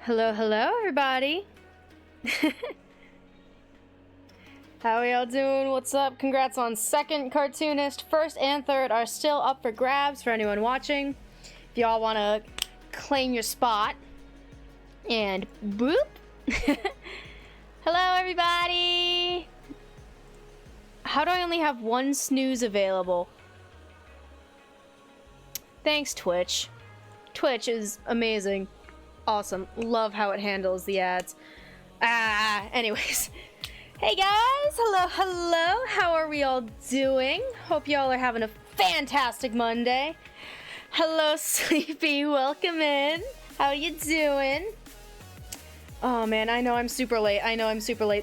Hello, hello, everybody. How are y'all doing? What's up? Congrats on second cartoonist. First and third are still up for grabs for anyone watching. If y'all want to claim your spot. And boop. Hello, everybody. How do I only have one snooze available? Thanks, Twitch. Twitch is amazing. Awesome. Love how it handles the ads. Anyways. Hey guys! Hello, hello! How are we all doing? Hope y'all are having a fantastic Monday. Hello, Sleepy. Welcome in. How you doing? Oh man, I know I'm super late.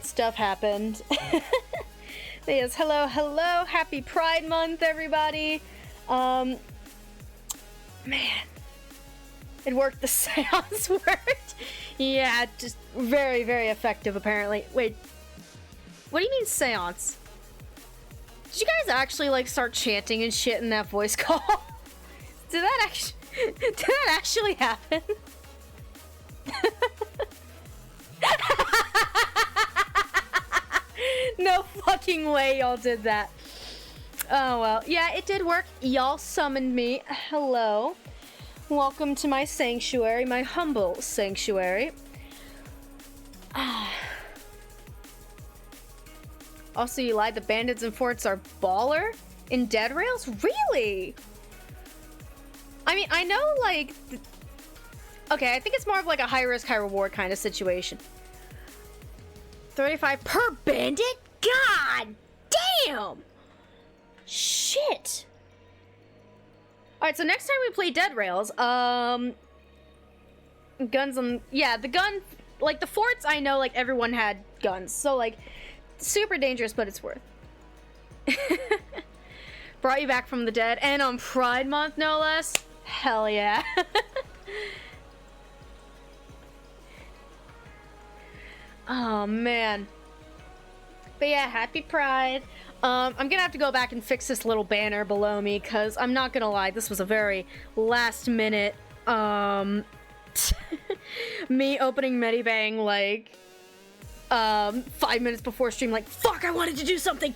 Stuff happened. Yes, hello, hello. Happy Pride Month, everybody. Man. It worked. The seance worked. Yeah, just very, very effective, apparently. Wait. What do you mean seance? Did you guys actually, like, start chanting and shit in that voice call? Did that actually happen? No fucking way y'all did that. Oh, well. Yeah, it did work. Y'all summoned me. Hello. Welcome to my sanctuary, my humble sanctuary. Also, you lied. The bandits and forts are baller in Dead Rails? Really? I mean, I know, like... Okay, I think it's more of like a high risk, high reward kind of situation. 35 per bandit? God damn! Shit! Alright, so next time we play Dead Rails, guns on... Yeah, the gun... Like, the forts, I know, like, everyone had guns. So, like, super dangerous, but it's worth. Brought you back from the dead. And on Pride Month, no less. Hell yeah. Oh, man. But yeah, happy Pride. I'm gonna have to go back and fix this little banner below me, because I'm not gonna lie, this was a very last minute, me opening Medibang, like, 5 minutes before stream, like, fuck, I wanted to do something!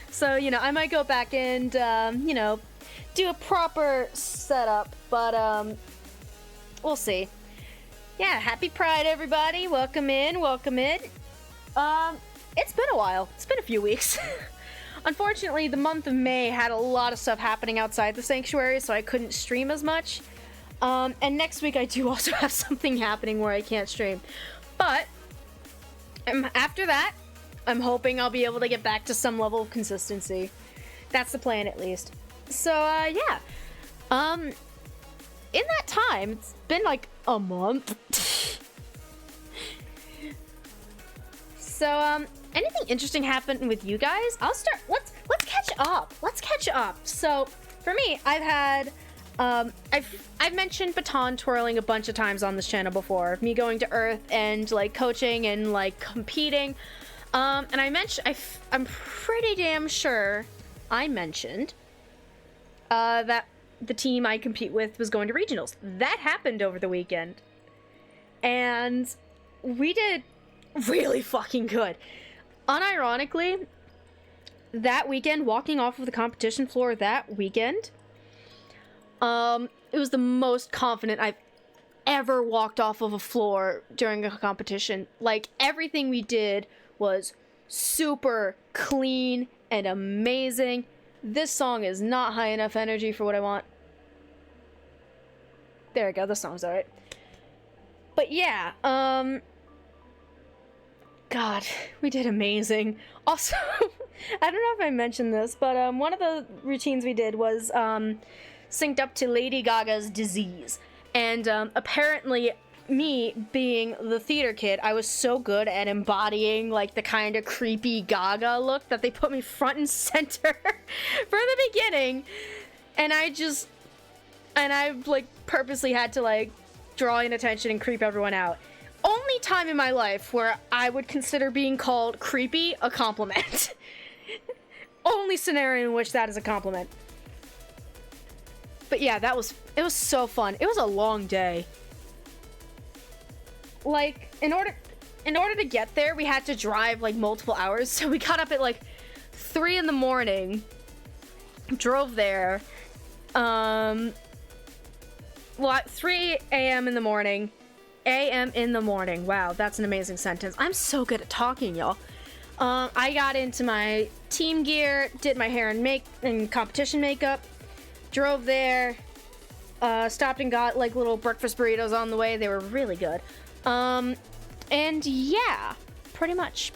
So, you know, I might go back and, you know, do a proper setup, but, we'll see. Yeah, happy Pride, everybody. Welcome in, welcome in. It's been a while. It's been a few weeks. Unfortunately, the month of May had a lot of stuff happening outside the sanctuary, so I couldn't stream as much. And next week I do also have something happening where I can't stream. But, after that, I'm hoping I'll be able to get back to some level of consistency. That's the plan, at least. So, yeah. In that time, it's been like a month. So, anything interesting happened with you guys? Let's catch up. Let's catch up. So, for me, I've had, I've mentioned baton twirling a bunch of times on this channel before. Me going to Earth and, like, coaching and, like, competing. And I'm pretty damn sure I mentioned, that the team I compete with was going to regionals. That happened over the weekend. And we did really fucking good. Unironically, that weekend, walking off of the competition floor that weekend, it was the most confident I've ever walked off of a floor during a competition. Like, everything we did was super clean and amazing. This song is not high enough energy for what I want. There we go, the song's alright. But yeah, God, we did amazing. Also, I don't know if I mentioned this, but one of the routines we did was synced up to Lady Gaga's Disease. And apparently, me being the theater kid, I was so good at embodying, like, the kind of creepy Gaga look that they put me front and center for the beginning. And I like, purposely had to, like, draw in attention and creep everyone out. Only time in my life where I would consider being called creepy a compliment. Only scenario in which that is a compliment. But yeah, it was so fun. It was a long day. like, in order to get there, we had to drive, like, multiple hours. So we got up at, like, 3 in the morning, drove there, well, at 3 a.m. in the morning, wow, that's an amazing sentence. I'm so good at talking, y'all. I got into my team gear, did my hair and competition makeup, drove there, stopped and got, like, little breakfast burritos on the way. They were really good. And yeah, pretty much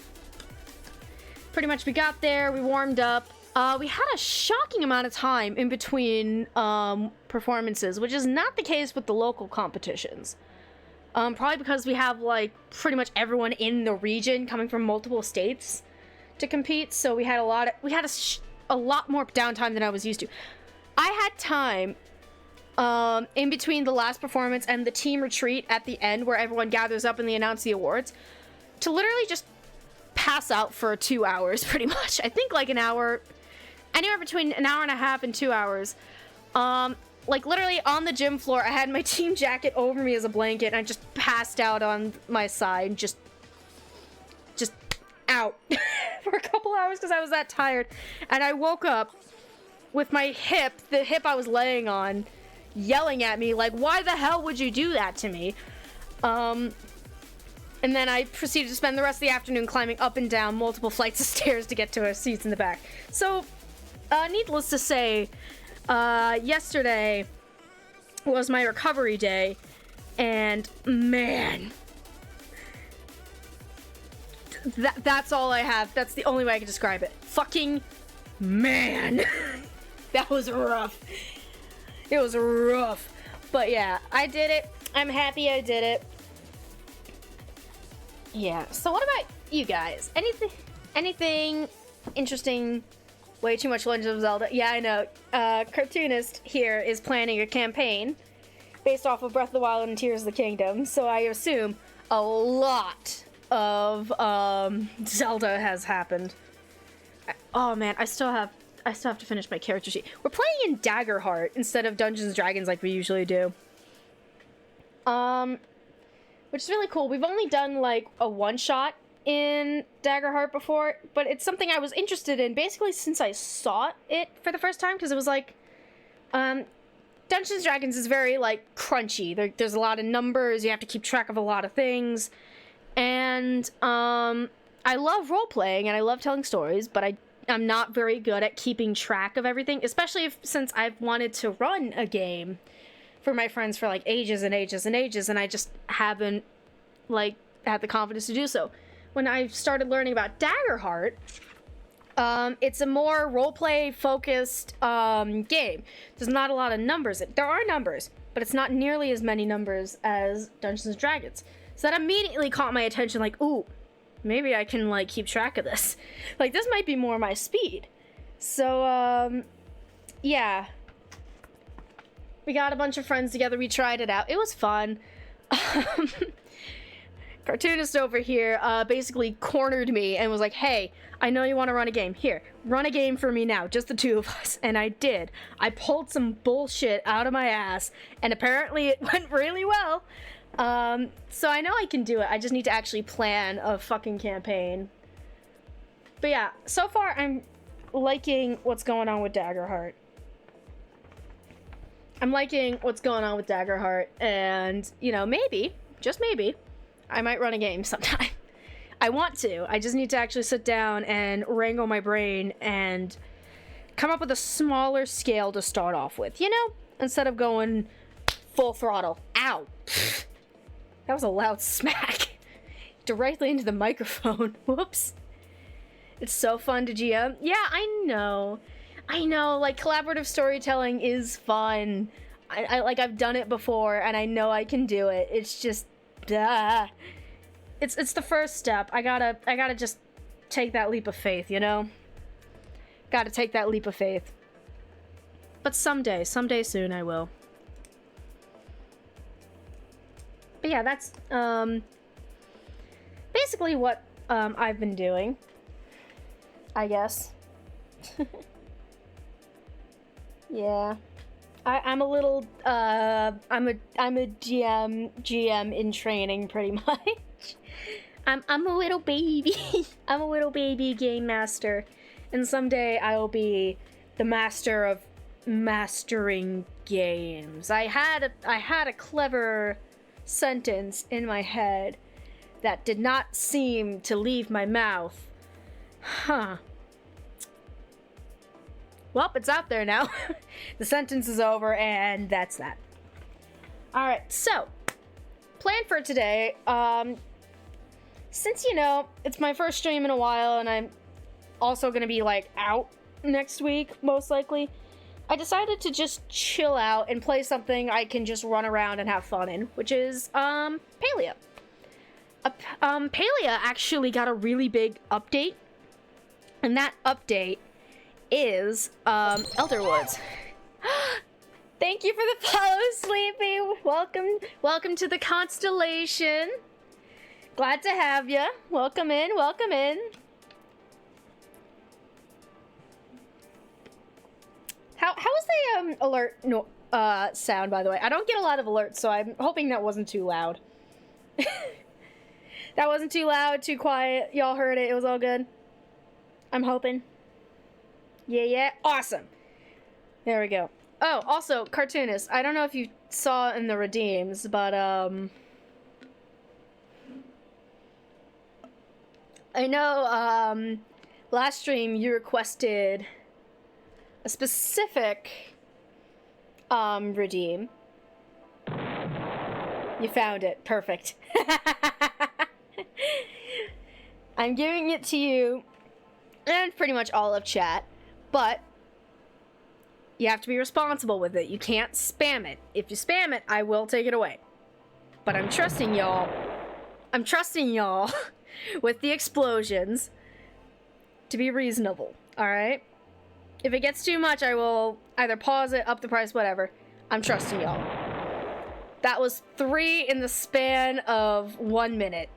we got there, we warmed up. We had a shocking amount of time in between performances, which is not the case with the local competitions. Probably because we have, like, pretty much everyone in the region coming from multiple states to compete, so we had a lot more downtime than I was used to. I had time in between the last performance and the team retreat at the end, where everyone gathers up and they announce the awards, to literally just pass out for 2 hours, pretty much. I think, like, an hour, anywhere between an hour and a half and 2 hours. Like, literally on the gym floor, I had my team jacket over me as a blanket, and I just passed out on my side, just out for a couple hours because I was that tired. And I woke up with my hip, the hip I was laying on, yelling at me, like, why the hell would you do that to me? And then I proceeded to spend the rest of the afternoon climbing up and down multiple flights of stairs to get to our seats in the back. So, needless to say, yesterday was my recovery day, and man, that's all I have. That's the only way I can describe it. Fucking man. That was rough. It was rough. But yeah, I did it. I'm happy I did it. Yeah, so what about you guys? Anything interesting? Way too much Legend of Zelda. Yeah, I know. Cartoonist here is planning a campaign based off of Breath of the Wild and Tears of the Kingdom, so I assume a lot of Zelda has happened. Oh man, I still have to finish my character sheet. We're playing in Daggerheart instead of Dungeons & Dragons like we usually do. Which is really cool. We've only done, like, a one-shot in Daggerheart before, but it's something I was interested in basically since I saw it for the first time, because it was like, Dungeons & Dragons is very, like, crunchy. There's a lot of numbers, you have to keep track of a lot of things, and, I love role-playing, and I love telling stories, but I'm not very good at keeping track of everything, especially since I've wanted to run a game for my friends for, like, ages and ages and ages, and I just haven't, like, had the confidence to do so. When I started learning about Daggerheart, it's a more roleplay focused game. There's not a lot of numbers. There are numbers, but it's not nearly as many numbers as Dungeons & Dragons. So that immediately caught my attention, like, ooh, maybe I can, like, keep track of this. Like, this might be more my speed. So, yeah. We got a bunch of friends together, we tried it out. It was fun. Cartoonist over here basically cornered me and was like, hey, I know you want to run a game. Here, run a game for me now, just the two of us. And I did. I pulled some bullshit out of my ass, and apparently it went really well. So I know I can do it. I just need to actually plan a fucking campaign. But yeah, so far I'm liking what's going on with Daggerheart. And, you know, maybe, just maybe, I might run a game sometime. I want to. I just need to actually sit down and wrangle my brain and come up with a smaller scale to start off with, you know? Instead of going full throttle. Ow! That was a loud smack. Directly into the microphone. Whoops. It's so fun to GM. Yeah, I know, like, collaborative storytelling is fun. I've done it before, and I know I can do it. It's just, it's the first step. I gotta just take that leap of faith, you know? Gotta take that leap of faith. But someday soon I will. But yeah, that's, basically what, I've been doing, I guess. Yeah. I'm a little, I'm a GM in training, pretty much. I'm a little baby. I'm a little baby game master. And someday I will be the master of mastering games. I had a clever sentence in my head that did not seem to leave my mouth. Huh. Well, it's out there now. The sentence is over, and that's that. Alright, so, plan for today. Since, it's my first stream in a while, and I'm also gonna be, out next week, most likely, I decided to just chill out and play something I can just run around and have fun in, which is, Palia. Palia actually got a really big update, and that update is Elderwoods. Thank you for the follow, Sleepy. Welcome to the constellation. Glad to have you. Welcome in. How's the alert sound, by the way? I don't get a lot of alerts, so I'm hoping that wasn't too loud. That wasn't too loud, too quiet. Y'all heard it. It was all good. I'm hoping. Yeah, awesome. There we go. Oh, also, cartoonist. I don't know if you saw in the redeems, but, I know, last stream you requested a specific, redeem. You found it. Perfect. I'm giving it to you, and pretty much all of chat. But you have to be responsible with it. You can't spam it. If you spam it, I will take it away. But I'm trusting y'all. With the explosions to be reasonable. Alright? If it gets too much, I will either pause it, up the price, whatever. I'm trusting y'all. That was 3 in the span of 1 minute.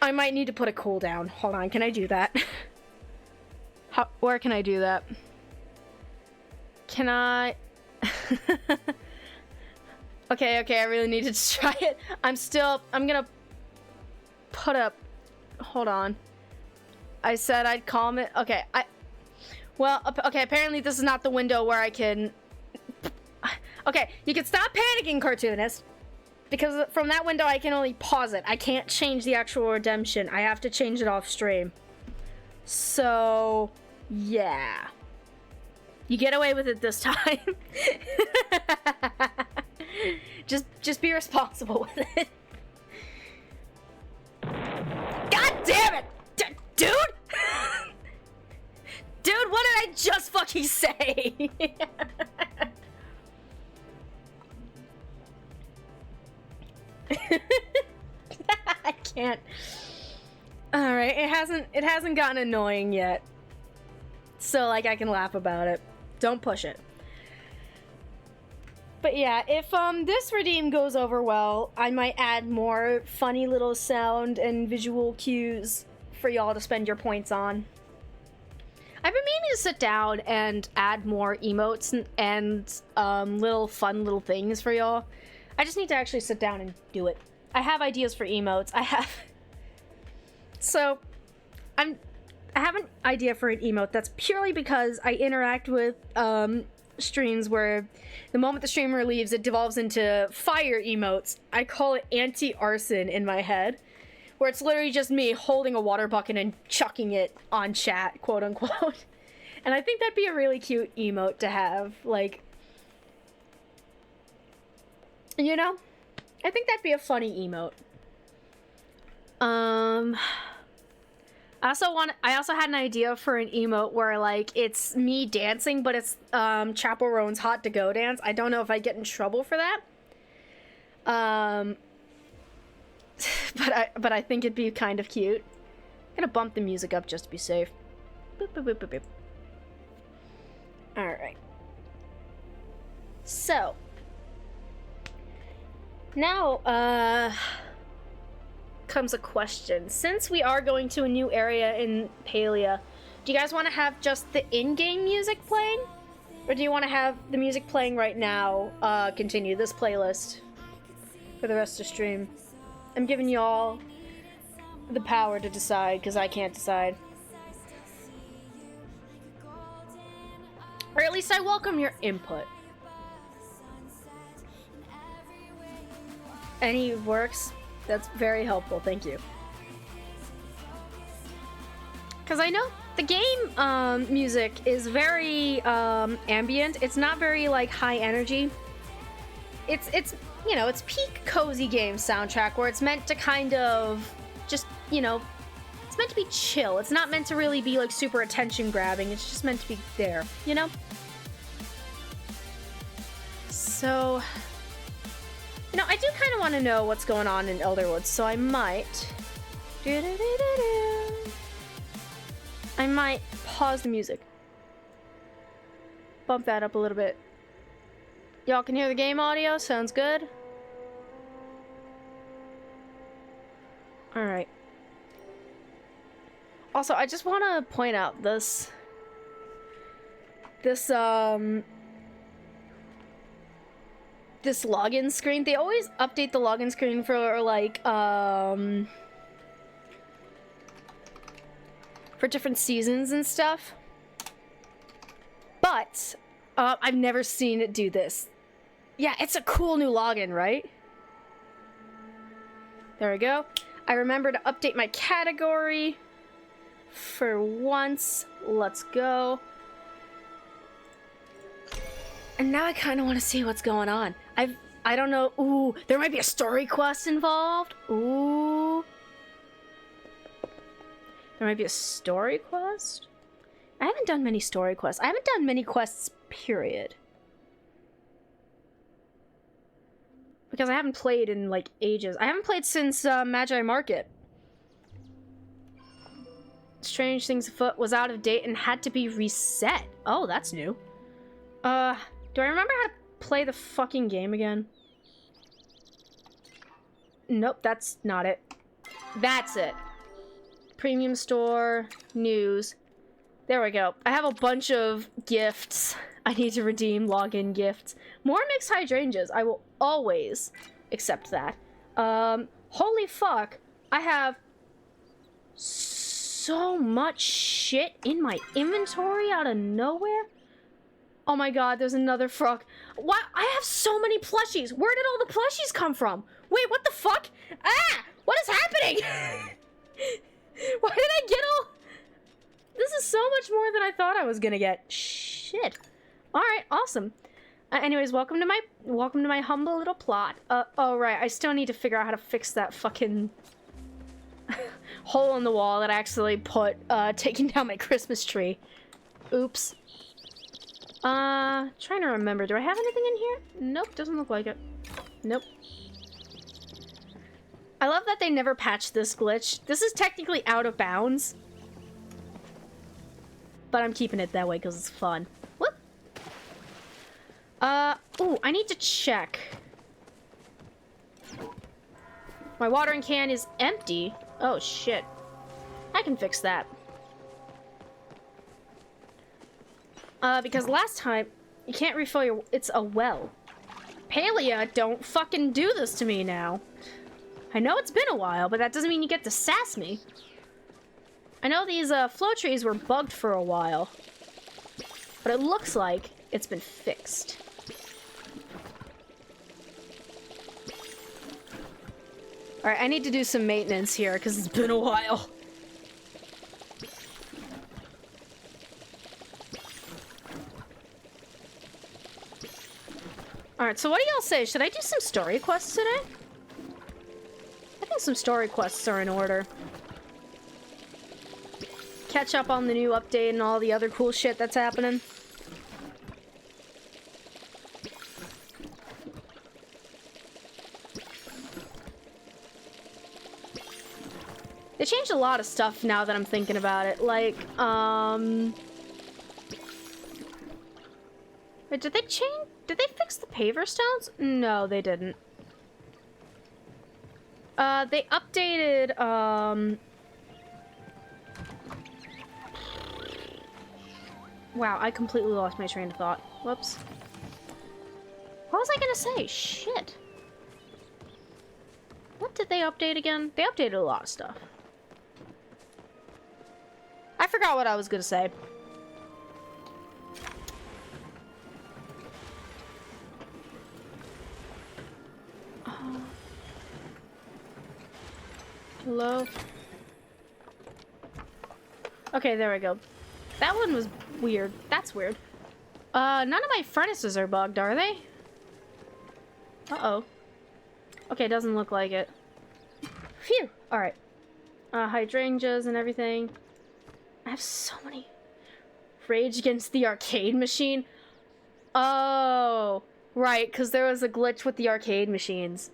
I might need to put a cooldown. Hold on, can I do that? Where can I do that? Can I... Okay, I really need to try it. I'm gonna put up... Hold on. I said I'd comment... Okay, okay, apparently this is not the window where I can... Okay, you can stop panicking, cartoonist. Because from that window I can only pause it. I can't change the actual redemption. I have to change it off stream. So, yeah. You get away with it this time. Just be responsible with it. God damn it! Dude! Dude, what did I just fucking say? I can't. Alright, it hasn't gotten annoying yet. So, I can laugh about it. Don't push it. But yeah, if, this redeem goes over well, I might add more funny little sound and visual cues for y'all to spend your points on. I've been meaning to sit down and add more emotes and little fun little things for y'all. I just need to actually sit down and do it. I have ideas for emotes. So, I have an idea for an emote that's purely because I interact with streams where the moment the streamer leaves, it devolves into fire emotes. I call it anti-arson in my head, where it's literally just me holding a water bucket and chucking it on chat, quote unquote. And I think that'd be a really cute emote to have, I think that'd be a funny emote. I also had an idea for an emote where, it's me dancing, but it's, Chapel Roan's Hot to Go dance. I don't know if I'd get in trouble for that. But I think it'd be kind of cute. I'm gonna bump the music up just to be safe. Boop, boop, boop, boop, boop. Alright. So. Now, comes a question. Since we are going to a new area in Palia, do you guys want to have just the in-game music playing? Or do you want to have the music playing right now continue this playlist for the rest of the stream? I'm giving y'all the power to decide, because I can't decide. Or at least I welcome your input. Any works? That's very helpful, thank you. Because I know the game music is very ambient. It's not very like high energy. It's you know, it's peak cozy game soundtrack where it's meant to kind of just, you know, it's meant to be chill. It's not meant to really be like super attention grabbing. It's just meant to be there, you know? So, you know, I do kind of want to know what's going on in Elderwoods, so I might pause the music. Bump that up a little bit. Y'all can hear the game audio? Sounds good? Alright. Also, I just want to point out this login screen. They always update the login screen for, like, for different seasons and stuff. But, I've never seen it do this. Yeah, it's a cool new login, right? There we go. I remember to update my category for once. Let's go. And now I kind of want to see what's going on. I don't know. Ooh, there might be a story quest involved. Ooh. There might be a story quest? I haven't done many story quests. I haven't done many quests, period. Because I haven't played in, like, ages. I haven't played since Magi Market. Strange Things Afoot was out of date and had to be reset. Oh, that's new. Do I remember how to play the fucking game again? Nope, that's not it. That's it. Premium store, news. There we go. I have a bunch of gifts. I need to redeem login gifts. More mixed hydrangeas. I will always accept that. Holy fuck. I have so much shit in my inventory out of nowhere. Oh my god, there's another frog. What? I have so many plushies. Where did all the plushies come from? Wait, what the fuck? Ah! What is happening? Why did I get all... This is so much more than I thought I was gonna get. Shit. Alright, awesome. Anyways, welcome to my humble little plot. Oh right, I still need to figure out how to fix that fucking hole in the wall that I actually put, taking down my Christmas tree. Oops. Trying to remember. Do I have anything in here? Nope, doesn't look like it. Nope. I love that they never patched this glitch. This is technically out of bounds. But I'm keeping it that way because it's fun. Whoop! Ooh, I need to check. My watering can is empty. Oh, shit. I can fix that. Because last time, you can't refill your... It's a well. Palia, don't fucking do this to me now. I know it's been a while, but that doesn't mean you get to sass me. I know these, flow trees were bugged for a while. But it looks like it's been fixed. Alright, I need to do some maintenance here, because it's been a while. Alright, so what do y'all say? Should I do some story quests today? I think some story quests are in order. Catch up on the new update and all the other cool shit that's happening. They changed a lot of stuff now that I'm thinking about it. Like, wait, did they change? Did they fix the paver stones? No, they didn't. They updated, wow, I completely lost my train of thought. Whoops. What was I gonna say? Shit. What did they update again? They updated a lot of stuff. I forgot what I was gonna say. Hello? Okay, there we go. That one was weird. That's weird. None of my furnaces are bugged, are they? Uh-oh. Okay, doesn't look like it. Phew! Alright. Hydrangeas and everything. I have so many. Rage Against the Arcade Machine? Oh! Right, because there was a glitch with the arcade machines.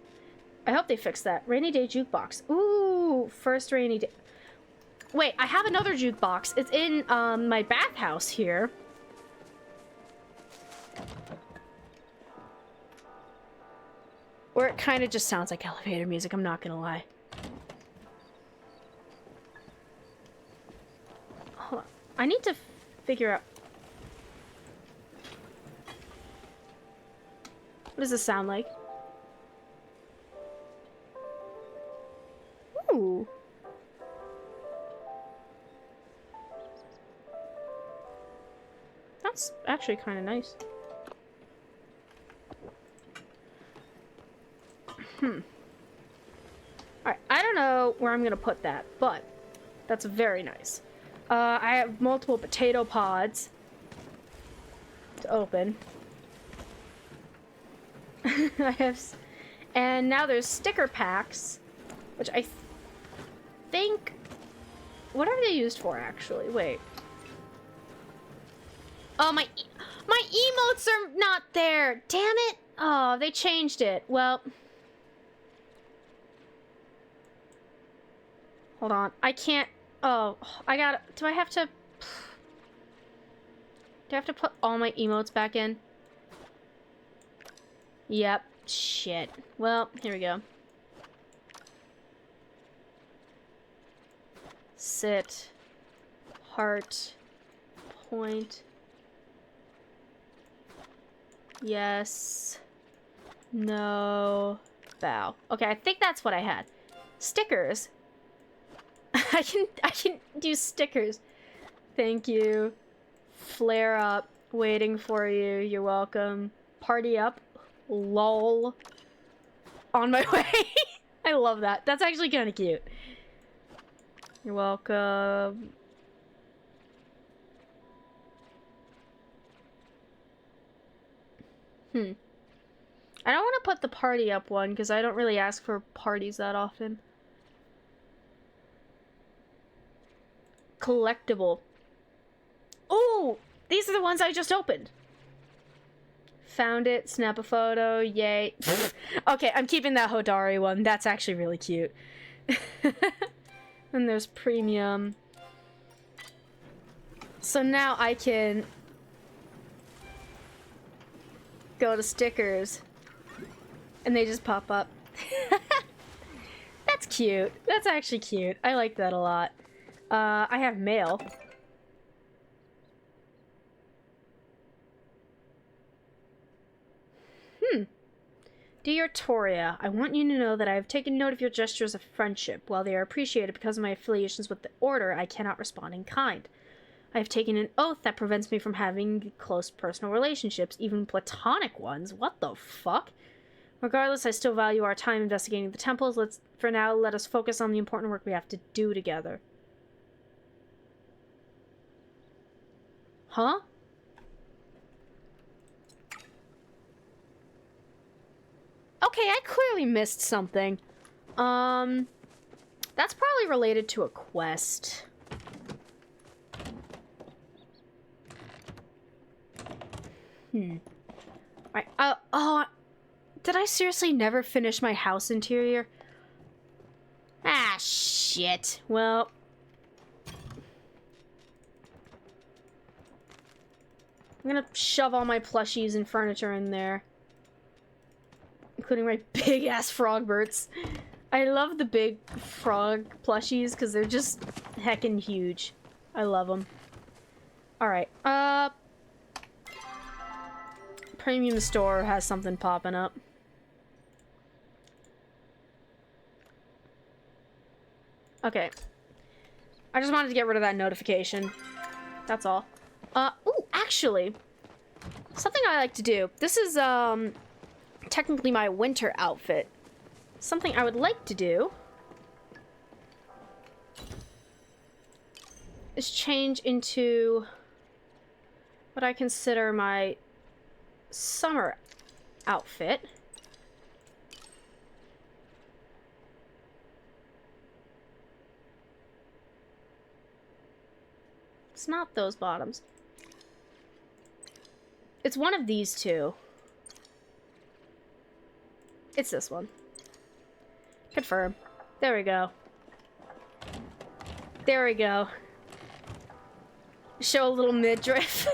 I hope they fixed that. Rainy Day Jukebox. Ooh! First rainy day. Wait, I have another jukebox. It's in, my bathhouse here. Or it kind of just sounds like elevator music, I'm not gonna lie. Hold on. I need to figure out... What does this sound like? Ooh. That's actually kind of nice. Alright, I don't know where I'm gonna put that, but that's very nice. I have multiple potato pods to open. I have... And now there's sticker packs, which I think... What are they used for, actually? Wait. Oh, my emotes are not there! Damn it! Oh, they changed it. Well... Hold on. I can't... Oh, I gotta... Do I have to... Do I have to put all my emotes back in? Yep. Shit. Well, here we go. Sit. Heart. Point. Yes. No. Bow. Okay, I think that's what I had. Stickers. I can do stickers. Thank you. Flare up. Waiting for you. You're welcome. Party up. Lol. On my way. I love that. That's actually kind of cute. You're welcome. I don't want to put the party up one because I don't really ask for parties that often. Collectible. Oh, these are the ones I just opened. Found it, snap a photo, yay. Okay, I'm keeping that Hodari one. That's actually really cute. And there's premium. So now I can go to stickers and they just pop up. That's cute. That's actually cute. I like that a lot. I have mail. Dear Toria, I want you to know that I have taken note of your gestures of friendship. While they are appreciated because of my affiliations with the Order, I cannot respond in kind. I have taken an oath that prevents me from having close personal relationships, even platonic ones. What the fuck? Regardless, I still value our time investigating the temples. For now, let us focus on the important work we have to do together. Huh? Okay, I clearly missed something. That's probably related to a quest. Right. Oh, did I seriously never finish my house interior? Ah, shit. Well... I'm gonna shove all my plushies and furniture in there. Including my big-ass Frogbirds. I love the big frog plushies because they're just heckin' huge. I love them. Alright, premium store has something popping up. Okay. I just wanted to get rid of that notification. That's all. Ooh, actually, something I like to do. This is, technically my winter outfit. Something I would like to do is change into what I consider my summer outfit. It's not those bottoms. It's one of these two. It's this one. Confirm. There we go. There we go. Show a little midriff.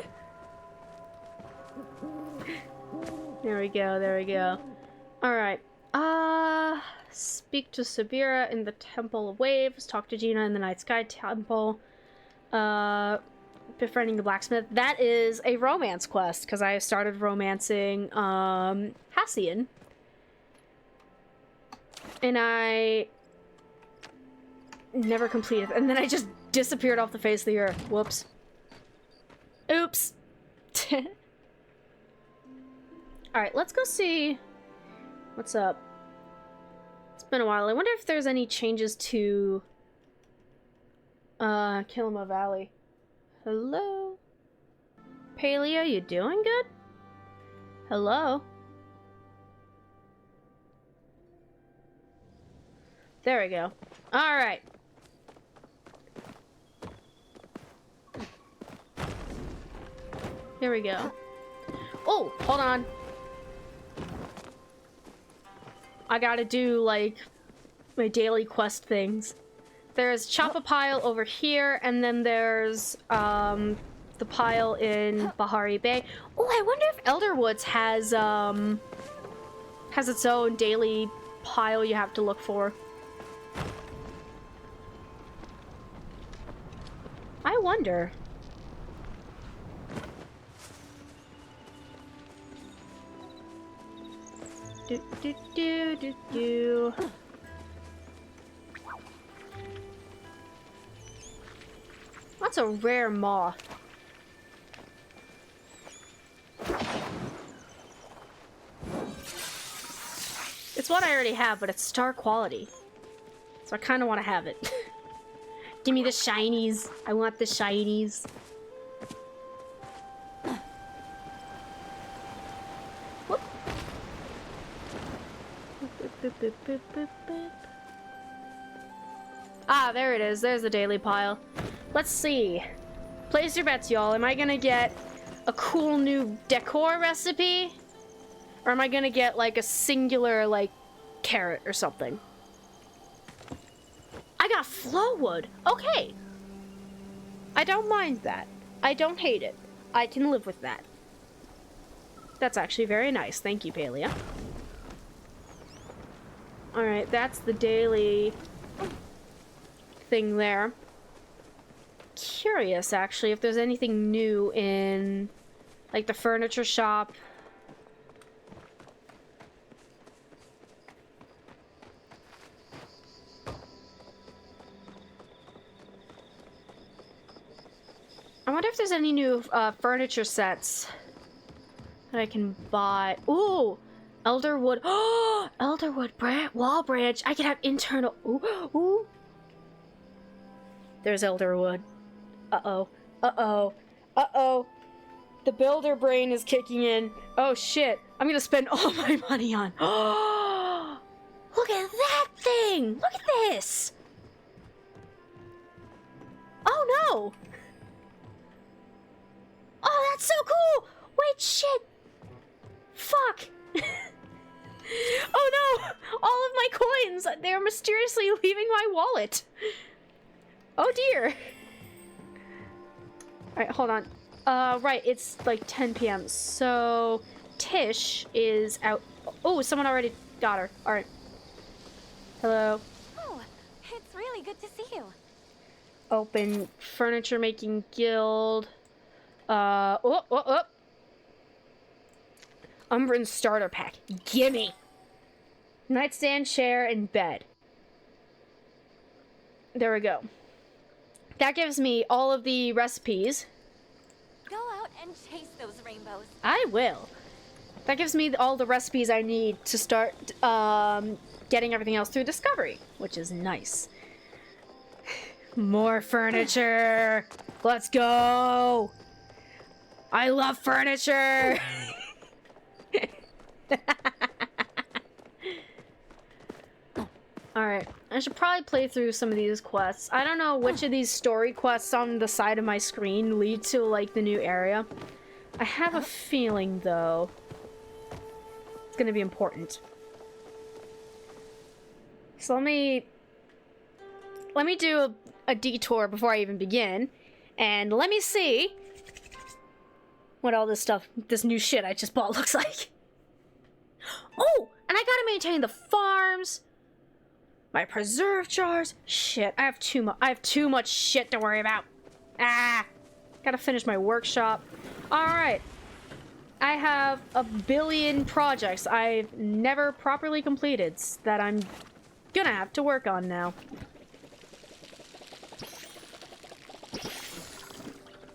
There we go, there we go. Alright. Speak to Sabira in the Temple of Waves. Talk to Gina in the Night Sky Temple. Befriending the Blacksmith. That is a romance quest, because I started romancing, Hassian. And I never completed. And then I just disappeared off the face of the earth. Whoops. Oops. Alright, let's go see what's up. It's been a while. I wonder if there's any changes to Kilima Valley. Hello? Palia, you doing good? Hello? There we go. Alright. Here we go. Oh, hold on. I gotta do, like, my daily quest things. There's Chop a Pile over here, and then there's, the pile in Bahari Bay. Oh, I wonder if Elderwoods has its own daily pile you have to look for. I wonder. Do do do do do. That's a rare moth. It's what I already have, but it's star quality. So I kind of want to have it. Give me the shinies. I want the shinies. Whoop. Boop, boop, boop, boop, boop. Ah, there it is. There's the daily pile. Let's see. Place your bets, y'all. Am I gonna get a cool new decor recipe? Or am I gonna get, like, a singular, like, carrot or something? I got flowwood. Okay. I don't mind that. I don't hate it. I can live with that. That's actually very nice. Thank you, Palia. Alright, that's the daily thing there. Curious, actually, if there's anything new in, like, the furniture shop. I wonder if there's any new furniture sets that I can buy. Ooh, Elderwood. Oh, Elderwood wall branch. I can have internal. Ooh, ooh. There's Elderwood. Uh-oh. Uh-oh. Uh-oh. The builder brain is kicking in. Oh, shit. I'm gonna spend all my money on. Oh, look at that thing. Look at this. Oh, no. Oh, that's so cool! Wait, shit! Fuck! Oh no! All of my coins! They're mysteriously leaving my wallet! Oh dear! Alright, hold on. Right, it's like 10 p.m. So, Tish is out. Oh, someone already got her. Alright. Hello. Oh, it's really good to see you. Open furniture making guild. Oh. Umbran starter pack. Gimme! Nightstand, chair, and bed. There we go. That gives me all of the recipes. Go out and chase those rainbows. I will. That gives me all the recipes I need to start getting everything else through Discovery, which is nice. More furniture. Let's go. I love furniture. Alright, I should probably play through some of these quests. I don't know which of these story quests on the side of my screen lead to, like, the new area. I have a feeling, though, it's gonna be important. So let me do a detour before I even begin, and let me see what all this new shit I just bought looks like. Oh, and I gotta maintain the farms. My preserve jars. Shit, I have too much shit to worry about. Ah, gotta finish my workshop. All right, I have a billion projects I've never properly completed that I'm gonna have to work on now.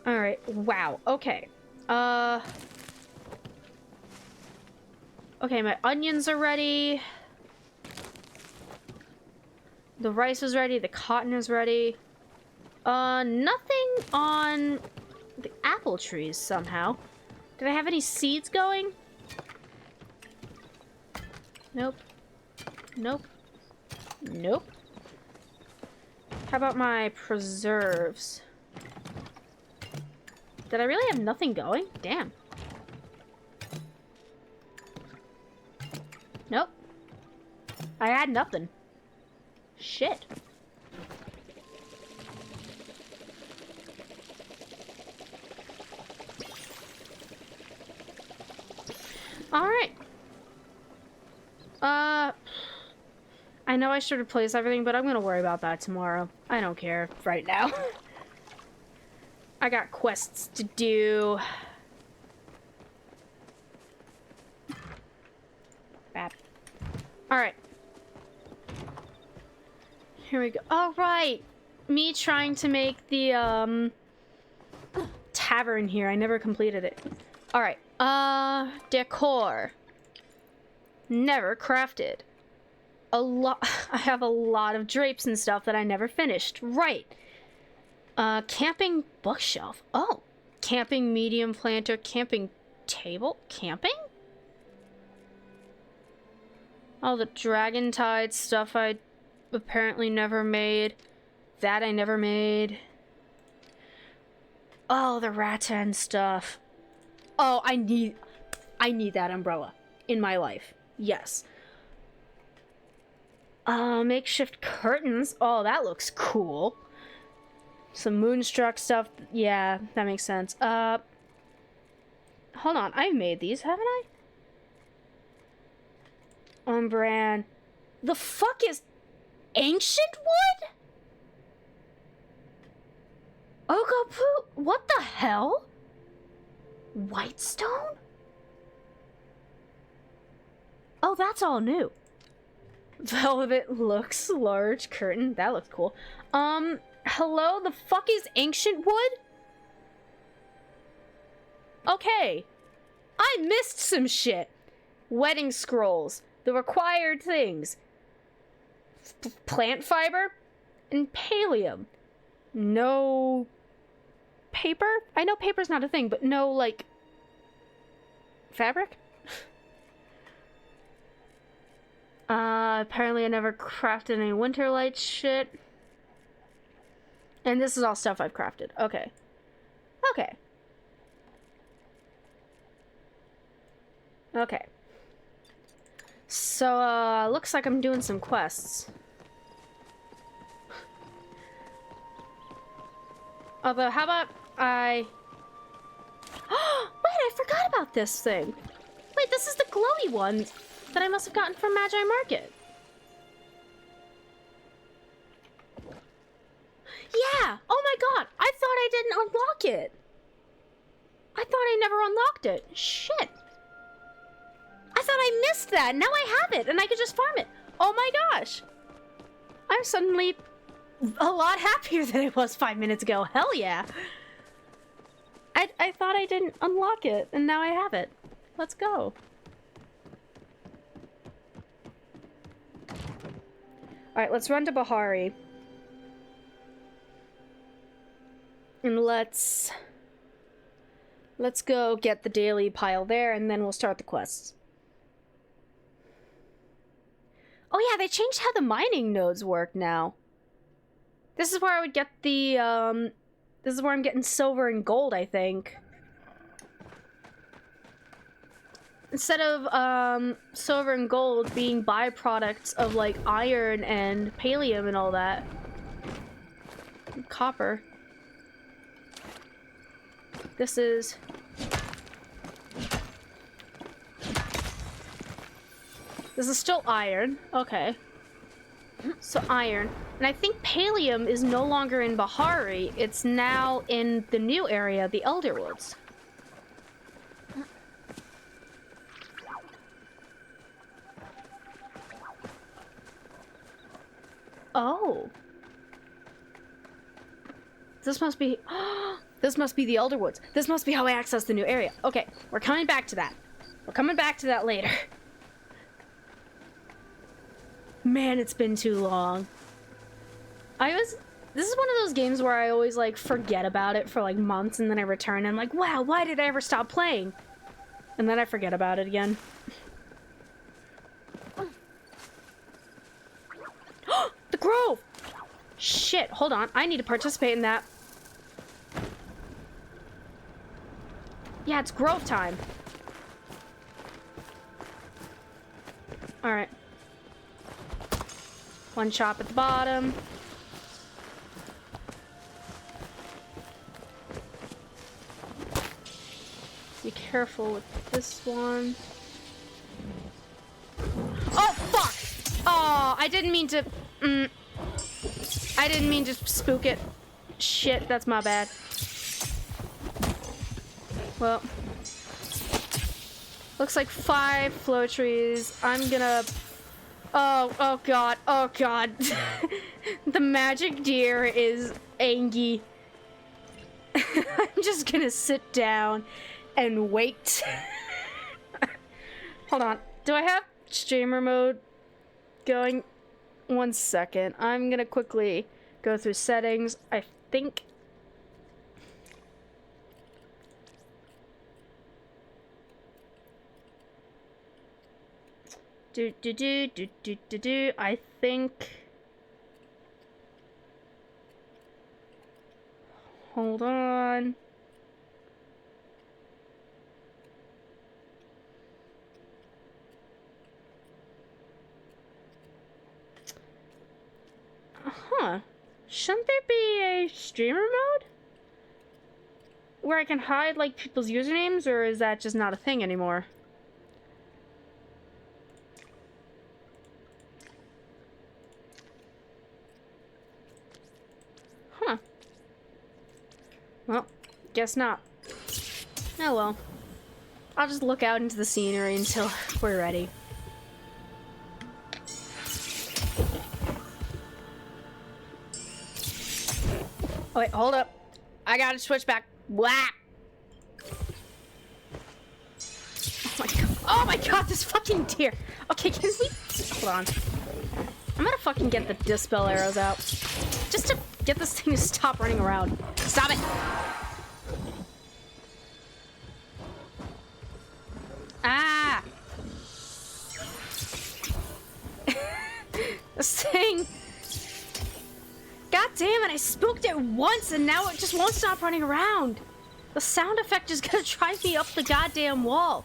All right. Wow. Okay. Okay, my onions are ready. The rice is ready, the cotton is ready. Nothing on the apple trees somehow. Did I have any seeds going? Nope. Nope. Nope. How about my preserves? Did I really have nothing going? Damn. Nope. I had nothing. Shit. Alright. I know I should replace everything, but I'm gonna worry about that tomorrow. I don't care right now. I got quests to do. Bad. Alright. Here we go. All right. Me trying to make the tavern here. I never completed it. All right. Decor. Never crafted. I have a lot of drapes and stuff that I never finished. Right. Camping bookshelf. Oh. Camping medium planter. Camping table. Camping? All the dragon tide stuff I apparently never made. That I never made. Oh, the rattan stuff. Oh, I need that umbrella in my life. Yes. Makeshift curtains. Oh, that looks cool. Some moonstruck stuff. Yeah, that makes sense. Hold on. I've made these, haven't I? Umbran. The fuck is ancient wood? Ogopu? What the hell? Whitestone? Oh, that's all new. Velvet looks large curtain. That looks cool. Hello? The fuck is ancient wood? Okay. I missed some shit. Wedding scrolls. The required things. Plant fiber and pallium. No paper? I know paper's not a thing, but no, like, fabric? Apparently I never crafted any winter light shit. And this is all stuff I've crafted. Okay. Okay. Okay. So, looks like I'm doing some quests. Although, how about I... Wait, I forgot about this thing. Wait, this is the glowy one that I must have gotten from Magi Market. Yeah! Oh my god! I thought I didn't unlock it! I thought I never unlocked it. Shit. thought I missed that. Now I have it, and I can just farm it. Oh my gosh. I'm suddenly a lot happier than I was 5 minutes ago. Hell yeah. I thought I didn't unlock it, and now I have it. Let's go. Alright, let's run to Bahari. And let's go get the daily pile there, and then we'll start the quests. Oh yeah, they changed how the mining nodes work now. This is where I would get the, this is where I'm getting silver and gold, I think. Instead of, silver and gold being byproducts of, like, iron and pallium and all that. And copper. This is... This is still iron. Okay. So iron. And I think pallium is no longer in Bahari. It's now in the new area, the Elderwoods. Oh. This must be... This must be the Elderwoods. This must be how I access the new area. Okay, we're coming back to that. We're coming back to that later. Man, it's been too long. This is one of those games where I always, like, forget about it for, like, months, and then I return, and I'm like, wow, why did I ever stop playing? And then I forget about it again. The grove! Shit, hold on. I need to participate in that. Yeah, it's grove time. Alright. One shop at the bottom. Be careful with this one. Oh, fuck! Oh, I didn't mean to... I didn't mean to spook it. Shit, that's my bad. Well. Looks like 5 flow trees. I'm gonna... Oh god, oh god. The magic deer is angry. I'm just gonna sit down and wait. Hold on. Do I have streamer mode going? 1 second. I'm gonna quickly go through settings. I think... I think... Hold on. Huh. Shouldn't there be a streamer mode? Where I can hide, like, people's usernames, or is that just not a thing anymore? Huh. Well, guess not. Oh well. I'll just look out into the scenery until we're ready. Oh wait, hold up. I gotta switch back. Whack! Oh my god, this fucking deer! Okay, can we... Hold on. I'm gonna fucking get the dispel arrows out. Just to get this thing to stop running around. Stop it! Ah! This thing... God damn it, I spooked it once and now it just won't stop running around. The sound effect is gonna drive me up the goddamn wall.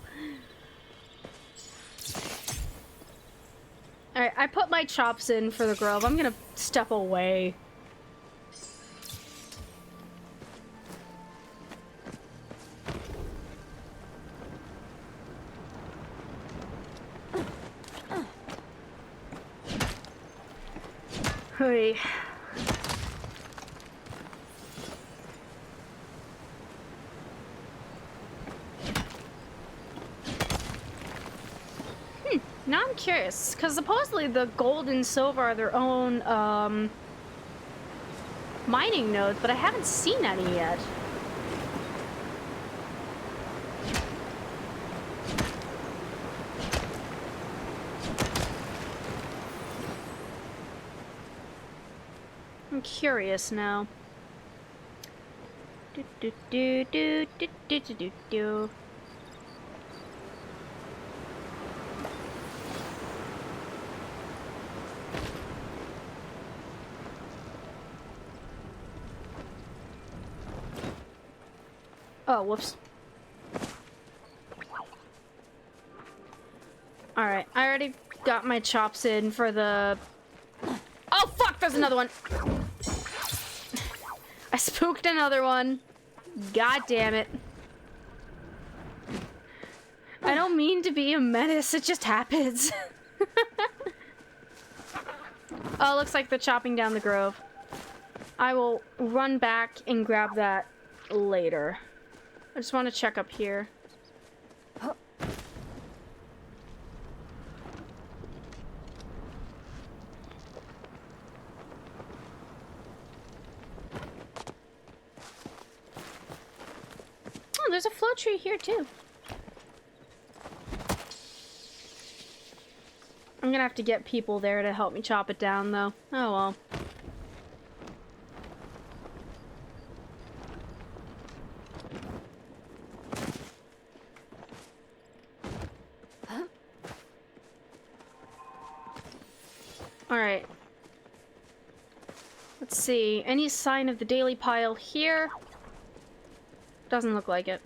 Alright, I put my chops in for the grove. I'm gonna step away. Hey. I'm curious, because supposedly the gold and silver are their own, mining nodes, but I haven't seen any yet. I'm curious now. Do do do do do do do do do. Oh, whoops. Alright, I already got my chops in for the... Oh, fuck! There's another one! I spooked another one. God damn it. I don't mean to be a menace, it just happens. Oh, looks like they're chopping down the grove. I will run back and grab that later. I just want to check up here. Oh, there's a flow tree here too. I'm gonna have to get people there to help me chop it down though. Oh well. Alright. Let's see. Any sign of the daily pile here? Doesn't look like it.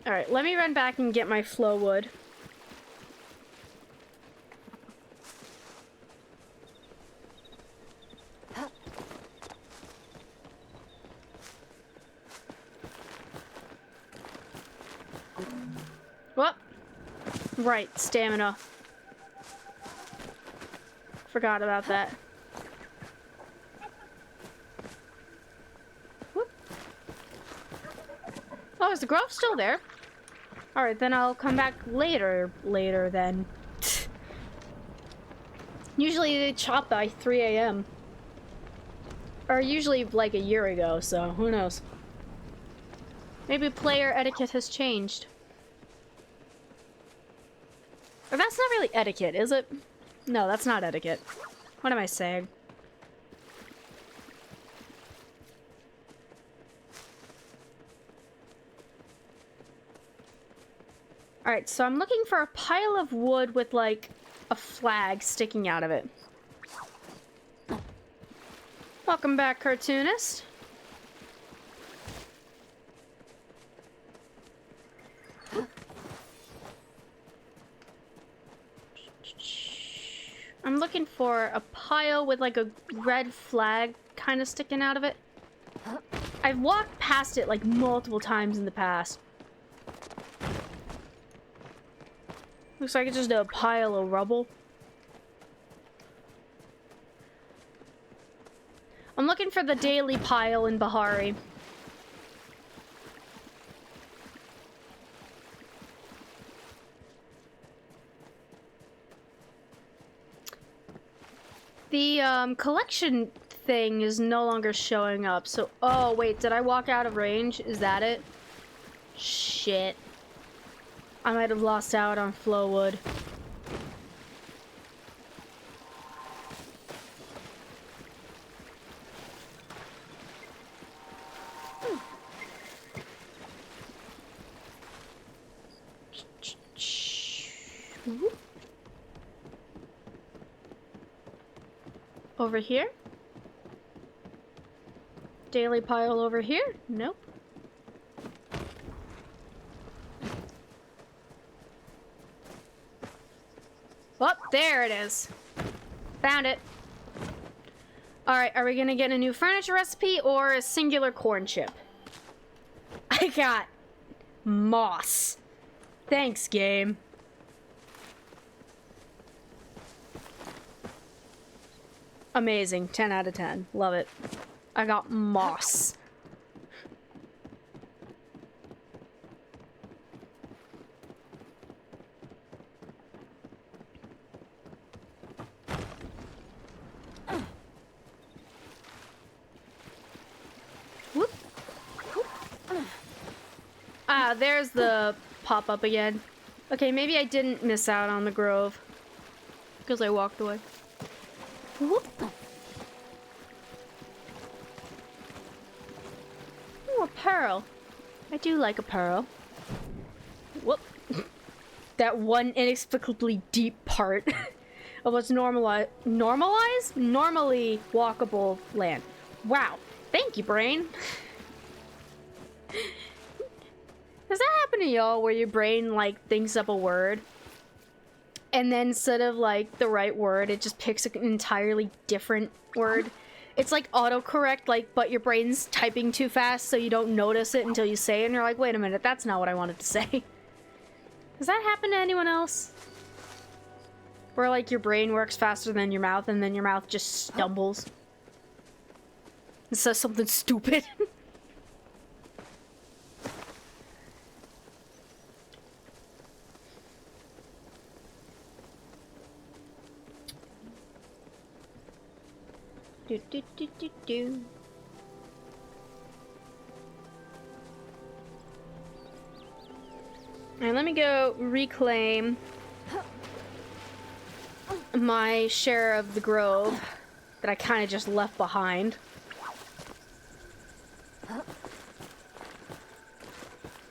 Alright, let me run back and get my flow wood. Whoop. Right, stamina. Forgot about that. Whoop. Oh, is the grove still there? Alright, then I'll come back later then. Usually they chop by 3 a.m. Or usually like a year ago, so who knows. Maybe player etiquette has changed. Or that's not really etiquette, is it? No, that's not etiquette. What am I saying? Alright, so I'm looking for a pile of wood with, like, a flag sticking out of it. Welcome back, cartoonist. I'm looking for a pile with, like, a red flag kind of sticking out of it. I've walked past it, like, multiple times in the past. Looks like it's just a pile of rubble. I'm looking for the daily pile in Bahari. The collection thing is no longer showing up, so... Oh, wait, did I walk out of range? Is that it? Shit. I might have lost out on Flowwood. Over here? Daily pile over here? Nope. Oh, there it is. Found it. Alright, are we gonna get a new furniture recipe or a singular corn chip? I got moss. Thanks, game. Amazing. 10 out of 10. Love it. I got moss. Whoop. Ah, there's the pop-up again. Okay, maybe I didn't miss out on the grove. Because I walked away. Whoop. Oh, a pearl. I do like a pearl. Whoop. That one inexplicably deep part of what's normally walkable land. Wow. Thank you, brain. Does that happen to y'all where your brain, like, thinks up a word and then instead of, like, the right word, it just picks an entirely different word? It's like autocorrect, like, but your brain's typing too fast so you don't notice it until you say it and you're like, wait a minute, that's not what I wanted to say. Does that happen to anyone else? Where, like, your brain works faster than your mouth and then your mouth just stumbles and says something stupid? Do, do, do, do, do. Alright, let me go reclaim my share of the grove that I kind of just left behind.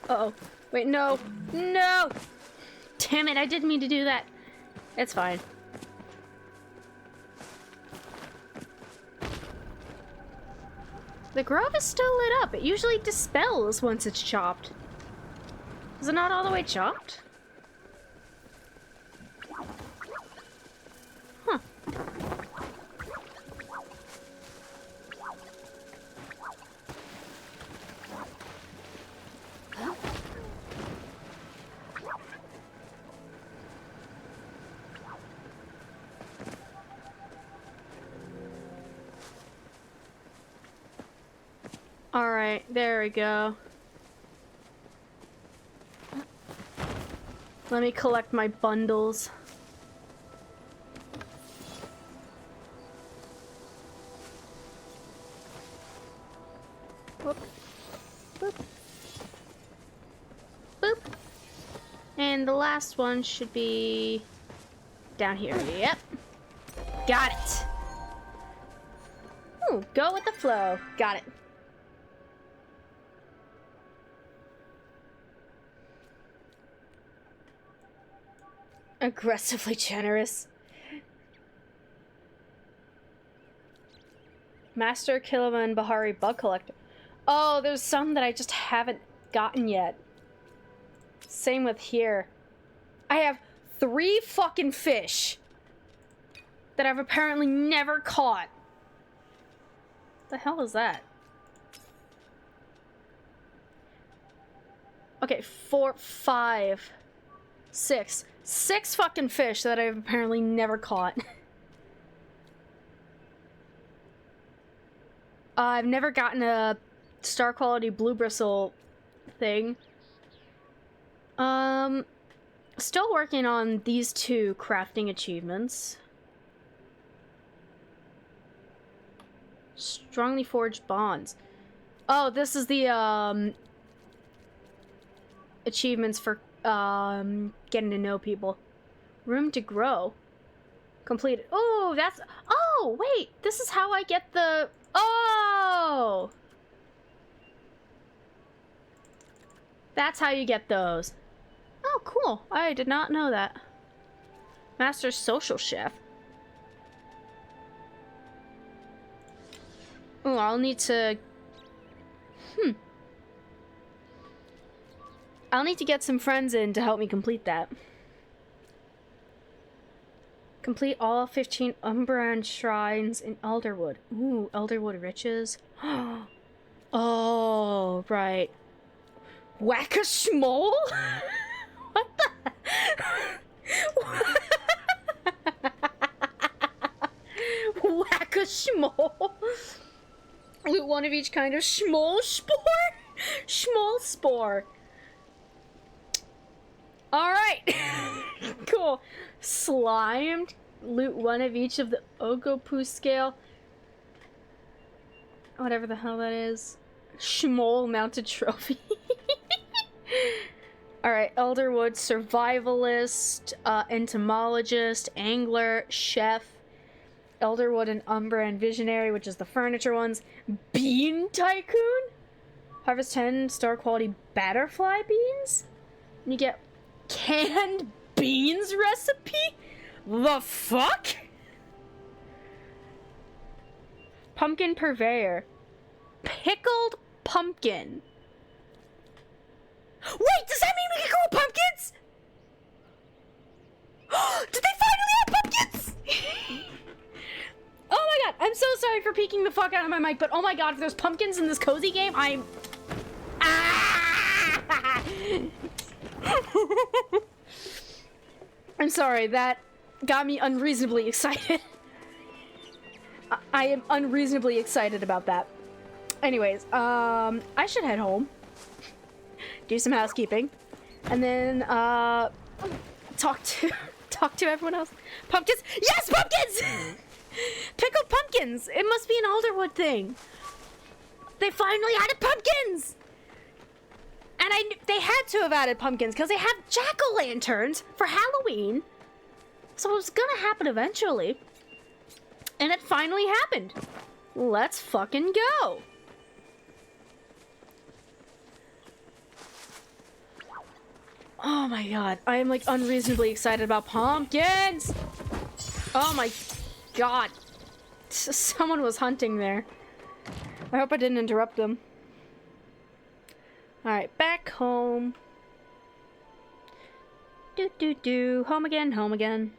Uh-oh. Wait, no. No! Damn it, I didn't mean to do that. It's fine. The grove is still lit up. It usually dispels once it's chopped. Is it not all the way chopped? Huh. Alright, there we go. Let me collect my bundles. Whoop. Boop. Boop. And the last one should be down here. Yep. Got it. Ooh, go with the flow. Got it. Aggressively generous. Master Kilima and Bahari Bug Collector. Oh, there's some that I just haven't gotten yet. Same with here. I have 3 fucking fish that I've apparently never caught. The hell is that? Okay, 4, 5, 6. 6 fucking fish that I've apparently never caught. I've never gotten a star quality blue bristle thing. Still working on these 2 crafting achievements. Strongly forged bonds. Oh, this is the achievements for getting to know people. Room to grow. Completed. Oh, that's... Oh, wait. This is how I get the... Oh! That's how you get those. Oh, cool. I did not know that. Master Social Chef. Oh, I'll need to... I'll need to get some friends in to help me complete that. Complete all 15 Umbran shrines in Elderwood. Ooh, Elderwood riches. Oh, right. Whack-a-schmole? What the? Schmole. Loot one of each kind of Schmole Spore? Schmole Spore. Alright. Cool. Slimed. Loot one of each of the Ogopu scale. Whatever the hell that is. Schmole mounted trophy. Alright, Elderwood, survivalist, entomologist, angler, chef, Elderwood and Umbra and Visionary, which is the furniture ones. Bean Tycoon? Harvest 10 star quality butterfly beans? And you get canned beans recipe? The fuck? Pumpkin purveyor. Pickled pumpkin. Wait, does that mean we can grow pumpkins? Did they finally have pumpkins? Oh my god, I'm so sorry for peeking the fuck out of my mic, but oh my god, if there's pumpkins in this cozy game, I'm... Ah! I'm sorry, that got me unreasonably excited. I am unreasonably excited about that. Anyways, I should head home. Do some housekeeping. And then, talk to everyone else. Pumpkins? Yes, pumpkins! Pickled pumpkins! It must be an Alderwood thing. They finally added pumpkins! And they had to have added pumpkins because they have jack-o'-lanterns for Halloween. So it was gonna happen eventually. And it finally happened. Let's fucking go. Oh my god, I am like unreasonably excited about pumpkins! Oh my god. Someone was hunting there. I hope I didn't interrupt them. Alright, back home. Home again, home again.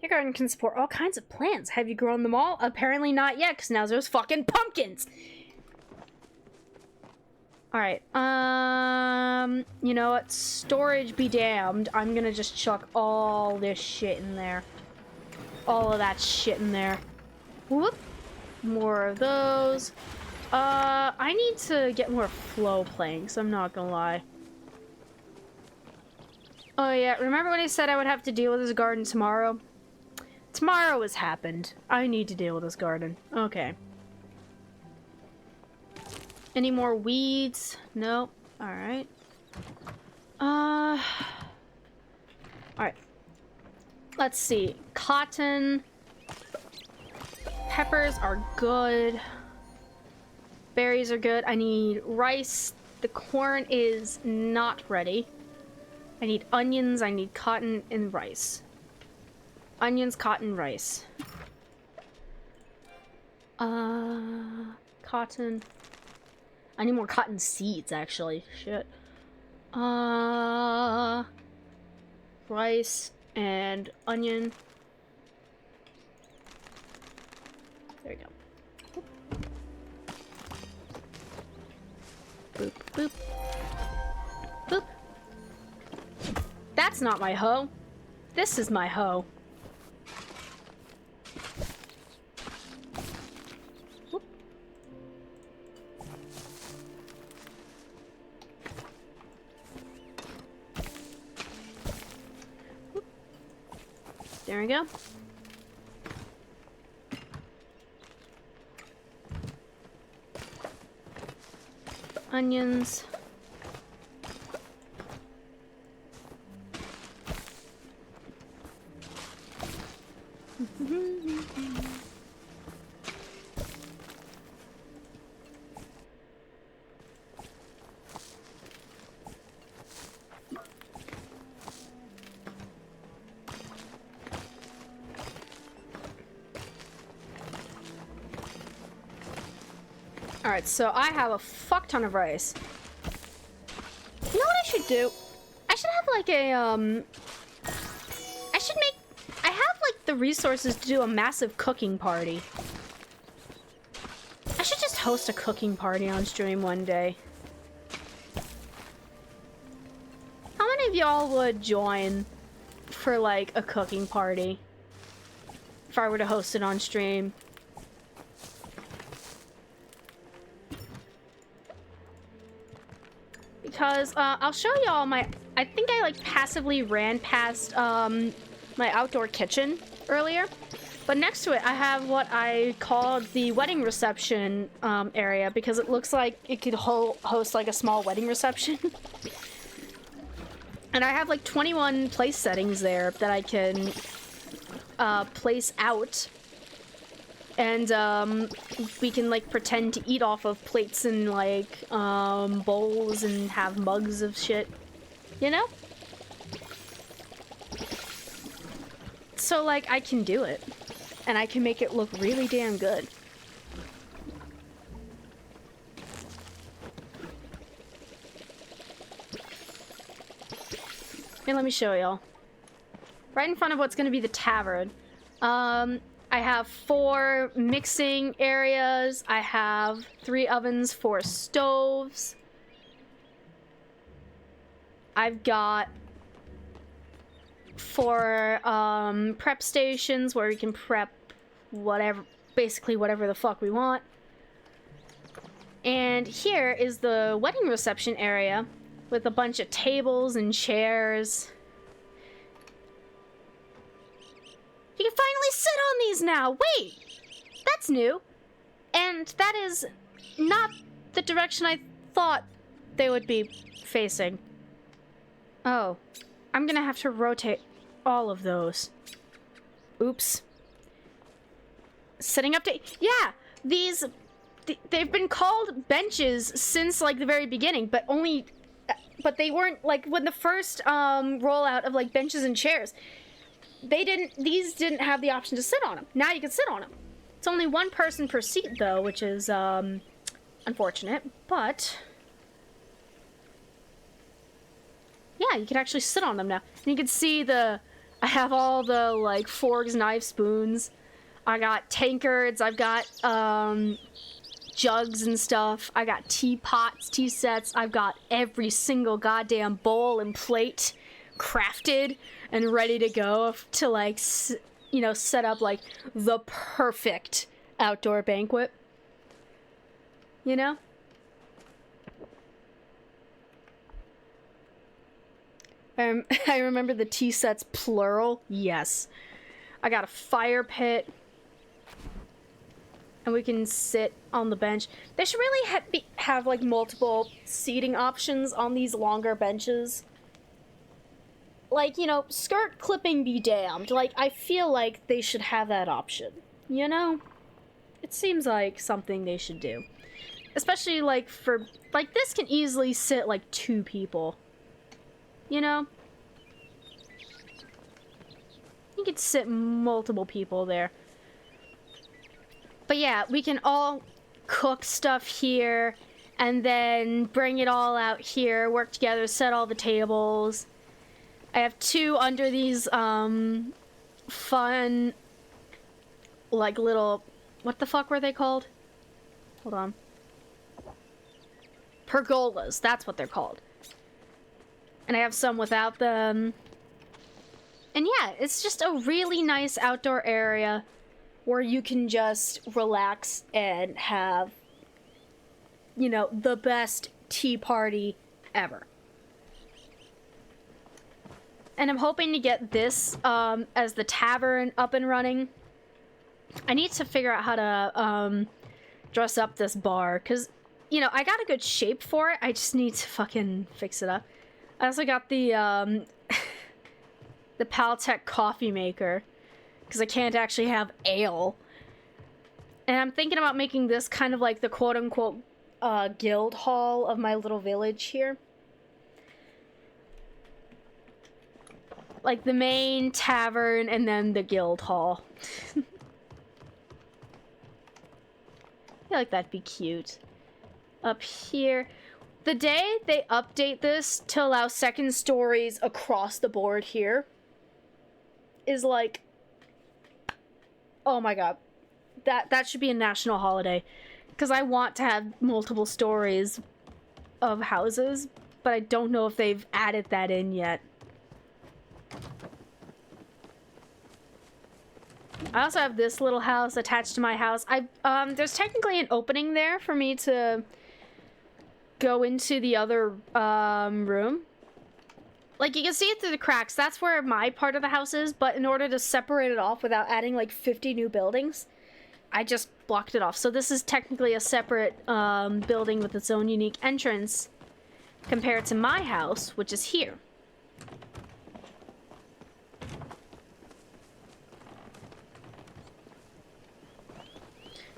Your garden can support all kinds of plants. Have you grown them all? Apparently not yet, because now there's fucking pumpkins! Alright, you know what? Storage be damned. I'm gonna just chuck all this shit in there. All of that shit in there. Whoop. More of those. I need to get more flow planks, I'm not gonna lie. Oh yeah, remember when I said I would have to deal with this garden tomorrow? Tomorrow has happened. I need to deal with this garden. Okay. Any more weeds? Nope. Alright. Alright. Let's see. Cotton. Peppers are good. Berries are good. I need rice. The corn is not ready. I need onions. I need cotton and rice. Onions, cotton, rice. Cotton. I need more cotton seeds, actually. Shit. Rice and onion. There we go. Boop, boop. Boop. That's not my hoe. This is my hoe. There we go. Onions. Alright, so I have a fuck ton of rice. You know what I should do? I should have like a, I have like the resources to do a massive cooking party. I should just host a cooking party on stream one day. How many of y'all would join for like a cooking party. If I were to host it on stream. Because I'll show y'all my, I think I like passively ran past my outdoor kitchen earlier. But next to it, I have what I called the wedding reception area because it looks like it could host like a small wedding reception. And I have like 21 place settings there that I can place out. And we can like pretend to eat off of plates and like bowls and have mugs of shit, you know? So like I can do it. And I can make it look really damn good. And let me show y'all. Right in front of what's gonna be the tavern. I have 4 mixing areas. I have 3 ovens, 4 stoves. I've got 4 prep stations where we can prep whatever, basically whatever the fuck we want. And here is the wedding reception area with a bunch of tables and chairs. You can finally sit on these now! Wait! That's new. And that is not the direction I thought they would be facing. Oh. I'm gonna have to rotate all of those. Oops. Setting up to... Yeah! These... They've been called benches since, like, the very beginning, but only... But they weren't, like, when the first, rollout of, like, benches and chairs, these didn't have the option to sit on them. Now you can sit on them. It's only 1 person per seat, though, which is, unfortunate, but... Yeah, you can actually sit on them now. And you can see I have all the, like, forks, knives, spoons. I got tankards, I've got, jugs and stuff. I got teapots, tea sets. I've got every single goddamn bowl and plate crafted and ready to go to, like, you know, set up, like, the perfect outdoor banquet. You know? I remember the tea sets plural. Yes. I got a fire pit. And we can sit on the bench. They should really have like multiple seating options on these longer benches. Like, you know, skirt clipping be damned. Like, I feel like they should have that option. You know? It seems like something they should do. Especially like for... Like, this can easily sit like 2 people. You know? You could sit multiple people there. But yeah, we can all cook stuff here, and then bring it all out here, work together, set all the tables. I have 2 under these, fun, like, little... What the fuck were they called? Hold on. Pergolas, that's what they're called. And I have some without them. And yeah, it's just a really nice outdoor area where you can just relax and have, you know, the best tea party ever. And I'm hoping to get this as the tavern up and running. I need to figure out how to dress up this bar, because, you know, I got a good shape for it. I just need to fucking fix it up. I also got the the Paltech coffee maker, because I can't actually have ale. And I'm thinking about making this kind of like the quote-unquote guild hall of my little village here. Like the main tavern and then the guild hall. I feel like that'd be cute. Up here. The day they update this to allow second stories across the board here is like... Oh my god. That should be a national holiday. Because I want to have multiple stories of houses, but I don't know if they've added that in yet. I also have this little house attached to my house. There's technically an opening there for me to go into the other room. Like, you can see it through the cracks. That's where my part of the house is, but in order to separate it off without adding like 50 new buildings, I just blocked it off. So this is technically a separate building with its own unique entrance compared to my house, which is here.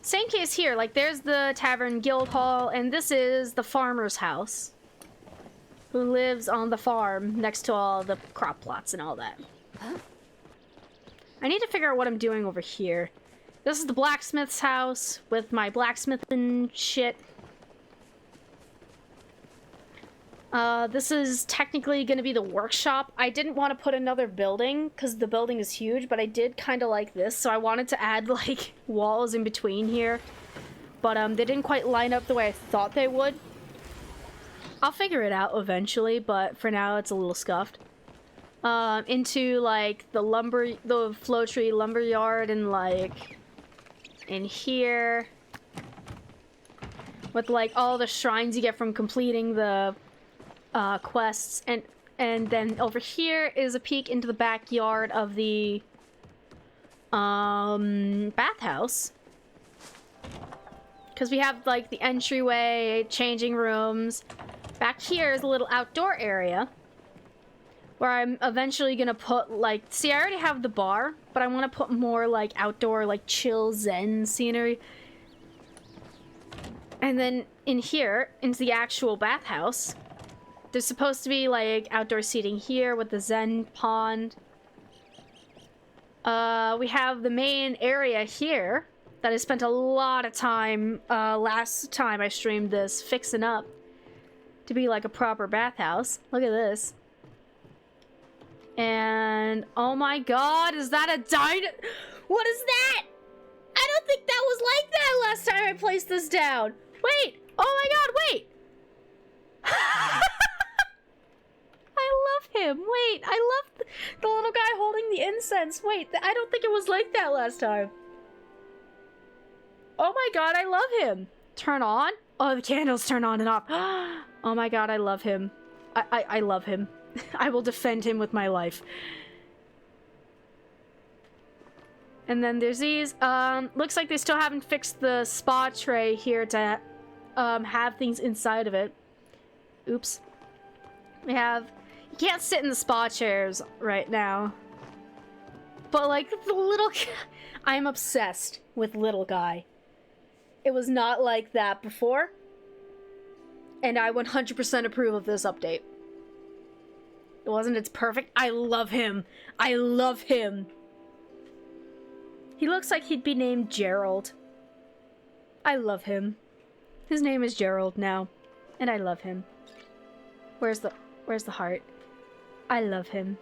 Same case here, like there's the Tavern Guild Hall, and this is the farmer's house, who lives on the farm next to all the crop plots and all that. Huh? I need to figure out what I'm doing over here. This is the blacksmith's house with my blacksmithing shit. This is technically going to be the workshop. I didn't want to put another building because the building is huge, but I did kind of like this, so I wanted to add like walls in between here. But they didn't quite line up the way I thought they would. I'll figure it out eventually, but for now it's a little scuffed. Into like the flow tree lumber yard, and like in here with like all the shrines you get from completing the quests, and then over here is a peek into the backyard of the bathhouse, because we have like the entryway, changing rooms. Back here is a little outdoor area where I'm eventually gonna put like, see, I already have the bar, but I want to put more like outdoor, like chill zen scenery. And then in here, into the actual bathhouse, there's supposed to be like outdoor seating here with the zen pond. We have the main area here that I spent a lot of time last time I streamed this fixing up to be like a proper bathhouse. Look at this. And oh my god, is that a dino? What is that? I don't think that was like that last time I placed this down. Wait, oh my god, wait. I love him. Wait, I love the little guy holding the incense. Wait, I don't think it was like that last time. Oh my god, I love him. Turn on? Oh, the candles turn on and off. Oh my god, I love him. I love him. I will defend him with my life. And then there's these. Looks like they still haven't fixed the spa tray here to have things inside of it. Oops. We have... You can't sit in the spa chairs right now. But like the little... I'm obsessed with little guy. It was not like that before. And I 100% approve of this update. It wasn't, it's perfect. I love him. I love him. He looks like he'd be named Gerald. I love him. His name is Gerald now. And I love him. Where's the heart? I love him.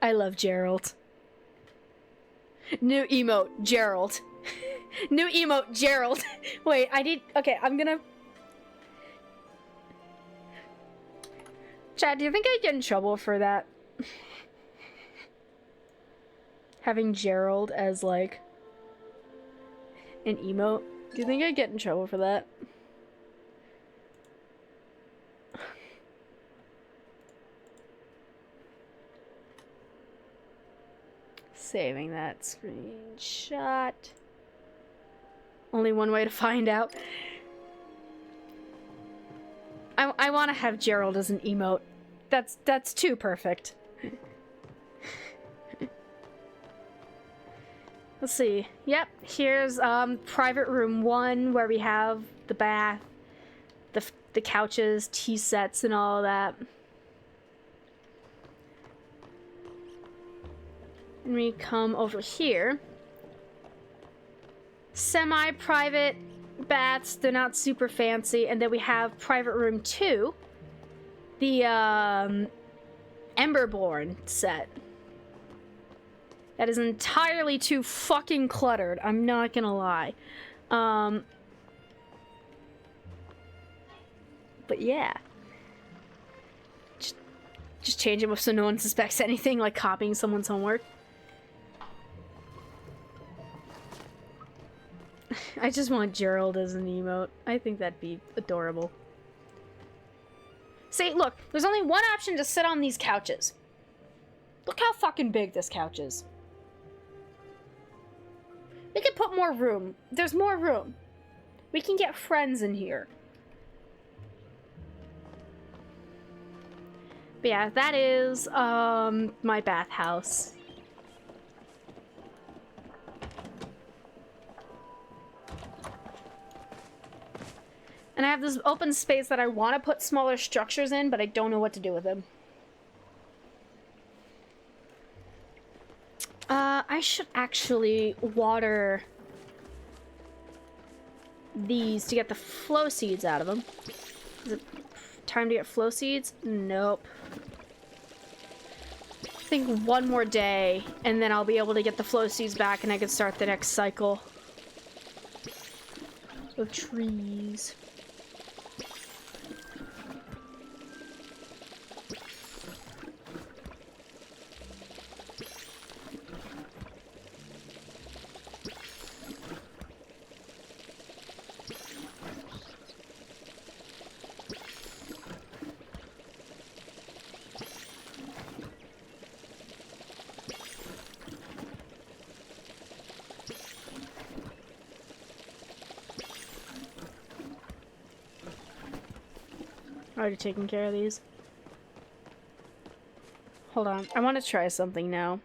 I love Gerald. New emote, Gerald. New emote, Gerald. Wait, okay, I'm gonna... Chad, do you think I'd get in trouble for that? Having Gerald as, like, an emote? Do you think I'd get in trouble for that? Saving that screenshot. Only one way to find out. I want to have Gerald as an emote. That's too perfect. Let's see. Yep, here's private room 1 where we have the bath, the couches, tea sets, and all that. And we come over here. Semi-private baths, they're not super fancy. And then we have private room 2, the Emberborn set. That is entirely too fucking cluttered, I'm not gonna lie. But yeah. Just change it so no one suspects anything, like copying someone's homework. I just want Gerald as an emote. I think that'd be adorable. See, look, there's only one option to sit on these couches. Look how fucking big this couch is. We could put more room. There's more room. We can get friends in here. But yeah, that is, my bathhouse. And I have this open space that I want to put smaller structures in, but I don't know what to do with them. I should actually water these to get the flow seeds out of them. Is it time to get flow seeds? Nope. I think one more day, and then I'll be able to get the flow seeds back, and I can start the next cycle of trees. Already taking care of these. Hold on. I want to try something now.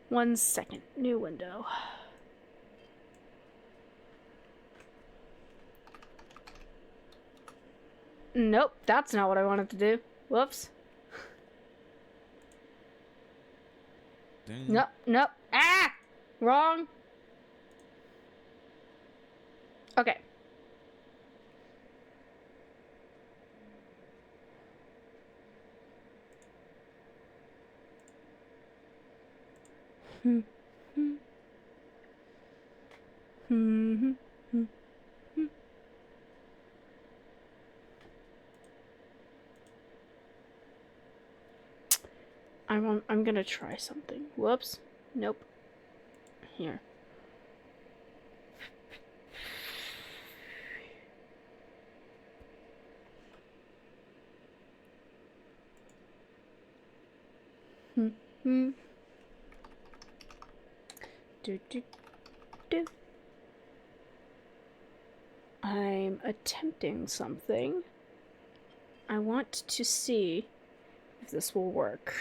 1 second. New window. Nope, that's not what I wanted to do. Whoops. Nope, nope. Ah! Wrong. Okay. I'm gonna try something. Whoops. Nope. Here. Do. I'm attempting something. I want to see if this will work.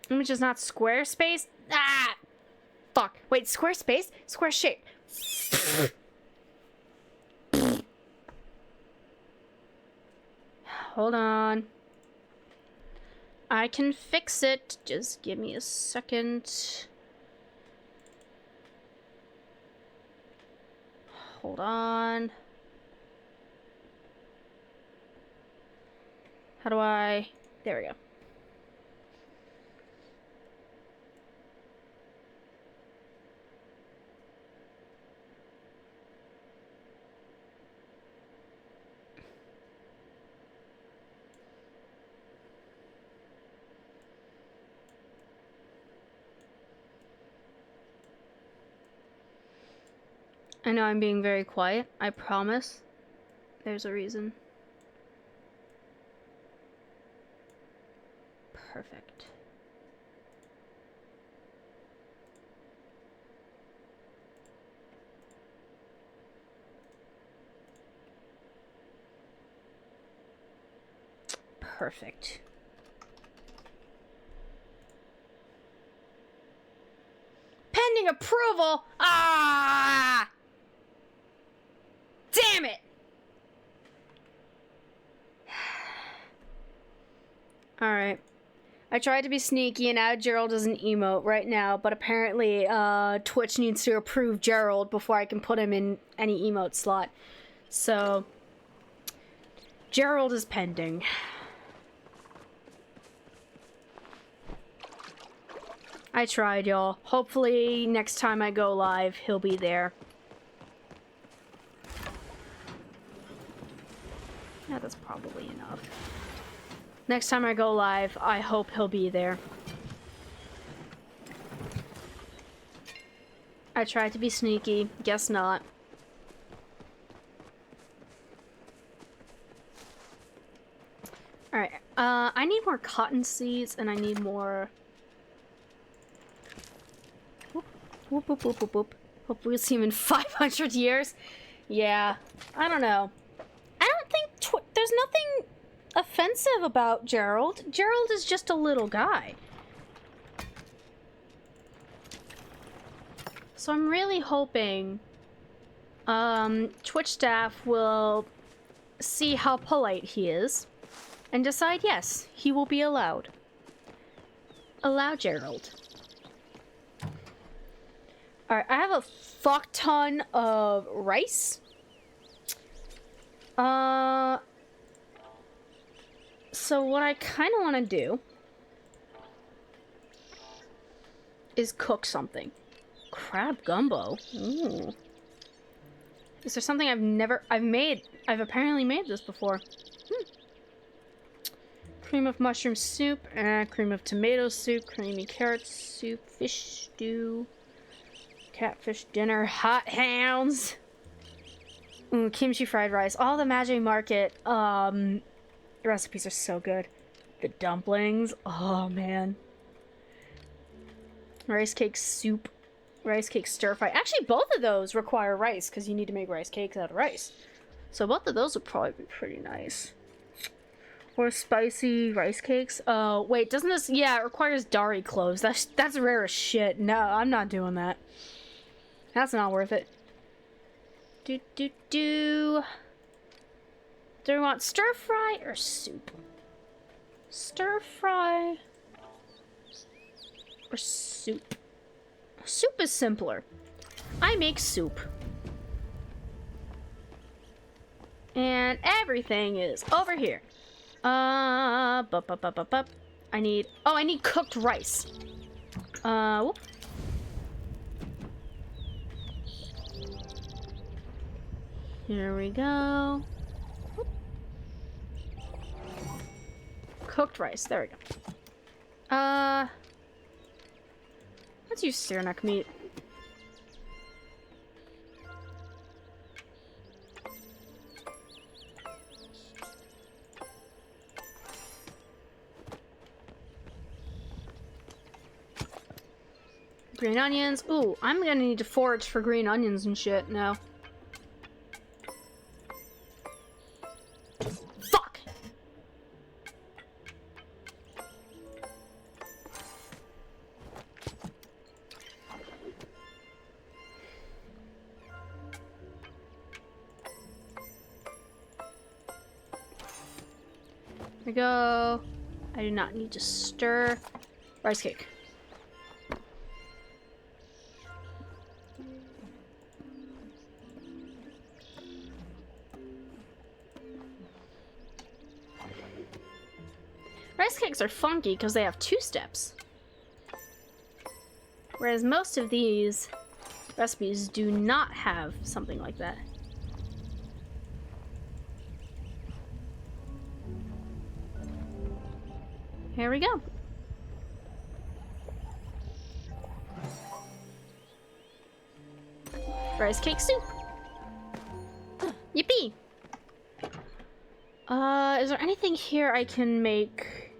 Which is not Squarespace? Ah! Fuck. Wait, Squarespace? Square shape. Hold on. I can fix it. Just give me a second. Hold on. How do I... There we go. I know I'm being very quiet. I promise. There's a reason. Perfect. Perfect. Pending approval? Ah! Damn it! Alright. I tried to be sneaky and add Gerald as an emote right now, but apparently Twitch needs to approve Gerald before I can put him in any emote slot. So, Gerald is pending. I tried, y'all. Hopefully next time I go live, he'll be there. Next time I go live, I hope he'll be there. I tried to be sneaky. Guess not. Alright, I need more cotton seeds, and I need more... Whoop, whoop, whoop, whoop, whoop, whoop. Hope we'll see him in 500 years. Yeah, I don't know. I don't think... there's nothing offensive about Gerald. Gerald is just a little guy. So I'm really hoping Twitch staff will see how polite he is and decide, yes, he will be allowed. Allow Gerald. Alright, I have a fuck ton of rice. So what I kind of want to do is cook something. Crab gumbo. Ooh. Is there something I've apparently made this before. Cream of mushroom soup, cream of tomato soup, creamy carrot soup, fish stew, catfish dinner, hot hounds. Ooh, kimchi fried rice. All the Magic Market recipes are so good. The dumplings. Oh man. Rice cake soup. Rice cake stir fry. Actually, both of those require rice because you need to make rice cakes out of rice. So both of those would probably be pretty nice. Or spicy rice cakes. Oh, wait, doesn't this... Yeah, it requires dari cloves. That's rare as shit. No, I'm not doing that. That's not worth it. Do we want stir fry or soup? Stir fry or soup? Soup is simpler. I make soup. And everything is over here. I need cooked rice. Whoop. Here we go. Whoop. Cooked rice, there we go. Let's use steer neck meat. Green onions. Ooh, I'm gonna need to forage for green onions and shit now. Fuck! There we go. I do not need to stir. Rice cake. Rice cakes are funky because they have 2 steps. Whereas most of these recipes do not have something like that. Here we go. Rice cake soup. Yippee! Is there anything here I can make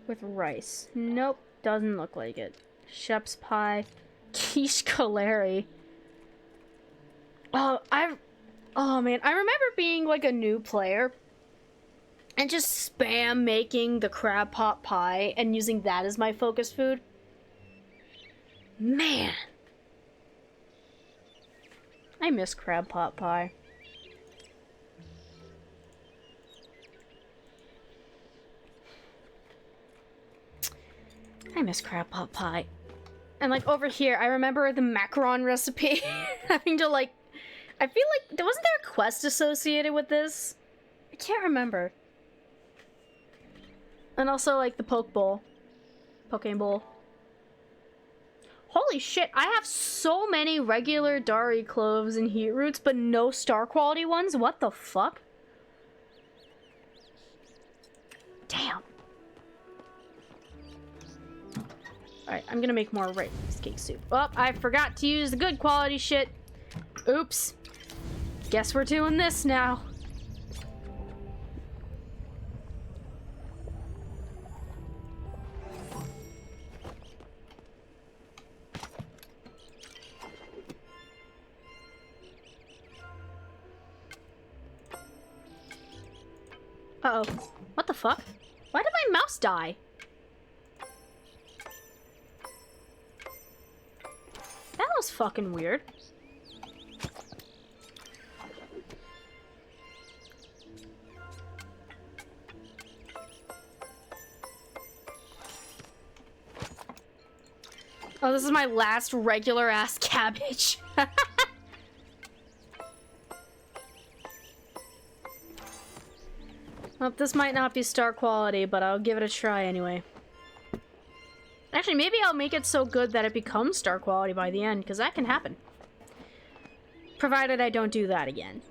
with rice? Nope, doesn't look like it. Sheph's pie. Quiche Caleri. Oh man, I remember being like a new player and just spam making the crab pot pie and using that as my focus food. Man. I miss crab pot pie. I miss crab pot pie. And like over here, I remember the macaron recipe. Having to like, I feel like, wasn't there a quest associated with this? I can't remember. And also like the poke bowl. Poke bowl. Holy shit, I have so many regular dari cloves and heat roots, but no star quality ones? What the fuck? Damn. Alright, I'm gonna make more rice cake soup. Oh, I forgot to use the good quality shit. Oops. Guess we're doing this now. Uh-oh. What the fuck? Why did my mouse die? That was fucking weird. Oh, this is my last regular ass cabbage. Well, this might not be star quality, but I'll give it a try anyway. Actually, maybe I'll make it so good that it becomes star quality by the end, because that can happen. Provided I don't do that again.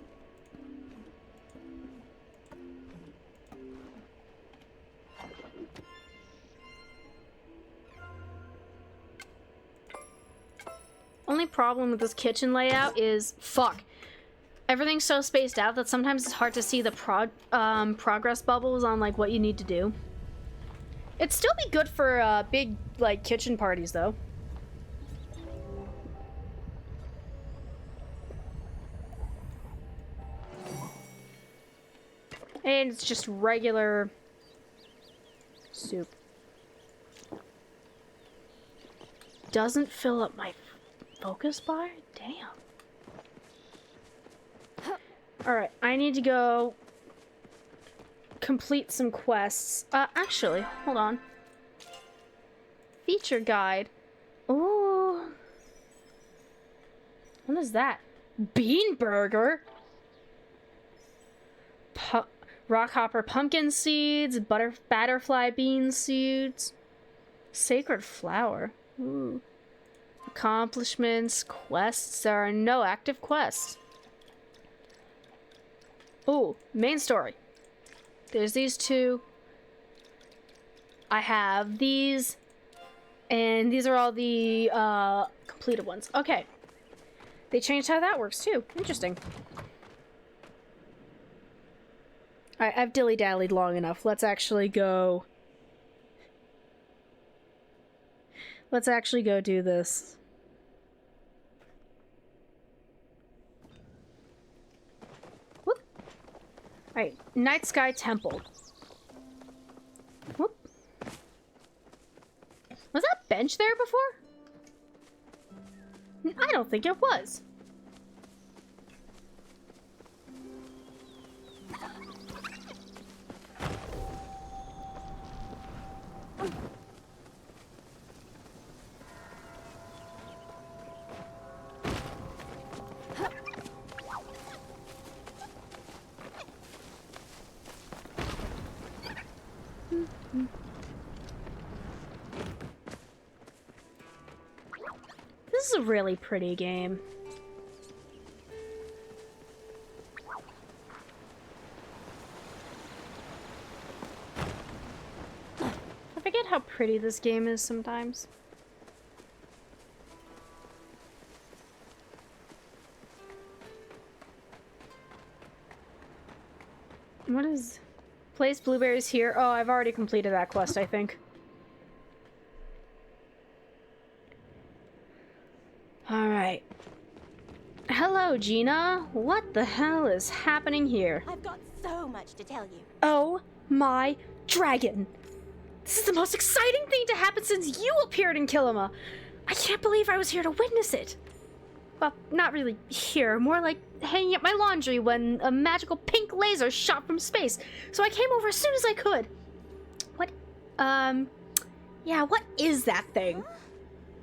Only problem with this kitchen layout is, fuck. Everything's so spaced out that sometimes it's hard to see the progress bubbles on like what you need to do. It'd still be good for big like kitchen parties though. And it's just regular soup. Doesn't fill up my focus bar? Damn. Alright, I need to go complete some quests. Actually, hold on. Feature guide. Ooh. What is that? Bean burger? Rockhopper pumpkin seeds, butterfly bean seeds, sacred flower. Ooh. Accomplishments, quests. There are no active quests. Ooh, main story. There's these two. I have these. And these are all the completed ones. Okay. They changed how that works too. Interesting. Alright, I've dilly-dallied long enough. Let's actually go... Let's actually go do this. Whoop. Alright, Night Sky Temple. Whoop. Was that bench there before? I don't think it was. This is a really pretty game. I forget how pretty this game is sometimes. What is... Place blueberries here? Oh, I've already completed that quest, I think. Alright. Hello, Gina. What the hell is happening here? I've got so much to tell you. Oh my dragon! This is the most exciting thing to happen since you appeared in Kilima! I can't believe I was here to witness it! Well, not really here, more like hanging up my laundry when a magical pink laser shot from space, so I came over as soon as I could. What, yeah, what is that thing?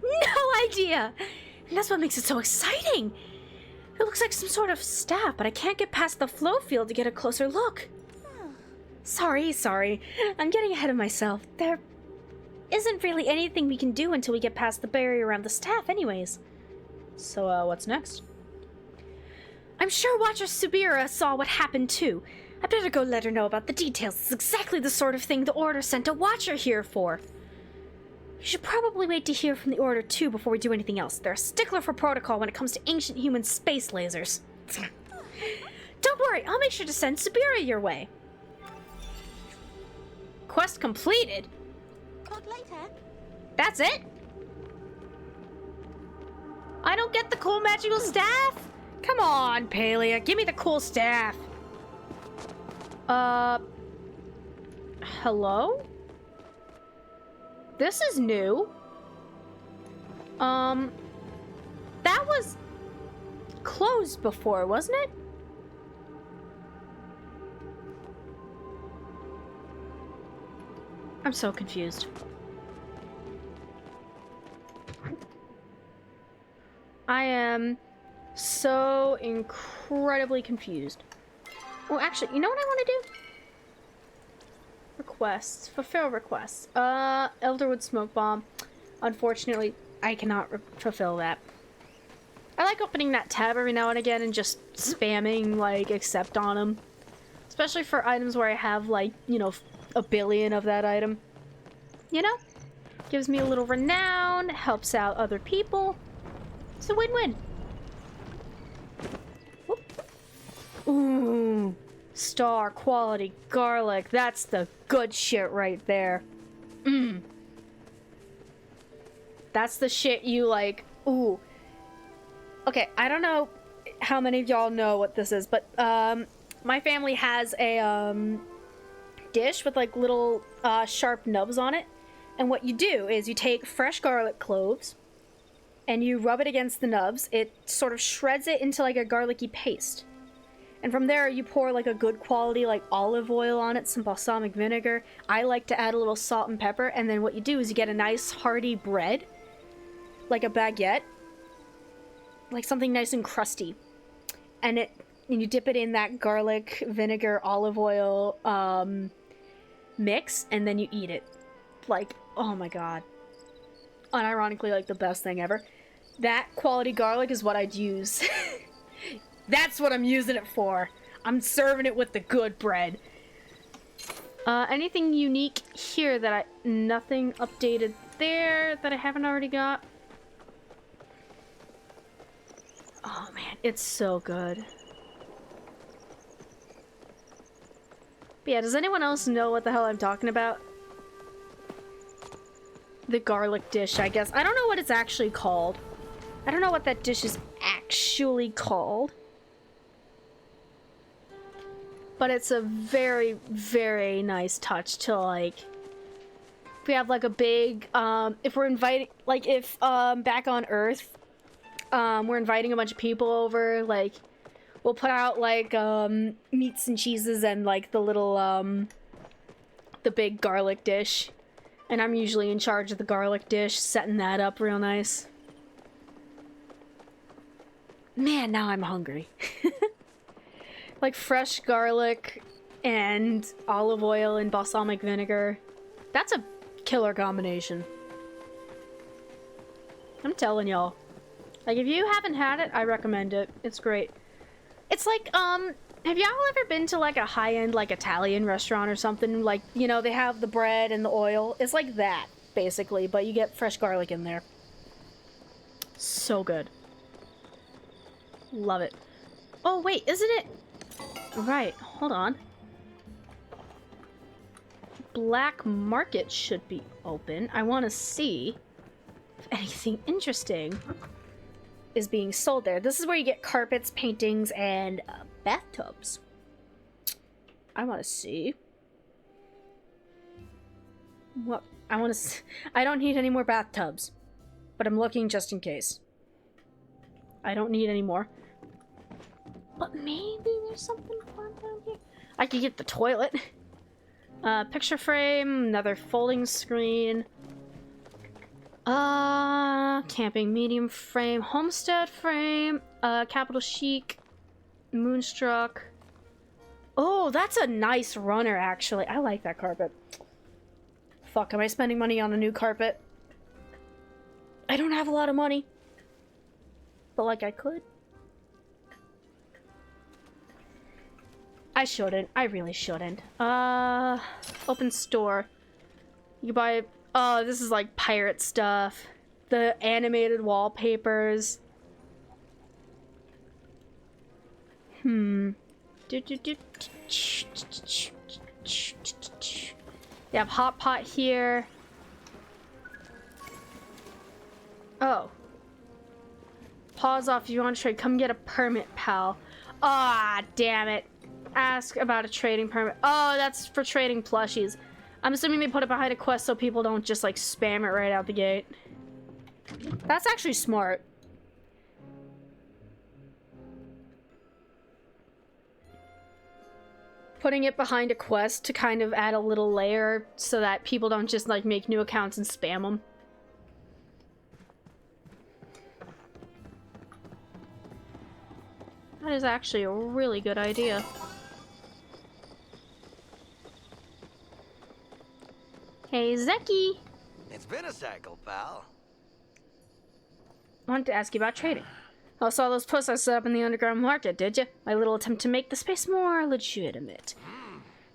No idea! And that's what makes it so exciting! It looks like some sort of staff, but I can't get past the flow field to get a closer look. Sorry. I'm getting ahead of myself. There isn't really anything we can do until we get past the barrier around the staff anyways. So, what's next? I'm sure Watcher Subira saw what happened too. I better go let her know about the details. It's exactly the sort of thing the Order sent a Watcher here for. You should probably wait to hear from the Order, too, before we do anything else. They're a stickler for protocol when it comes to ancient human space lasers. Don't worry, I'll make sure to send Sabira your way. Quest completed? Talk later. That's it? I don't get the cool magical staff? Come on, Palia, give me the cool staff. Hello? This is new. That was closed before, wasn't it? I'm so confused. I am so incredibly confused. Oh, actually, you know what I want to do? Requests. Fulfill requests. Elderwood smoke bomb. Unfortunately, I cannot fulfill that. I like opening that tab every now and again and just spamming, like, accept on them. Especially for items where I have, like, you know, a billion of that item. You know? Gives me a little renown, helps out other people. It's a win-win. Ooh. Star quality garlic. That's the good shit right there. Mmm. That's the shit you like. Ooh. Okay, I don't know how many of y'all know what this is, but my family has a dish with like little sharp nubs on it. And what you do is you take fresh garlic cloves and you rub it against the nubs. It sort of shreds it into like a garlicky paste. And from there, you pour like a good quality like olive oil on it, some balsamic vinegar. I like to add a little salt and pepper. And then what you do is you get a nice hearty bread, like a baguette, like something nice and crusty. And you dip it in that garlic, vinegar, olive oil mix, and then you eat it. Like, oh my god. Unironically, like the best thing ever. That quality garlic is what I'd use. That's what I'm using it for. I'm serving it with the good bread. Anything unique here that nothing updated there that I haven't already got? Oh man, it's so good. But yeah, does anyone else know what the hell I'm talking about? The garlic dish, I guess. I don't know what it's actually called. I don't know what that dish is actually called. But it's a very, very nice touch to, like... If we have, like, a big, if we're inviting... Like, if, back on Earth, we're inviting a bunch of people over, like... We'll put out, like, meats and cheeses and, like, the little, the big garlic dish. And I'm usually in charge of the garlic dish, setting that up real nice. Man, now I'm hungry. Like fresh garlic and olive oil and balsamic vinegar. That's a killer combination. I'm telling y'all. Like, if you haven't had it, I recommend it. It's great. It's like, have y'all ever been to like a high-end like Italian restaurant or something? Like, you know, they have the bread and the oil. It's like that, basically, but you get fresh garlic in there. So good. Love it. Oh, wait, isn't it? Right, hold on. Black market should be open. I want to see if anything interesting is being sold there. This is where you get carpets, paintings, and bathtubs. I want to see. What? I don't need any more bathtubs, but I'm looking just in case. I don't need any more. But maybe there's something fun down here. I could get the toilet. Picture frame, another folding screen. Camping medium frame, homestead frame, capital chic, moonstruck. Oh, that's a nice runner, actually. I like that carpet. Fuck, am I spending money on a new carpet? I don't have a lot of money. But, like, I could. I shouldn't. I really shouldn't. Open store. You buy... Oh, this is like pirate stuff. The animated wallpapers. They have hot pot here. Oh. Pause off if you want to trade. Come get a permit, pal. Ah, damn it. Ask about a trading permit. Oh, that's for trading plushies. I'm assuming they put it behind a quest so people don't just like spam it right out the gate. That's actually smart. Putting it behind a quest to kind of add a little layer so that people don't just like make new accounts and spam them. That is actually a really good idea. Hey, Zeki! It's been a cycle, pal. I wanted to ask you about trading. I saw those posts I set up in the underground market, did you? My little attempt to make the space more legitimate.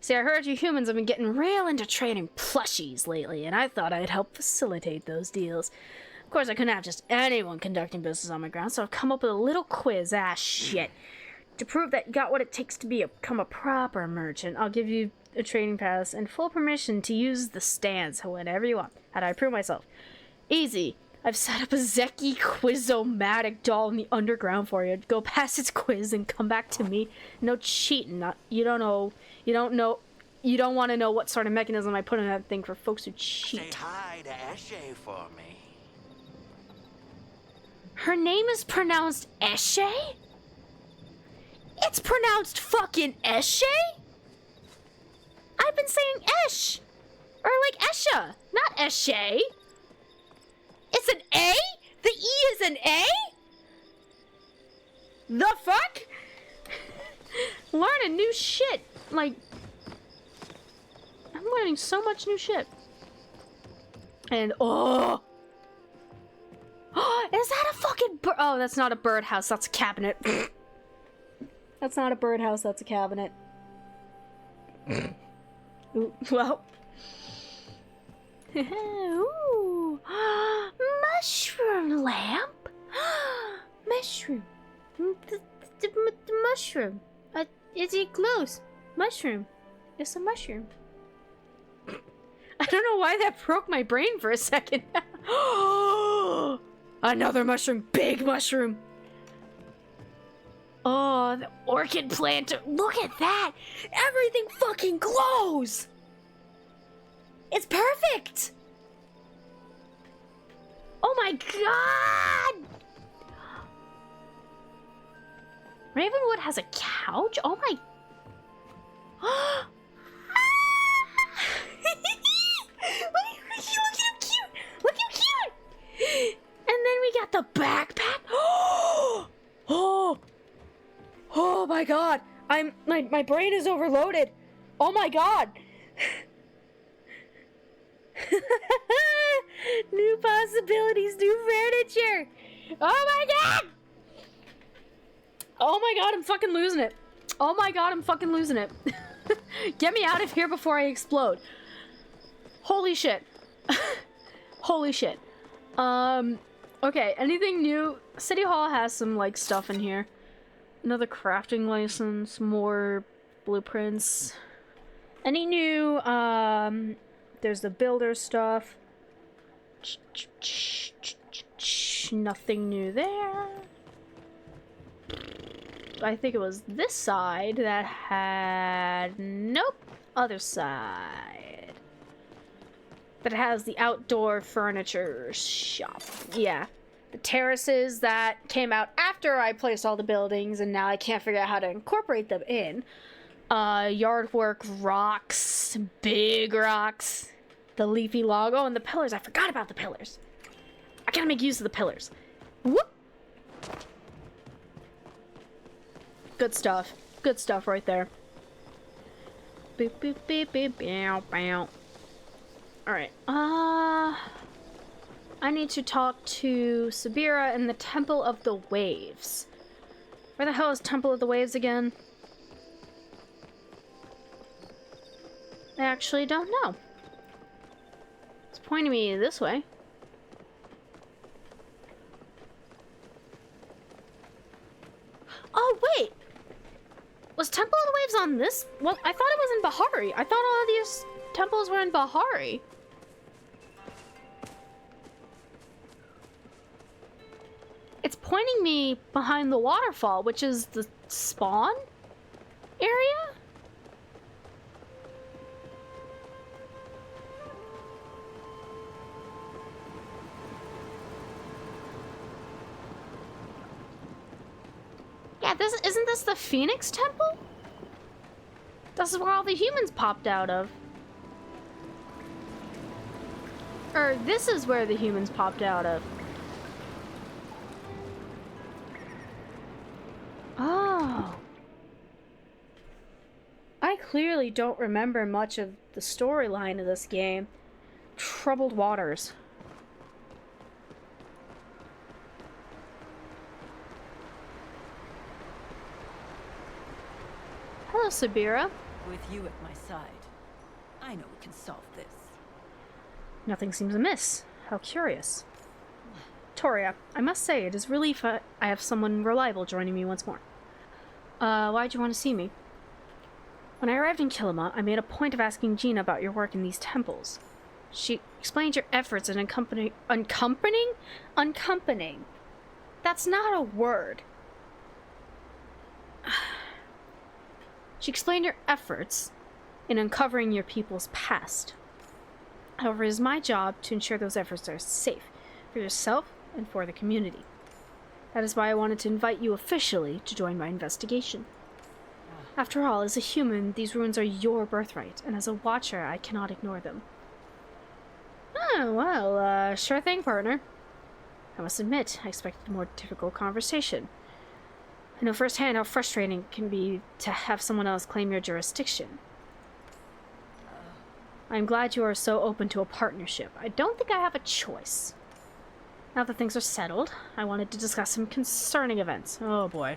See, I heard you humans have been getting real into trading plushies lately, and I thought I'd help facilitate those deals. Of course, I couldn't have just anyone conducting business on my ground, so I've come up with a little quiz. Ah, shit. To prove that you got what it takes to become a proper merchant, I'll give you a trading pass and full permission to use the stands whenever you want. How do I prove myself? Easy. I've set up a Zeki Quiz-O-Matic doll in the underground for you. Go pass its quiz and come back to me. No cheating. You don't want to know what sort of mechanism I put in that thing for folks who cheat. Say hi to Eshe for me. Her name is pronounced Eshe? It's pronounced fucking Eshe? I've been saying Esh. Or like Esha, not Eshe. It's an A? The E is an A? The fuck? Learning new shit. Like, I'm learning so much new shit. And, oh. Is that a fucking bird? Oh, that's not a birdhouse. That's a cabinet. That's not a birdhouse. That's a cabinet. Ooh, well. Ooh. Mushroom lamp? Mushroom. The mushroom. Is it close? Mushroom. It's a mushroom. I don't know why that broke my brain for a second. Another mushroom. Big mushroom. Oh, the orchid planter. Look at that. Everything fucking glows. It's perfect. Oh my god. Ravenwood has a couch? Oh my... Look at him cute! Look how cute! And then we got the backpack. Oh my god! My brain is overloaded. Oh my god! New possibilities, new furniture. Oh my god! Oh my god, I'm fucking losing it. Oh my god, I'm fucking losing it. Get me out of here before I explode. Holy shit. Holy shit. Okay, anything new? City Hall has some, like, stuff in here. Another crafting license, more blueprints. Any new, there's the builder stuff. Nothing new there. I think it was this side that had... Nope. Other side. That has the outdoor furniture shop. Yeah. The terraces that came out after I placed all the buildings, and now I can't figure out how to incorporate them in. Yard work, rocks, big rocks, the leafy log. Oh, and the pillars. I forgot about the pillars. I gotta make use of the pillars. Whoop! Good stuff. Good stuff right there. Boop, boop, beep, beep, bow, bow. Alright. I need to talk to Sabira in the Temple of the Waves. Where the hell is Temple of the Waves again? I actually don't know. It's pointing me this way. Oh, wait! Was Temple of the Waves on this? Well, I thought it was in Bahari. I thought all of these temples were in Bahari. It's pointing me behind the waterfall, which is the spawn area? Yeah, isn't this the Phoenix Temple? This is where all the humans popped out of. Or this is where the humans popped out of. Oh. I clearly don't remember much of the storyline of this game. Troubled waters. Hello, Sabira. With you at my side, I know we can solve this. Nothing seems amiss. How curious. Toria, I must say, it is a relief I have someone reliable joining me once more. Why'd you want to see me? When I arrived in Kilima, I made a point of asking Gina about your work in these temples. She explained your efforts in accompanying? That's not a word. She explained your efforts in uncovering your people's past. However, it is my job to ensure those efforts are safe for yourself and for the community. That is why I wanted to invite you officially to join my investigation. After all, as a human, these ruins are your birthright, and as a watcher, I cannot ignore them. Oh, well, sure thing, partner. I must admit, I expected a more difficult conversation. I know firsthand how frustrating it can be to have someone else claim your jurisdiction. I'm glad you are so open to a partnership. I don't think I have a choice. Now that things are settled, I wanted to discuss some concerning events. Oh boy.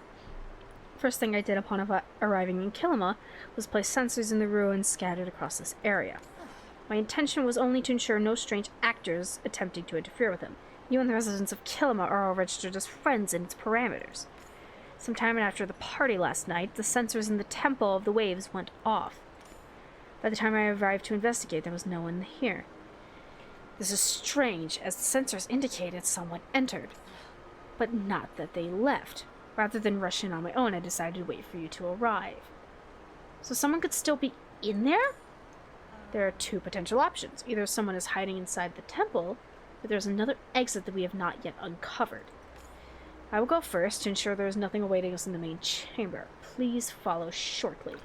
First thing I did upon arriving in Kilima was place sensors in the ruins scattered across this area. My intention was only to ensure no strange actors attempting to interfere with them. You and the residents of Kilima are all registered as friends in its parameters. Sometime after the party last night, the sensors in the Temple of the Waves went off. By the time I arrived to investigate, there was no one here. This is strange, as the sensors indicated someone entered, but not that they left. Rather than rush in on my own, I decided to wait for you to arrive. So someone could still be in there? There are two potential options. Either someone is hiding inside the temple, or there's another exit that we have not yet uncovered. I will go first to ensure there is nothing awaiting us in the main chamber. Please follow shortly.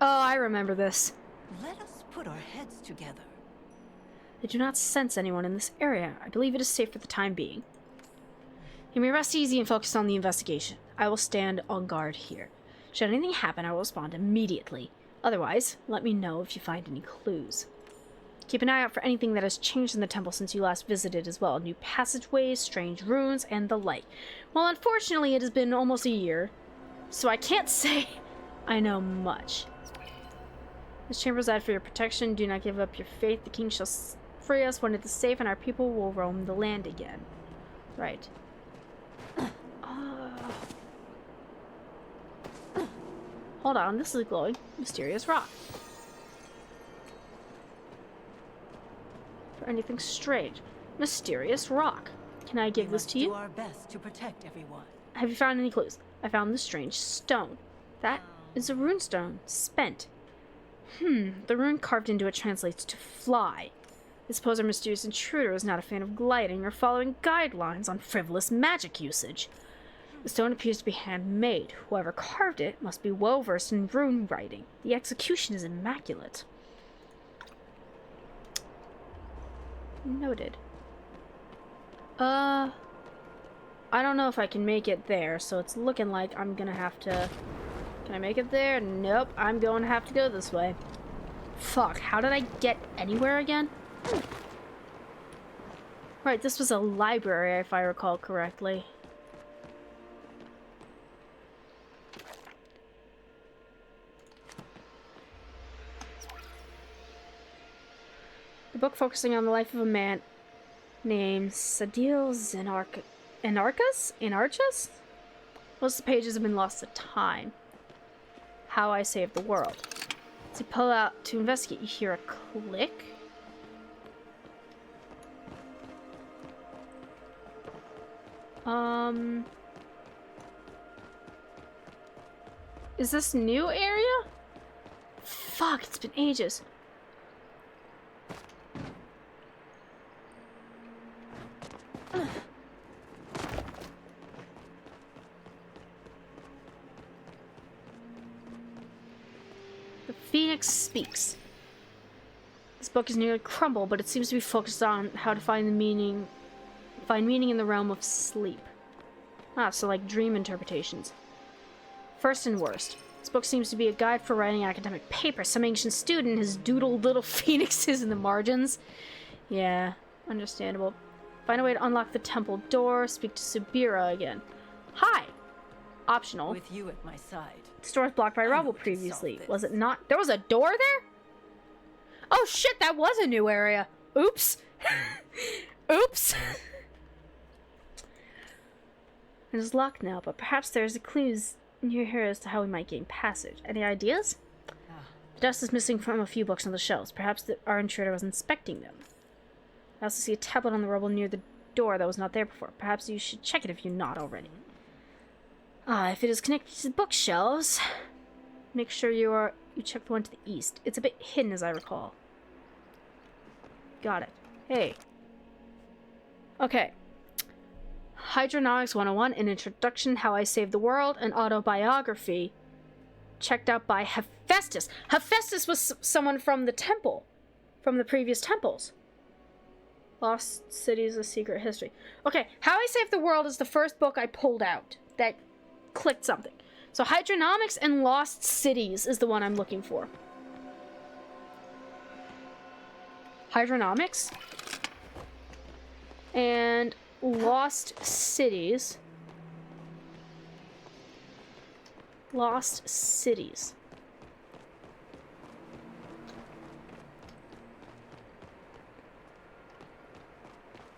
Oh, I remember this. Let us put our heads together. I do not sense anyone in this area. I believe it is safe for the time being. You may rest easy and focus on the investigation. I will stand on guard here. Should anything happen, I will respond immediately. Otherwise, let me know if you find any clues. Keep an eye out for anything that has changed in the temple since you last visited as well. New passageways, strange runes, and the like. Well, unfortunately, it has been almost a year, so I can't say I know much. This chamber is out for your protection. Do not give up your faith. The king shall free us when it is safe, and our people will roam the land again. Right. Hold on, this is a glowing, mysterious rock. For anything strange. Mysterious rock. Can I give this to you? We must do our best to protect everyone. Have you found any clues? I found this strange stone. That is a runestone. Spent. The rune carved into it translates to fly. I suppose our mysterious intruder is not a fan of gliding or following guidelines on frivolous magic usage. The stone appears to be handmade. Whoever carved it must be well versed in rune writing. The execution is immaculate. Noted. I don't know if I can make it there, so it's looking like I'm gonna have to... Can I make it there? Nope, I'm going to have to go this way. Fuck, how did I get anywhere again? Right, this was a library, if I recall correctly. The book focusing on the life of a man named Sadil Anarchus? Most of the pages have been lost to time. How I Saved the World. As you pull out to investigate, you hear a click. Is this new area? Fuck, it's been ages. The Phoenix Speaks. This book is nearly crumbled, but it seems to be focused on how to find meaning in the realm of sleep. Ah, so like dream interpretations. First and worst. This book seems to be a guide for writing academic papers. Some ancient student has doodled little phoenixes in the margins. Yeah, understandable. Find a way to unlock the temple door. Speak to Subira again. Hi! Optional. With you at my side. The store was blocked by rubble previously. Was it not? There was a door there? Oh shit, that was a new area. Oops. Oops. It is locked now, but perhaps there's a clues near here as to how we might gain passage. Any ideas? The dust is missing from a few books on the shelves. Perhaps our intruder was inspecting them. I also see a tablet on the rubble near the door that was not there before. Perhaps you should check it if you're not already. If it is connected to the bookshelves, make sure you check the one to the east. It's a bit hidden, as I recall. Got it. Hey. Okay. Hydronomics 101, an introduction, How I Saved the World, an autobiography, checked out by Hephaestus. Hephaestus was someone from the temple, from the previous temples. Lost Cities, A Secret History. Okay, How I Saved the World is the first book I pulled out that clicked something. So Hydronomics and Lost Cities is the one I'm looking for. Hydronomics and Lost Cities. Lost Cities.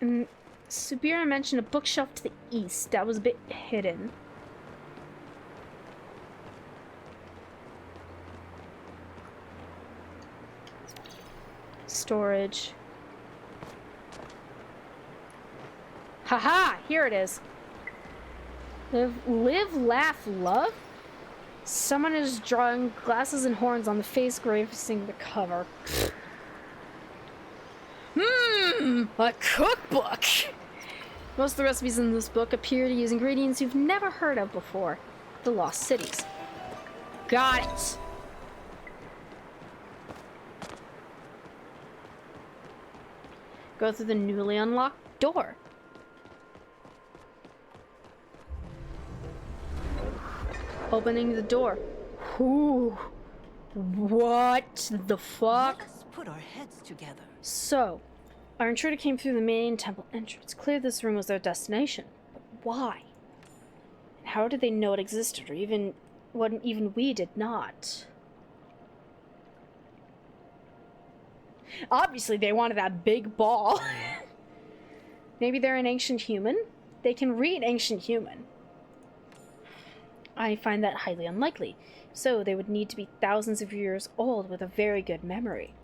And Subira mentioned a bookshelf to the east that was a bit hidden. Storage. Haha! Here it is. Live, laugh, love? Someone is drawing glasses and horns on the face gracing the cover. A cookbook! Most of the recipes in this book appear to use ingredients you've never heard of before. The Lost Cities. Got it! Go through the newly unlocked door. Opening the door. Ooh. What the fuck? Let us put our heads together. So, our intruder came through the main temple entrance. Clear this room was their destination. But why? And how did they know it existed, or even what even we did not? Obviously, they wanted that big ball. Maybe they're an ancient human? They can read ancient human. I find that highly unlikely. So, they would need to be thousands of years old with a very good memory.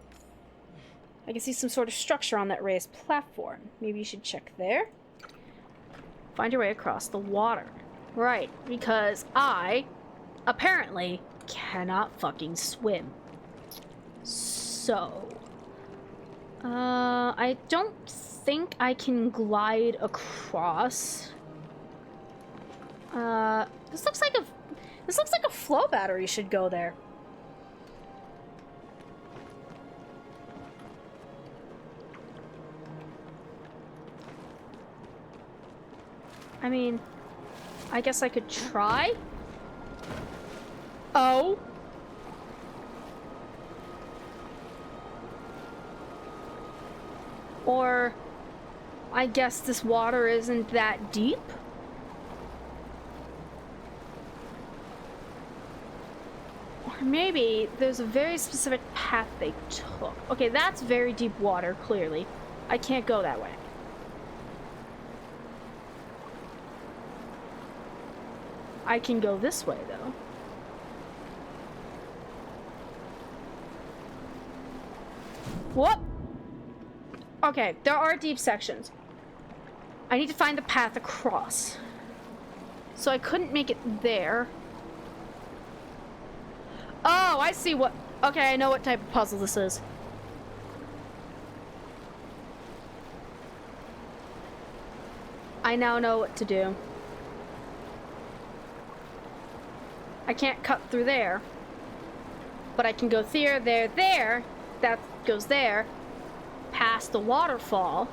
I can see some sort of structure on that raised platform. Maybe you should check there. Find your way across the water. Right, because I, apparently, cannot fucking swim. So... I don't think I can glide across. This looks like a flow battery should go there. I mean, I guess I could try. Oh. Or I guess this water isn't that deep? Or maybe there's a very specific path they took. Okay, that's very deep water, clearly. I can't go that way. I can go this way, though. Whoop! Okay, there are deep sections. I need to find the path across. So I couldn't make it there. Oh, I see what... Okay, I know what type of puzzle this is. I now know what to do. I can't cut through there. But I can go there, there, there. That goes there. Past the waterfall.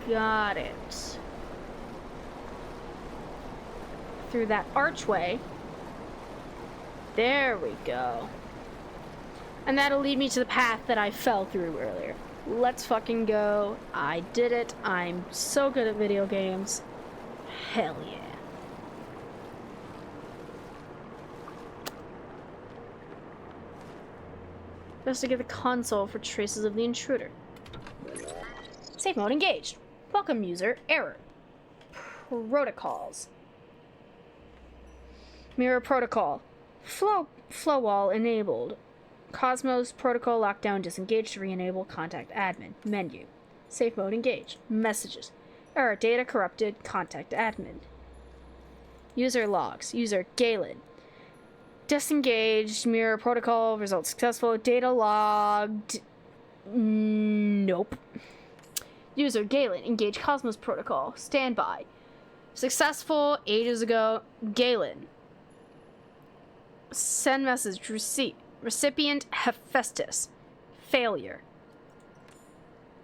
Got it. Through that archway. There we go. And that'll lead me to the path that I fell through earlier. Let's fucking go. I did it. I'm so good at video games. Hell yeah. Investigate the console for traces of the intruder. Safe mode engaged. Welcome user. Error. Protocols. Mirror protocol. Flow wall enabled. Cosmos protocol lockdown disengaged. Re-enable contact admin. Menu. Safe mode engaged. Messages. Error data corrupted. Contact admin. User logs. User Galen. Disengaged. Mirror protocol. Result successful. Data logged. Nope. User Galen. Engage Cosmos protocol. Standby. Successful ages ago. Galen. Send message. Recipient Hephaestus. Failure.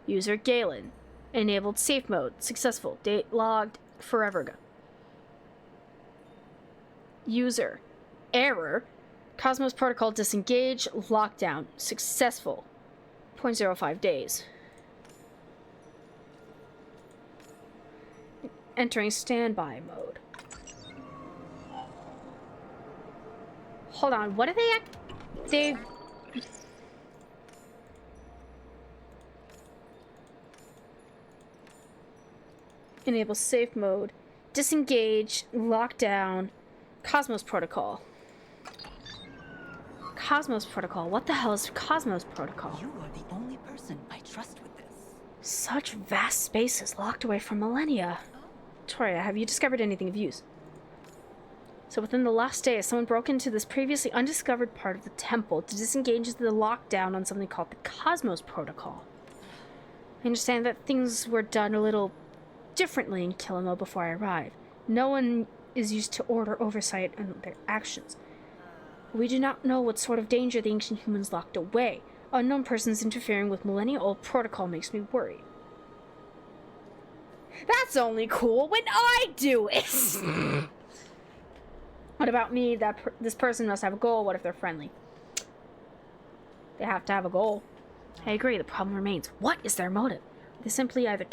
User Galen. Enabled safe mode. Successful. Date logged. Forever ago. User. Error. Cosmos protocol disengage. Lockdown. Successful. 0.05 days. Entering standby mode. Hold on, what are they enable safe mode. Disengage. Lockdown. Cosmos protocol. Cosmos protocol. What the hell is Cosmos protocol? You are the only person I trust with this. Such vast spaces locked away from millennia. Toria, have you discovered anything of use? So within the last day, someone broke into this previously undiscovered part of the temple to disengage the lockdown on something called the Cosmos protocol. I understand that things were done a little differently in Kilimo before I arrived. No one is used to order oversight on their actions. We do not know what sort of danger the ancient humans locked away. Unknown persons interfering with millennia-old protocol makes me worried. That's only cool when I do it! What about me? This person must have a goal. What if they're friendly? They have to have a goal. I agree, the problem remains. What is their motive? Are they simply either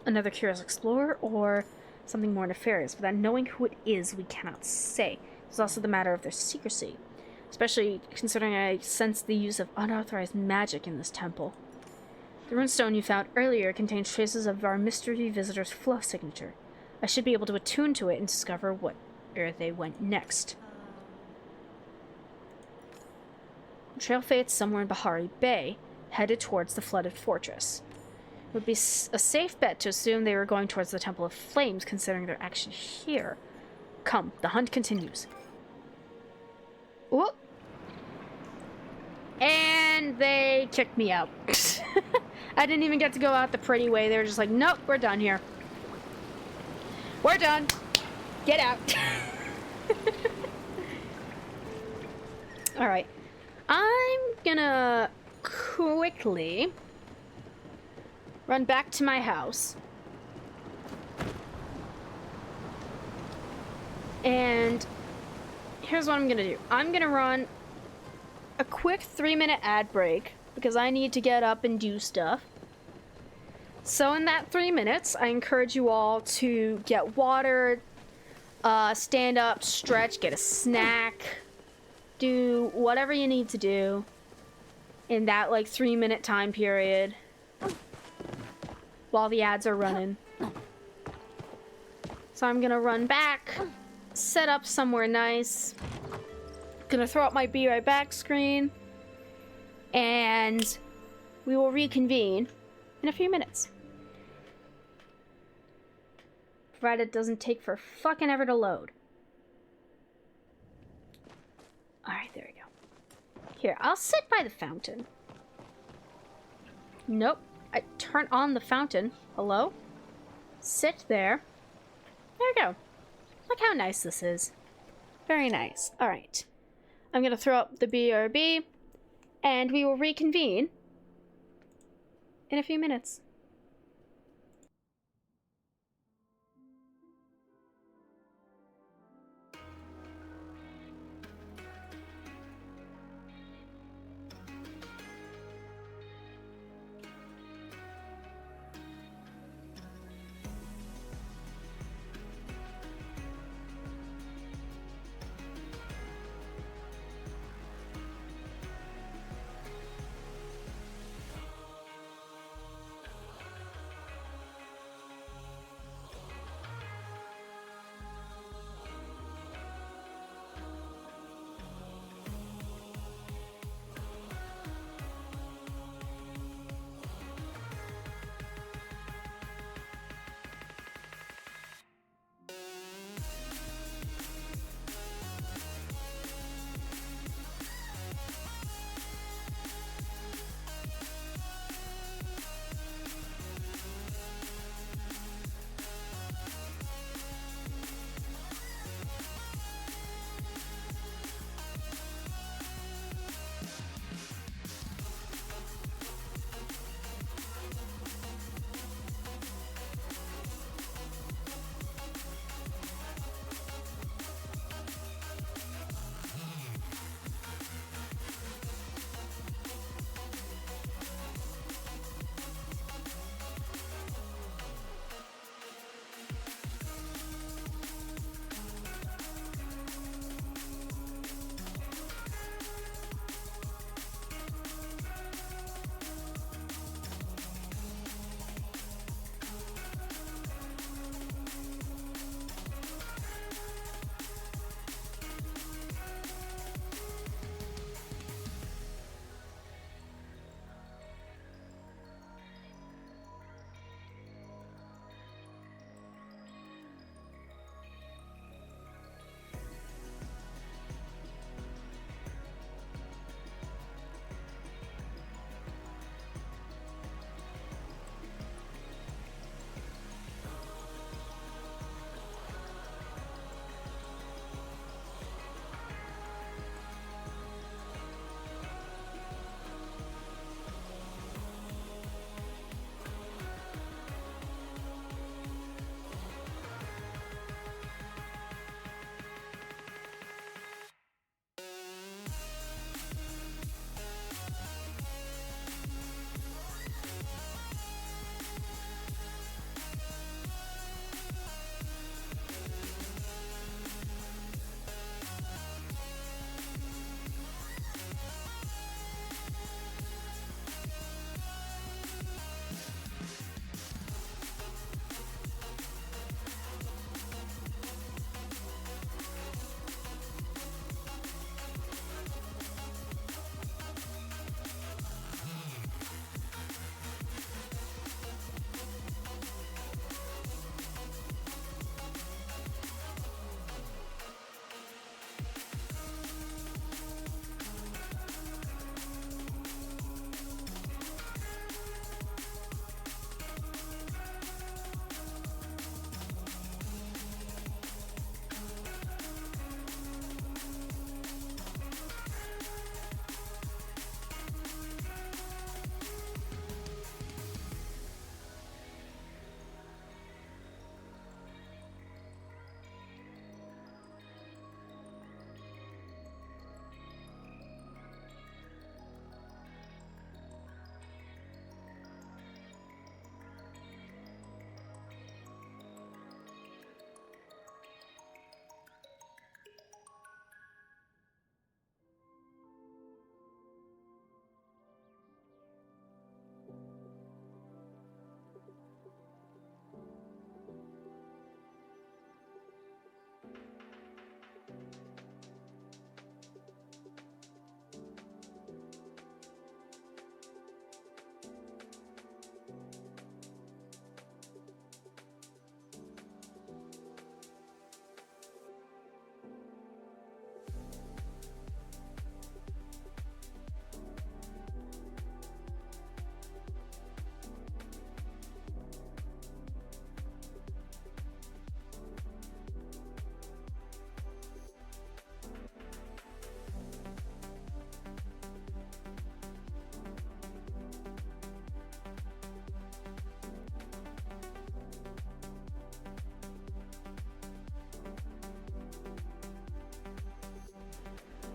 another curious explorer or something more nefarious? Without knowing who it is, we cannot say. It's also the matter of their secrecy, especially considering I sense the use of unauthorized magic in this temple. The runestone you found earlier contains traces of our mystery visitor's flow signature. I should be able to attune to it and discover where they went next. The trail fades somewhere in Bahari Bay, headed towards the flooded fortress. It would be a safe bet to assume they were going towards the Temple of Flames, considering their action here. Come, the hunt continues. Whoop! And they kicked me out. I didn't even get to go out the pretty way. They were just like, nope, we're done here. We're done. Get out. Alright. I'm gonna quickly run back to my house. And here's what I'm gonna do. I'm gonna run a quick 3-minute ad break because I need to get up and do stuff. So in that 3 minutes, I encourage you all to get water, stand up, stretch, get a snack, do whatever you need to do in that like 3-minute time period while the ads are running. So I'm gonna run back, set up somewhere nice, gonna throw up my be right back screen, and we will reconvene in a few minutes. Provided it doesn't take for fucking ever to load. Alright, there we go. Here, I'll sit by the fountain. Nope. I turn on the fountain. Hello? Sit there. There we go. Look how nice this is. Very nice. Alright. I'm gonna throw up the BRB, and we will reconvene in a few minutes.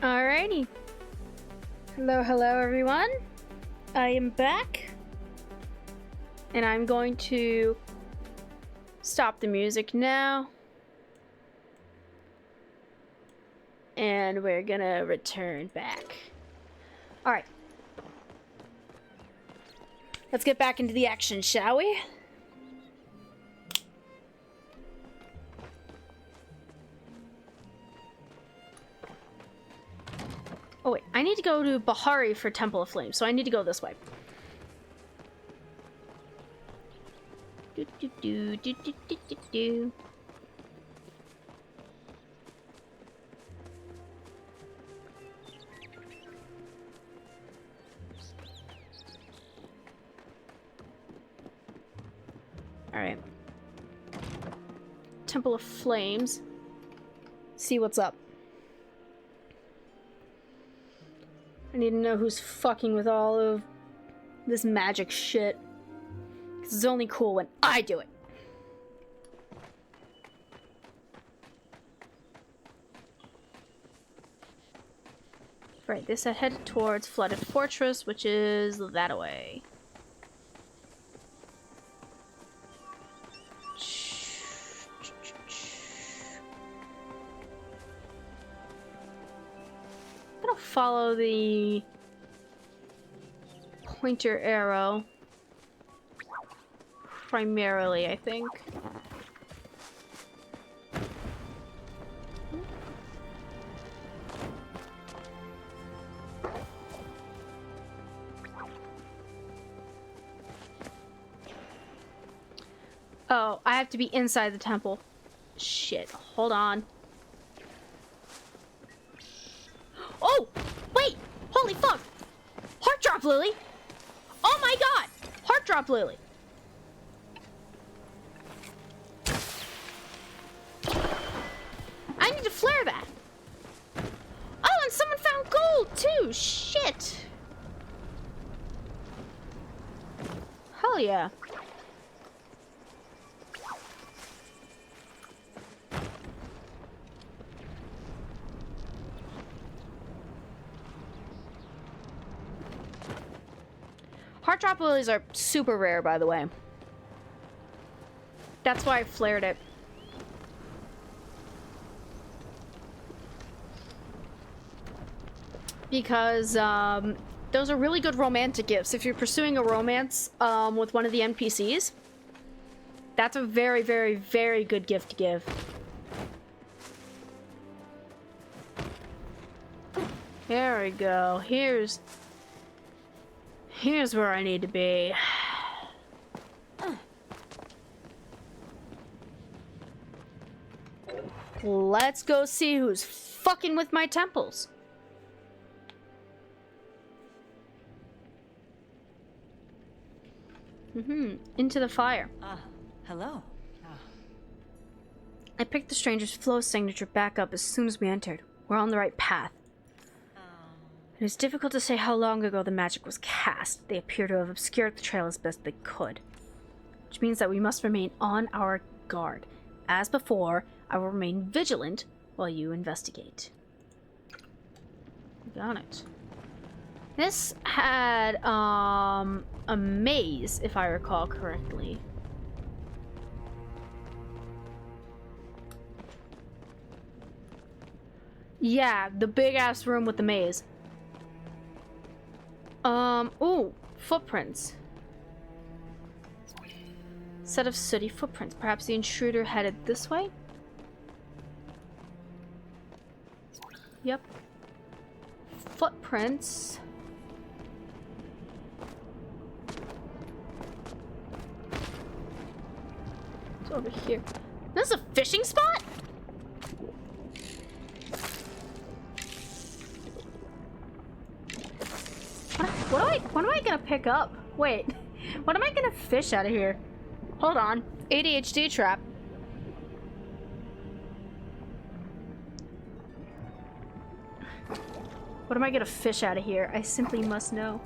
Alrighty. Hello, hello, everyone. I am back. And I'm going to stop the music now. And we're gonna return back. Alright. Let's get back into the action, shall we? Oh wait, I need to go to Bahari for Temple of Flame, so I need to go this way. Do, do, do, do, do, do, do, do. Alright. Temple of Flames. See what's up. I need to know who's fucking with all of this magic shit. 'Cause it's only cool when I do it. Right, this I headed towards Flooded Fortress, which is that away. Follow the pointer arrow primarily, I think. Oh, I have to be inside the temple. Shit, hold on. Oh! Wait! Holy fuck! Heart drop lily! Oh my god! Heart drop lily! I need to flare that! Oh, and someone found gold too! Shit! Hell yeah. Heart drop lilies are super rare, by the way. That's why I flared it. Because those are really good romantic gifts. If you're pursuing a romance with one of the NPCs, that's a very, very, very good gift to give. There we go. Here's where I need to be. Let's go see who's fucking with my temples. Into the fire. Hello. I picked the stranger's flow signature back up as soon as we entered. We're on the right path. It is difficult to say how long ago the magic was cast. They appear to have obscured the trail as best they could. Which means that we must remain on our guard. As before, I will remain vigilant while you investigate. Got it. This had, a maze, if I recall correctly. Yeah, the big-ass room with the maze. Ooh, footprints. Set of sooty footprints. Perhaps the intruder headed this way? Yep. Footprints. It's over here. This is a fishing spot? What am I gonna pick up? Wait, what am I gonna fish out of here? Hold on. ADHD trap. What am I gonna fish out of here? I simply must know.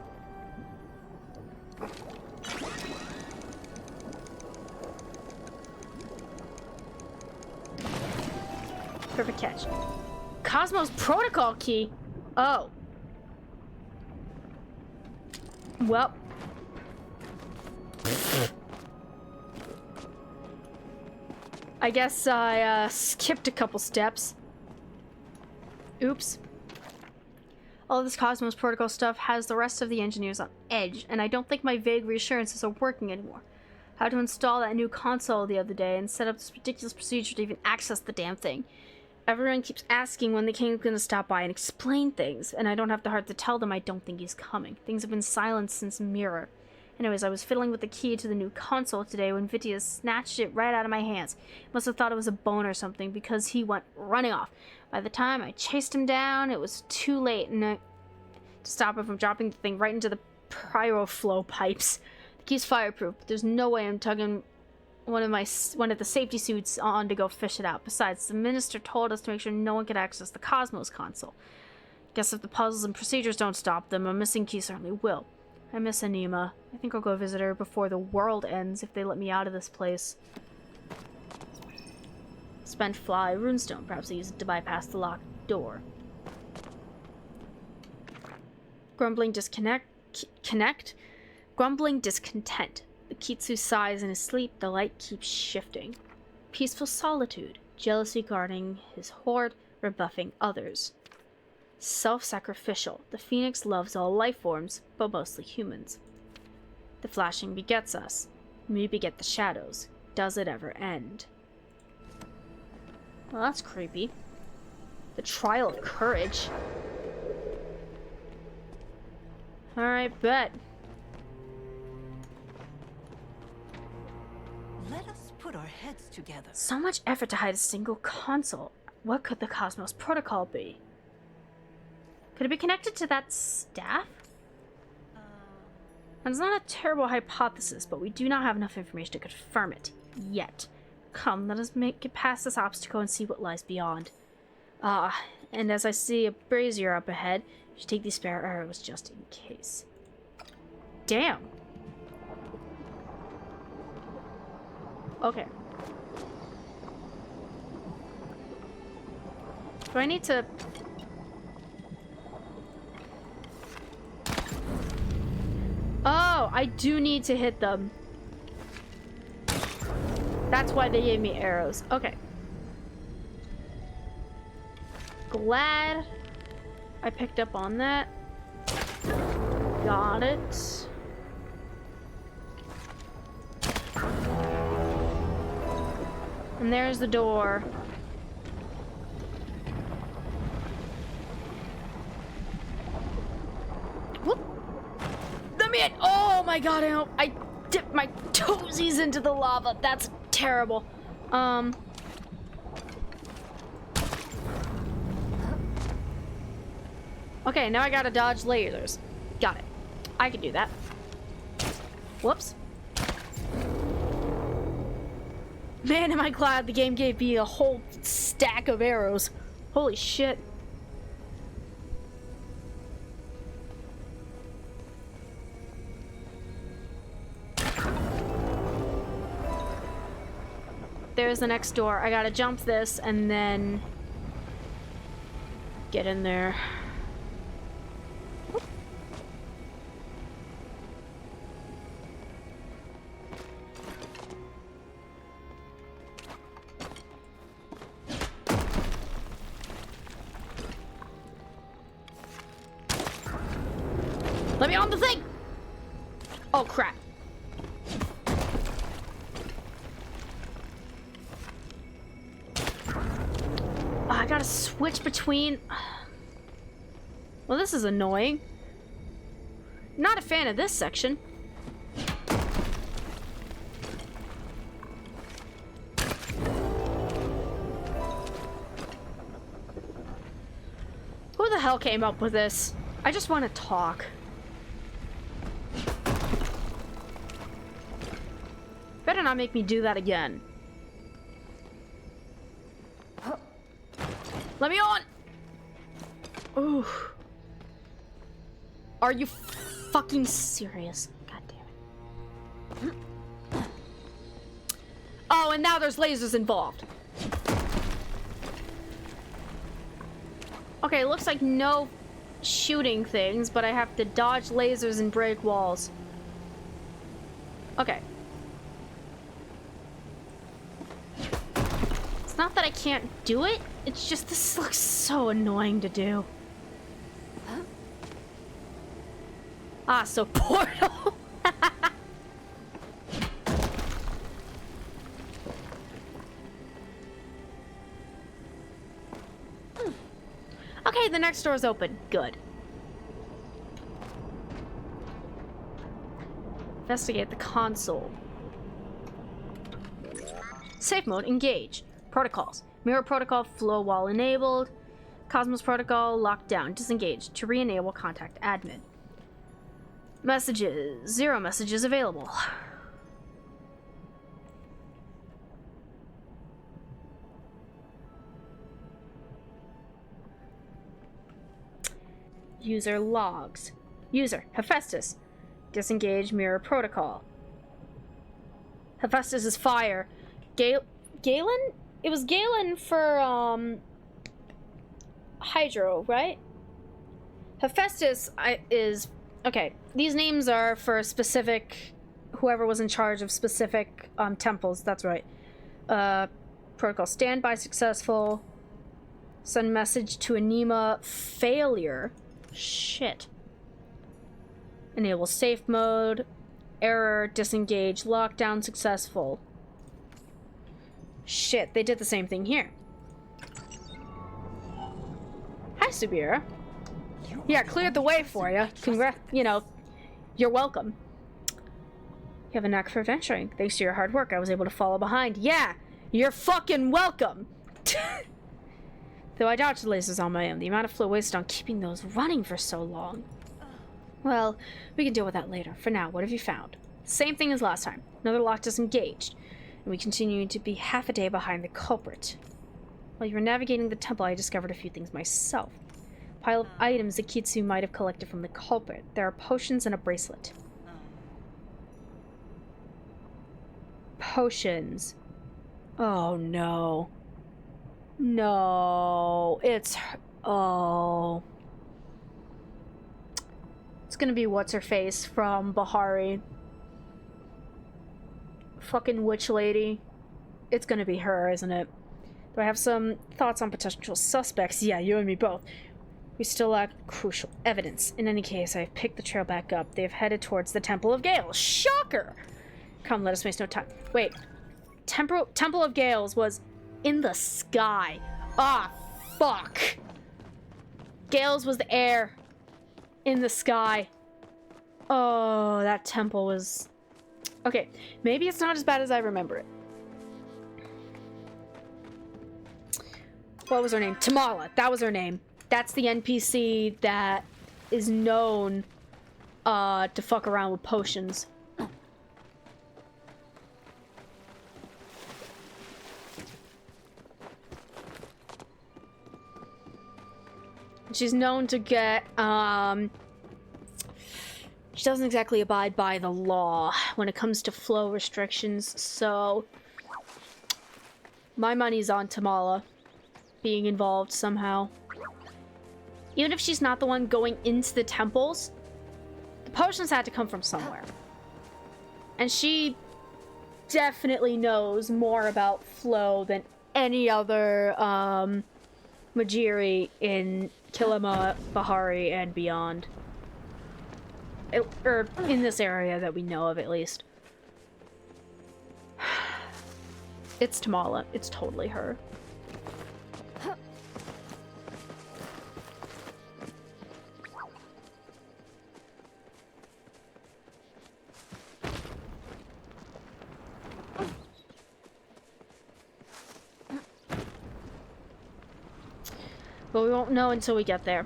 Perfect catch. Cosmos Protocol key. Oh. Well. I guess I skipped a couple steps. Oops. All this Cosmos Protocol stuff has the rest of the engineers on edge, and I don't think my vague reassurances are working anymore. How to install that new console the other day and set up this ridiculous procedure to even access the damn thing. Everyone keeps asking when the king's gonna stop by and explain things, and I don't have the heart to tell them I don't think he's coming. Things have been silent since Mirror. Anyways, I was fiddling with the key to the new console today when Vitia snatched it right out of my hands. Must have thought it was a bone or something because he went running off. By the time I chased him down, it was too late to stop him from dropping the thing right into the pyroflow pipes. The key's fireproof, but there's no way I'm tugging one of the safety suits on to go fish it out. Besides, the minister told us to make sure no one could access the Cosmos console. Guess if the puzzles and procedures don't stop them, a missing key certainly will. I miss Anima. I think I'll go visit her before the world ends if they let me out of this place. Spent fly runestone. Perhaps I use it to bypass the locked door. Grumbling Grumbling discontent. The Kitsu sighs in his sleep. The light keeps shifting. Peaceful solitude. Jealousy guarding his hoard, rebuffing others. Self-sacrificial. The Phoenix loves all life forms, but mostly humans. The flashing begets us. We beget the shadows. Does it ever end? Well, that's creepy. The trial of courage. Alright, bet. Let us put our heads together. So much effort to hide a single console. What could the Cosmos Protocol be? Could it be connected to that staff? It's not a terrible hypothesis, but we do not have enough information to confirm it. Yet. Come, let us make it past this obstacle and see what lies beyond. And as I see a brazier up ahead, you should take these spare arrows just in case. Damn. Okay. Do I need to... Oh, I do need to hit them. That's why they gave me arrows. Okay. Glad I picked up on that. Got it. And there's the door. Whoop. Let me in. Oh my god, I dipped my toesies into the lava. That's terrible. Okay, now I gotta dodge lasers. Got it. I can do that. Whoops. Man, am I glad the game gave me a whole stack of arrows. Holy shit. There's the next door. I gotta jump this and then get in there. Let me on the thing! Oh, crap. Oh, I gotta switch between... Well, this is annoying. Not a fan of this section. Who the hell came up with this? I just want to talk. Better not make me do that again. Let me on! Ooh. Are you fucking serious? God damn it. Oh, and now there's lasers involved. Okay, looks like no shooting things, but I have to dodge lasers and break walls. Okay. It's not that I can't do it, it's just this looks so annoying to do. Huh? Ah, so portal! Okay, the next door's open. Good. Investigate the console. Safe mode, engage. Protocols. Mirror protocol, flow while enabled. Cosmos protocol, locked down. Disengage. To re-enable, contact admin. Messages. 0 messages available. User logs. User, Hephaestus. Disengage mirror protocol. Hephaestus is fire. Galen? It was Galen for, Hydro, right? Hephaestus is... Okay, these names are for specific... Whoever was in charge of specific, temples, that's right. Protocol standby successful. Send message to Anima failure. Shit. Enable safe mode. Error, disengage, lockdown successful. Shit, they did the same thing here. Hi, Subira. Yeah, cleared the way for you. You're welcome. You have a knack for adventuring. Thanks to your hard work, I was able to follow behind. Yeah, you're fucking welcome. Though I dodged the lasers on my own, the amount of flow wasted on keeping those running for so long. Well, we can deal with that later. For now, what have you found? Same thing as last time. Another lock disengaged, and we continue to be half a day behind the culprit. While you were navigating the temple, I discovered a few things myself. A pile of items that Kitsu might have collected from the culprit. There are potions and a bracelet. Potions. Oh no. No. Oh. It's gonna be what's-her-face from Bahari. Fucking witch lady. It's gonna be her, isn't it? Do I have some thoughts on potential suspects? Yeah, you and me both. We still lack crucial evidence. In any case, I've picked the trail back up. They've headed towards the Temple of Gales. Shocker! Come, let us waste no time. Wait. Temple of Gales was in the sky. Ah, fuck. Gales was the air. In the sky. Oh, that temple was... Okay, maybe it's not as bad as I remember it. What was her name? Tamala. That was her name. That's the NPC that is known to fuck around with potions. She's known to get, she doesn't exactly abide by the law when it comes to flow restrictions, so my money's on Tamala being involved somehow. Even if she's not the one going into the temples, the potions had to come from somewhere. And she definitely knows more about flow than any other, Majiri in Kilima, Bahari, and beyond. Or in this area that we know of, at least. It's Tamala. It's totally her. But we won't know until we get there.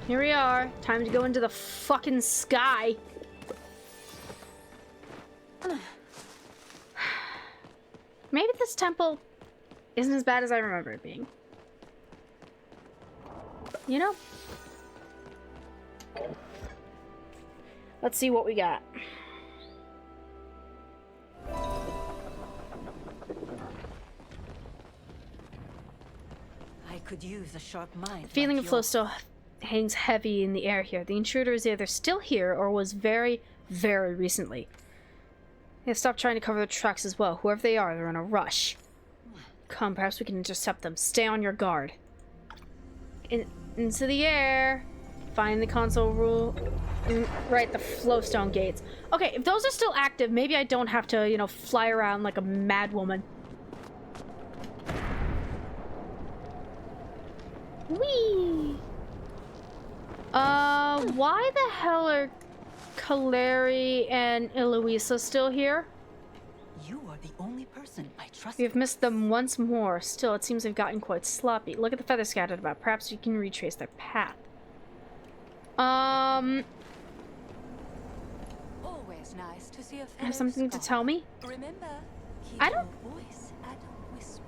Here we are. Time to go into the fucking sky. Maybe this temple isn't as bad as I remember it being. you know? Let's see what we got. I could use a sharp mind. The feeling like of flow yours. still hangs heavy in the air here. The intruder is either still here or was very, very recently. They have stopped trying to cover the tracks as well. Whoever they are, they're in a rush. Come, perhaps we can intercept them. Stay on your guard. Into the air. Find the console rule. Right, the flowstone gates. Okay, if those are still active, maybe I don't have to, you know, fly around like a mad woman. Whee! Why the hell are Kaleri and Eloisa still here? You are the only person I trust. We have missed them once more. Still, it seems they've gotten quite sloppy. Look at the feathers scattered about. Perhaps you can retrace their path. Always nice to see a fellow Have something to scholar. tell me? Remember, keep I don't- your voice at a whisper.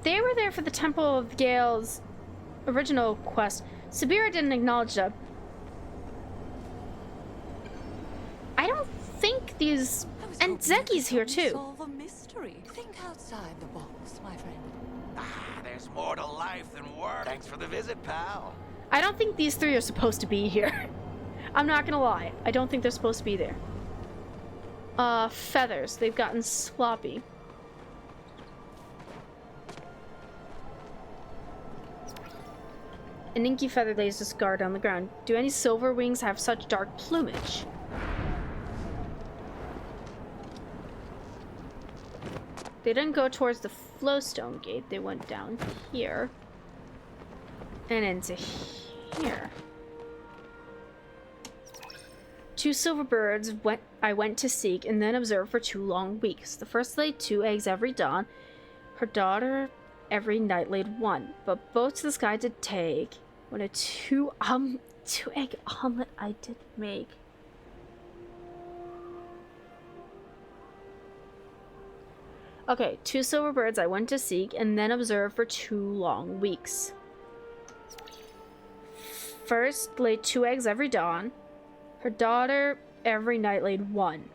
They were there for the Temple of Gale's original quest. Sabira didn't acknowledge them. I don't think these... I was And hoping you could Zeki's here help me too. Solve a mystery. Think outside the box, my friend. Ah, there's more to life than work. Thanks for the visit, pal. I don't think these three are supposed to be here. I'm not gonna lie. I don't think they're supposed to be there. Feathers. They've gotten sloppy. An inky feather lays its guard on the ground. Do any silver wings have such dark plumage? They didn't go towards the flowstone gate. They went down here. And into here. Two silver birds I went to seek and then observed for 2 long weeks. The first laid 2 eggs every dawn. Her daughter every night laid 1. But both to the sky did take. What a 2-egg omelet I did make. Okay, 2 silver birds I went to seek and then observed for 2 long weeks. First laid 2 eggs every dawn. Her daughter every night laid 1.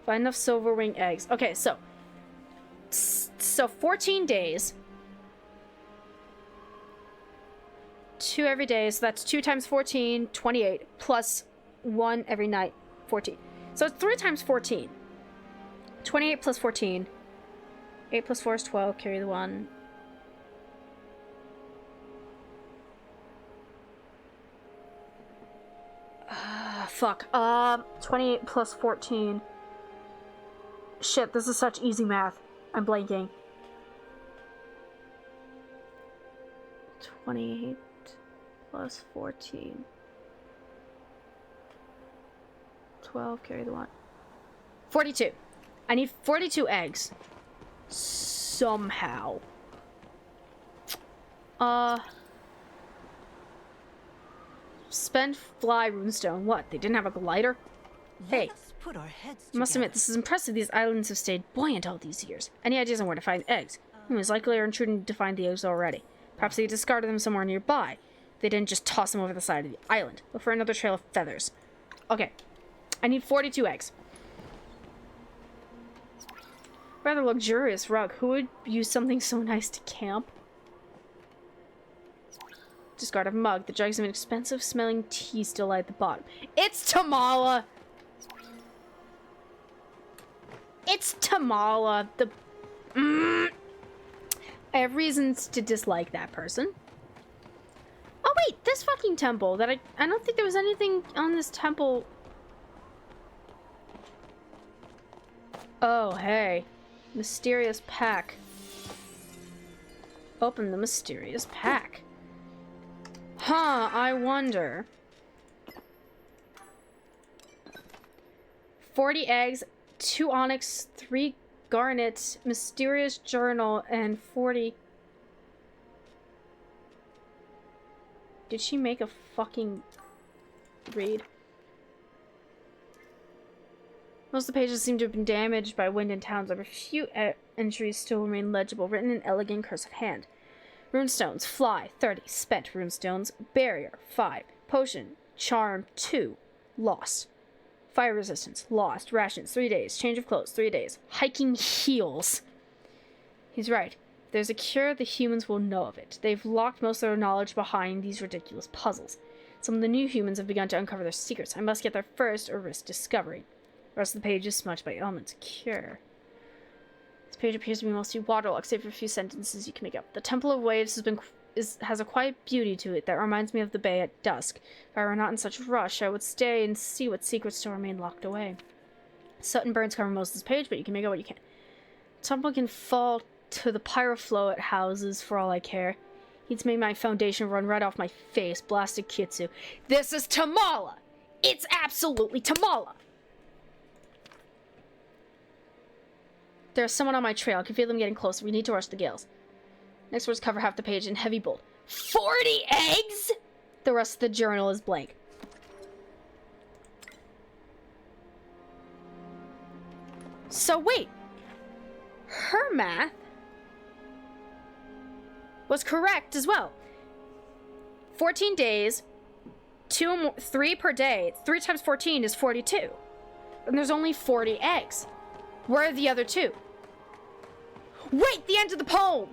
Find enough silver wing eggs. Okay, so 14 days. 2 every day, so that's 2 times 14, 28, plus 1 every night, 14. So it's 3 times 14. 28 plus 14. 8 plus 4 is 12, carry the 1. Fuck. 28 plus 14. Shit, this is such easy math. I'm blanking. 28 plus 14. 12, carry the 1. 42. I need 42 eggs. Somehow. Spend fly runestone. What? They didn't have a glider? Hey. Let us put our heads I must together. admit, this is impressive. These islands have stayed buoyant all these years. Any ideas on where to find eggs? It's likely our intruder to find the eggs already. Perhaps they discarded them somewhere nearby. They didn't just toss them over the side of the island. Look for another trail of feathers. Okay. I need 42 eggs. Rather luxurious rug. Who would use something so nice to camp? Discard a mug. The jugs of an expensive smelling tea still lie at the bottom. It's Tamala! It's Tamala. I have reasons to dislike that person. Oh wait, this fucking temple that I don't think there was anything on this temple. Oh, hey. Mysterious pack. Open the mysterious pack. Huh, I wonder. 40 eggs, 2 onyx, 3 garnet, mysterious journal, and 40... Did she make a fucking read? Most of the pages seem to have been damaged by wind and towns, but a few entries still remain legible, written in elegant cursive hand. Runestones, fly, 30. Spent runestones, barrier, 5. Potion, charm, 2. Lost. Fire resistance, lost. Rations, 3 days. Change of clothes, 3 days. Hiking heals. He's right. If there's a cure, the humans will know of it. They've locked most of their knowledge behind these ridiculous puzzles. Some of the new humans have begun to uncover their secrets. I must get there first or risk discovery. The rest of the page is smudged by ailments. Cure. This page appears to be mostly waterlogged, save for a few sentences you can make up. The Temple of Waves has a quiet beauty to it that reminds me of the bay at dusk. If I were not in such a rush, I would stay and see what secrets still remain locked away. Soot and burns cover most of this page, but you can make out what you can. The temple can fall to the pyroflow it houses for all I care. He's made my foundation run right off my face. Blasted Kitsu. This is Tamala! It's absolutely Tamala! There's someone on my trail. I can feel them getting closer. We need to rush the gales. Next words cover half the page in heavy bold. 40 eggs?! The rest of the journal is blank. So wait. Her math was correct as well. 14 days, 3 per day. 3 times 14 is 42. And there's only 40 eggs. Where are the other 2? Wait, the end of the poem!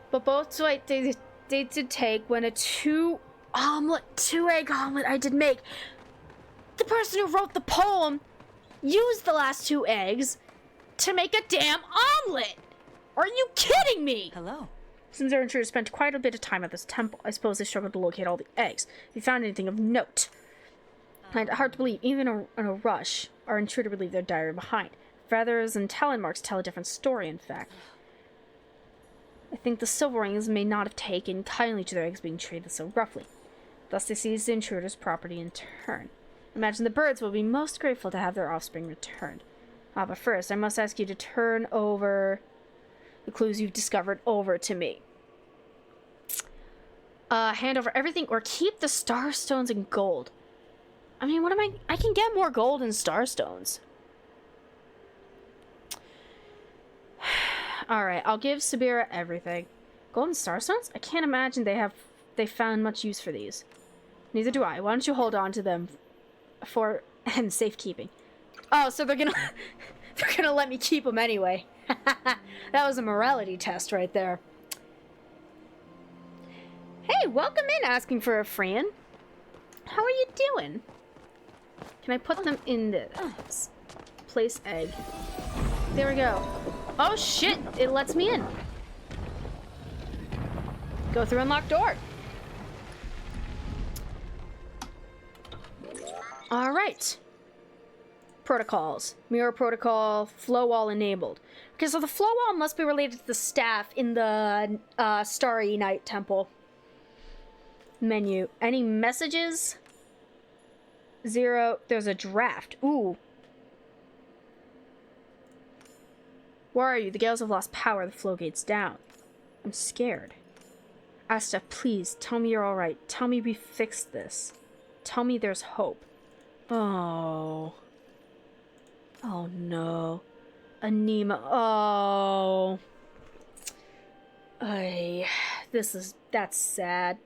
But both they did take when a 2-egg omelet I did make. The person who wrote the poem used the last 2 eggs to make a damn omelet! Are you kidding me? Hello. Since our intruder spent quite a bit of time at this temple, I suppose they struggled to locate all the eggs. If you found anything of note. And hard to believe, even in a rush, our intruder would leave their diary behind. Feathers and talon marks tell a different story, in fact. I think the silver rings may not have taken kindly to their eggs being treated so roughly. Thus they seized the intruder's property in turn. Imagine the birds will be most grateful to have their offspring returned. But first, I must ask you to turn over the clues you've discovered over to me. Hand over everything or keep the star stones and gold. I mean, I can get more gold and star stones. Alright, I'll give Sabira everything. Gold and star stones? I can't imagine they found much use for these. Neither do I. Why don't you hold on to them for safekeeping? Oh, so they're gonna let me keep them anyway. That was a morality test right there. Hey, welcome in, asking for a friend. How are you doing? Can I put them in this? Place egg. There we go. Oh shit, it lets me in. Go through unlocked door. Alright. Protocols. Mirror protocol, flow wall enabled. Okay, so the flow wall must be related to the staff in the Starry Night Temple. Menu. Any messages? 0. There's a draft. Ooh. Where are you? The gales have lost power. The flow gate's down. I'm scared. Asta, please, tell me you're alright. Tell me we fixed this. Tell me there's hope. Oh. Oh no. Anima. Oh. That's sad.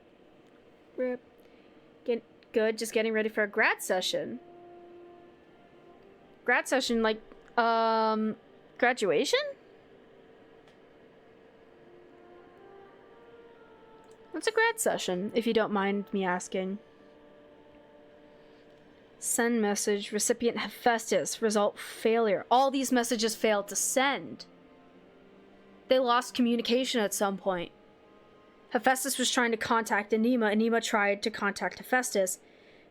Rip. Good, just getting ready for a grad session. Grad session, like, graduation? What's a grad session, if you don't mind me asking? Send message, recipient Hephaestus, result failure. All these messages failed to send. They lost communication at some point. Hephaestus was trying to contact Anima. Anima tried to contact Hephaestus.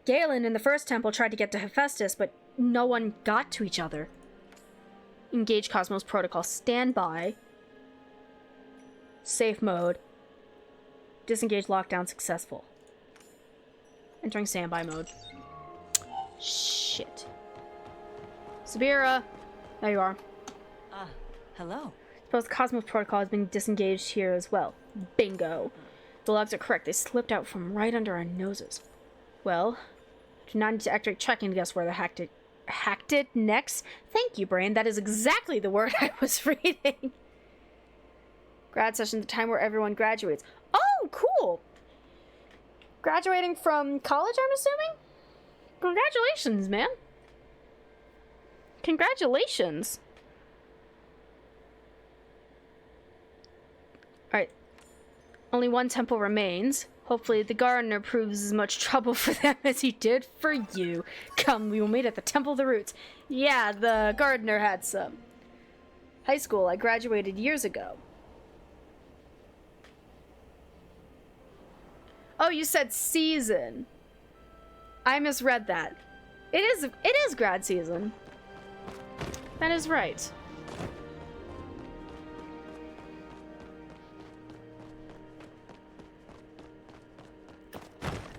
Galen in the first temple tried to get to Hephaestus, but no one got to each other. Engage Cosmos Protocol. Standby. Safe mode. Disengage lockdown successful. Entering standby mode. Shit. Sabira. There you are. Hello. Suppose the Cosmos Protocol has been disengaged here as well. Bingo. The logs are correct. They slipped out from right under our noses. Well, do not need to activate tracking to guess where they hacked it next. Thank you, brain. That is exactly the word I was reading. Grad session, the time where everyone graduates. Oh, cool! Graduating from college, I'm assuming? Congratulations, man. Congratulations. Alright. Only one temple remains. Hopefully the gardener proves as much trouble for them as he did for you. Come, we will meet at the Temple of the Roots. Yeah, the gardener had some. High school, I graduated years ago. Oh, you said season. I misread that. It is grad season. That is right.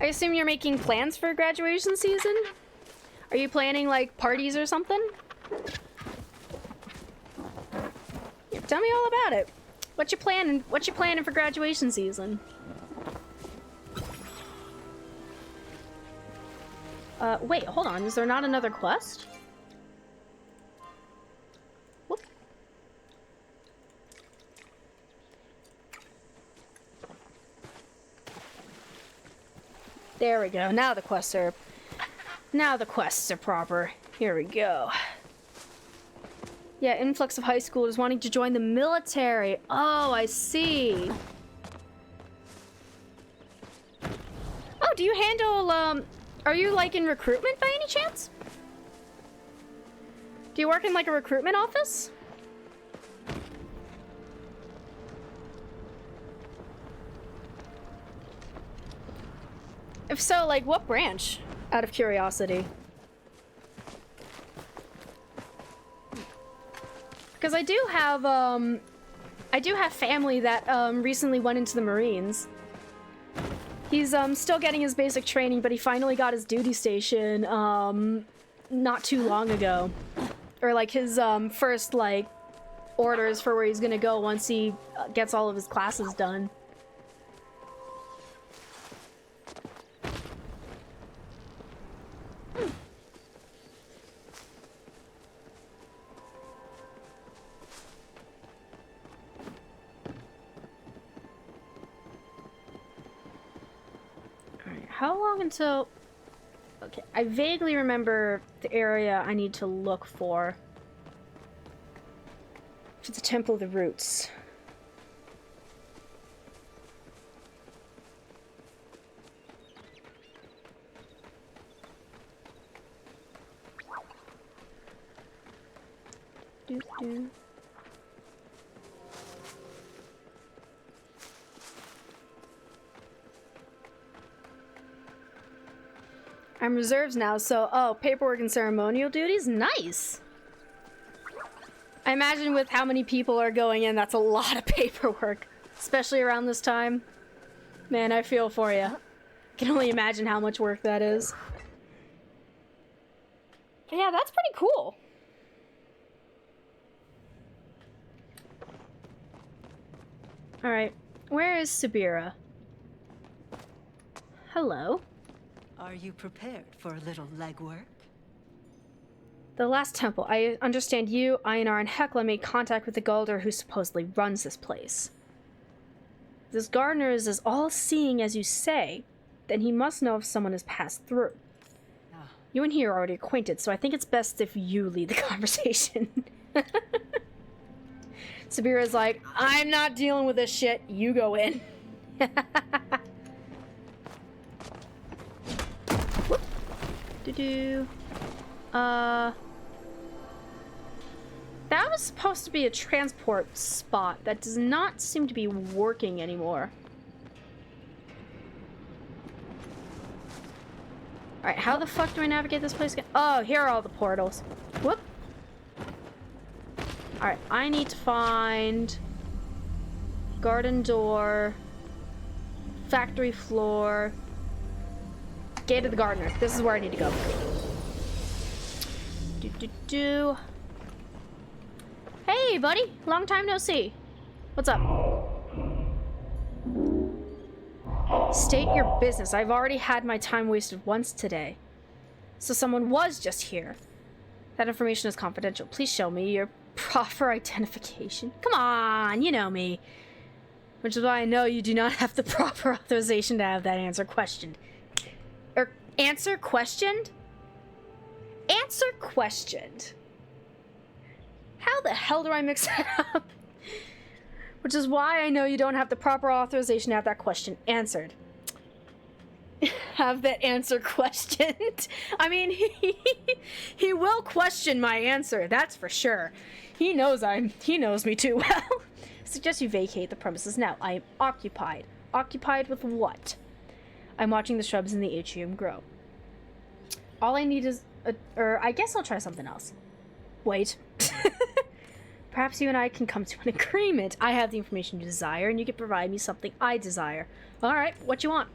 I assume you're making plans for graduation season? Are you planning like parties or something? Yeah, tell me all about it. What you planning for graduation season? Wait, hold on. Is there not another quest? Whoop. There we go. Now the quests are proper. Here we go. Yeah, influx of high schoolers wanting to join the military. Oh, I see. Oh, do you handle, are you, like, in recruitment by any chance? Do you work in, like, a recruitment office? If so, like, what branch? Out of curiosity. Because I do have family that, recently went into the Marines. He's, still getting his basic training, but he finally got his duty station, not too long ago. Or, like, his, first, like, orders for where he's gonna go once he gets all of his classes done. How long until... Okay, I vaguely remember the area I need to look for. To the Temple of the Roots. Doo-doo. I'm reserves now, so, oh, paperwork and ceremonial duties? Nice! I imagine with how many people are going in, that's a lot of paperwork. Especially around this time. Man, I feel for you. I can only imagine how much work that is. But yeah, that's pretty cool. Alright, where is Sabira? Hello. Are you prepared for a little legwork? The last temple. I understand you, Einar, and Hekla made contact with the Galder who supposedly runs this place. If this gardener is as all-seeing as you say, then he must know if someone has passed through. You and he are already acquainted, so I think it's best if you lead the conversation. Sabira's like, I'm not dealing with this shit. You go in. That was supposed to be a transport spot. That does not seem to be working anymore. Alright, how the fuck do I navigate this place again? Oh, here are all the portals. Whoop. Alright, I need to find... garden door... factory floor... Gate of the Gardener. This is where I need to go. Hey, buddy. Long time no see. What's up? State your business. I've already had my time wasted once today. So someone was just here. That information is confidential. Please show me your proper identification. Come on, you know me. Which is why I know you do not have the proper authorization to have that answer questioned. Or, answer questioned? Answer questioned. How the hell do I mix that up? Which is why I know you don't have the proper authorization to have that question answered. Have that answer questioned. I mean, he will question my answer, that's for sure. He knows me too well. I suggest you vacate the premises now. I am occupied. Occupied with what? I'm watching the shrubs in the atrium grow. All I need is or I guess I'll try something else. Wait. Perhaps you and I can come to an agreement. I have the information you desire, and you can provide me something I desire. Alright, what you want?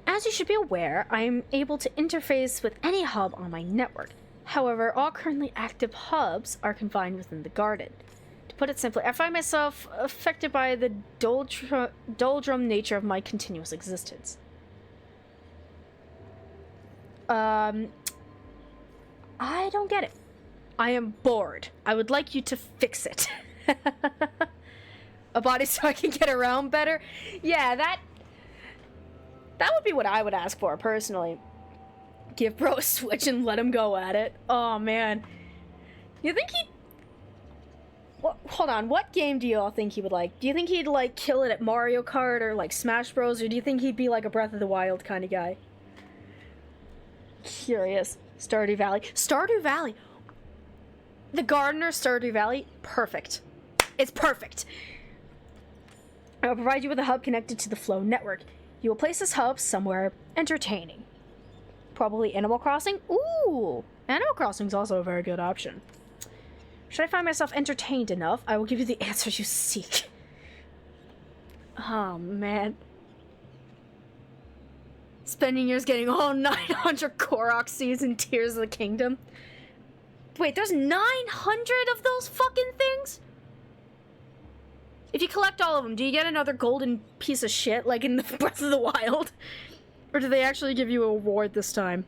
As you should be aware, I am able to interface with any hub on my network. However, all currently active hubs are confined within the garden. To put it simply, I find myself affected by the doldrum nature of my continuous existence. I don't get it. I am bored. I would like you to fix it. A body so I can get around better? Yeah, that would be what I would ask for, personally. Give bro a switch and let him go at it. Oh, man. You think he'd... Well, hold on, what game do you all think he would like? Do you think he'd, like, kill it at Mario Kart or, like, Smash Bros? Or do you think he'd be, like, a Breath of the Wild kind of guy? Curious. Stardew Valley. Stardew Valley! The Gardener, Stardew Valley, perfect. It's perfect. I will provide you with a hub connected to the Flow network. You will place this hub somewhere entertaining. Probably Animal Crossing? Ooh! Animal Crossing is also a very good option. Should I find myself entertained enough, I will give you the answers you seek. Oh, man. Spending years getting all 900 Korok seeds and Tears of the Kingdom. Wait, there's 900 of those fucking things? If you collect all of them, do you get another golden piece of shit, like in the Breath of the Wild? Or do they actually give you a reward this time?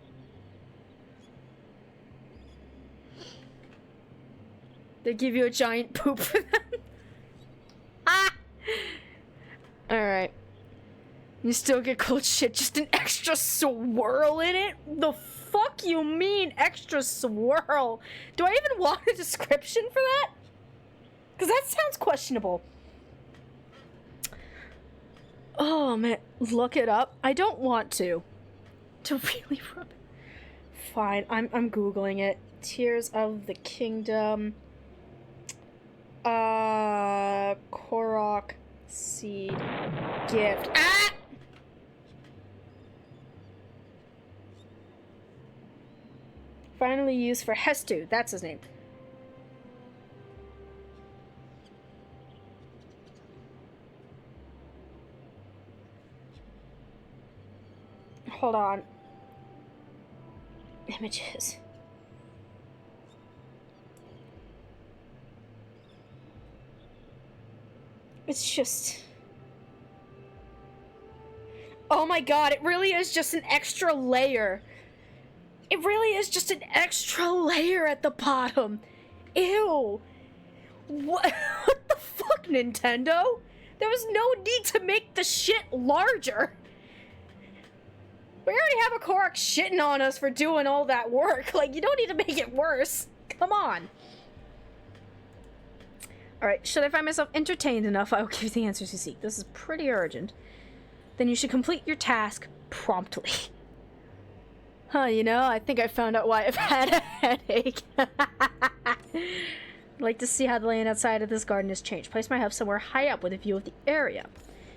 They give you a giant poop for them? Ah! Alright. You still get cold shit, just an extra swirl in it? The fuck you mean, extra swirl? Do I even want a description for that? Because that sounds questionable. Oh, man. Look it up. I don't want to. To really rub it. Fine. I'm Googling it. Tears of the Kingdom. Korok seed gift. Ah! Finally used for Hestu. That's his name. Hold on. Images. It's just... Oh my god, it really is just an extra layer. It really is just an extra layer at the bottom. Ew. What the fuck, Nintendo? There was no need to make the shit larger. We already have a Korok shitting on us for doing all that work. Like, you don't need to make it worse. Come on. Alright, should I find myself entertained enough, I will give you the answers you seek. This is pretty urgent. Then you should complete your task promptly. Huh, you know, I think I found out why I've had a headache. I'd like to see how the land outside of this garden has changed. Place my hub somewhere high up with a view of the area.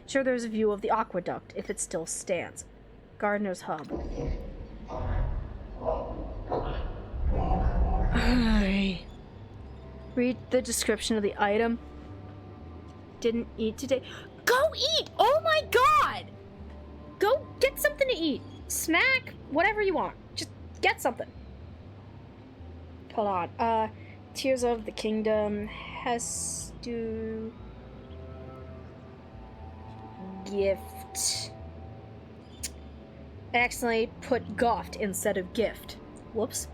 Sure, there's a view of the aqueduct, if it still stands. Gardener's hub. Read the description of the item. Didn't eat today. Go eat! Oh my god! Go get something to eat. Snack, whatever you want. Just get something. Hold on. Tears of the Kingdom has to... Gift. I accidentally put goft instead of gift. Whoops.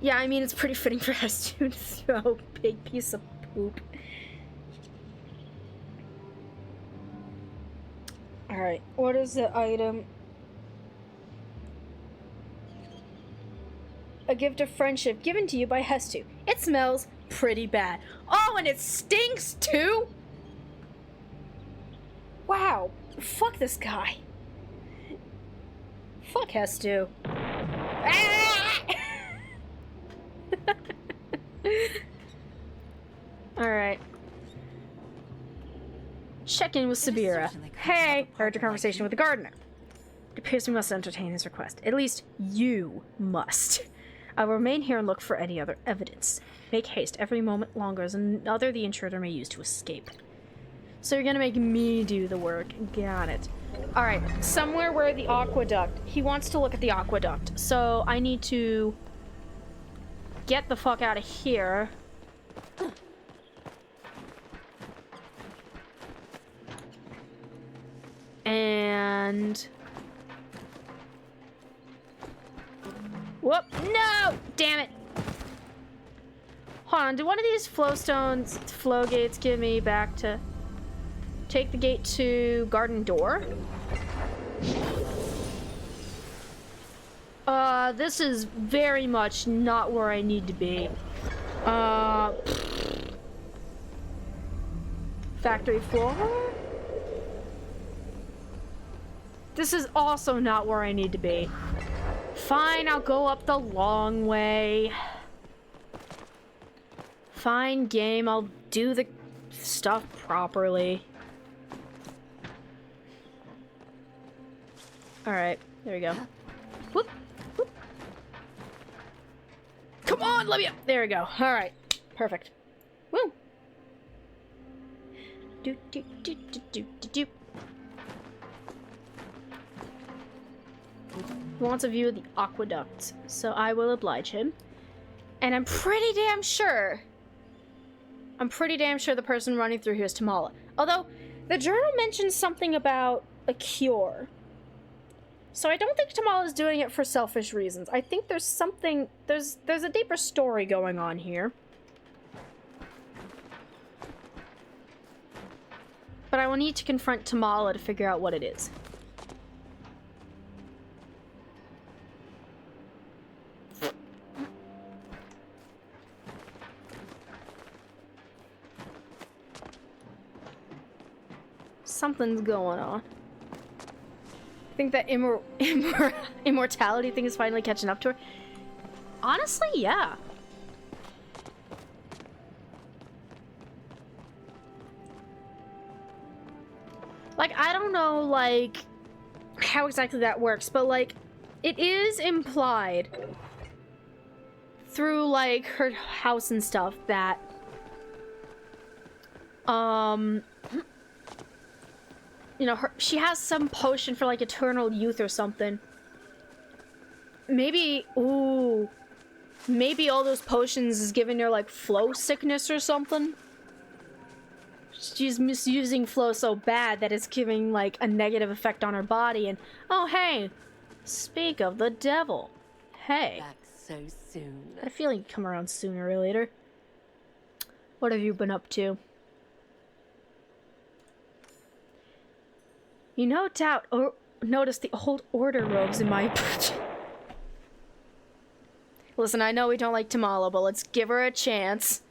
Yeah, I mean, it's pretty fitting for us to throw a big piece of poop. Alright, what is the item? A gift of friendship given to you by Hestu. It smells pretty bad. Oh, and it stinks too? Wow. Fuck this guy. Fuck Hestu. Ah! Alright. Check in with Sabira. Hey, heard your conversation with the gardener. It appears we must entertain his request. At least you must. I will remain here and look for any other evidence. Make haste. Every moment longer is another the intruder may use to escape. So you're gonna make me do the work. Got it. Alright, somewhere where the aqueduct... He wants to look at the aqueduct. So I need to get the fuck out of here. And... Whoop! No! Damn it! Hold on, do one of these flow gates give me back to... Take the gate to garden door? This is very much not where I need to be. Factory floor? This is also not where I need to be. Fine, I'll go up the long way. Fine, game, I'll do the stuff properly. Alright, there we go. Whoop, whoop. Come on, let me up! There we go. Alright, perfect. Woo! Do, do, do, do, do, do, do. He wants a view of the aqueduct, so I will oblige him. And I'm pretty damn sure the person running through here is Tamala. Although, the journal mentions something about a cure. So I don't think Tamala is doing it for selfish reasons. I think there's something... There's a deeper story going on here. But I will need to confront Tamala to figure out what it is. Something's going on. I think that immortality thing is finally catching up to her. Honestly, yeah. Like, I don't know, like, how exactly that works, but, like, it is implied through, like, her house and stuff that, you know, she has some potion for, like, eternal youth or something. Maybe, ooh, maybe all those potions is giving her, like, flow sickness or something. She's misusing flow so bad that it's giving, like, a negative effect on her body. And, oh, hey, speak of the devil. Hey. Back so soon. I had a feeling he'd come around sooner or later. What have you been up to? You no doubt noticed the old order robes in my... Listen, I know we don't like Tamala, but let's give her a chance.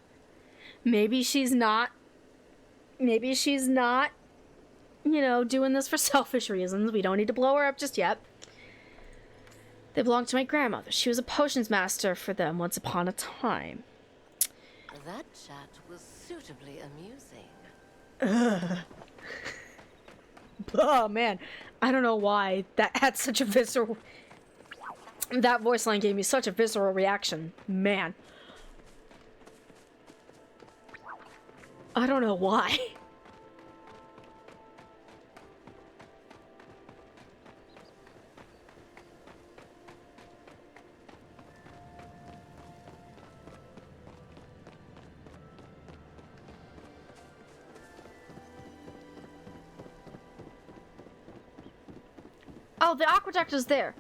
Maybe she's not, you know, doing this for selfish reasons. We don't need to blow her up just yet. They belonged to my grandmother. She was a potions master for them once upon a time. That chat was suitably amusing. Ugh. Oh, man. I don't know why that had such a visceral... That voice line gave me such a visceral reaction. Man. I don't know why. Oh, the aqueduct is there.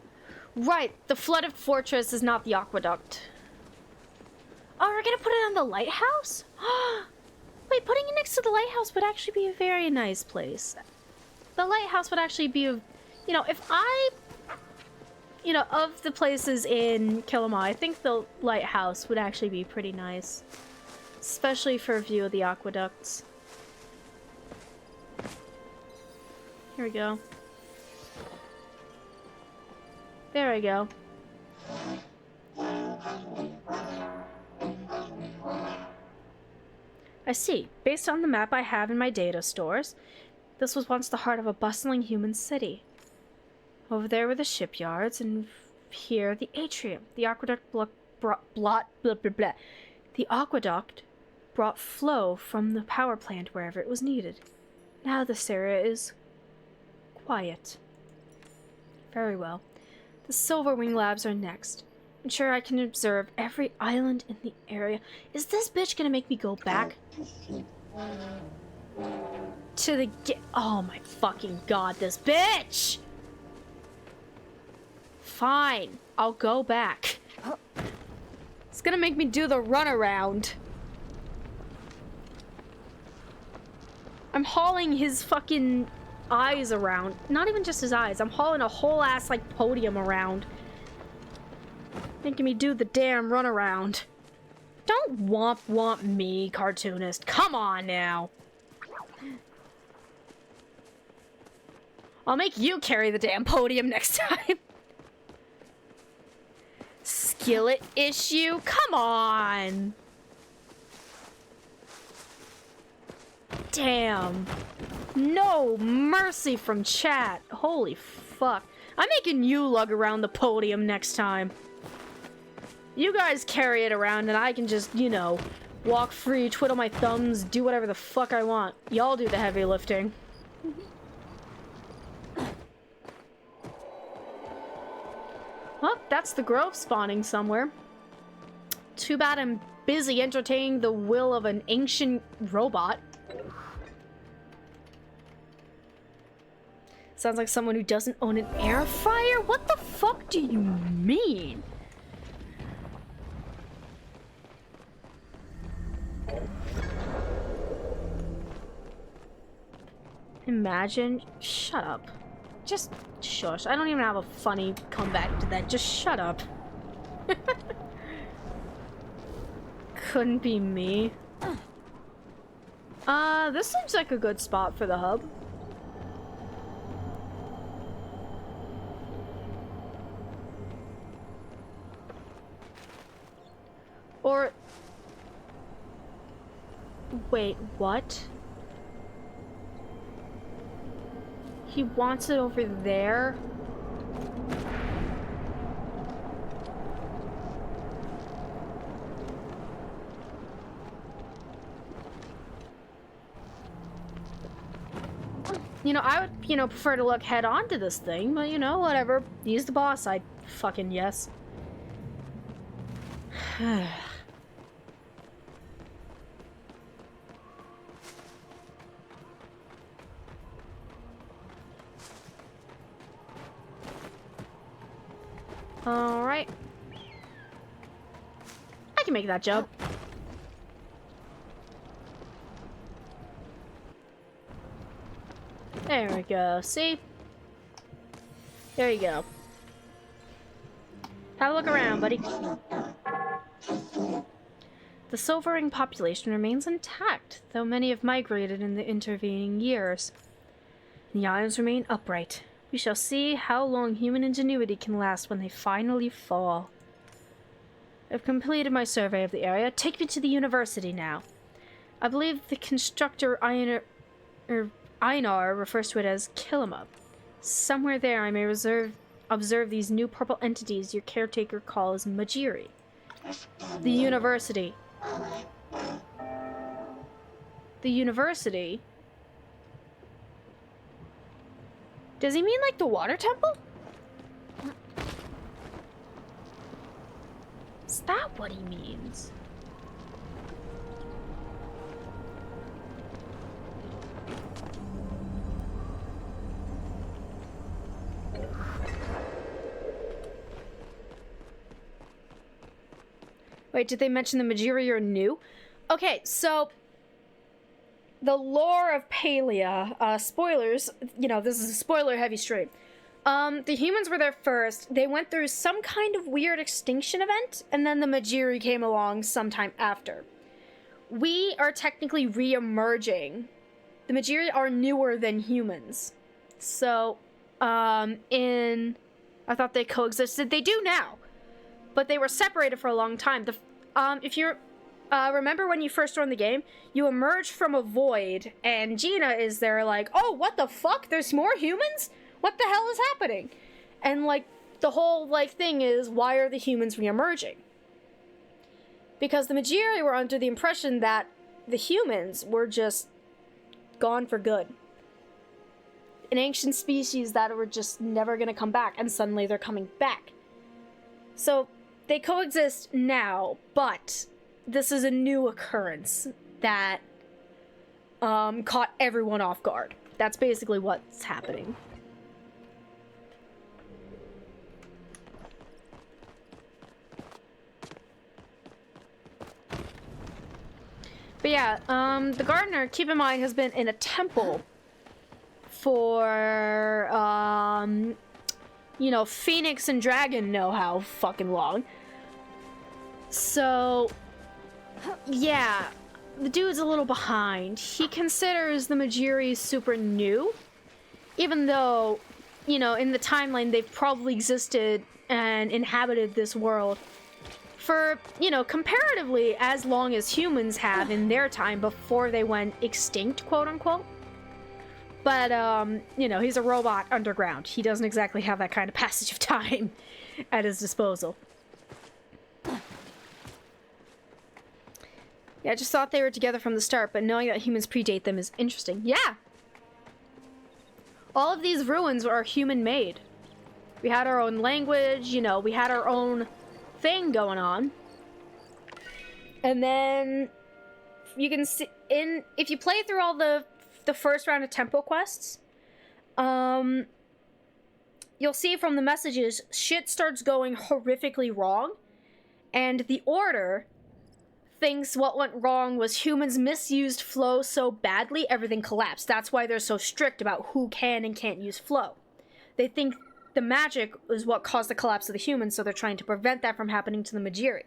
Right, the flooded fortress is not the aqueduct. Oh, we're gonna put it on the lighthouse? Wait, putting it next to the lighthouse would actually be a very nice place. the lighthouse would actually be, you know, if I, you know, of the places in Kilima, I think the lighthouse would actually be pretty nice. Especially for a view of the aqueducts. Here we go. There we go. I see. Based on the map I have in my data stores, this was once the heart of a bustling human city. Over there were the shipyards, and here the atrium. The aqueduct The aqueduct brought flow from the power plant wherever it was needed. Now this area is quiet. Very well. The Silverwing Labs are next. Ensure I can observe every island in the area. Is this bitch gonna make me go back? To the oh my fucking god, this bitch! Fine, I'll go back. It's gonna make me do the runaround. I'm hauling his fucking eyes around. Not even just his eyes. I'm hauling a whole ass, like, podium around. Making me do the damn runaround. Don't womp me, cartoonist. Come on now. I'll make you carry the damn podium next time. Skillet issue? Come on. Damn. No mercy from chat. Holy fuck. I'm making you lug around the podium next time. You guys carry it around and I can just, you know, walk free, twiddle my thumbs, do whatever the fuck I want. Y'all do the heavy lifting. Well, that's the grove spawning somewhere. Too bad I'm busy entertaining the will of an ancient robot. Sounds like someone who doesn't own an air fryer? What the fuck do you mean? Imagine. Shut up. Just shush. I don't even have a funny comeback to that. Just shut up. Couldn't be me. This seems like a good spot for the hub. Or... wait, what? He wants it over there? You know, I would, you know, prefer to look head on to this thing, but you know, whatever. He's the boss, I fucking yes. Alright. I can make that jump. There we go. See? There you go. Have a look around, buddy. The Silverwing population remains intact, though many have migrated in the intervening years. The islands remain upright. We shall see how long human ingenuity can last when they finally fall. I've completed my survey of the area. Take me to the university now. I believe the constructor Einar refers to it as Kilima. Somewhere there I may observe these new purple entities your caretaker calls Majiri. The university. The university? Does he mean like the water temple? Is that what he means? Wait, did they mention the Majiri are new? Okay, so the lore of Palia, spoilers, you know, this is a spoiler-heavy stream. The humans were there first. They went through some kind of weird extinction event, and then the Majiri came along sometime after. We are technically re-emerging. The Majiri are newer than humans. So, I thought they coexisted. They do now. But they were separated for a long time. If you remember when you first joined the game, you emerge from a void, and Gina is there like, oh, what the fuck? There's more humans? What the hell is happening? And, like, the whole, like, thing is, why are the humans re-emerging? Because the Majiri were under the impression that the humans were just gone for good. An ancient species that were just never gonna come back, and suddenly they're coming back. So, they coexist now, but this is a new occurrence that caught everyone off guard. That's basically what's happening. But yeah, the gardener, keep in mind, has been in a temple for, you know, Phoenix and Dragon know how fucking long. So, yeah, the dude's a little behind. He considers the Majiri super new, even though, you know, in the timeline they've probably existed and inhabited this world for, you know, comparatively as long as humans have in their time before they went extinct, quote unquote. But, you know, he's a robot underground. He doesn't exactly have that kind of passage of time at his disposal. Yeah, I just thought they were together from the start, but knowing that humans predate them is interesting. Yeah! All of these ruins are human-made. We had our own language, you know, we had our own thing going on. And then you can see if you play through all the first round of temple quests, you'll see from the messages shit starts going horrifically wrong, and the Order thinks what went wrong was humans misused flow so badly everything collapsed. That's why they're so strict about who can and can't use flow. They think the magic is what caused the collapse of the humans, so they're trying to prevent that from happening to the Majiri.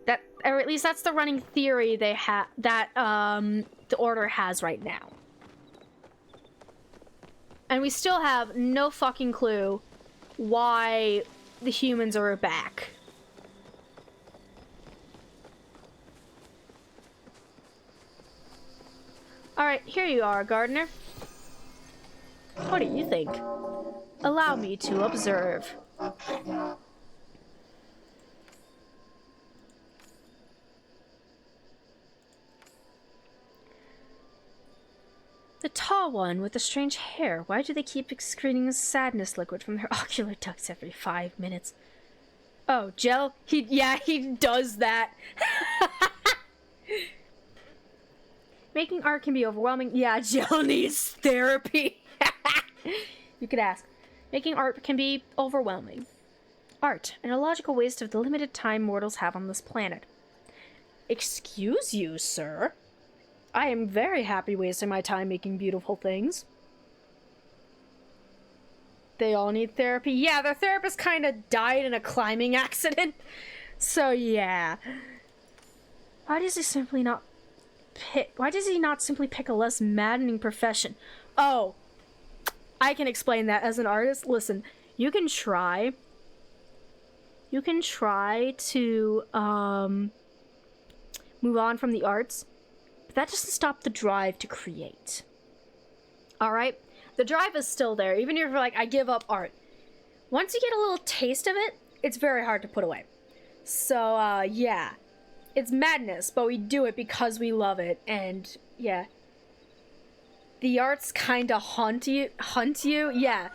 That, or at least that's the running theory they have, that the Order has right now. And we still have no fucking clue why the humans are back. Alright, here you are, Gardener. What do you think? Allow me to observe. The tall one with the strange hair. Why do they keep excreting sadness liquid from their ocular ducts every 5 minutes? Oh, Gel? He does that. Making art can be overwhelming. Yeah, Gel needs therapy. You could ask. Making art can be overwhelming. Art, an illogical waste of the limited time mortals have on this planet. Excuse you, sir? I am very happy wasting my time making beautiful things. They all need therapy. Yeah, their therapist kind of died in a climbing accident. So, yeah. Why does he not simply pick a less maddening profession? Oh, I can explain that as an artist. Listen, you can try to move on from the arts, but that doesn't stop the drive to create. Alright? The drive is still there, even if you're like, I give up art. Once you get a little taste of it, it's very hard to put away. So, yeah. It's madness, but we do it because we love it, and, yeah. The arts kinda hunt you, yeah.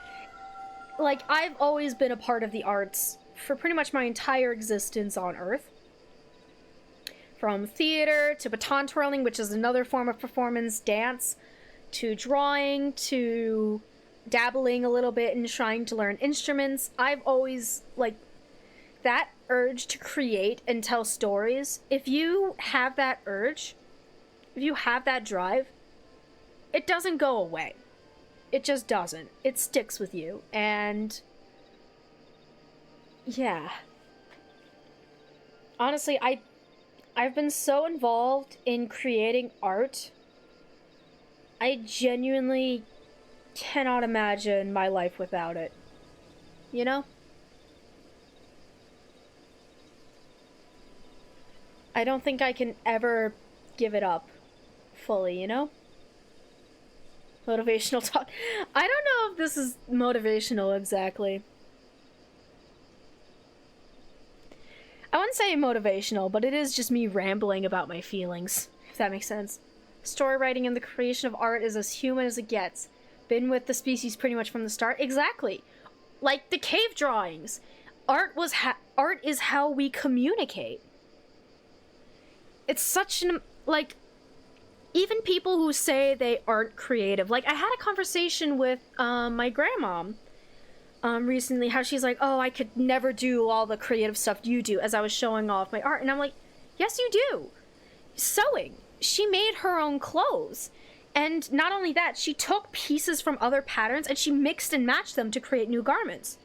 Like, I've always been a part of the arts for pretty much my entire existence on Earth. From theater, to baton twirling, which is another form of performance, dance, to drawing, to dabbling a little bit and trying to learn instruments. I've always, like, that urge to create and tell stories. If you have that urge, if you have that drive, it doesn't go away. It just doesn't. It sticks with you. And yeah. Honestly, I've been so involved in creating art. I genuinely cannot imagine my life without it. You know? I don't think I can ever give it up fully, you know? Motivational talk. I don't know if this is motivational exactly. I wouldn't say motivational, but it is just me rambling about my feelings, if that makes sense. Story writing and the creation of art is as human as it gets. Been with the species pretty much from the start. Exactly. Like the cave drawings. Art is how we communicate. It's such an, like, even people who say they aren't creative. Like, I had a conversation with my grandma recently, how she's like, oh, I could never do all the creative stuff you do, as I was showing off my art. And I'm like, yes, you do. Sewing. She made her own clothes. And not only that, she took pieces from other patterns and she mixed and matched them to create new garments.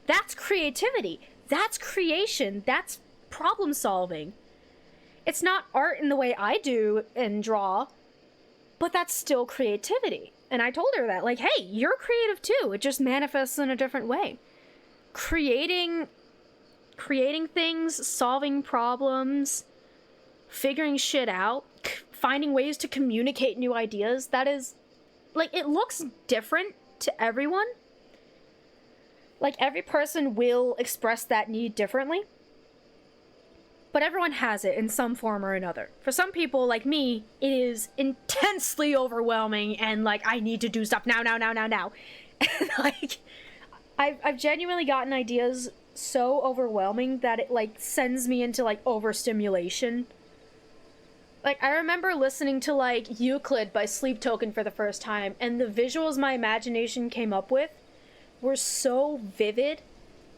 That's creativity. That's creation. That's problem solving. It's not art in the way I do and draw, but that's still creativity. And I told her that, like, hey, you're creative too. It just manifests in a different way. Creating things, solving problems, figuring shit out, finding ways to communicate new ideas, that is, like, it looks different to everyone. Like, every person will express that need differently. But everyone has it in some form or another. For some people, like me, it is intensely overwhelming and, like, I need to do stuff now. And, like, I've genuinely gotten ideas so overwhelming that it, like, sends me into, like, overstimulation. Like, I remember listening to, like, Euclid by Sleep Token for the first time, and the visuals my imagination came up with were so vivid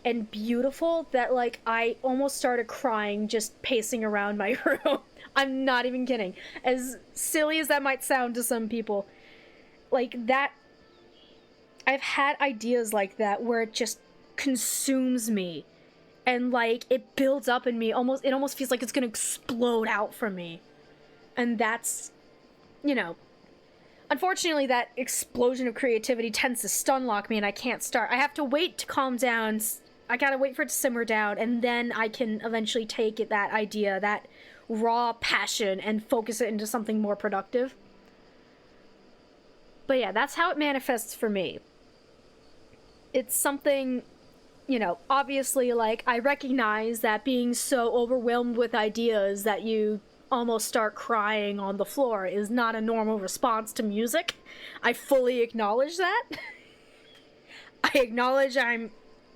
and beautiful that, like, I almost started crying just pacing around my room. I'm not even kidding. As silly as that might sound to some people, like, that, I've had ideas like that where it just consumes me and, like, it builds up in me. It almost feels like it's gonna explode out from me. And that's, you know, unfortunately that explosion of creativity tends to stun lock me and I can't start. I have to wait to calm down. I gotta wait for it to simmer down, and then I can eventually take that idea, that raw passion, and focus it into something more productive. But yeah, that's how it manifests for me. It's something, you know, obviously, like, I recognize that being so overwhelmed with ideas that you almost start crying on the floor is not a normal response to music. I fully acknowledge that. I acknowledge I'm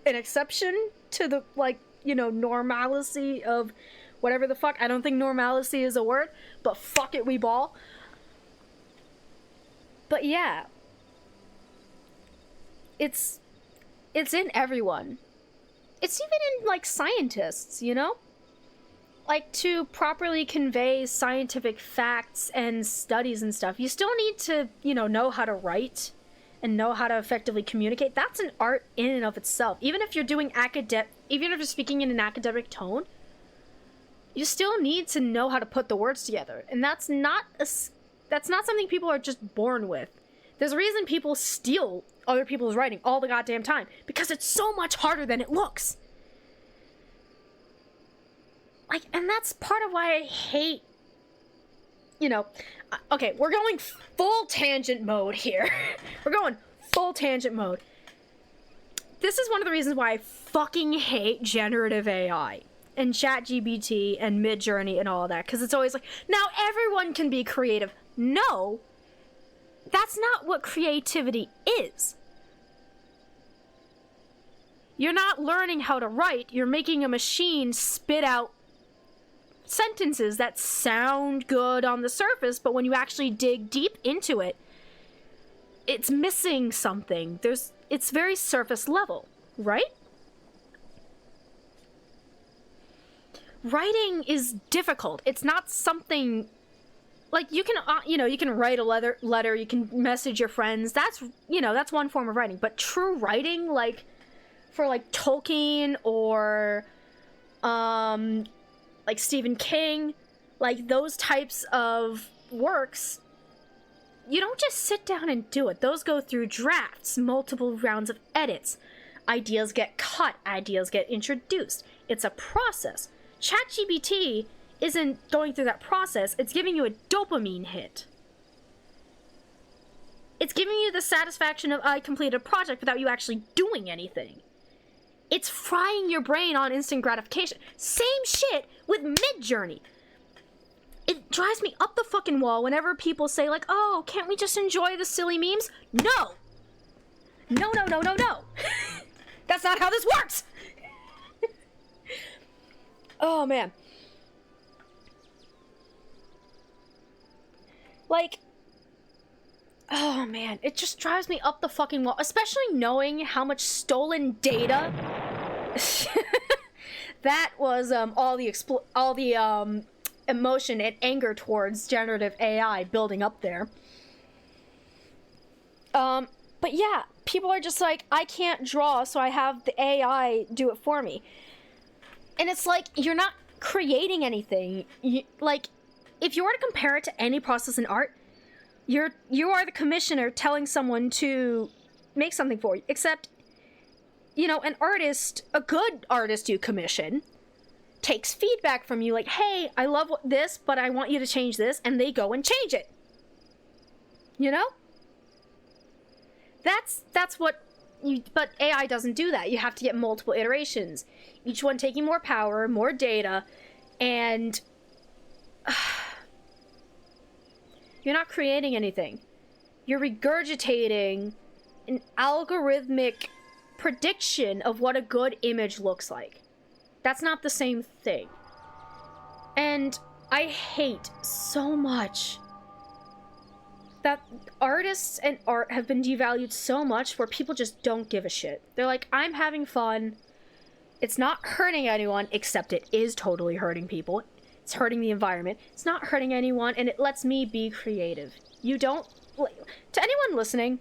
an exception to the, like, you know, normalcy of whatever the fuck. I don't think normalcy is a word, but fuck it, we ball. But yeah, it's in everyone. It's even in, like, scientists, you know? Like, to properly convey scientific facts and studies and stuff, you still need to, you know how to write and know how to effectively communicate. That's an art in and of itself. Even if you're doing even if you're speaking in an academic tone, you still need to know how to put the words together. And that's not something people are just born with. There's a reason people steal other people's writing all the goddamn time, because it's so much harder than it looks. Like, and that's part of why I hate, you know, okay, we're going full tangent mode here. We're going full tangent mode. This is one of the reasons why I fucking hate generative AI and ChatGPT and Midjourney and all of that, because it's always like, now everyone can be creative. No, that's not what creativity is. You're not learning how to write, you're making a machine spit out sentences that sound good on the surface, but when you actually dig deep into it, it's missing something. It's very surface level, right? Writing is difficult. It's not something like, you can, you can write a letter, you can message your friends. That's, that's one form of writing. But true writing, like, for, like, Tolkien or, like, Stephen King, like, those types of works, you don't just sit down and do it. Those go through drafts, multiple rounds of edits. Ideas get cut, ideas get introduced. It's a process. ChatGPT isn't going through that process, it's giving you a dopamine hit. It's giving you the satisfaction of, I completed a project without you actually doing anything. It's frying your brain on instant gratification. Same shit with Midjourney. It drives me up the fucking wall whenever people say, like, oh, can't we just enjoy the silly memes? No! No, no, no, no, no! That's not how this works! Oh, man. Like, oh man, it just drives me up the fucking wall, especially knowing how much stolen data that was all the emotion and anger towards generative AI building up there. But yeah, people are just like, I can't draw, so I have the AI do it for me. And it's like, you're not creating anything. Like, if you were to compare it to any process in art, you are the commissioner telling someone to make something for you. Except, an artist, a good artist you commission, takes feedback from you, like, hey, I love this, but I want you to change this, and they go and change it. That's what but AI doesn't do that. You have to get multiple iterations, each one taking more power, more data, and you're not creating anything. You're regurgitating an algorithmic prediction of what a good image looks like. That's not the same thing. And I hate so much that artists and art have been devalued so much where people just don't give a shit. They're like, I'm having fun. It's not hurting anyone, except it is totally hurting people. It's hurting the environment. It's not hurting anyone, and it lets me be creative. You don't... To anyone listening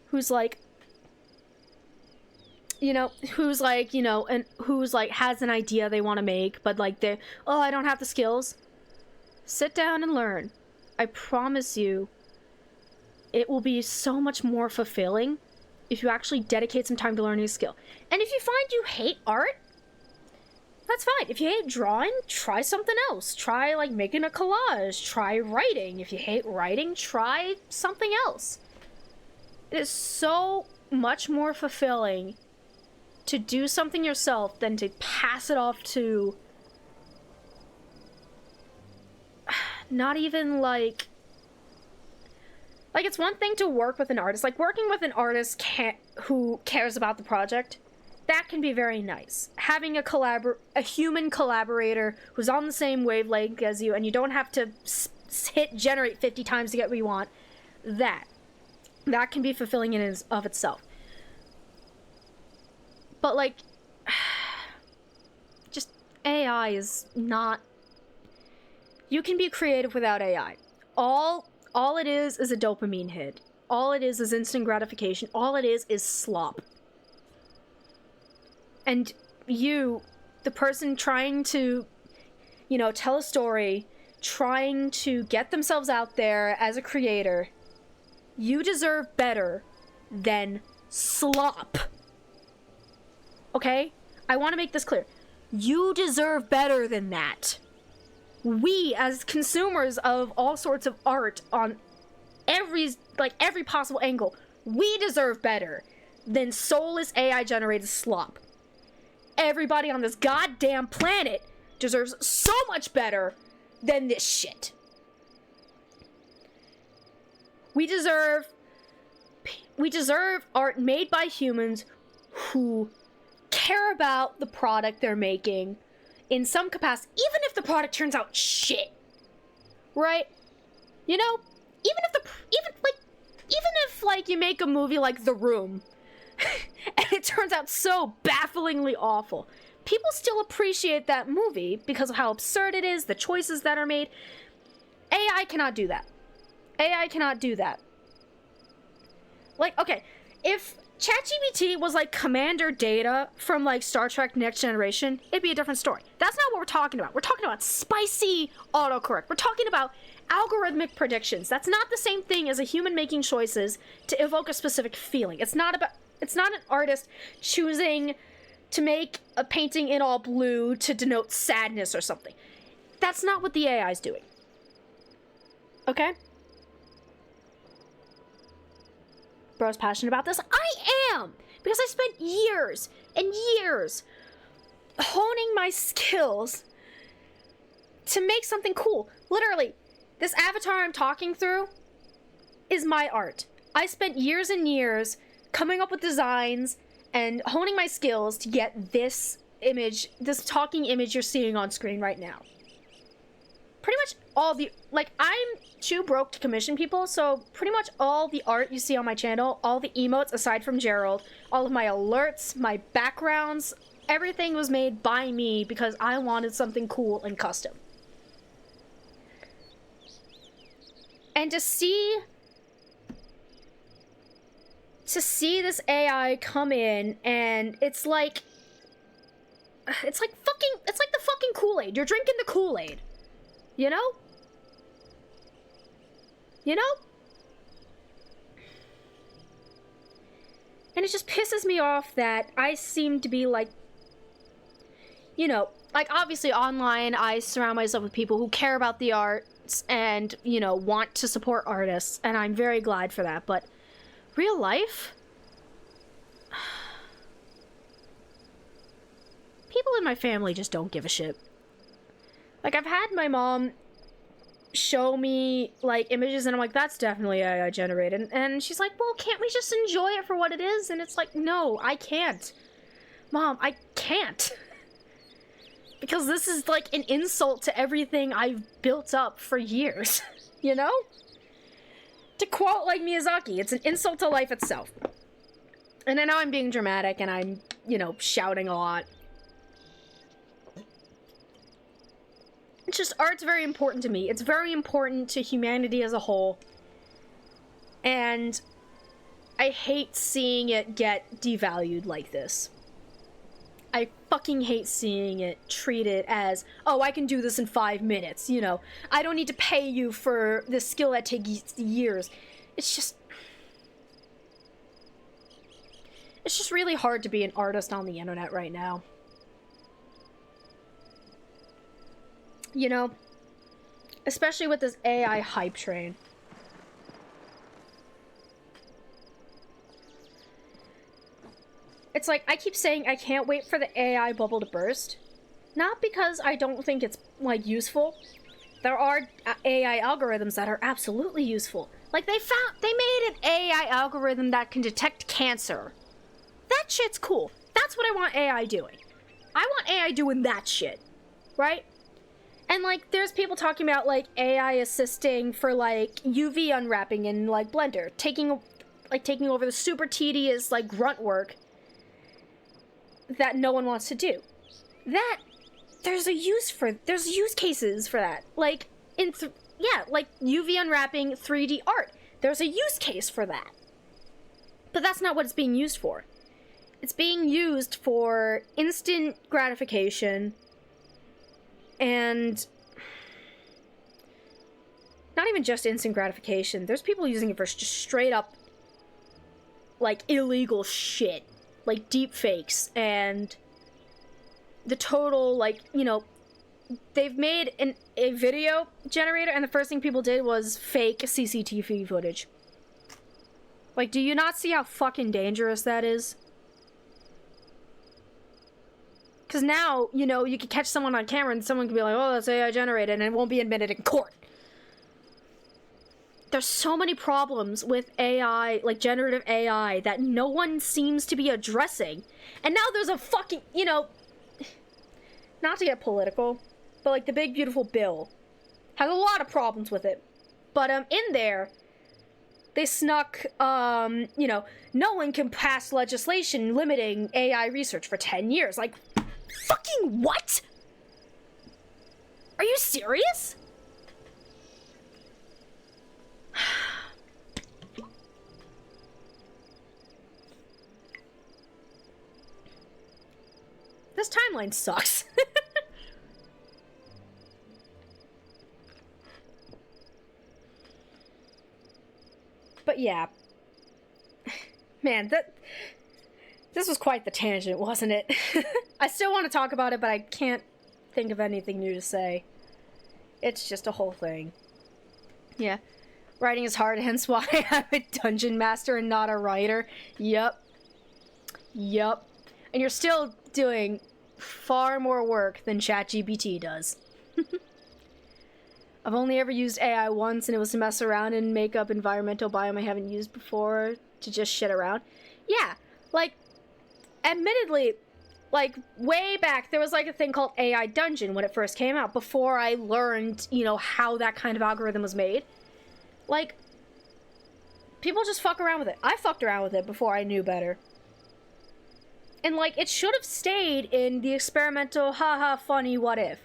who's like... who's like, and who's like, has an idea they want to make, but like, I don't have the skills. Sit down and learn. I promise you, it will be so much more fulfilling if you actually dedicate some time to learning a skill. And if you find you hate art, that's fine. If you hate drawing, try something else. Try, like, making a collage. Try writing. If you hate writing, try something else. It is so much more fulfilling to do something yourself than to pass it off to... not even, like, it's one thing to work with an artist. Like, working with an artist who cares about the project, that can be very nice. Having a human collaborator who's on the same wavelength as you, and you don't have to hit generate 50 times to get what you want, that can be fulfilling in and of itself. But, like, just AI is not... You can be creative without AI. All it is a dopamine hit. All it is instant gratification. All it is slop. And you, the person trying to, tell a story, trying to get themselves out there as a creator, you deserve better than slop. Okay? I want to make this clear. You deserve better than that. We, as consumers of all sorts of art on every possible angle, we deserve better than soulless AI-generated slop. Everybody on this goddamn planet deserves so much better than this shit. We deserve art made by humans who care about the product they're making in some capacity, even if the product turns out shit, right? Even if you make a movie like The Room, and it turns out so bafflingly awful, people still appreciate that movie because of how absurd it is, the choices that are made, AI cannot do that. AI cannot do that. Like, okay, if ChatGPT was like Commander Data from like Star Trek Next Generation, it'd be a different story. That's not what we're talking about. We're talking about spicy autocorrect. We're talking about algorithmic predictions. That's not the same thing as a human making choices to evoke a specific feeling. It's not an artist choosing to make a painting in all blue to denote sadness or something. That's not what the AI is doing. Okay? Bro's passionate about this. I am! Because I spent years and years honing my skills to make something cool. Literally, this avatar I'm talking through is my art. I spent years and years coming up with designs and honing my skills to get this image, this talking image you're seeing on screen right now. Pretty much all the, like, I'm too broke to commission people, so pretty much all the art you see on my channel, all the emotes aside from Gerald, all of my alerts, my backgrounds, everything was made by me because I wanted something cool and custom. And to see this AI come in and it's like the fucking Kool-Aid. You're drinking the Kool-Aid. You know? You know? And it just pisses me off that I seem to be like, you know, like obviously online I surround myself with people who care about the arts and, you know, want to support artists, and I'm very glad for that, but real life? People in my family just don't give a shit. Like, I've had my mom show me, like, images, and I'm like, that's definitely AI generated. And she's like, well, can't we just enjoy it for what it is? And it's like, no, I can't. Mom, I can't. Because this is, like, an insult to everything I've built up for years. You know? To quote, like, Miyazaki, it's an insult to life itself. And I know I'm being dramatic, and I'm, you know, shouting a lot. It's just, art's very important to me. It's very important to humanity as a whole. And I hate seeing it get devalued like this. I fucking hate seeing it treated as, oh, I can do this in 5 minutes, you know. I don't need to pay you for this skill that takes years. It's just really hard to be an artist on the internet right now. You know, especially with this AI hype train. It's like, I keep saying I can't wait for the AI bubble to burst. Not because I don't think it's, like, useful. There are AI algorithms that are absolutely useful. Like, they made an AI algorithm that can detect cancer. That shit's cool. That's what I want AI doing. I want AI doing that shit. Right? And, like, there's people talking about, like, AI assisting for, like, UV unwrapping in, like, Blender. Taking over the super tedious, like, grunt work that no one wants to do. That, there's use cases for that. Like, like, UV unwrapping 3D art. There's a use case for that. But that's not what it's being used for. It's being used for instant gratification. And not even just instant gratification. There's people using it for just straight up, like, illegal shit. Like, deep fakes. And the total, like, you know, they've made a video generator, and the first thing people did was fake CCTV footage. Like, do you not see how fucking dangerous that is? Because now, you know, you can catch someone on camera and someone can be like, oh, that's AI generated, and it won't be admitted in court. There's so many problems with AI, like generative AI, that no one seems to be addressing. And now there's a fucking, you know, not to get political, but like the big beautiful bill has a lot of problems with it. But in there, they snuck, you know, no one can pass legislation limiting AI research for 10 years. Like, fucking what? Are you serious? this timeline sucks. But yeah. Man, this was quite the tangent, wasn't it? I still want to talk about it, but I can't think of anything new to say. It's just a whole thing. Yeah. Writing is hard, hence why I'm a dungeon master and not a writer. Yup. Yup. And you're still doing far more work than ChatGPT does. I've only ever used AI once, and it was to mess around and make up environmental biome I haven't used before to just shit around. Yeah, like, admittedly, like, way back, there was, like, a thing called AI Dungeon when it first came out, before I learned, you know, how that kind of algorithm was made. Like, people just fuck around with it. I fucked around with it before I knew better. And, like, it should have stayed in the experimental, haha, funny, what if.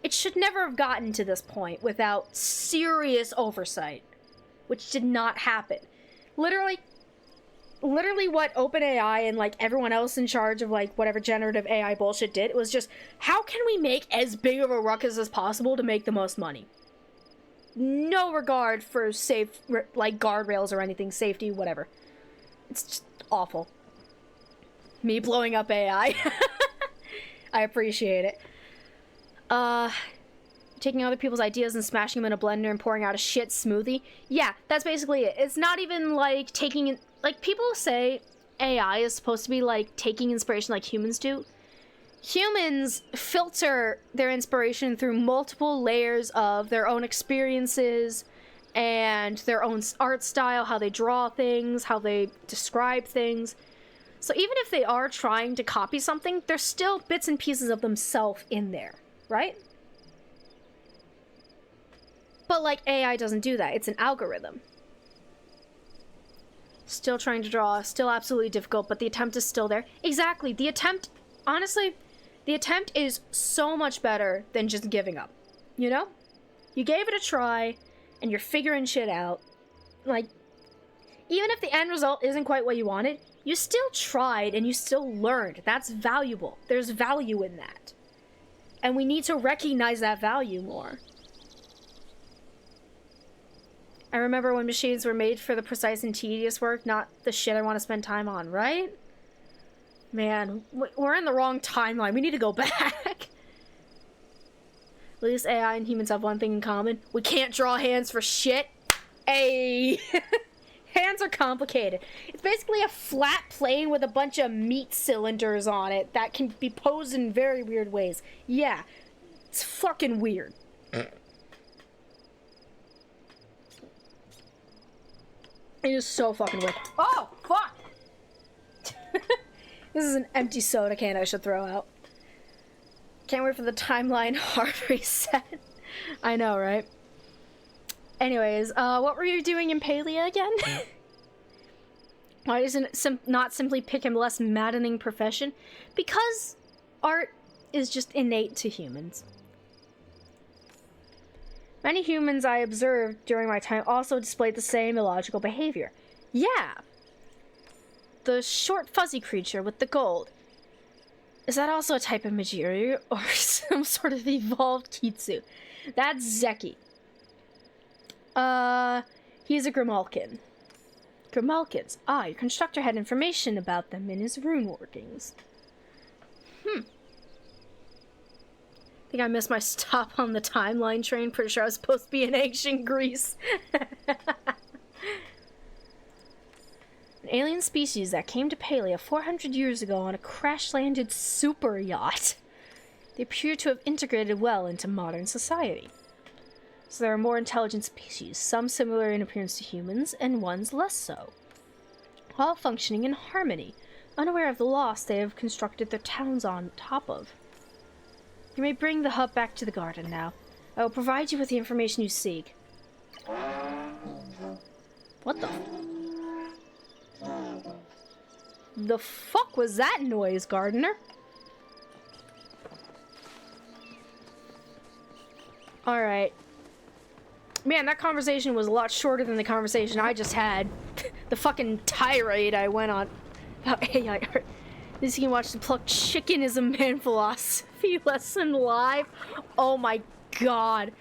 It should never have gotten to this point without serious oversight, which did not happen. Literally what OpenAI and, like, everyone else in charge of, like, whatever generative AI bullshit did, it was just, how can we make as big of a ruckus as possible to make the most money? No regard for safe, like, guardrails or anything, safety, whatever. It's just awful. Me blowing up AI. I appreciate it. Taking other people's ideas and smashing them in a blender and pouring out a shit smoothie. Yeah, that's basically it. It's not even, like, taking... Like, people say AI is supposed to be, like, taking inspiration like humans do. Humans filter their inspiration through multiple layers of their own experiences and their own art style, how they draw things, how they describe things. So even if they are trying to copy something, there's still bits and pieces of themselves in there, right? But, like, AI doesn't do that. It's an algorithm. Still trying to draw, still absolutely difficult, but the attempt is still there. Exactly. The attempt, honestly, the attempt is so much better than just giving up. You know? You gave it a try, and you're figuring shit out. Like, even if the end result isn't quite what you wanted, you still tried and you still learned. That's valuable. There's value in that. And we need to recognize that value more. I remember when machines were made for the precise and tedious work, not the shit I want to spend time on, right? Man, we're in the wrong timeline. We need to go back. At least AI and humans have one thing in common. We can't draw hands for shit. Ay. Hands are complicated. It's basically a flat plane with a bunch of meat cylinders on it that can be posed in very weird ways. Yeah, it's fucking weird. It is so fucking weird. Oh, fuck! This is an empty soda can I should throw out. Can't wait for the timeline hard reset. I know, right? Anyways, what were you doing in Palia again? Why doesn't it not simply pick a less maddening profession? Because art is just innate to humans. Many humans I observed during my time also displayed the same illogical behavior. Yeah. The short fuzzy creature with the gold. Is that also a type of Majiri or some sort of evolved Kitsu? That's Zeki. He's a Grimalkin. Grimalkins. Ah, your constructor had information about them in his rune workings. I think I missed my stop on the timeline train. Pretty sure I was supposed to be in ancient Greece. An alien species that came to Palia 400 years ago on a crash-landed super yacht. They appear to have integrated well into modern society. So there are more intelligent species, some similar in appearance to humans, and ones less so. All functioning in harmony, unaware of the loss they have constructed their towns on top of. You may bring the hub back to the garden now. I will provide you with the information you seek. What the fuck was that noise, gardener? Alright. Man, that conversation was a lot shorter than the conversation I just had. The fucking tirade I went on about AI art. least you can watch the plucked chicken is a man philosophy lesson live. Oh my god.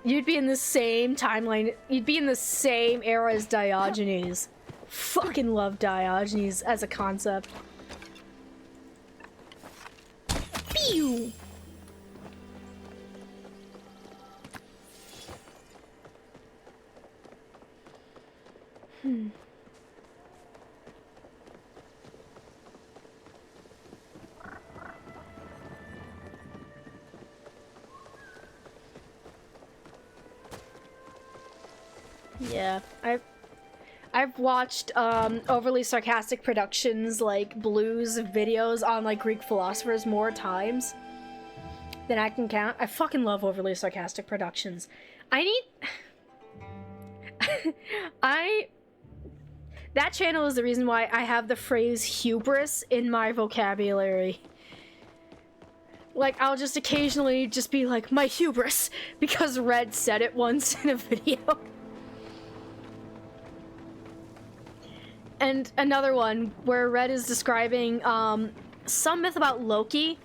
You'd be in the same timeline. You'd be in the same era as Diogenes. Fucking love Diogenes as a concept. Pew! Yeah, I've watched overly sarcastic productions like Blues videos on like Greek philosophers more times than I can count. I fucking love overly sarcastic productions. That channel is the reason why I have the phrase hubris in my vocabulary. Like, I'll just occasionally just be like, my hubris, because Red said it once in a video. And another one where Red is describing some myth about Loki,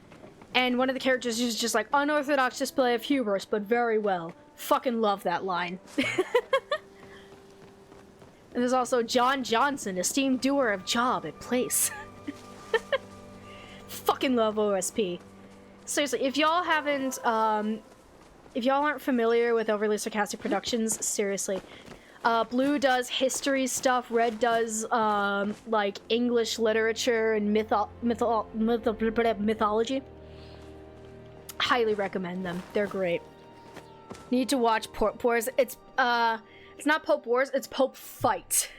and one of the characters is just like, unorthodox display of hubris, but very well. Fucking love that line. And there's also John Johnson, esteemed doer of job at place. Fucking love OSP. Seriously, if y'all haven't, if y'all aren't familiar with overly sarcastic productions, seriously. Blue does history stuff, Red does, like, English literature and mythology. Highly recommend them. They're great. Need to watch Pope Wars. It's not Pope Wars, it's Pope Fight.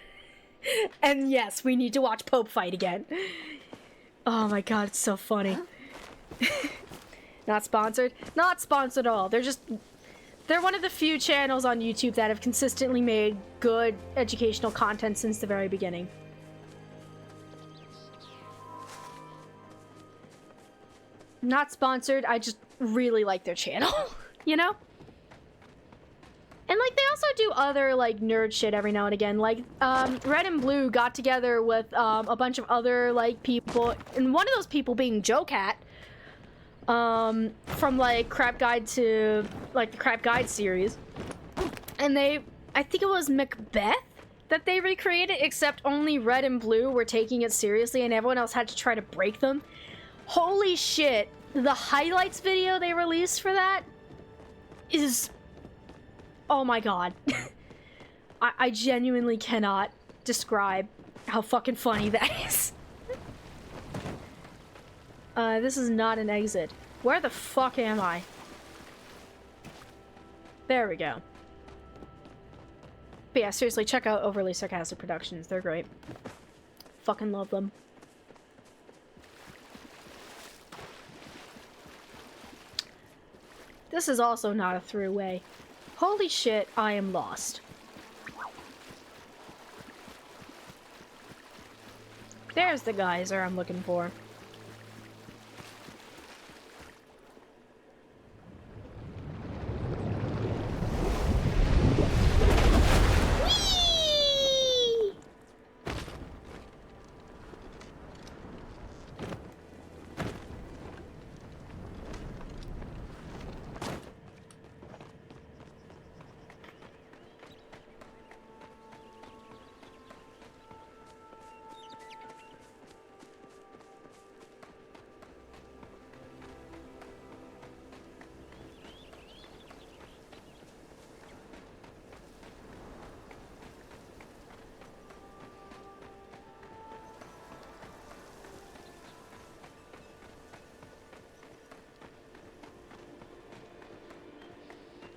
And yes, we need to watch Pope Fight again. Oh my god, it's so funny. Not sponsored? Not sponsored at all. They're one of the few channels on YouTube that have consistently made good educational content since the very beginning. Not sponsored, I just really like their channel, you know? And, like, they also do other, like, nerd shit every now and again. Like, Red and Blue got together with, a bunch of other, like, people. And one of those people being JoeCat. From, like, Crap Guide to, like, the Crap Guide series. And I think it was Macbeth that they recreated, except only Red and Blue were taking it seriously and everyone else had to try to break them. Holy shit. The highlights video they released for that is... Oh my god. I genuinely cannot describe how fucking funny that is. This is not an exit. Where the fuck am I? There we go. But yeah, seriously, check out Overly Sarcastic Productions. They're great. Fucking love them. This is also not a throughway. Holy shit, I am lost. There's the geyser I'm looking for. Whee!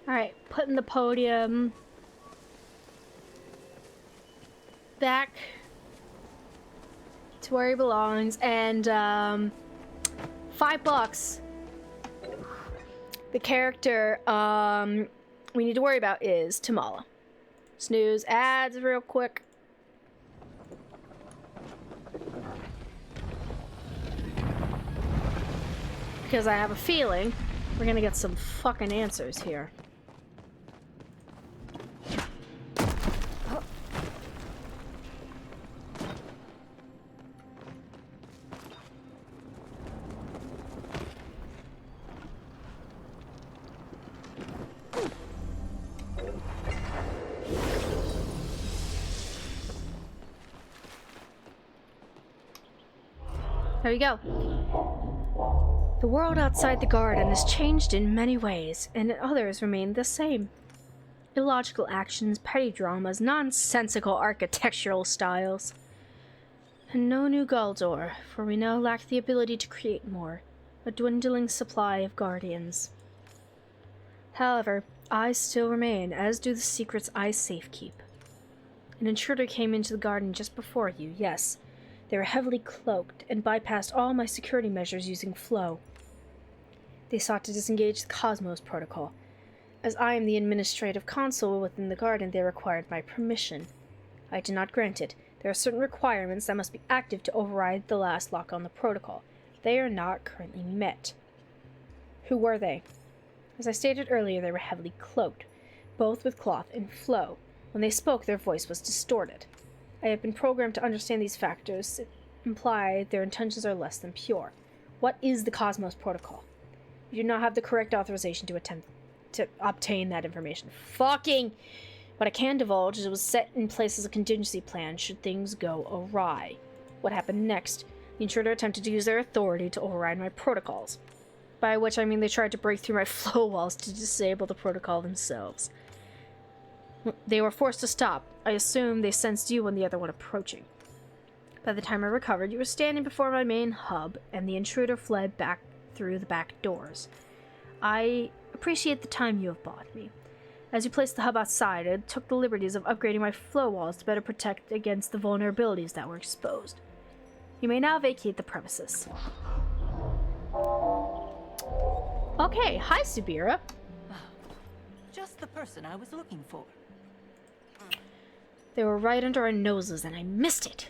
Alright, putting the podium back to where he belongs, and $5. The character we need to worry about is Tamala. Snooze ads real quick. Because I have a feeling we're gonna get some fucking answers here. There you go. The world outside the garden has changed in many ways, and others remain the same. Illogical actions, petty dramas, nonsensical architectural styles. And no new Galdor, for we now lack the ability to create more. A dwindling supply of guardians. However, I still remain, as do the secrets I safekeep. An intruder came into the garden just before you, yes. They were heavily cloaked and bypassed all my security measures using flow. They sought to disengage the Cosmos Protocol. As I am the administrative consul within the garden, they required my permission. I did not grant it. There are certain requirements that must be active to override the last lock on the protocol. They are not currently met. Who were they? As I stated earlier, they were heavily cloaked, both with cloth and flow. When they spoke, their voice was distorted. I have been programmed to understand these factors imply their intentions are less than pure. What is the Cosmos Protocol? You do not have the correct authorization to attempt to obtain that information. Fucking! What I can divulge is it was set in place as a contingency plan should things go awry. What happened next? The intruder attempted to use their authority to override my protocols. By which I mean they tried to break through my flow walls to disable the protocol themselves. They were forced to stop. I assume they sensed you and the other one approaching. By the time I recovered, you were standing before my main hub, and the intruder fled back through the back doors. I appreciate the time you have bought me. As you placed the hub outside, I took the liberties of upgrading my flow walls to better protect against the vulnerabilities that were exposed. You may now vacate the premises. Okay, hi Subira. Just the person I was looking for. They were right under our noses and I missed it.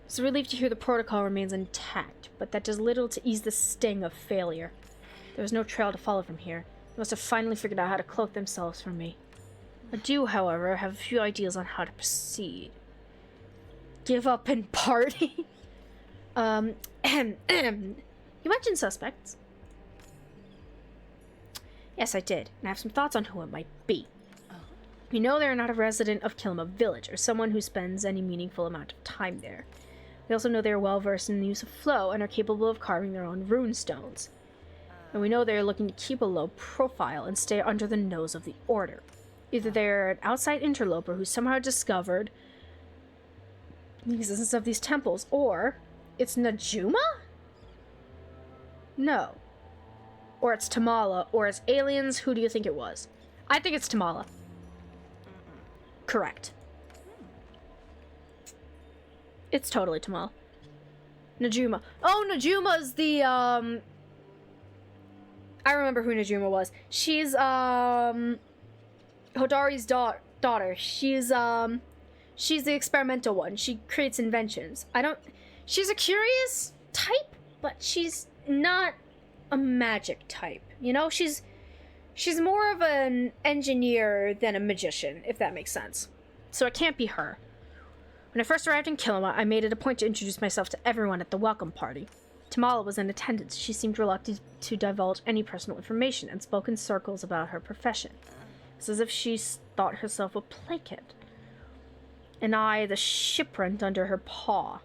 It's a relief to hear the protocol remains intact, but that does little to ease the sting of failure. There is no trail to follow from here. They must have finally figured out how to cloak themselves from me. I do, however, have a few ideas on how to proceed. Give up and party? You mentioned suspects. Yes, I did, and I have some thoughts on who it might be. You know they are not a resident of Kilma Village, or someone who spends any meaningful amount of time there. We also know they are well versed in the use of flow and are capable of carving their own rune stones. And we know they are looking to keep a low profile and stay under the nose of the Order. Either they are an outside interloper who somehow discovered the existence of these temples, or it's Najuma? No. Or it's Tamala, or it's aliens. Who do you think it was? I think it's Tamala. Correct. It's totally Tamala. Najuma. Oh, Najuma's the, I remember who Najuma was. She's, Hodari's daughter. She's the experimental one. She creates inventions. She's a curious type, but she's not a magic type. You know, she's more of an engineer than a magician, if that makes sense. So it can't be her. When I first arrived in Kilima, I made it a point to introduce myself to everyone at the welcome party. Tamala was in attendance. She seemed reluctant to divulge any personal information and spoke in circles about her profession. It's as if she thought herself a playkid. And I, the shipwrecked under her paw.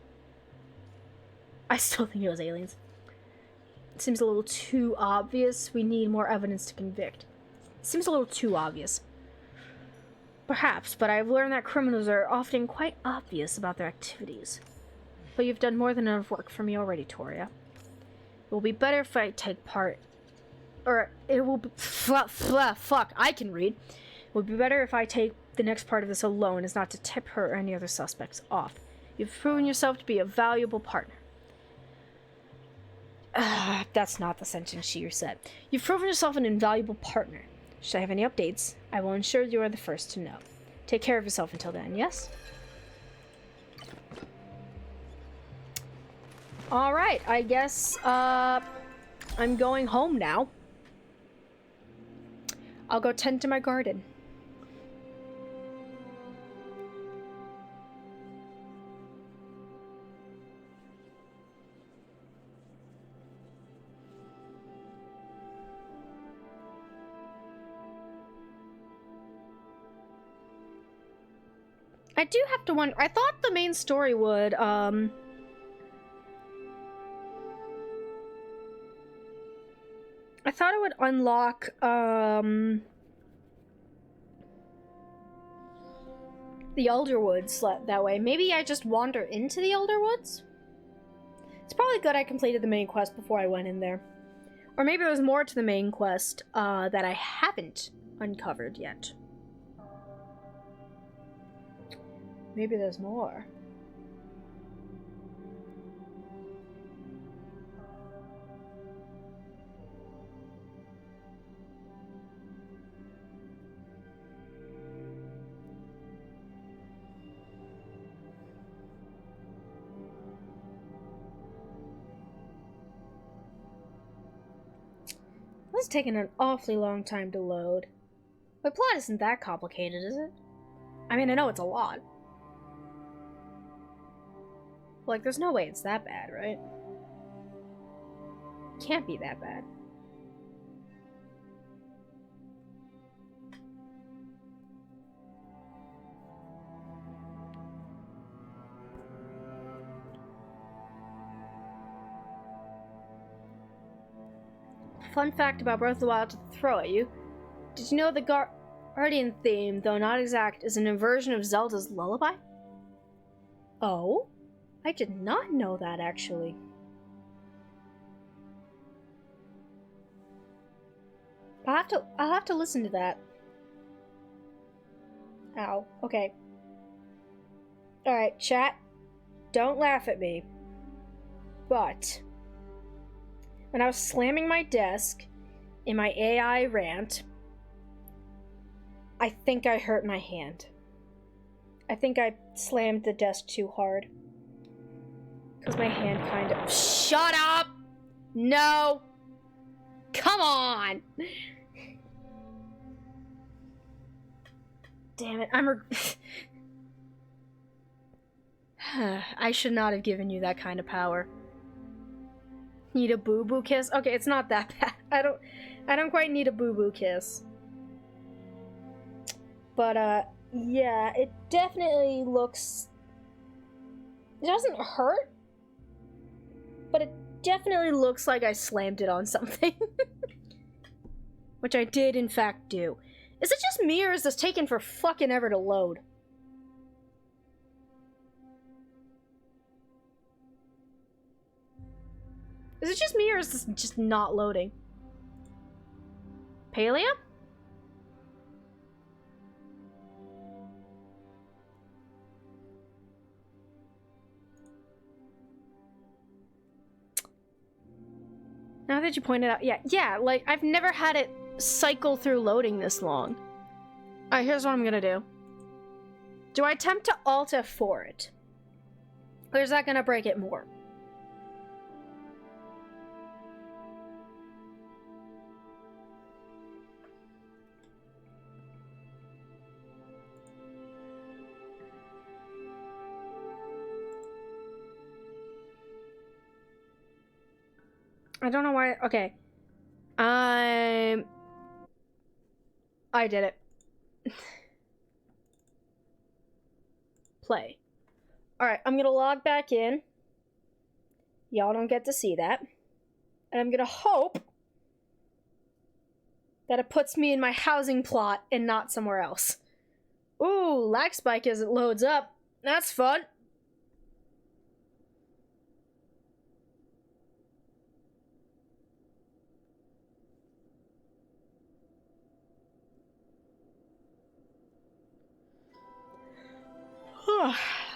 I still think it was aliens. It seems a little too obvious. We need more evidence to convict. It seems a little too obvious. Perhaps, but I've learned that criminals are often quite obvious about their activities. But you've done more than enough work for me already, Toria. It will be better if I take part... Or, it will be... Fuck, I can read. It would be better if I take the next part of this alone, as not to tip her or any other suspects off. You've proven yourself to be a valuable partner. That's not the sentence she said. You've proven yourself an invaluable partner. Should I have any updates, I will ensure you are the first to know. Take care of yourself until then, yes? Alright, I guess, I'm going home now. I'll go tend to my garden. I do have to wonder, I thought the main story would, I thought it would unlock, the Elderwoods that way. Maybe I just wander into the Elderwoods? It's probably good I completed the main quest before I went in there. Or maybe there's more to the main quest, that I haven't uncovered yet. Maybe there's more. This is taking an awfully long time to load. My plot isn't that complicated, is it? I mean, I know it's a lot. Like, there's no way it's that bad, right? Can't be that bad. Fun fact about Breath of the Wild to throw at you. Did you know the Guardian theme, though not exact, is an inversion of Zelda's Lullaby? Oh? I did not know that, actually. I'll have to listen to that. Ow. Okay. Alright, chat. Don't laugh at me. But when I was slamming my desk in my AI rant, I think I hurt my hand. I think I slammed the desk too hard. Because my hand kind of... Shut up! No! Come on! Damn it, I should not have given you that kind of power. Need a boo-boo kiss? Okay, it's not that bad. I don't quite need a boo-boo kiss. But, yeah, it definitely looks... It doesn't hurt, but it definitely looks like I slammed it on something. Which I did, in fact, do. Is it just me, or is this taking for fucking ever to load? Is it just me, or is this just not loading? Palia? Now that you pointed out, yeah, like, I've never had it cycle through loading this long. Alright, here's what I'm gonna do. Do I attempt to Alt F4 it? Or is that gonna break it more? I don't know why. Okay. I did it. Play. Alright, I'm gonna log back in. Y'all don't get to see that. And I'm gonna hope that it puts me in my housing plot and not somewhere else. Ooh, lag spike as it loads up. That's fun.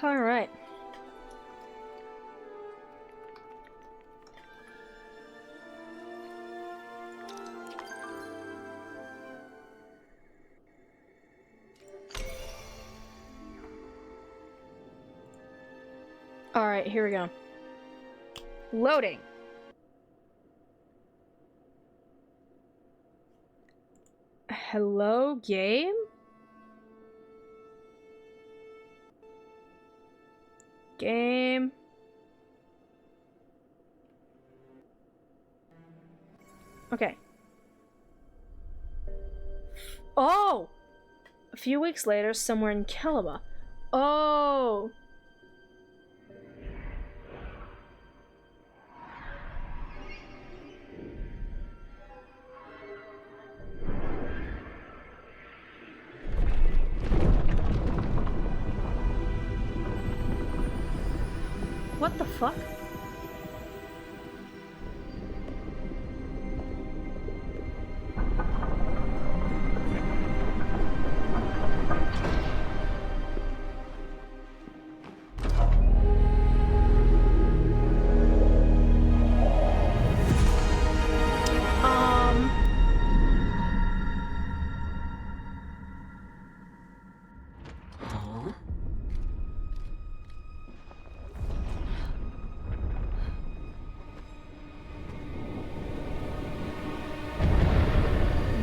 All right. All right, here we go. Loading. Hello, game? Game. Okay. Oh! A few weeks later, somewhere in Kelima. Oh! fuck?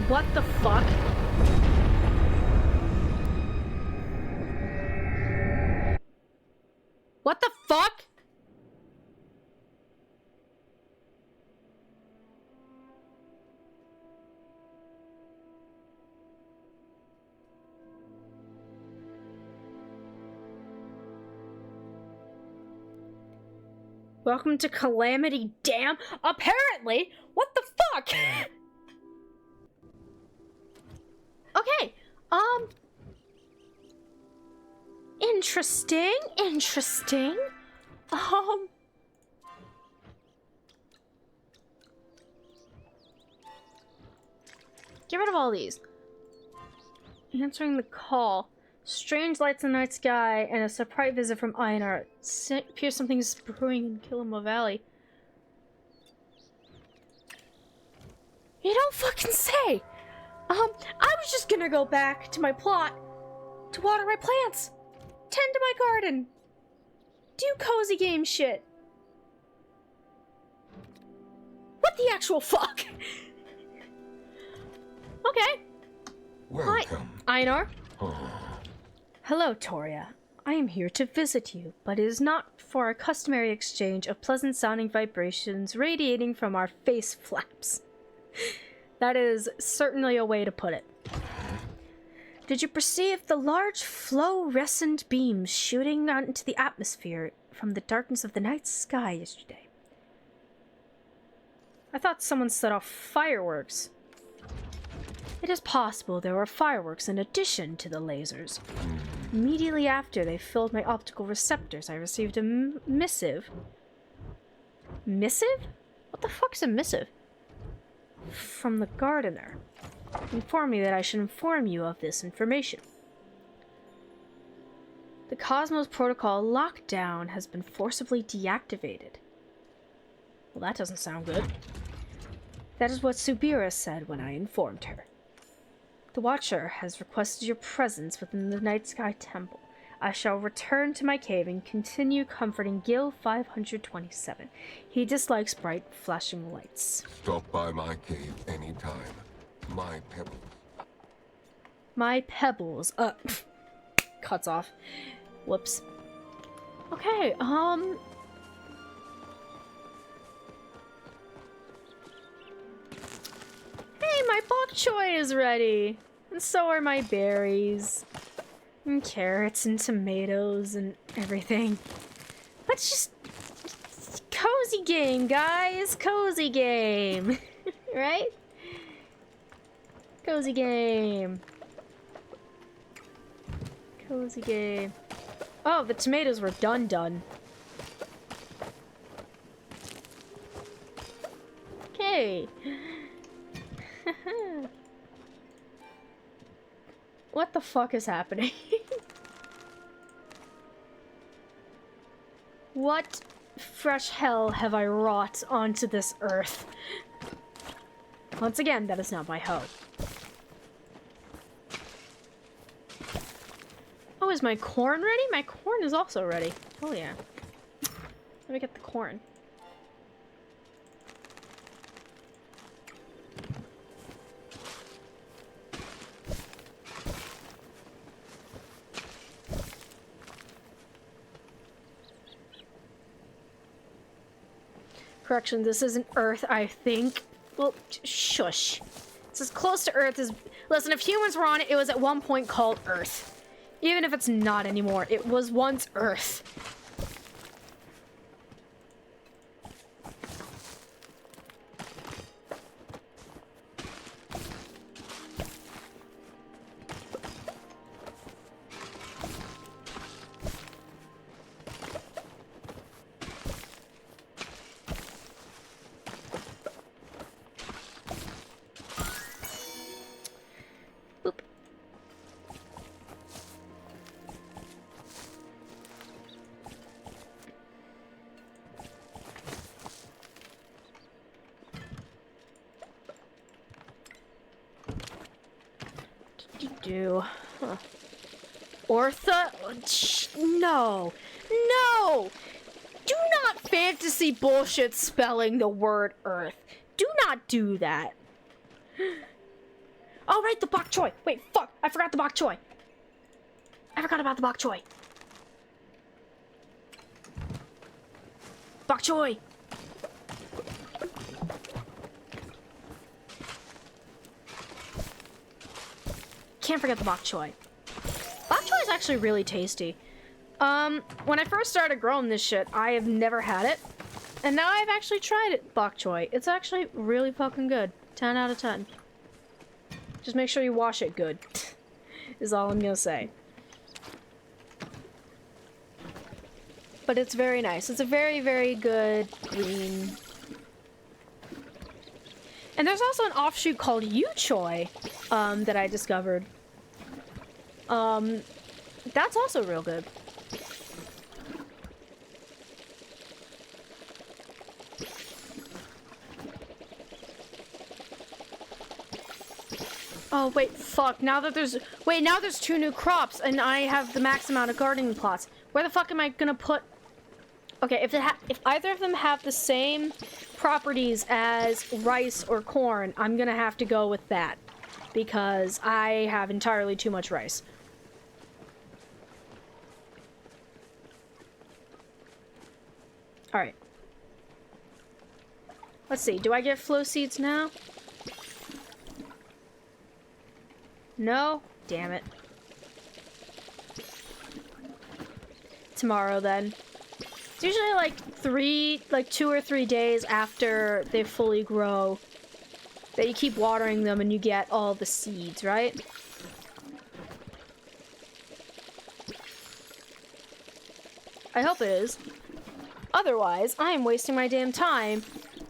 What the fuck? What the fuck? Welcome to Calamity Dam? Apparently! What the fuck? Okay, interesting, interesting. Get rid of all these. Answering the call. Strange lights in the night sky and a surprise visit from Einar. Appears something's brewing in Kilimo Valley. You don't fucking say! I was just gonna go back to my plot to water my plants, tend to my garden, do cozy game shit. What the actual fuck? Okay. Welcome. Hi, Einar. Oh. Hello, Toria. I am here to visit you, but it is not for our customary exchange of pleasant-sounding vibrations radiating from our face flaps. That is certainly a way to put it. Did you perceive the large fluorescent beams shooting out into the atmosphere from the darkness of the night sky yesterday? I thought someone set off fireworks. It is possible there were fireworks in addition to the lasers. Immediately after they filled my optical receptors, I received a missive. Missive? What the fuck's a missive? From the gardener. Inform me that I should inform you of this information. The Cosmos Protocol lockdown has been forcibly deactivated. Well, that doesn't sound good. That is what Subira said when I informed her. The Watcher has requested your presence within the Night Sky Temple. I shall return to my cave and continue comforting Gil 527. He dislikes bright, flashing lights. Stop by my cave anytime. My pebbles. My pebbles. Cuts off. Whoops. Okay, Hey, my bok choy is ready! And so are my berries. And carrots and tomatoes and everything. Let's just... Cozy game, guys! Cozy game! Right? Cozy game. Cozy game. Oh, the tomatoes were done. Okay. What the fuck is happening? What fresh hell have I wrought onto this earth? Once again, that is not my hoe. Oh, is my corn ready? My corn is also ready. Oh yeah. Let me get the corn. Correction, this isn't Earth, I think. Well, shush. It's as close to Earth as... Listen, if humans were on it, it was at one point called Earth. Even if it's not anymore, it was once Earth. do? Huh. Ortha? No. No! Do not fantasy bullshit spelling the word Earth. Do not do that. Oh, right, the bok choy. Wait, fuck. I forgot the bok choy. I forgot about the bok choy. Bok choy. Can't forget the bok choy. Bok choy is actually really tasty. When I first started growing this shit, I have never had it. And now I've actually tried it, bok choy. It's actually really fucking good. 10 out of 10. Just make sure you wash it good, is all I'm gonna say. But it's very nice. It's a very, very good green. And there's also an offshoot called yu choy, that I discovered. That's also real good. Oh, wait, fuck. Now there's 2 new crops, and I have the max amount of gardening plots. Where the fuck am I gonna put... Okay, if either of them have the same properties as rice or corn, I'm gonna have to go with that. Because I have entirely too much rice. Alright. Let's see, do I get flow seeds now? No? Damn it. Tomorrow, then. It's usually like 2 or 3 days after they fully grow that you keep watering them and you get all the seeds, right? I hope it is. Otherwise, I am wasting my damn time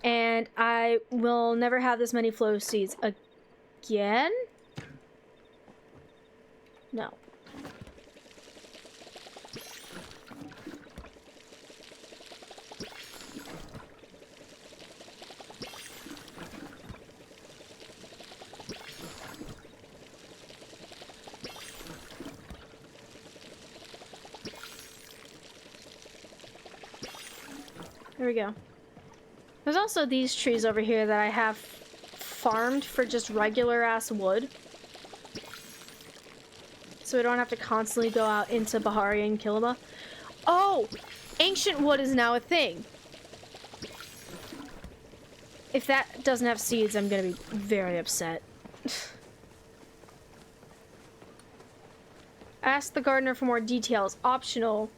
and I will never have this many flow seeds again? No. There we go. There's also these trees over here that I have farmed for just regular ass wood. So we don't have to constantly go out into Bahari and Kilima. Oh! Ancient wood is now a thing. If that doesn't have seeds, I'm gonna be very upset. Ask the gardener for more details. Optional.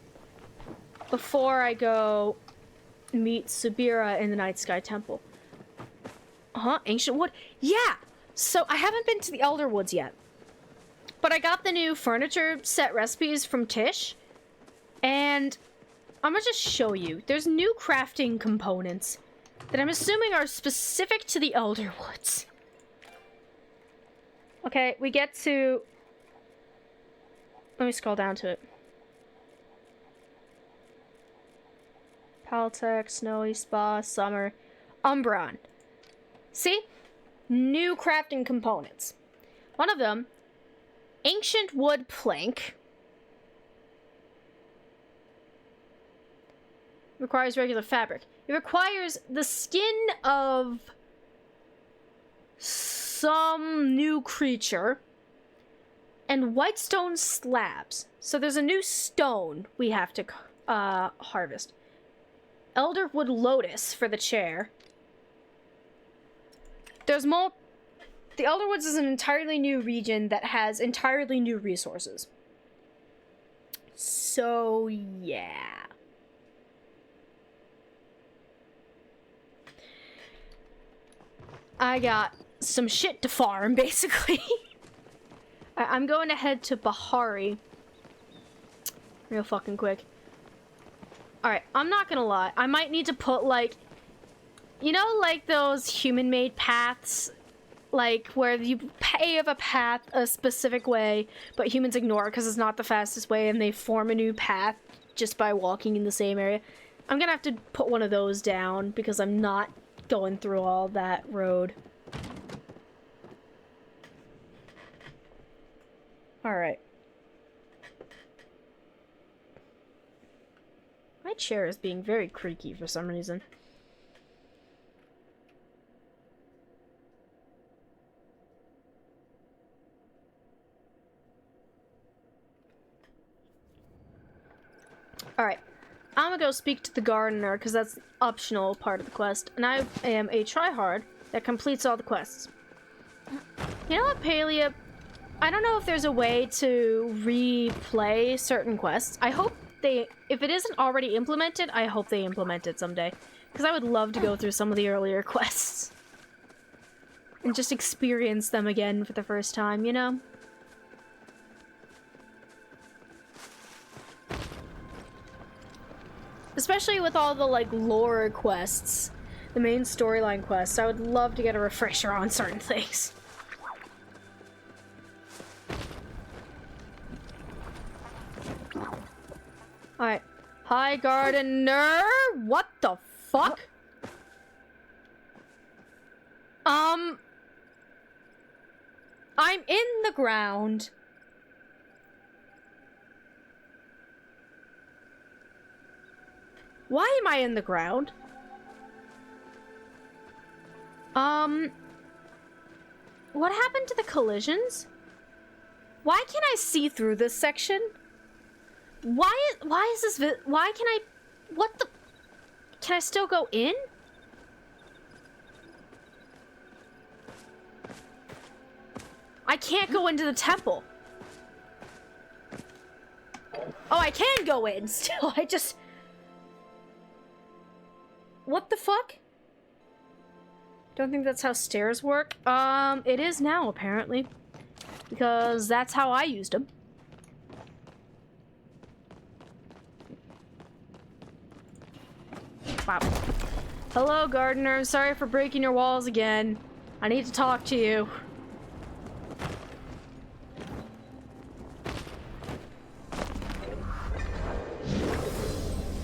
Before I go meet Subira in the Night Sky Temple. Ancient wood? Yeah! So I haven't been to the Elderwoods yet. But I got the new furniture set recipes from Tish. And I'm gonna just show you. There's new crafting components that I'm assuming are specific to the Elderwoods. Okay, we get to... Let me scroll down to it. Paltech, Snowy, Spa, Summer, Umbron. See? New crafting components. One of them, ancient wood plank. Requires regular fabric. It requires the skin of some new creature and white stone slabs. So there's a new stone we have to harvest. Elderwood lotus for the chair. There's the Elderwoods is an entirely new region that has entirely new resources. So, yeah. I got some shit to farm, basically. I'm going to head to Bahari real fucking quick. Alright, I'm not gonna lie. I might need to put, like... You know, like those human-made paths? Like, where you pave a path a specific way, but humans ignore it because it's not the fastest way, and they form a new path just by walking in the same area. I'm gonna have to put one of those down, because I'm not going through all that road. Alright. My chair is being very creaky for some reason. Alright. I'm gonna go speak to the gardener, because that's optional part of the quest. And I am a tryhard that completes all the quests. You know what, Palia? I don't know if there's a way to replay certain quests. I hope they, if it isn't already implemented, I hope they implement it someday. Because I would love to go through some of the earlier quests. And just experience them again for the first time, you know? Especially with all the, like, lore quests. The main storyline quests. I would love to get a refresher on certain things. Alright. Hi, gardener! What the fuck? I'm in the ground. Why am I in the ground? What happened to the collisions? Why can't I see through this section? Why is this why can I, what the, can I still go in? I can't go into the temple. Oh, I can go in still. I just, what the fuck? Don't think that's how stairs work. It is now, apparently. Because that's how I used them. Wow. Hello, gardener. Sorry for breaking your walls again. I need to talk to you.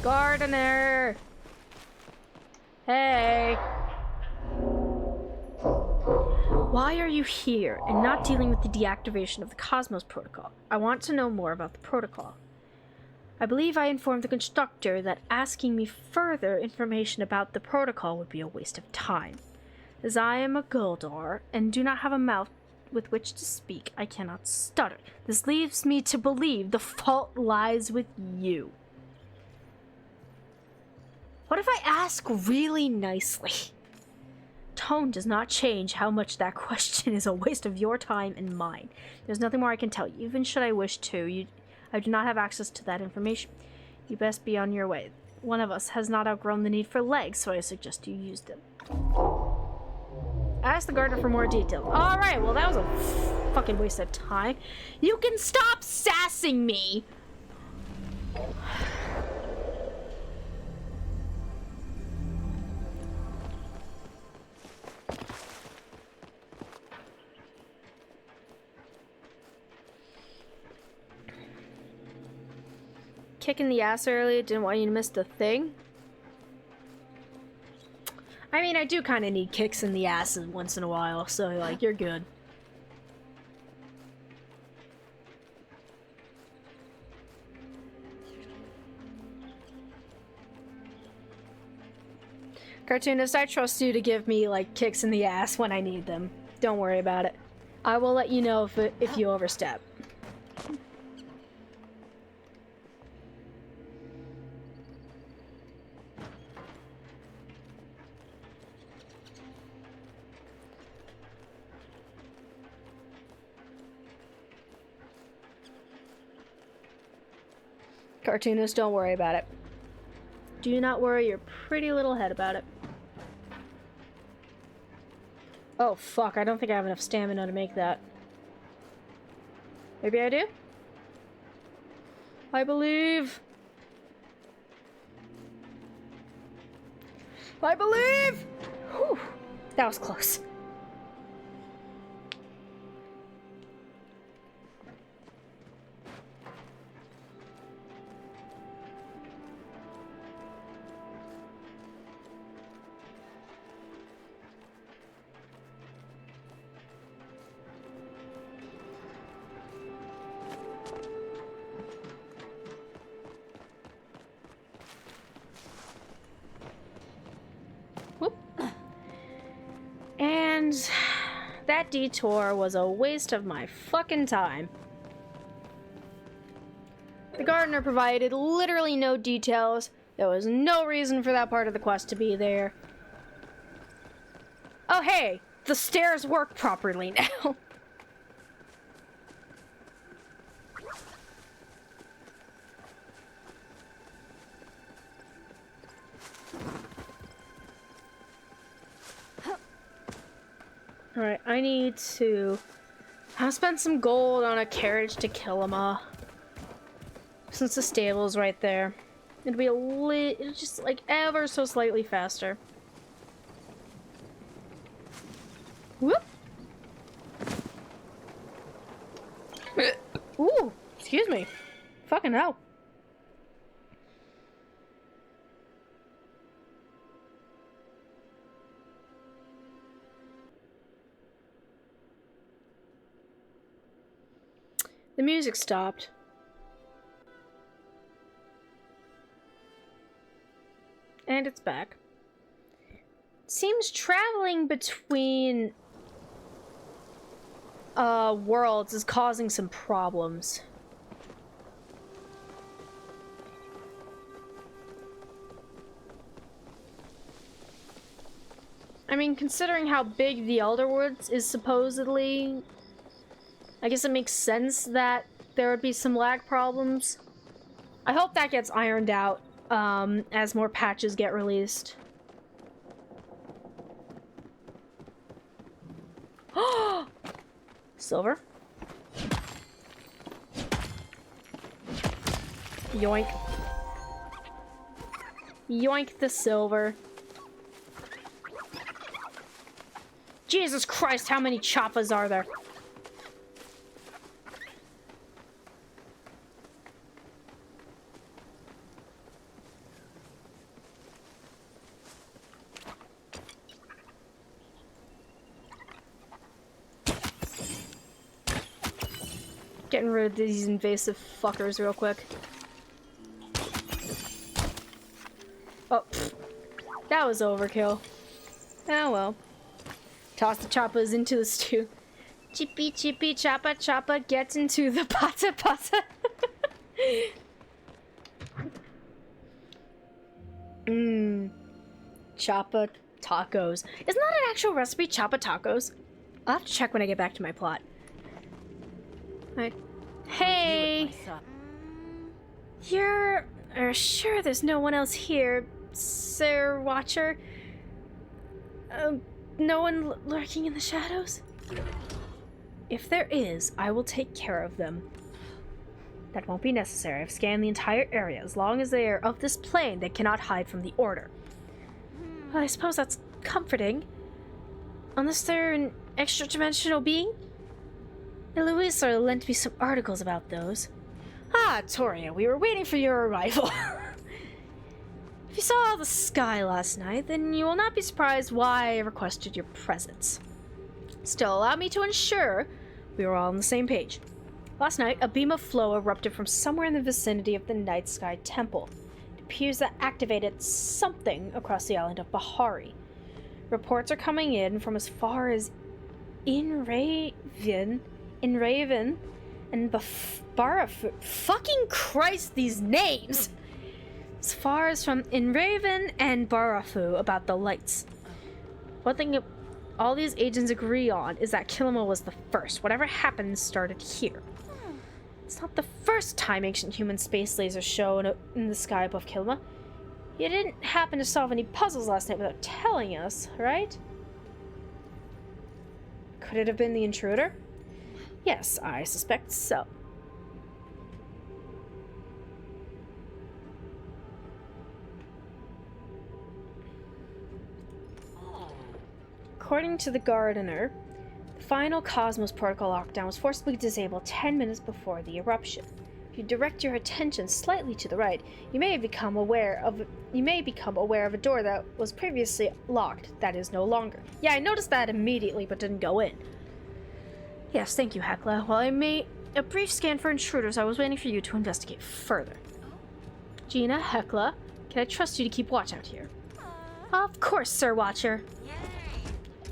Gardener! Hey! Why are you here and not dealing with the deactivation of the Cosmos Protocol? I want to know more about the protocol. I believe I informed the constructor that asking me further information about the protocol would be a waste of time. As I am a Guldar and do not have a mouth with which to speak, I cannot stutter. This leaves me to believe the fault lies with you. What if I ask really nicely? Tone does not change how much that question is a waste of your time and mine. There's nothing more I can tell you, even should I wish to. I do not have access to that information. You best be on your way. One of us has not outgrown the need for legs, so I suggest you use them. Ask the gardener for more details. Alright, well that was a fucking waste of time. You can stop sassing me! Kicking the ass earlier, didn't want you to miss the thing. I mean, I do kind of need kicks in the ass once in a while, so, like, you're good. Cartoonist, I trust you to give me, like, kicks in the ass when I need them. Don't worry about it. I will let you know if you overstep. Cartoonist, don't worry about it. Do not worry your pretty little head about it. Oh, fuck. I don't think I have enough stamina to make that. Maybe I do? I believe! I believe! Whew. That was close. And that detour was a waste of my fucking time. The gardener provided literally no details. There was no reason for that part of the quest to be there. Oh hey, the stairs work properly now. Alright, I need to... I'll spend some gold on a carriage to Kilima. Since the stable's right there. It'll be it'll just like ever so slightly faster. Whoop! Ooh, excuse me. Fucking hell. The music stopped. And it's back. Seems traveling between worlds is causing some problems. I mean, considering how big the Elderwoods is supposedly, I guess it makes sense that there would be some lag problems. I hope that gets ironed out as more patches get released. Silver. Yoink. Yoink the silver. Jesus Christ, how many choppas are there? Getting rid of these invasive fuckers real quick. Oh, pfft. That was overkill. Oh well. Toss the choppas into the stew. Chippy chippy choppa choppa gets into the pata pata. Choppa tacos. Isn't that an actual recipe? Choppa tacos? I'll have to check when I get back to my plot. Right. Hey! You're sure there's no one else here, Sir Watcher? No one lurking in the shadows? If there is, I will take care of them. That won't be necessary. I've scanned the entire area. As long as they are of this plane, they cannot hide from the order. Well, I suppose that's comforting. Unless they're an extra-dimensional being? Eloisa lent me some articles about those. Ah, Toria, we were waiting for your arrival. If you saw the sky last night, then you will not be surprised why I requested your presence. Still, allow me to ensure we were all on the same page. Last night, a beam of flow erupted from somewhere in the vicinity of the Night Sky Temple. It appears that activated something across the island of Bahari. Reports are coming in from as far as Inraven, and Barafu. Fucking Christ, these names! As far as from Inraven and Barafu about the lights. One thing all these agents agree on is that Kilima was the first. Whatever happened started here. It's not the first time ancient human space lasers shown in the sky above Kilima. You didn't happen to solve any puzzles last night without telling us, right? Could it have been the intruder? Yes, I suspect so. According to the gardener, the final Cosmos Protocol lockdown was forcibly disabled 10 minutes before the eruption. If you direct your attention slightly to the right, you may become aware of a door that was previously locked that is no longer. Yeah, I noticed that immediately but didn't go in. Yes, thank you, Hekla. While I made a brief scan for intruders, I was waiting for you to investigate further. Gina, Hekla, can I trust you to keep watch out here? Of course, Sir Watcher.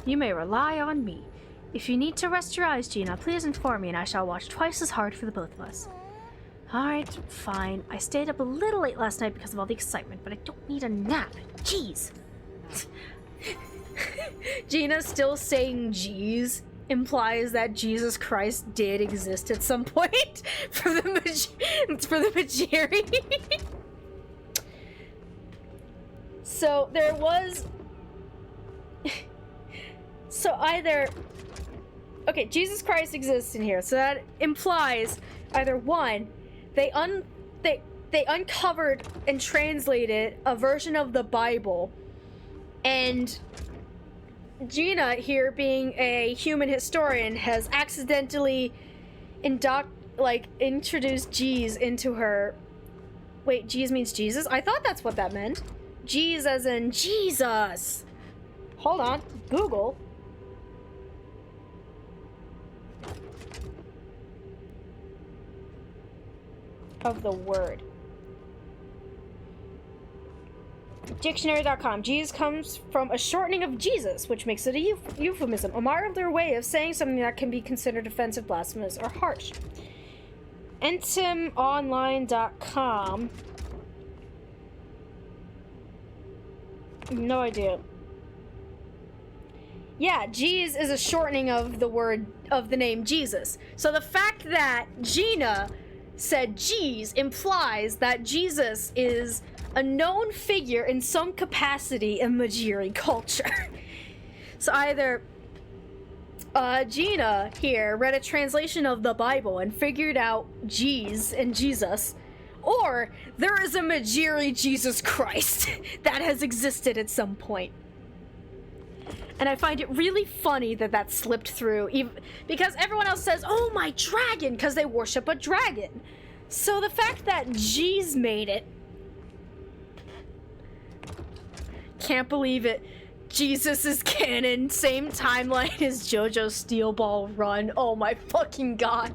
You may rely on me. If you need to rest your eyes, Gina, please inform me and I shall watch twice as hard for the both of us. Alright, fine. I stayed up a little late last night because of all the excitement, but I don't need a nap. Jeez. Gina still saying jeez implies that Jesus Christ did exist at some point for the Majiri. So there was... So either... Okay, Jesus Christ exists in here, so that implies either one, they uncovered and translated a version of the Bible, and Gina here, being a human historian, has accidentally introduced G's into her. Wait, G's means Jesus? I thought that's what that meant. G's as in Jesus. Hold on, Google. Of the word. Dictionary.com. Jesus comes from a shortening of Jesus, which makes it a euphemism, a milder way of saying something that can be considered offensive, blasphemous, or harsh. Entimonline.com. No idea. Yeah, Jeez is a shortening of the word, of the name Jesus. So the fact that Gina said Jeez implies that Jesus is a known figure in some capacity in Majiri culture. So either Gina here read a translation of the Bible and figured out Jeez and Jesus, or there is a Majiri Jesus Christ that has existed at some point. And I find it really funny that that slipped through, even because everyone else says, oh, my dragon, because they worship a dragon. So the fact that Jeez made it, can't believe it. Jesus is canon, same timeline as JoJo's Steel Ball Run. Oh my fucking god.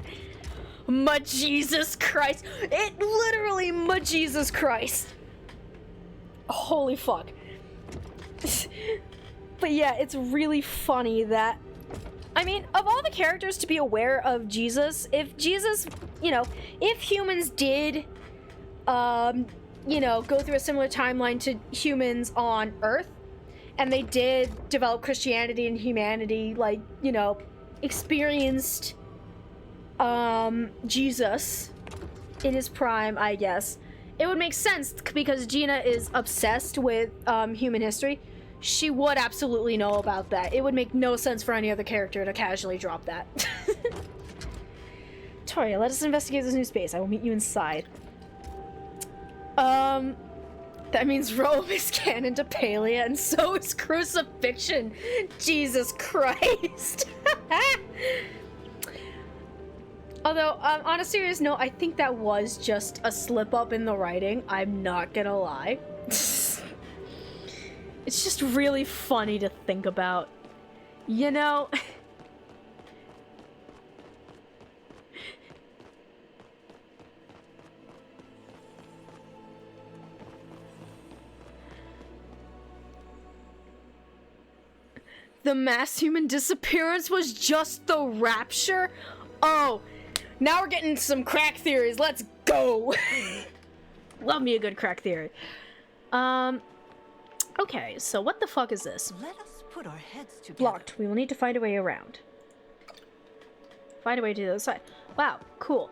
My Jesus Christ. It literally, my Jesus Christ. Holy fuck. But yeah, it's really funny that, I mean, of all the characters to be aware of Jesus, if Jesus, you know, if humans did, you know, go through a similar timeline to humans on Earth, and they did develop Christianity and humanity, like, you know, experienced, Jesus in his prime, I guess, it would make sense, because Gina is obsessed with, human history. She would absolutely know about that. It would make no sense for any other character to casually drop that. Toria, let us investigate this new space. I will meet you inside. That means Rome is canon to Palia, and so is crucifixion. Jesus Christ. Although, on a serious note, I think that was just a slip-up in the writing. I'm not gonna lie. It's just really funny to think about. You know? The mass human disappearance was just the rapture? Oh, now we're getting some crack theories. Let's go. Love me a good crack theory. Okay, so what the fuck is this? Let us put our heads together. Blocked. We will need to find a way around. Find a way to the other side. Wow, cool.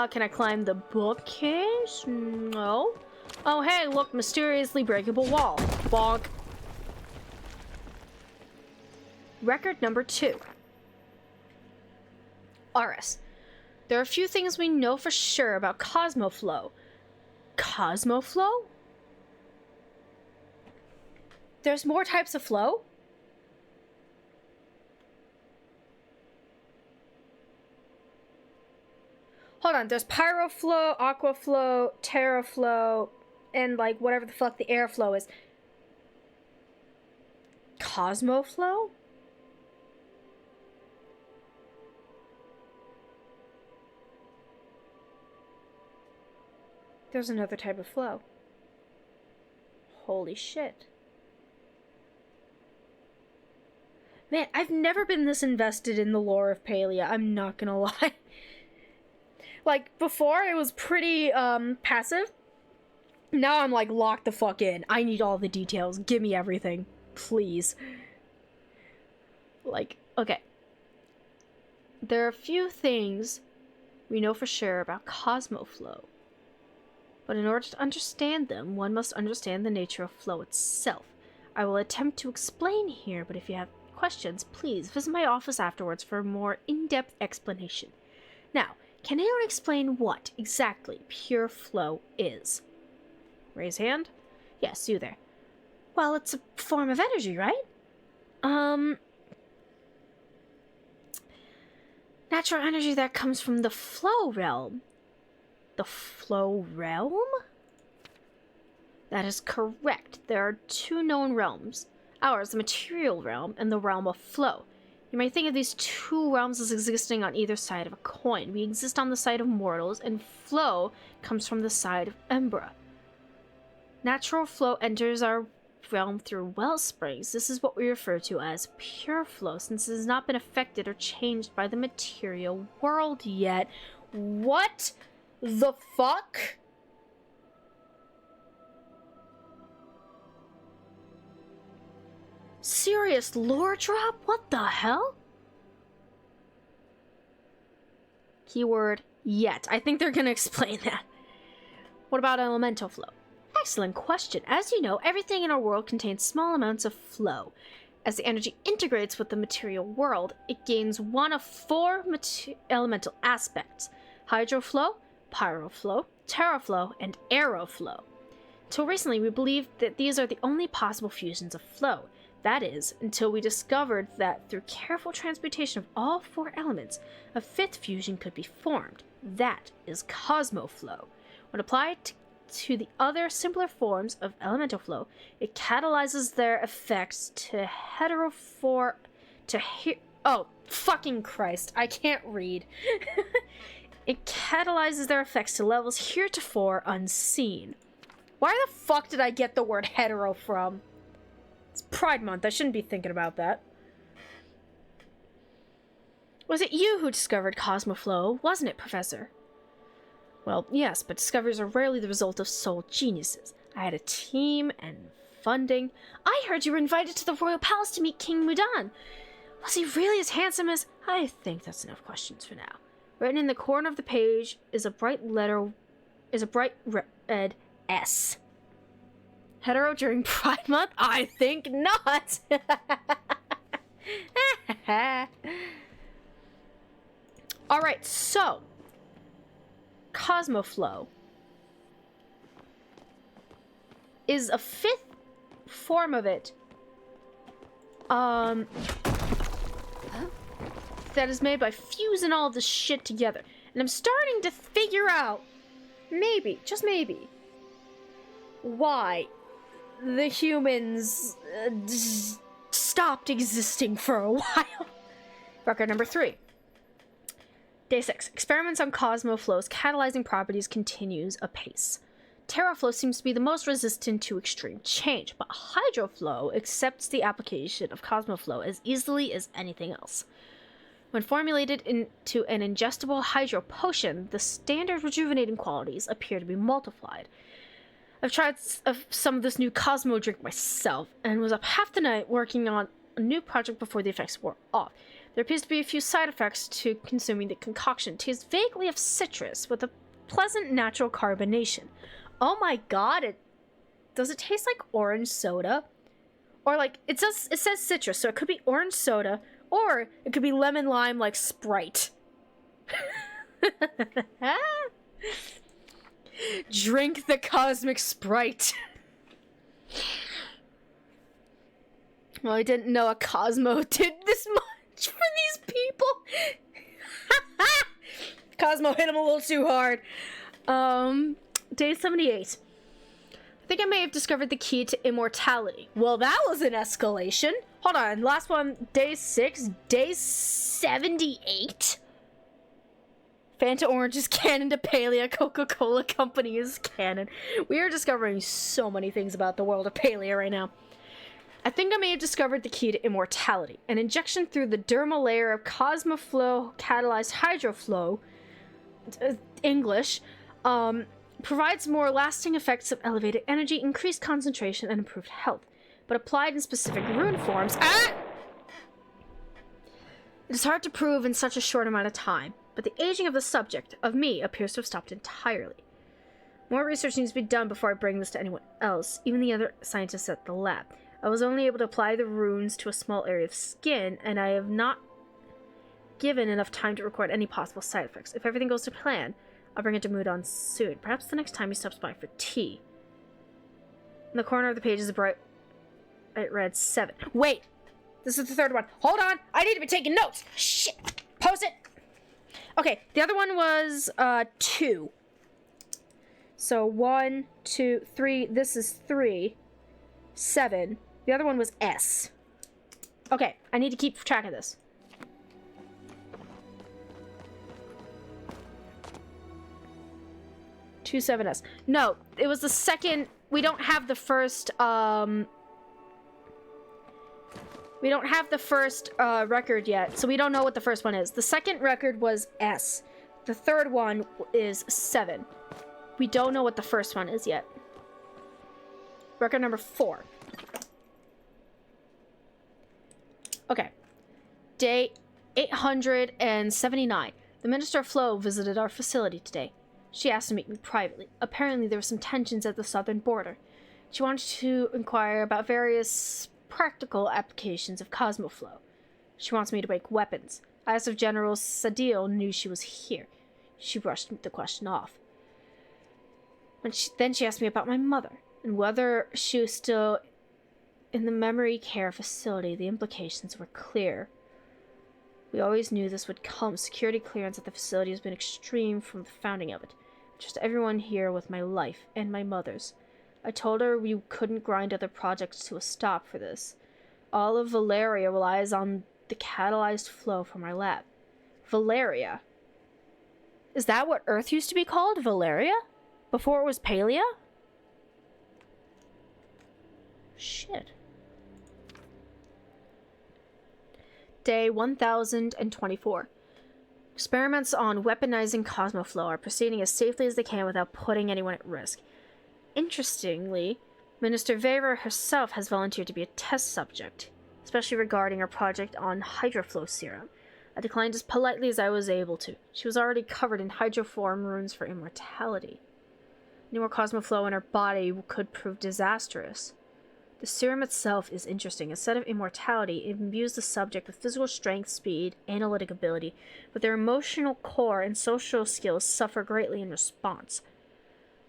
Can I climb the bookcase? No. Oh, hey, look, mysteriously breakable wall. Bonk. Record number 2. RS. There are a few things we know for sure about Cosmoflow. Cosmoflow? There's more types of flow? Hold on, there's Pyroflow, Aquaflow, Terraflow, and like whatever the fuck the airflow is. Cosmoflow? There's another type of flow. Holy shit. Man, I've never been this invested in the lore of Palia, I'm not gonna lie. Like, before it was pretty, passive. Now I'm like, locked the fuck in. I need all the details. Give me everything. Please. Like, okay. There are a few things we know for sure about Cosmoflow. But in order to understand them, one must understand the nature of flow itself. I will attempt to explain here, but if you have questions, please visit my office afterwards for a more in-depth explanation. Now, can anyone explain what exactly pure flow is? Raise hand. Yes, you there. Well, it's a form of energy, right? Natural energy that comes from the flow realm. The flow realm? That is correct. There are two known realms. Ours, the material realm, and the realm of flow. You might think of these two realms as existing on either side of a coin. We exist on the side of mortals, and flow comes from the side of Umbra. Natural flow enters our realm through well springs. This is what we refer to as pure flow, since it has not been affected or changed by the material world yet. What the fuck? Serious lore drop? What the hell? Keyword yet. I think they're gonna explain that. What about elemental flow? Excellent question. As you know, everything in our world contains small amounts of flow. As the energy integrates with the material world, it gains one of four elemental aspects: hydroflow, pyroflow, terraflow, and aeroflow. Until recently, we believed that these are the only possible fusions of flow. That is, until we discovered that through careful transmutation of all four elements, a fifth fusion could be formed. That is cosmoflow. When applied to the other simpler forms of elemental flow, it catalyzes their effects to oh, fucking Christ, I can't read. It catalyzes their effects to levels heretofore unseen. Why the fuck did I get the word hetero from? It's Pride Month, I shouldn't be thinking about that. Was it you who discovered Cosmoflow, wasn't it, Professor? Well, yes, but discoveries are rarely the result of sole geniuses. I had a team and funding. I heard you were invited to the royal palace to meet King Mudan. Was he really as handsome as... I think that's enough questions for now. Written in the corner of the page is a bright red S. Hetero during Pride Month? I think not! Alright, so... Cosmoflow is a fifth form of it that is made by fusing all this shit together. And I'm starting to figure out, maybe, just maybe, why the humans stopped existing for a while. Record number 3. Day 6. Experiments on Cosmoflow's catalyzing properties continues apace. Terraflow seems to be the most resistant to extreme change, but Hydroflow accepts the application of Cosmoflow as easily as anything else. When formulated into an ingestible hydro potion, the standard rejuvenating qualities appear to be multiplied. I've tried some of this new Cosmo drink myself, and was up half the night working on a new project before the effects wore off. There appears to be a few side effects to consuming the concoction. It tastes vaguely of citrus, with a pleasant natural carbonation. Oh my god, does it taste like orange soda? Or like, it says citrus, so it could be orange soda, or it could be lemon lime like Sprite. Drink the cosmic Sprite. Well, I didn't know a Cosmo did this much for these people. Cosmo hit him a little too hard. Day 78. I think I may have discovered the key to immortality. Well, that was an escalation. Hold on, last one, day 6, day 78. Fanta Orange is canon to Palia, Coca-Cola Company is canon. We are discovering so many things about the world of Palia right now. I think I may have discovered the key to immortality. An injection through the dermal layer of Cosmoflow catalyzed hydroflow, English, provides more lasting effects of elevated energy, increased concentration, and improved health. But applied in specific rune forms, it is hard to prove in such a short amount of time. But the aging of the subject, of me, appears to have stopped entirely. More research needs to be done before I bring this to anyone else, even the other scientists at the lab. I was only able to apply the runes to a small area of skin, and I have not given enough time to record any possible side effects. If everything goes to plan, I'll bring it to Mudon soon. Perhaps the next time he stops by for tea. In the corner of the page is a bright... It read 7. Wait! This is the third one. Hold on! I need to be taking notes! Shit! Post it! Okay, the other one was 2. So 1, 2, 3. This is 3. 7. The other one was S. Okay, I need to keep track of this. Two 7S. No, it was the second. We don't have the first. We don't have the first record yet, so we don't know what the first one is. The second record was S. The third one is 7. We don't know what the first one is yet. Record number 4. Okay. Day 879. The Minister of Flow visited our facility today. She asked to meet me privately. Apparently there were some tensions at the southern border. She wanted to inquire about various practical applications of Cosmoflow. She wants me to make weapons. I asked if General Sadil knew she was here. She brushed the question off. Then she asked me about my mother, and whether she was still in the memory care facility. The implications were clear. We always knew this would come. Security clearance at the facility has been extreme from the founding of it. I trust everyone here with my life and my mother's. I told her we couldn't grind other projects to a stop for this. All of Valeria relies on the catalyzed flow from our lab. Valeria? Is that what Earth used to be called? Valeria? Before it was Palia? Shit. Day 1024. Experiments on weaponizing Cosmoflow are proceeding as safely as they can without putting anyone at risk. Interestingly, Minister Weber herself has volunteered to be a test subject, especially regarding her project on hydroflow serum. I declined as politely as I was able to. She was already covered in hydroform runes for immortality. Any more Cosmoflow in her body could prove disastrous. The serum itself is interesting. Instead of immortality, it imbues the subject with physical strength, speed, analytic ability, but their emotional core and social skills suffer greatly in response.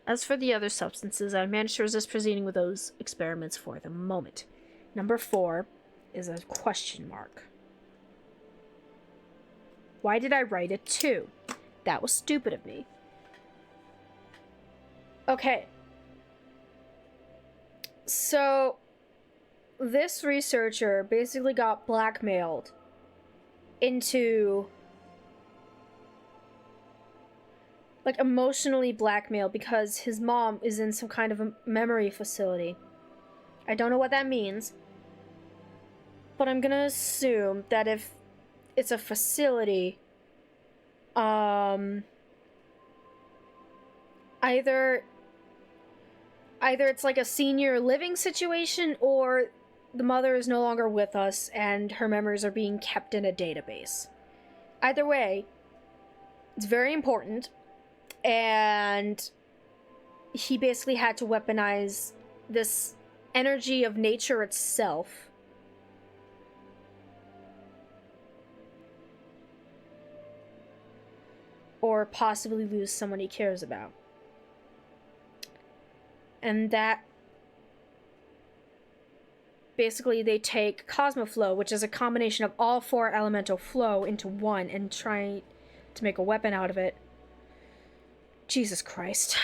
As for the other substances, I managed to resist proceeding with those experiments for the moment. Number 4 is a question mark. Why did I write a 2? That was stupid of me. Okay. So, this researcher basically got blackmailed into... like, emotionally blackmailed because his mom is in some kind of a memory facility. I don't know what that means. But I'm gonna assume that if it's a facility, either it's like a senior living situation, or the mother is no longer with us and her memories are being kept in a database. Either way, it's very important. And he basically had to weaponize this energy of nature itself. Or possibly lose someone he cares about. And that... basically they take Cosmoflow, which is a combination of all 4 elemental flow, into one and try to make a weapon out of it. Jesus Christ.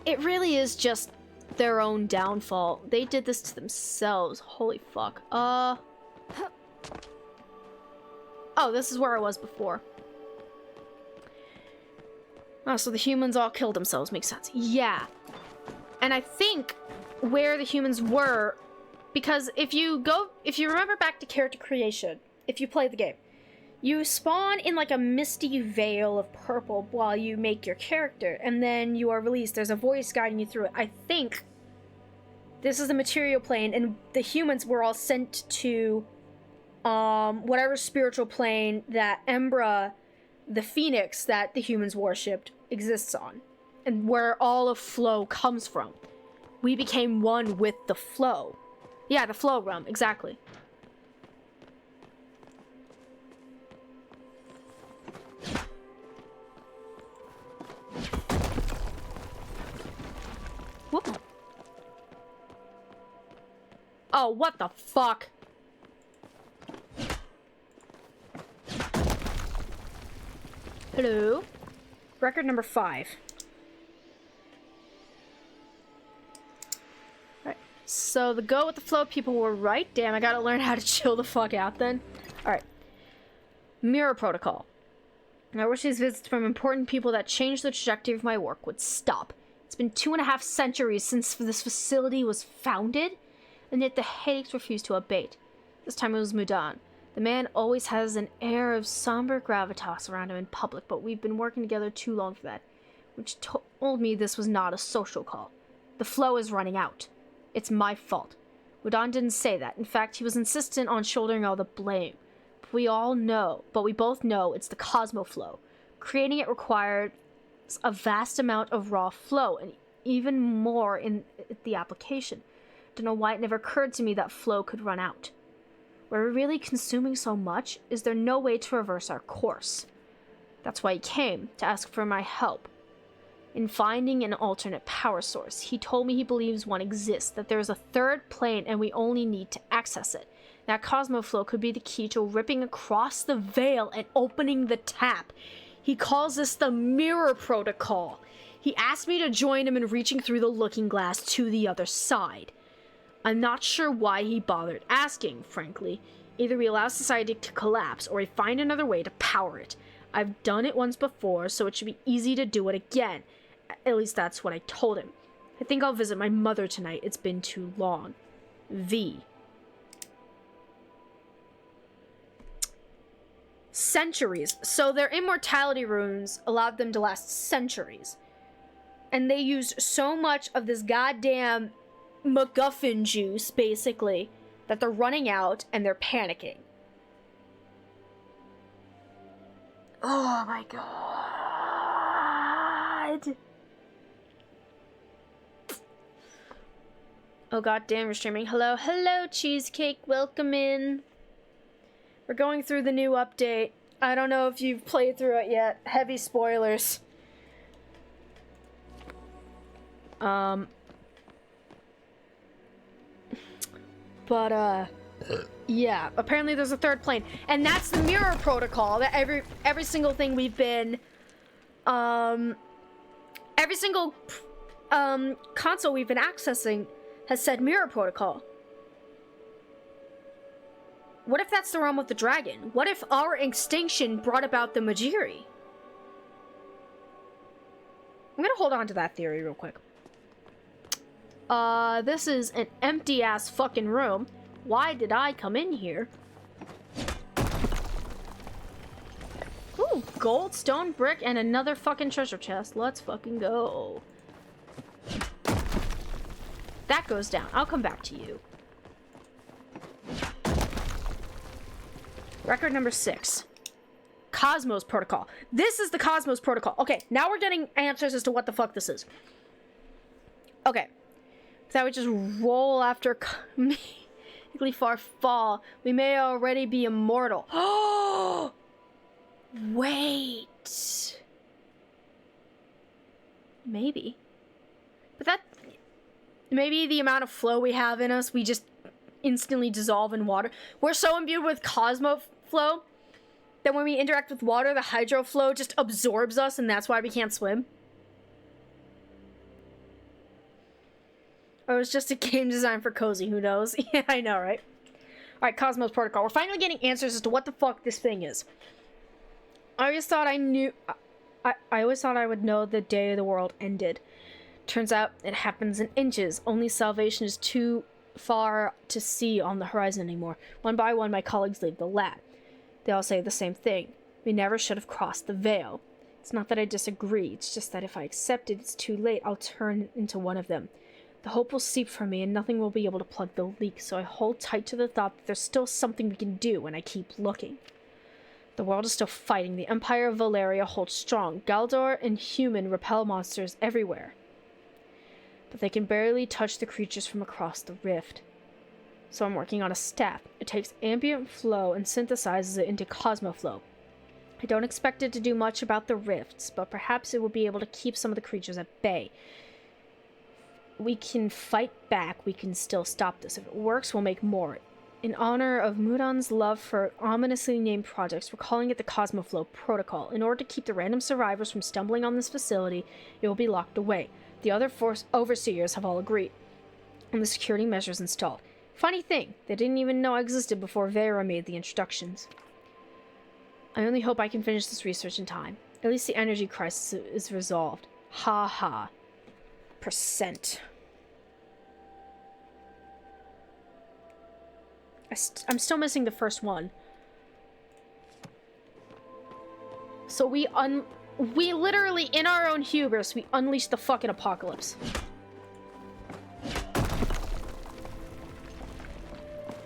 It really is just their own downfall. They did this to themselves. Holy fuck. Oh, this is where I was before. Oh, so the humans all killed themselves. Makes sense. Yeah. And I think where the humans were, because if you remember back to character creation, if you play the game, you spawn in like a misty veil of purple while you make your character, and then you are released. There's a voice guiding you through it. I think this is the material plane, and the humans were all sent to whatever spiritual plane that Embra, the phoenix that the humans worshipped, exists on, and where all of flow comes from. We became one with the flow. Yeah, the flow realm, exactly. Whoop. Oh, what the fuck? Hello? Record number 5. Alright, so the go with the flow people were right. Damn, I gotta learn how to chill the fuck out then. Alright. Mirror protocol. I wish these visits from important people that changed the trajectory of my work would stop. It's been 2.5 centuries since this facility was founded, and yet the headaches refuse to abate. This time it was Mudan. The man always has an air of somber gravitas around him in public, but we've been working together too long for that, which told me this was not a social call. The flow is running out. It's my fault. Mudan didn't say that. In fact, he was insistent on shouldering all the blame. But we both know it's the Cosmo flow. Creating it required a vast amount of raw flow, and even more in the application. Don't know why it never occurred to me that flow could run out. We're really consuming so much. Is there no way to reverse our course? That's why he came, to ask for my help in finding an alternate power source. He told me he believes one exists, that there is a third plane and we only need to access it. That Cosmo flow could be the key to ripping across the veil and opening the tap. He calls this the mirror protocol. He asked me to join him in reaching through the looking glass to the other side. I'm not sure why he bothered asking, frankly. Either we allow society to collapse, or we find another way to power it. I've done it once before, so it should be easy to do it again. At least that's what I told him. I think I'll visit my mother tonight. It's been too long. V. Centuries. So their immortality runes allowed them to last centuries. And they used so much of this goddamn MacGuffin juice, basically, that they're running out and they're panicking. Oh my god. Oh god damn, you're streaming. Hello, hello, Cheesecake. Welcome in. We're going through the new update. I don't know if you've played through it yet. Heavy spoilers. Yeah, apparently there's a third plane, and that's the mirror protocol that every single thing we've been, every single, console we've been accessing has said mirror protocol. What if that's the realm of the dragon? What if our extinction brought about the Majiri? I'm gonna hold on to that theory real quick. This is an empty-ass fucking room. Why did I come in here? Ooh, gold, stone, brick, and another fucking treasure chest. Let's fucking go. That goes down. I'll come back to you. Record number 6. Cosmos Protocol. This is the Cosmos Protocol. Okay, now we're getting answers as to what the fuck this is. Okay. That would just roll after immediately far fall. We may already be immortal. Oh! Wait. Maybe. But that... Maybe the amount of flow we have in us, we just instantly dissolve in water. We're so imbued with Cosmo flow that when we interact with water, the hydro flow just absorbs us, and that's why we can't swim. Or it's just a game designed for cozy, who knows? Yeah, I know, right? Alright, Cosmos Protocol. We're finally getting answers as to what the fuck this thing is. I just thought I knew... I always thought I would know the day the world ended. Turns out it happens in inches. Only salvation is too far to see on the horizon anymore. One by one, my colleagues leave the lab. They all say the same thing. We never should have crossed the veil. It's not that I disagree, it's just that if I accept it, it's too late. I'll turn into one of them. The hope will seep from me and nothing will be able to plug the leak, so I hold tight to the thought that there's still something we can do, and I keep looking. The world is still fighting. The Empire of Valeria holds strong. Galdor and human repel monsters everywhere. But they can barely touch the creatures from across the rift. So I'm working on a staff. It takes ambient flow and synthesizes it into cosmoflow. I don't expect it to do much about the rifts, but perhaps it will be able to keep some of the creatures at bay. We can fight back. We can still stop this. If it works, we'll make more. In honor of Mudan's love for ominously named projects, we're calling it the Cosmoflow Protocol. In order to keep the random survivors from stumbling on this facility, it will be locked away. The other overseers have all agreed, and the security measures installed. Funny thing, they didn't even know I existed before Vera made the introductions. I only hope I can finish this research in time. At least the energy crisis is resolved. Ha ha. Percent. I'm still missing the first one. So we literally, in our own hubris, we unleashed the fucking apocalypse.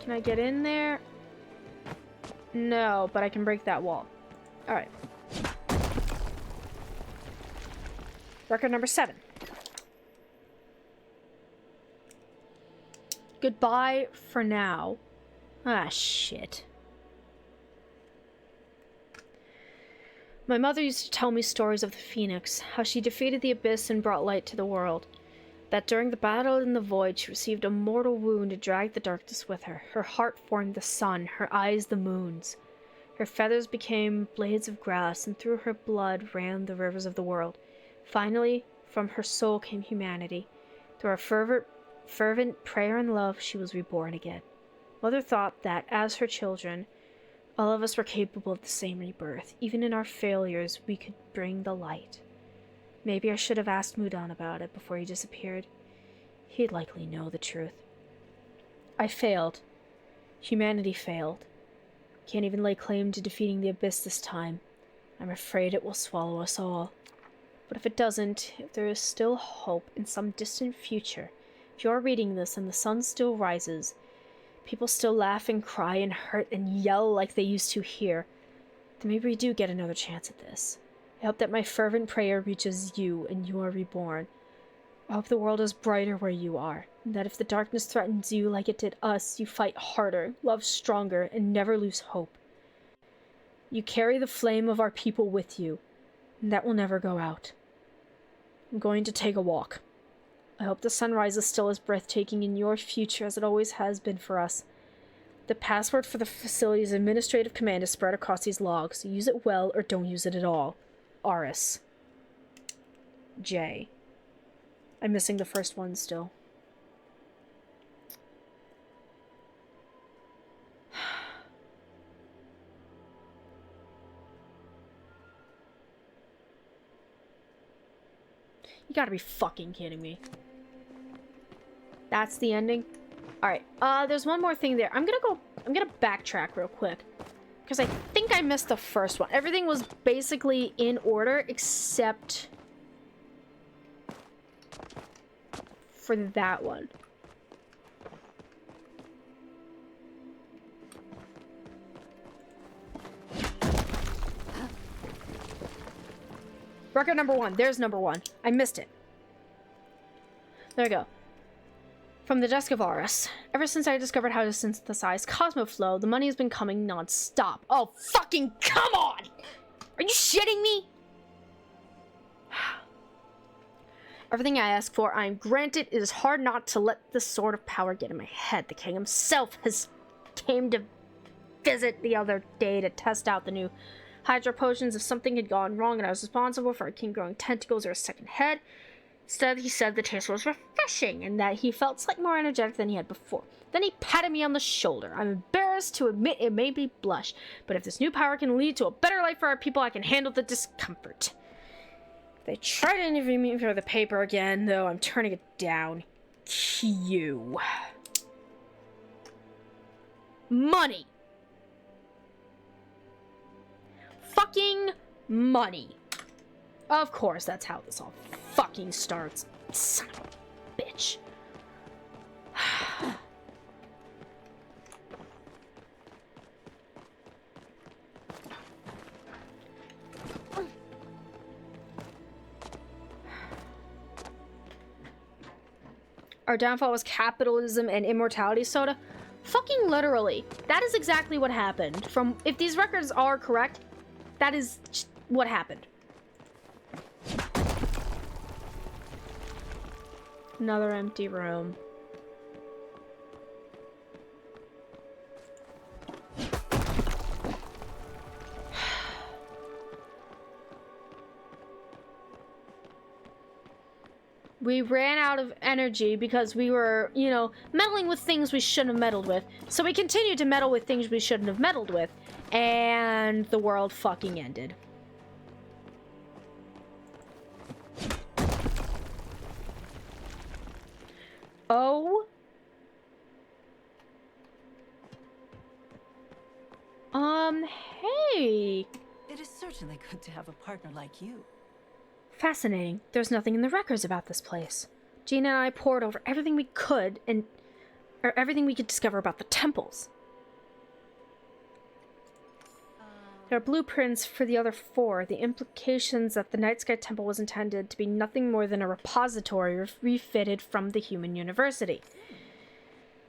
Can I get in there? No, but I can break that wall. Alright. Record number 7. Goodbye for now. Ah, shit. My mother used to tell me stories of the Phoenix, how she defeated the Abyss and brought light to the world. That during the battle in the void, she received a mortal wound to drag the darkness with her. Her heart formed the sun, her eyes the moons. Her feathers became blades of grass, and through her blood ran the rivers of the world. Finally, from her soul came humanity. Through her fervent prayer and love, she was reborn again. Mother thought that, as her children, all of us were capable of the same rebirth. Even in our failures, we could bring the light. Maybe I should have asked Mudan about it before he disappeared. He'd likely know the truth. I failed. Humanity failed. Can't even lay claim to defeating the Abyss this time. I'm afraid it will swallow us all. But if it doesn't, if there is still hope in some distant future, if you're reading this and the sun still rises, people still laugh and cry and hurt and yell like they used to here, then maybe we do get another chance at this. I hope that my fervent prayer reaches you and you are reborn. I hope the world is brighter where you are, and that if the darkness threatens you like it did us, you fight harder, love stronger, and never lose hope. You carry the flame of our people with you, and that will never go out. I'm going to take a walk. I hope the sunrise is still as breathtaking in your future as it always has been for us. The password for the facility's administrative command is spread across these logs. Use it well or don't use it at all. Aris. J. I'm missing the first one still. You gotta be fucking kidding me. That's the ending? Alright, there's one more thing there. I'm gonna backtrack real quick. Because I think I missed the first one. Everything was basically in order except for that one. Record number 1. There's number 1. I missed it. There we go. From the desk of Aris. Ever since I discovered how to synthesize Cosmoflow, the money has been coming non-stop. Oh, fucking come on! Are you shitting me? Everything I ask for, I am granted. It is hard not to let this sort of power get in my head. The king himself came to visit the other day to test out the new Hydra potions if something had gone wrong and I was responsible for a king growing tentacles or a second head. Instead, he said the taste was refreshing and that he felt slightly more energetic than he had before. Then he patted me on the shoulder. I'm embarrassed to admit it made me blush, but if this new power can lead to a better life for our people, I can handle the discomfort. They try to interview me for the paper again, though I'm turning it down. Q. Money. Fucking money. Of course, that's how this all fucking starts. Son of a bitch. Our downfall was capitalism and immortality soda. Fucking literally. That is exactly what happened. If these records are correct, that is what happened. Another empty room. We ran out of energy because we were, you know, meddling with things we shouldn't have meddled with. So we continued to meddle with things we shouldn't have meddled with. And the world fucking ended. Oh. Hey. It is certainly good to have a partner like you. Fascinating. There's nothing in the records about this place. Gina and I pored over everything we could everything we could discover about the temples. There are blueprints for the other 4. The implications that the Night Sky Temple was intended to be nothing more than a repository refitted from the human university.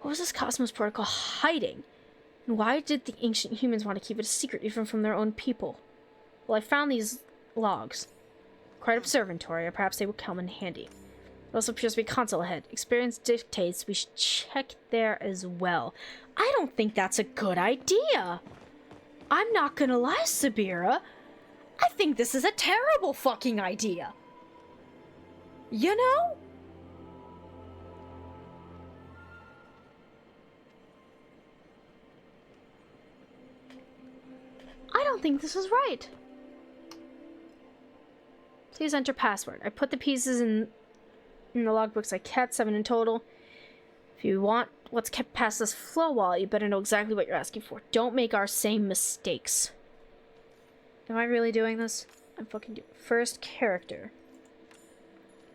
What was this Cosmos Protocol hiding? And why did the ancient humans want to keep it a secret even from their own people? Well, I found these logs. Quite observatory, or perhaps they will come in handy. It also appears to be a console ahead. Experience dictates we should check there as well. I don't think that's a good idea. I'm not gonna lie, Sabira. I think this is a terrible fucking idea. You know? I don't think this is right. Please enter password. I put the pieces in the logbooks I kept, 7 in total. If you want what's kept past this flow wall, you better know exactly what you're asking for. Don't make our same mistakes. Am I really doing this? I'm fucking doing it. First character.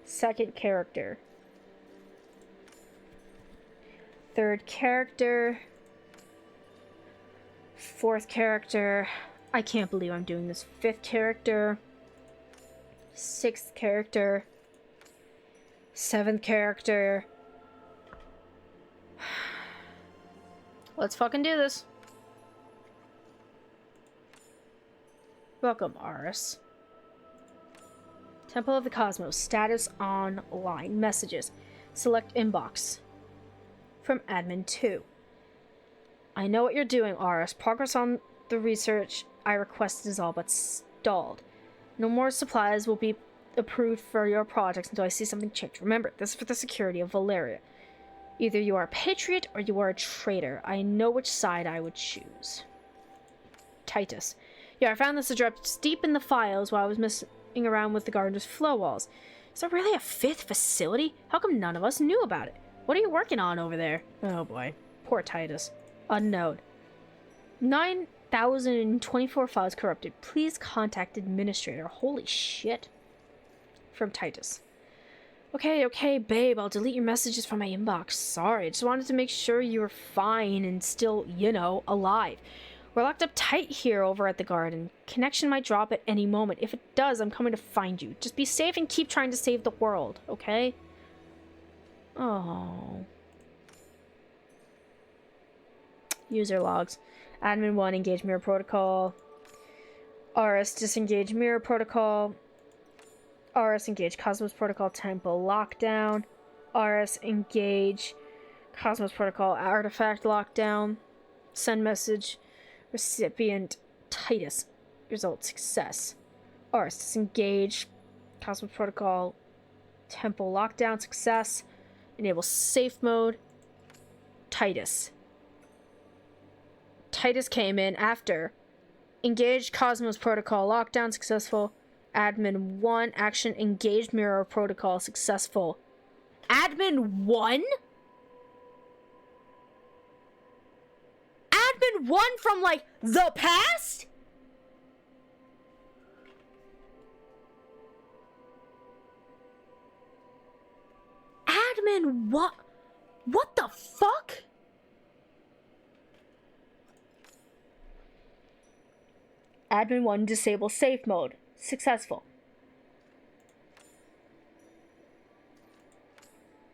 Second character. Third character. Fourth character. I can't believe I'm doing this. Fifth character. Sixth character. Seventh character. Let's fucking do this. Welcome, Aris. Temple of the Cosmos. Status online. Messages. Select inbox. From admin 2. I know what you're doing, Aris. Progress on the research I requested is all but stalled. No more supplies will be approved for your projects until I see something change. Remember, this is for the security of Valeria. Either you are a patriot or you are a traitor. I know which side I would choose. Titus. Yeah, I found this address deep in the files while I was messing around with the garden's flow walls. Is there really a 5th facility? How come none of us knew about it? What are you working on over there? Oh boy. Poor Titus. Unknown. 9,024 files corrupted. Please contact administrator. Holy shit. From Titus. Okay, babe, I'll delete your messages from my inbox. Sorry, I just wanted to make sure you were fine and still, you know, alive. We're locked up tight here over at the garden. Connection might drop at any moment. If it does, I'm coming to find you. Just be safe and keep trying to save the world, okay? Oh. User logs. Admin 1, engage mirror protocol. RS, disengage mirror protocol. RS, engage Cosmos Protocol Temple Lockdown. RS, engage Cosmos Protocol Artifact Lockdown. Send message. Recipient Titus. Result success. RS, disengage Cosmos Protocol Temple Lockdown success. Enable safe mode. Titus. Titus came in after. Engage Cosmos Protocol Lockdown successful. Admin 1, action engaged, mirror protocol successful. Admin 1? Admin 1 from, like, the past? Admin what? What the fuck? Admin 1, disable safe mode. Successful.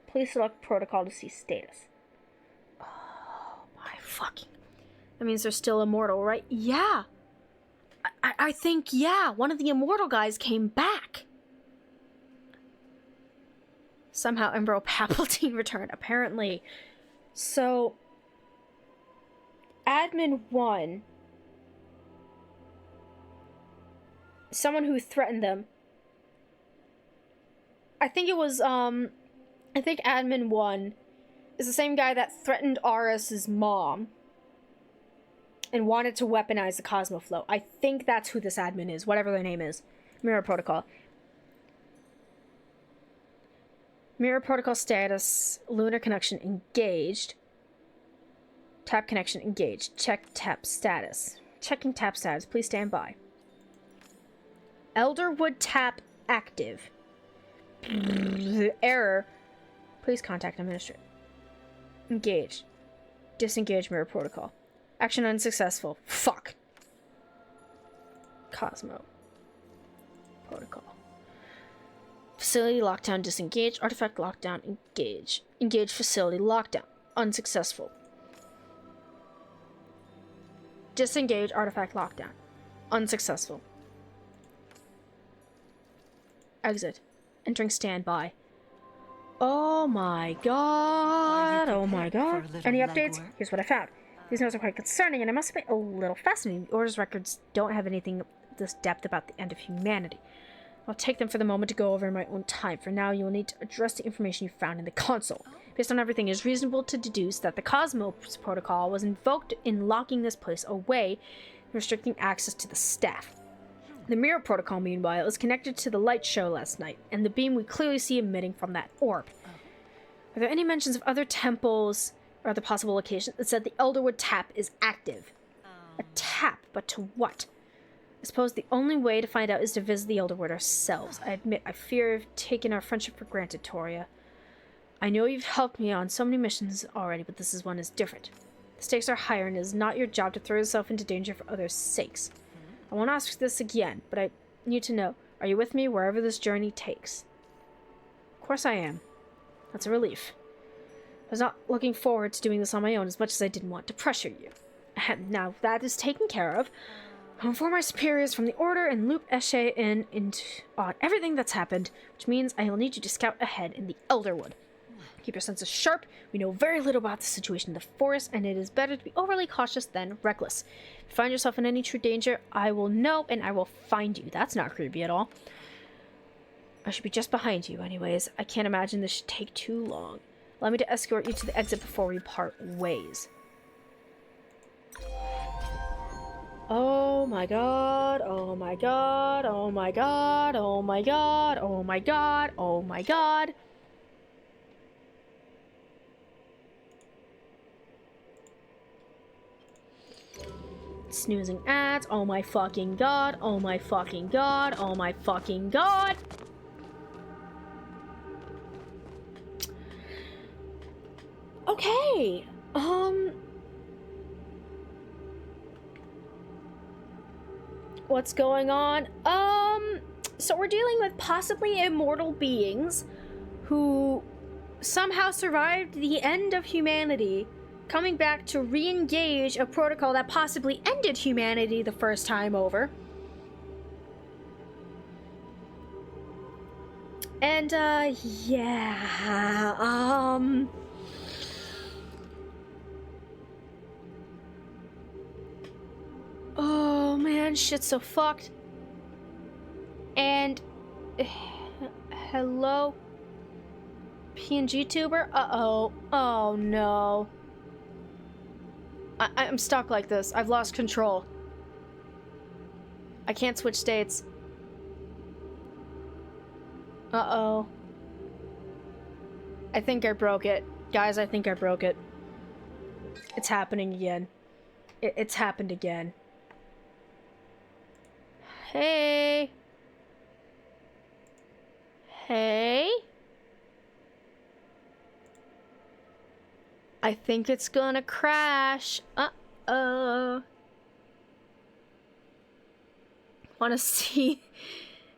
Please select protocol to see status. Oh my fucking... That means they're still immortal, right? Yeah. I think, yeah, one of the immortal guys came back. Somehow Emperor Palpatine returned, apparently. So, Admin 1... someone who threatened them. I think it was, I think Admin 1 is the same guy that threatened Aris's mom and wanted to weaponize the Cosmoflow. I think that's who this admin is, whatever their name is. Mirror Protocol. Mirror Protocol status, lunar connection engaged. Tap connection engaged. Check tap status. Checking tap status, please stand by. Elderwood tap active. Error. Please contact administrator. Engage. Disengage mirror protocol. Action unsuccessful. Fuck. Cosmo. Protocol. Facility lockdown disengage. Artifact lockdown engage. Engage facility lockdown. Unsuccessful. Disengage artifact lockdown. Unsuccessful. Exit. Entering standby. Oh my god. Oh my god. Any updates? Here's what I found. These notes are quite concerning, and I must admit a little fascinating. The Order's records don't have anything of this depth about the end of humanity. I'll take them for the moment to go over in my own time. For now, you will need to address the information you found in the console. Based on everything, it is reasonable to deduce that the Cosmos Protocol was invoked in locking this place away and restricting access to the staff. The Mirror Protocol, meanwhile, is connected to the light show last night, and the beam we clearly see emitting from that orb. Are there any mentions of other temples or other possible locations that said the Elderwood tap is active? A tap, but to what? I suppose the only way to find out is to visit the Elderwood ourselves. I admit I fear I've taken our friendship for granted, Toria. I know you've helped me on so many missions already, but this one is different. The stakes are higher, and it is not your job to throw yourself into danger for others' sakes. I won't ask this again, but I need to know, are you with me wherever this journey takes? Of course I am. That's a relief. I was not looking forward to doing this on my own as much as I didn't want to pressure you. Ahem, now that is taken care of, I'll inform my superiors from the Order and loop Eshe in on everything that's happened, which means I will need you to scout ahead in the Elderwood. Keep your senses sharp. We know very little about the situation in the forest, and it is better to be overly cautious than reckless. If you find yourself in any true danger, I will know, and I will find you. That's not creepy at all. I should be just behind you, anyways. I can't imagine this should take too long. Allow me to escort you to the exit before we part ways. Oh my god, oh my god, oh my god, oh my god, oh my god, oh my god. Snoozing ads, oh my fucking god, oh my fucking god, oh my fucking god. Okay, what's going on? So we're dealing with possibly immortal beings who somehow survived the end of humanity, coming back to re-engage a protocol that possibly ended humanity the first time over. And, yeah, oh man, shit's so fucked. And, hello? PNG tuber? Uh-oh. Oh no. I'm stuck like this. I've lost control. I can't switch states. Uh-oh. I think I broke it. Guys, I think I broke it. It's happening again. It's happened again. Hey. Hey. I think it's gonna crash. Uh-oh. Wanna see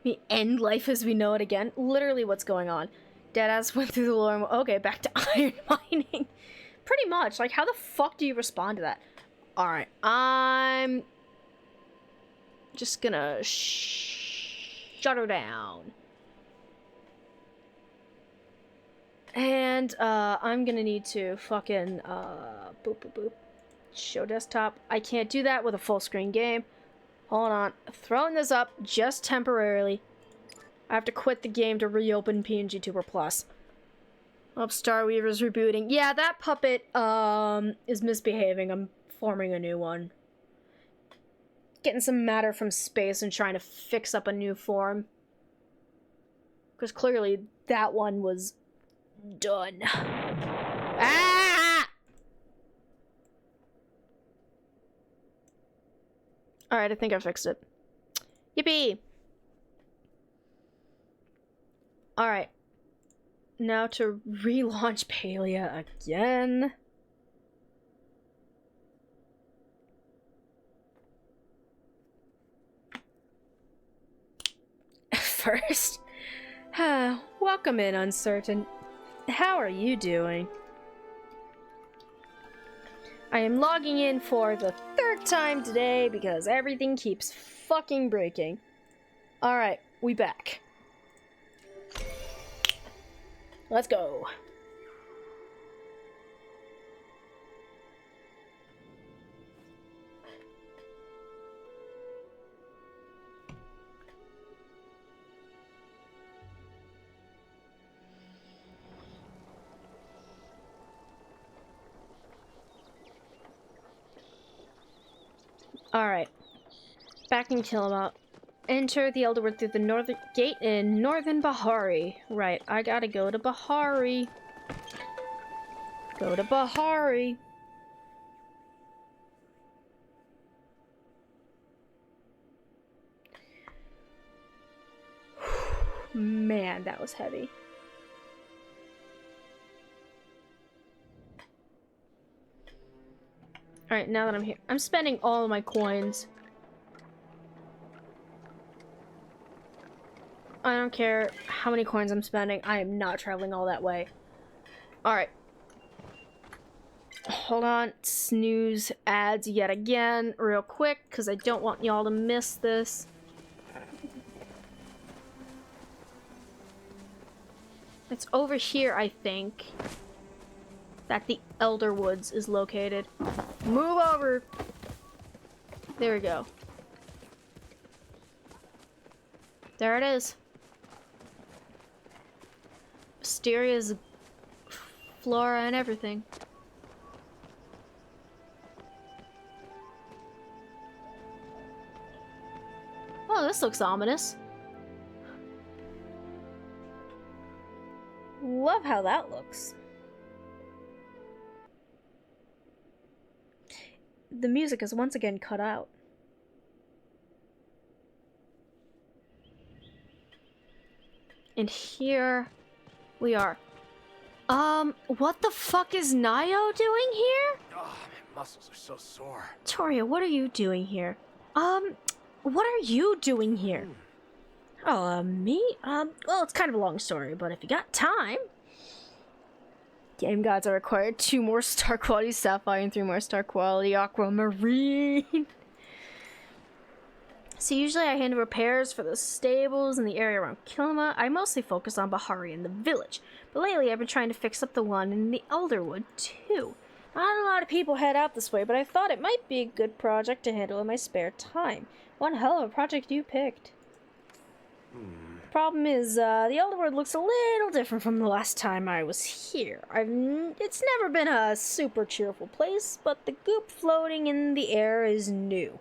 me end life as we know it again? Literally what's going on. Deadass went through the lore. Okay, back to iron mining. Pretty much. Like, how the fuck do you respond to that? Alright, I'm just gonna shut her down. And, I'm gonna need to fucking, boop, boop, boop. Show desktop. I can't do that with a full screen game. Hold on. Throwing this up just temporarily. I have to quit the game to reopen PNG Tuber Plus. Oh, Starweaver's rebooting. Yeah, that puppet, is misbehaving. I'm forming a new one. Getting some matter from space and trying to fix up a new form. Because clearly that one was done. Ah! Alright, I think I fixed it. Yippee! Alright. Now to relaunch Palia again. First, welcome in, Uncertain. How are you doing? I am logging in for the 3rd time today because everything keeps fucking breaking. Alright, we back. Let's go. Alright. Back in Tillamook. Enter the Elderwood through the northern gate in northern Bahari. Right, I gotta go to Bahari. Go to Bahari. Man, that was heavy. Alright, now that I'm here, I'm spending all of my coins. I don't care how many coins I'm spending. I am not traveling all that way. Alright. Hold on. Snooze ads yet again real quick because I don't want y'all to miss this. It's over here, I think, that the Elderwoods is located. Move over! There we go. There it is. Mysterious flora and everything. Oh, this looks ominous. Love how that looks. The music is once again cut out. And here we are. What the fuck is Nayo doing here? Oh, my muscles are so sore. Toria, what are you doing here? What are you doing here? Oh, me? Well, it's kind of a long story, but if you got time... Game gods are required 2 more star quality sapphire and 3 more star quality aquamarine. So usually I handle repairs for the stables in the area around Kilma. I mostly focus on Bahari and the village, but lately I've been trying to fix up the one in the Elderwood too. Not a lot of people head out this way, but I thought it might be a good project to handle in my spare time. One hell of a project you picked. Problem is, the Elderwood looks a little different from the last time I was here. It's never been a super cheerful place, but the goop floating in the air is new.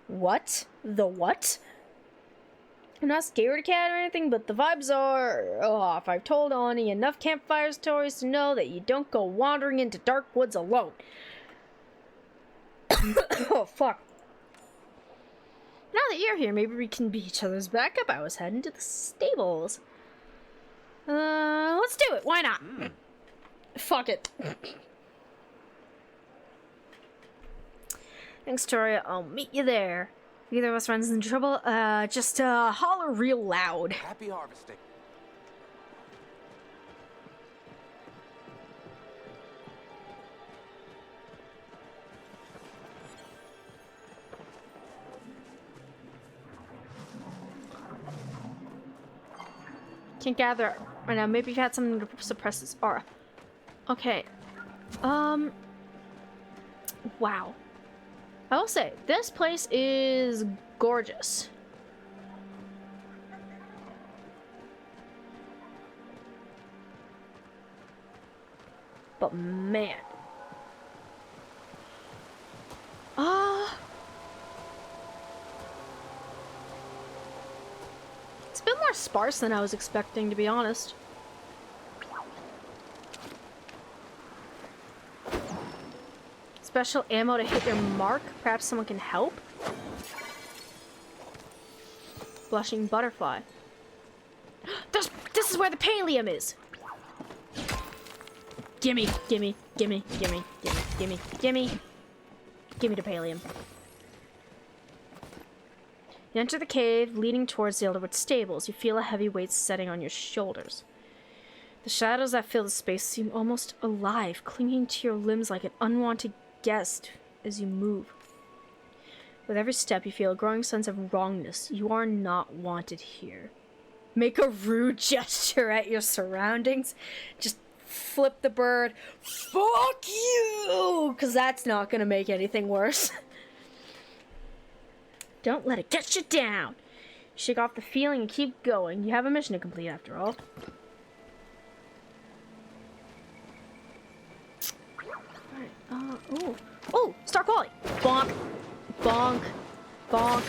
What? The what? I'm not scared of cat or anything, but the vibes are off. I've told Ani enough campfire stories to know that you don't go wandering into dark woods alone. Oh, fuck. Now that you're here, maybe we can be each other's backup. I was heading to the stables. Let's do it. Why not? Fuck it. Thanks, Toria. I'll meet you there. If either of us runs into trouble, just holler real loud. Happy harvesting. Can't gather right now. Maybe you've had something to suppress this aura. Okay. Wow. I will say, this place is gorgeous. But man. It's a bit more sparse than I was expecting, to be honest. Special ammo to hit your mark. Perhaps someone can help. Blushing butterfly. This is where the Palium is. Gimme, gimme, gimme, gimme, gimme, gimme, gimme. Gimme the Palium. You enter the cave leading towards the Elderwood stables. You feel a heavy weight setting on your shoulders. The shadows that fill the space seem almost alive, clinging to your limbs like an unwanted guest as you move. With every step, you feel a growing sense of wrongness. You are not wanted here. Make a rude gesture at your surroundings. Just flip the bird. Fuck you! Because that's not going to make anything worse. Don't let it get you down. Shake off the feeling and keep going. You have a mission to complete after all. Alright, ooh. Oh, star quality. Bonk. Bonk. Bonk.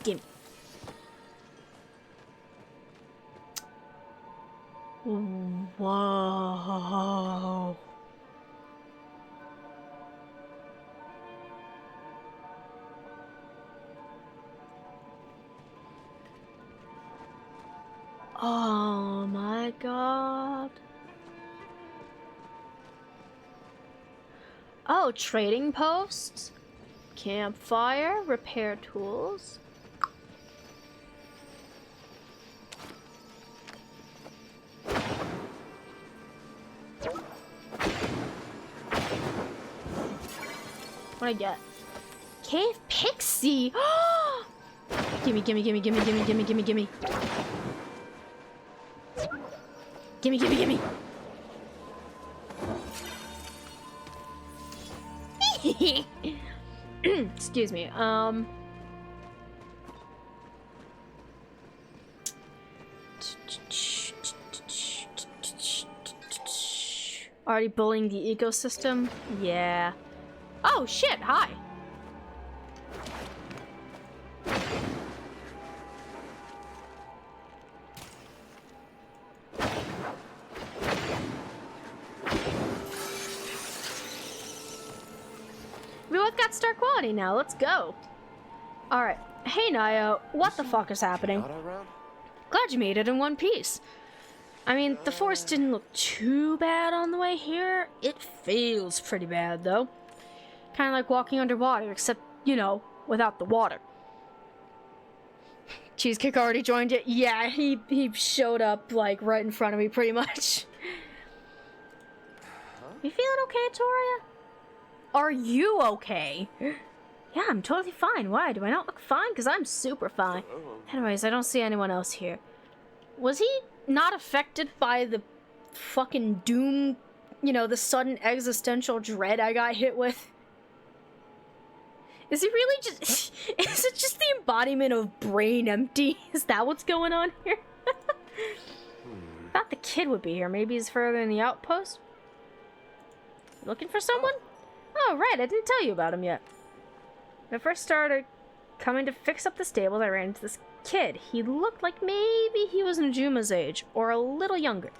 Gimme. Whoa. Oh my god. Oh, trading posts, campfire, repair tools. What I get? Cave pixie. Gimme, gimme, gimme, gimme, gimme, gimme, gimme, gimme. Gimme, gimme, gimme. Excuse me. Already bullying the ecosystem? Yeah. Oh shit, hi. We both got star quality now, let's go. Alright. Hey Naya, what the fuck is happening? Glad you made it in one piece. I mean, the forest didn't look too bad on the way here. It feels pretty bad though. Kind of like walking underwater, except, you know, without the water. Cheesecake already joined it? Yeah, he showed up, like, right in front of me, pretty much. You feeling okay, Toria? Are you okay? Yeah, I'm totally fine. Why? Do I not look fine? Because I'm super fine. Anyways, I don't see anyone else here. Was he not affected by the fucking doom, you know, the sudden existential dread I got hit with? Is he really just... Is it just the embodiment of brain empty? Is that what's going on here? Thought the kid would be here. Maybe he's further in the outpost? Looking for someone? Oh, right. I didn't tell you about him yet. When I first started Coming to fix up the stables, I ran into this kid. He looked like maybe he was Najuma's age, or a little younger.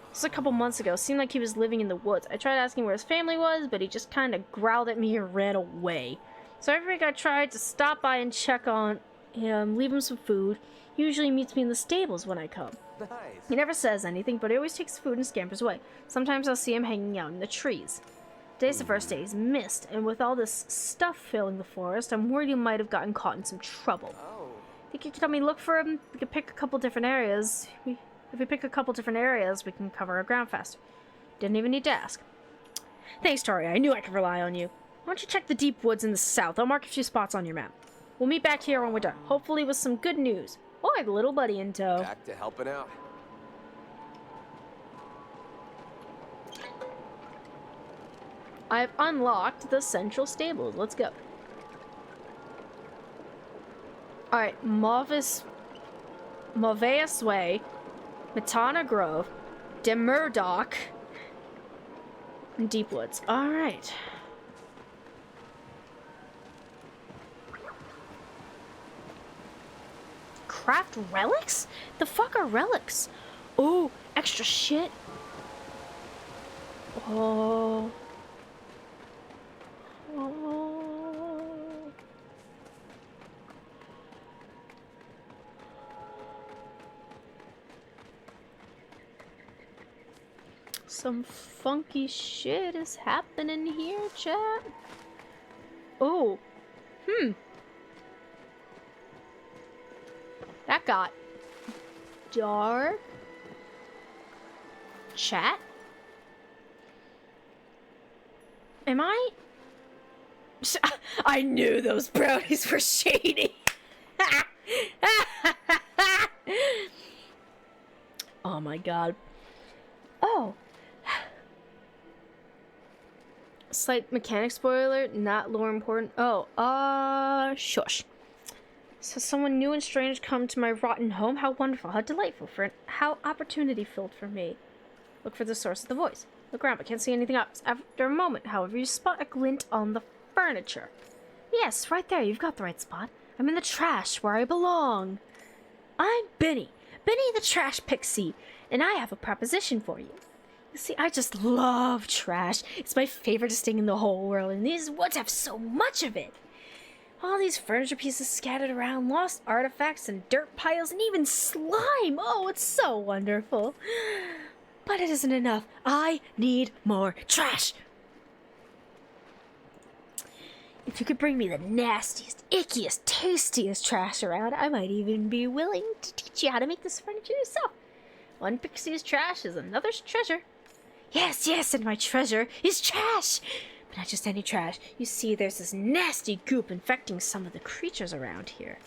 This was a couple months ago. Seemed like he was living in the woods. I tried asking where his family was, but he just kind of growled at me and ran away. So every week I tried to stop by and check on him, leave him some food. He usually meets me in the stables when I come. Nice. He never says anything, but he always takes food and scampers away. Sometimes I'll see him hanging out in the trees. Today's the first day he's missed, and with all this stuff filling the forest, I'm worried he might have gotten caught in some trouble. Oh. Think you could help me look for him? We could pick a couple different areas. If we pick a couple different areas, we can cover our ground faster. Didn't even need to ask. Thanks, Tori. I knew I could rely on you. Why don't you check the deep woods in the south? I'll mark a few spots on your map. We'll meet back here when we're done, hopefully with some good news. Or the little buddy in tow. Back to helping out. I've unlocked the central stables. Let's go. Alright, Mavis Way, Matana Grove, Demurdock, and Deep Woods. Alright. Craft relics? The fuck are relics? Oh, extra shit. Oh. Oh. Some funky shit is happening here, chat. Oh. That got dark. Chat? Am I? I knew those brownies were shady. Oh my god. Oh. Slight mechanic spoiler, not lore important. Oh, shush. So someone new and strange come to my rotten home? How wonderful, how delightful, how opportunity filled for me. Look for the source of the voice. Look around, but can't see anything else. After a moment, however, you spot a glint on the furniture. Yes, right there, you've got the right spot. I'm in the trash, where I belong. I'm Benny the Trash Pixie, and I have a proposition for you. You see, I just love trash. It's my favorite thing in the whole world, and these woods have so much of it. All these furniture pieces scattered around, lost artifacts and dirt piles, and even slime. Oh, it's so wonderful. But it isn't enough. I need more trash. If you could bring me the nastiest, ickiest, tastiest trash around, I might even be willing to teach you how to make this furniture yourself. One pixie's trash is another's treasure. Yes, and my treasure is trash. But not just any trash. You see, there's this nasty goop infecting some of the creatures around here.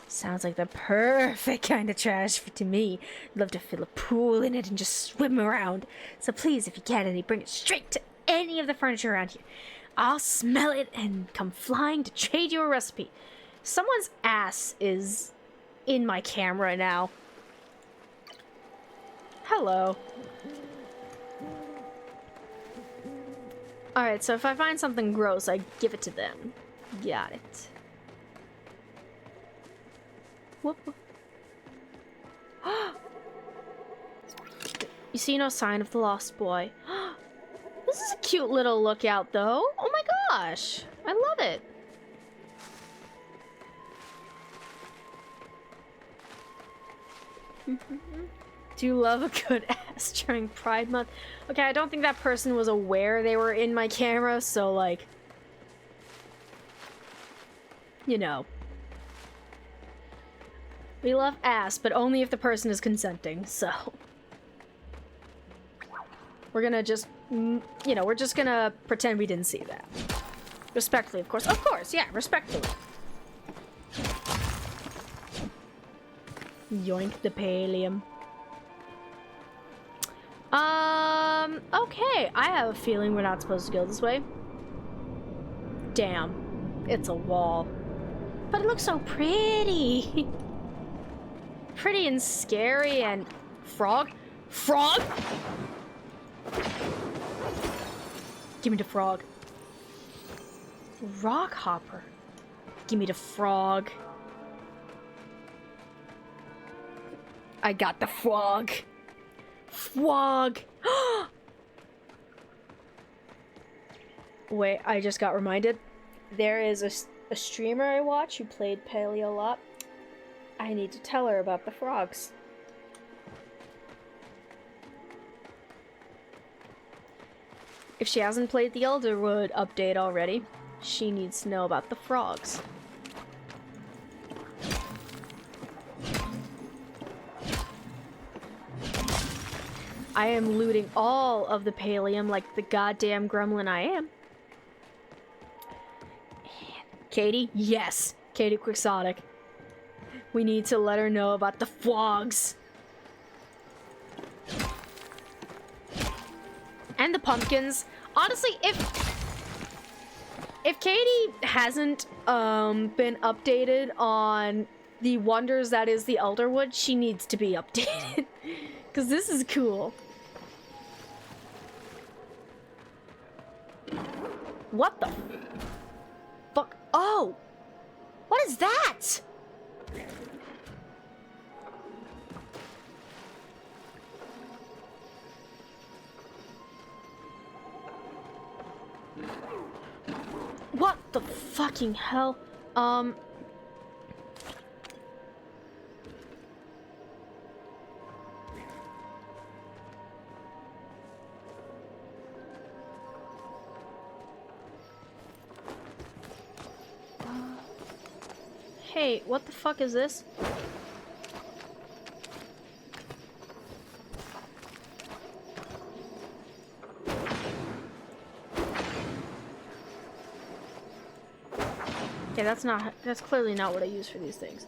Sounds like the perfect kind of trash to me. I'd love to fill a pool in it and just swim around. So please, if you get any, bring it straight to any of the furniture around here. I'll smell it and come flying to trade you a recipe. Someone's ass is in my camera now. Hello. Alright, so if I find something gross, I give it to them. Got it. Whoop. You see no sign of the lost boy. This is a cute little lookout, though. Oh my gosh. I love it. Do you love a good ass during Pride Month? Okay, I don't think that person was aware they were in my camera, so like... You know. We love ass, but only if the person is consenting, so... We're gonna just, you know, we're just gonna pretend we didn't see that. Respectfully, of course. Of course, yeah, respectfully. Yoink the pallium. Okay. I have a feeling we're not supposed to go this way. Damn. It's a wall. But it looks so pretty. Pretty and scary and... Frog? Frog? Give me the frog. Rock hopper. Give me the frog. I got the frog. Frog. Wait, I just got reminded. There is a streamer I watch who played Palia a lot. I need to tell her about the frogs. If she hasn't played the Elderwood update already, she needs to know about the frogs. I am looting all of the pallium like the goddamn gremlin I am. Katie? Yes! Katie Quixotic. We need to let her know about the frogs. And the pumpkins. Honestly, if Katie hasn't been updated on the wonders that is the Elderwood, she needs to be updated. Because this is cool. What the fuck? Oh! What is that? What the fucking hell? Hey, what the fuck is this? Okay, that's clearly not what I use for these things.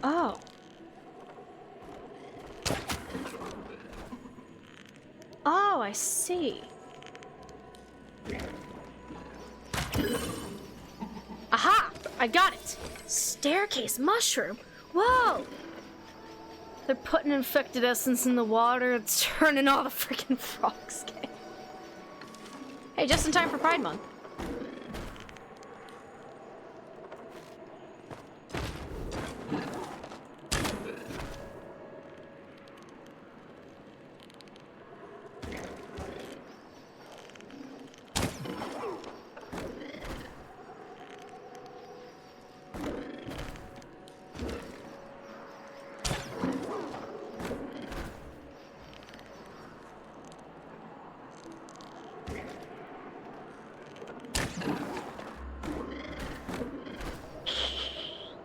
Oh. Oh, I see. Aha! I got it! Staircase mushroom! Whoa! They're putting infected essence in the water. It's turning all the freaking frogs gay. Hey, just in time for Pride Month.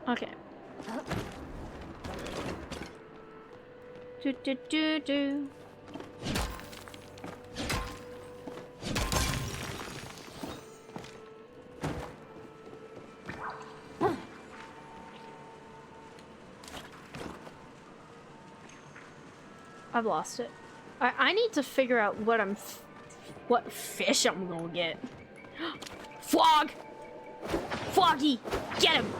Okay. Do do do do. I've lost it. I need to figure out what what fish I'm gonna get. Flog! Floggy! Get him!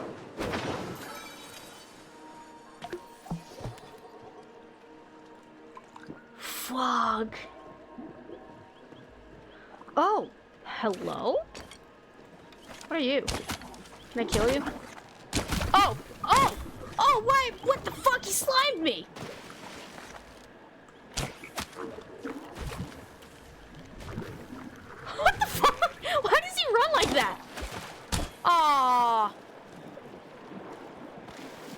Flog. Oh, hello? What are you? Can I kill you? Oh! Oh! Oh, why? What the fuck? He slimed me! What the fuck? Why does he run like that? Aww.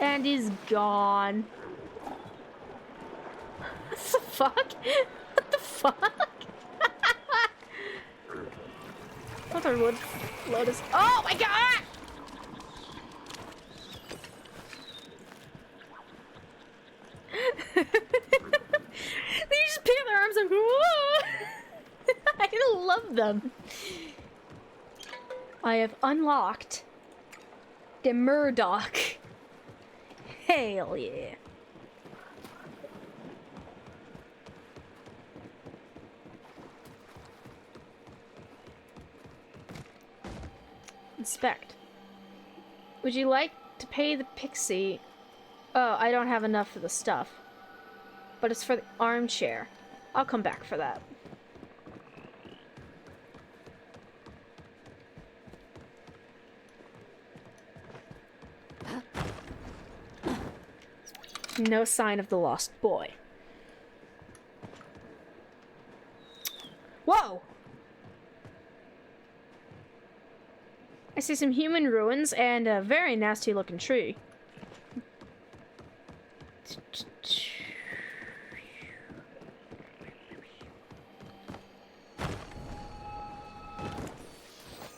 And he's gone. What the fuck? What the fuck? Elderwood Lotus. Oh my god! They just put their arms up. I love them. I have unlocked the Murdoch. Hell yeah. Inspect. Would you like to pay the pixie? Oh, I don't have enough for the stuff. But it's for the armchair. I'll come back for that. No sign of the lost boy. Whoa! I see some human ruins and a very nasty looking tree.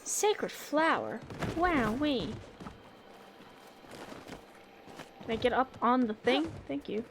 Sacred flower? Wowee. Can I get up on the thing? Thank you.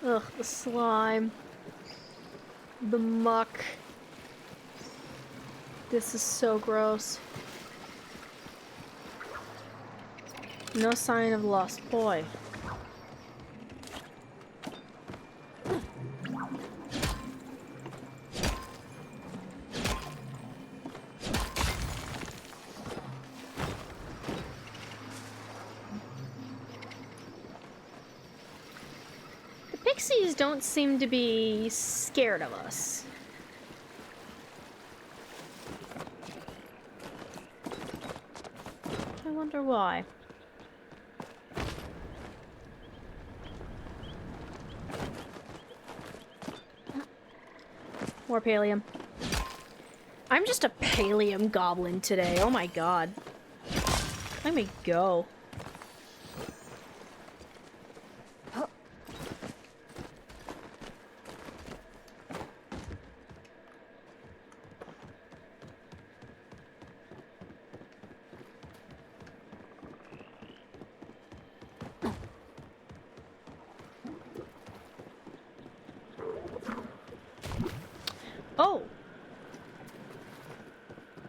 Ugh, the slime. The muck. This is so gross. No sign of lost boy. Pixies don't seem to be scared of us. I wonder why. More pallium. I'm just a pallium goblin today. Oh my god. Let me go. Oh!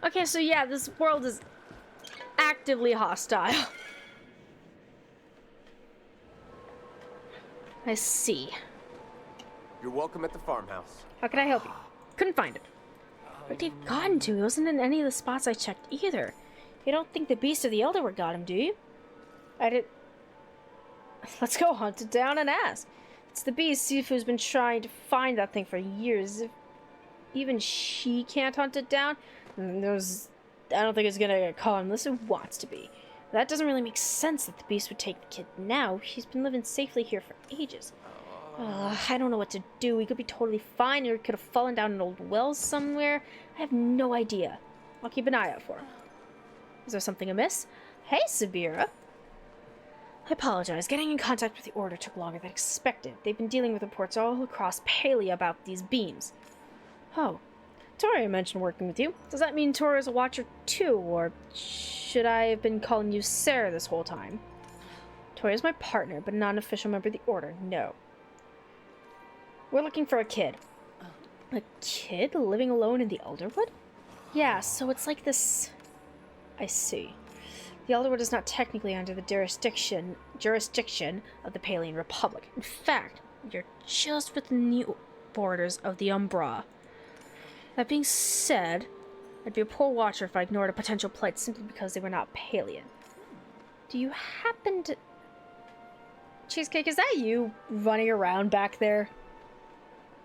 Okay, so yeah, this world is actively hostile. I see. You're welcome at the farmhouse. How can I help you? Couldn't find it. Where'd he have gotten to? He wasn't in any of the spots I checked either. You don't think the beast of the Elderwood got him, do you? I did... Let's go hunt it down and ask. It's the beast who's been trying to find that thing for years. If even she can't hunt it down, I don't think it's gonna get caught unless it wants to be. That doesn't really make sense that the beast would take the kid now. He's been living safely here for ages. I don't know what to do. He could be totally fine, or he could have fallen down an old well somewhere. I have no idea. I'll keep an eye out for him. Is there something amiss? Hey, Sabira. I apologize. Getting in contact with the Order took longer than expected. They've been dealing with reports all across Palia about these beams. Oh. Tori mentioned working with you. Does that mean Tori is a watcher too, or should I have been calling you Sarah this whole time? Tori is my partner, but not an official member of the Order, no. We're looking for a kid. A kid living alone in the Elderwood? Yeah, so it's like this... I see. The Elderwood is not technically under the jurisdiction of the Palian Republic. In fact, you're just within the borders of the Umbra. That being said, I'd be a poor watcher if I ignored a potential plight simply because they were not Palian. Do you happen to... Cheesecake, is that you running around back there?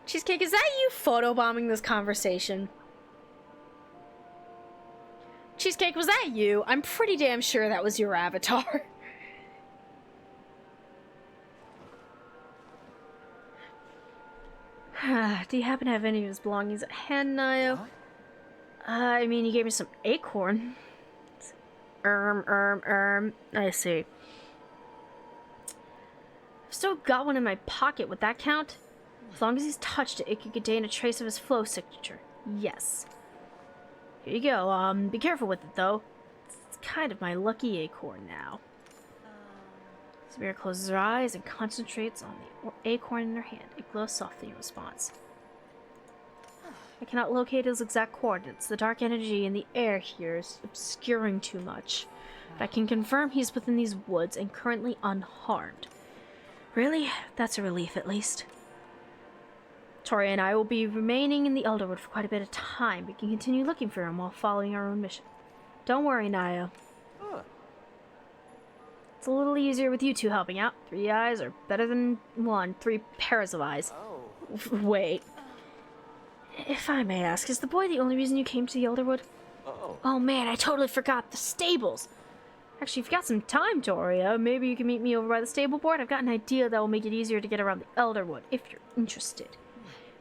Cheesecake, is that you photobombing this conversation? Cheesecake, was that you? I'm pretty damn sure that was your avatar. Do you happen to have any of his belongings at hand, Nio? I mean, he gave me some acorn. I see. I've still got one in my pocket. Would that count? As long as he's touched it, it could contain a trace of his flow signature. Yes. Here you go. Be careful with it, though. It's kind of my lucky acorn now. Sabira closes her eyes and concentrates on the acorn in her hand. It glows softly in response. I cannot locate his exact coordinates. The dark energy in the air here is obscuring too much. But I can confirm he's within these woods and currently unharmed. Really? That's a relief, at least. Tori and I will be remaining in the Elderwood for quite a bit of time. We can continue looking for him while following our own mission. Don't worry, Naya. Huh. It's a little easier with you two helping out. 3 eyes are better than 1. 3 pairs of eyes. Oh. Wait. If I may ask, is the boy the only reason you came to the Elderwood? Oh. Oh man, I totally forgot. The stables! Actually, if you've got some time, Toria, maybe you can meet me over by the stable board. I've got an idea that will make it easier to get around the Elderwood, if you're interested.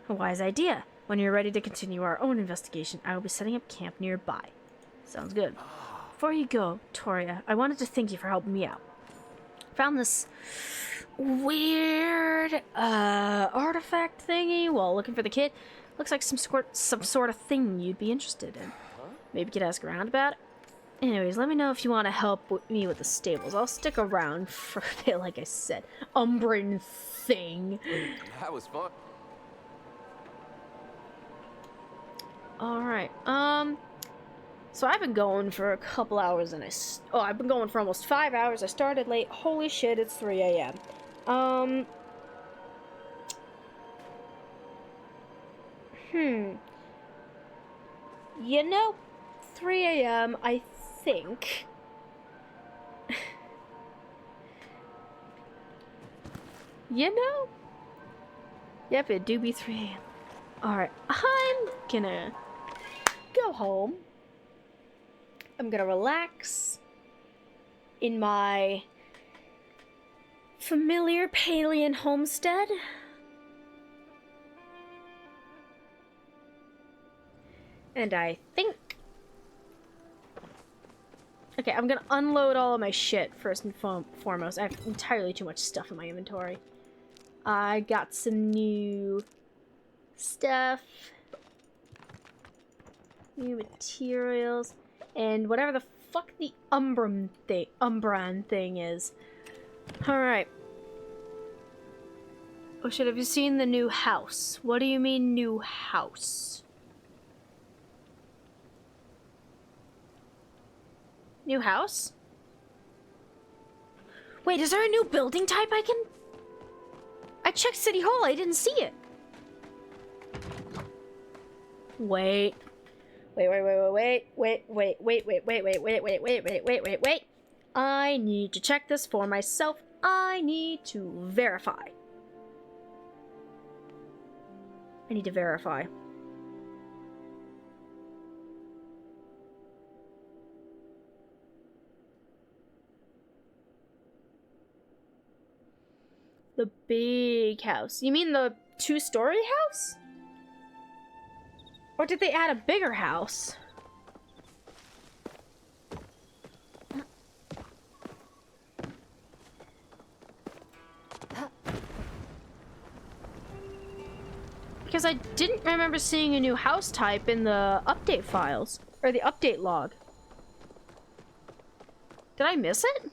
A wise idea. When you're ready to continue our own investigation, I will be setting up camp nearby. Sounds good. Before you go, Toria, I wanted to thank you for helping me out. Found this weird artifact thingy while looking for the kid. Looks like some sort of thing you'd be interested in. Maybe you could ask around about it. Anyways, let me know if you want to help me with the stables. I'll stick around for a bit, like I said. Umbran thing. That was fun. Alright, so I've been going for a couple hours and I've been going for almost 5 hours. I started late. Holy shit, it's 3 a.m. You know, 3 a.m., I think. You know? Yep, it do be 3 a.m. Alright, I'm gonna go home. I'm gonna relax in my familiar Palian homestead. And I think... Okay, I'm gonna unload all of my shit first and foremost. I have entirely too much stuff in my inventory. I got some new stuff. New materials. And whatever the fuck the Umbran thing is. Alright. Oh shit, have you seen the new house? What do you mean, new house? New house? Wait, is there a new building type I can... I checked City Hall, I didn't see it. Wait. Wait. I need to check this for myself. I need to verify. I need to verify. The big house. You mean the 2-story house? Or did they add a bigger house? Because I didn't remember seeing a new house type in the update files. Or the update log. Did I miss it?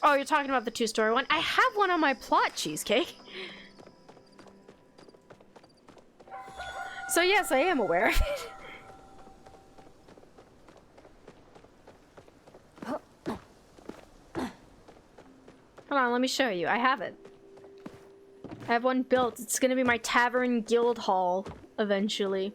Oh, you're talking about the 2-story one? I have one on my plot, Cheesecake. So yes, I am aware of it. Hold on, let me show you. I have it. I have one built. It's gonna be my tavern guild hall eventually.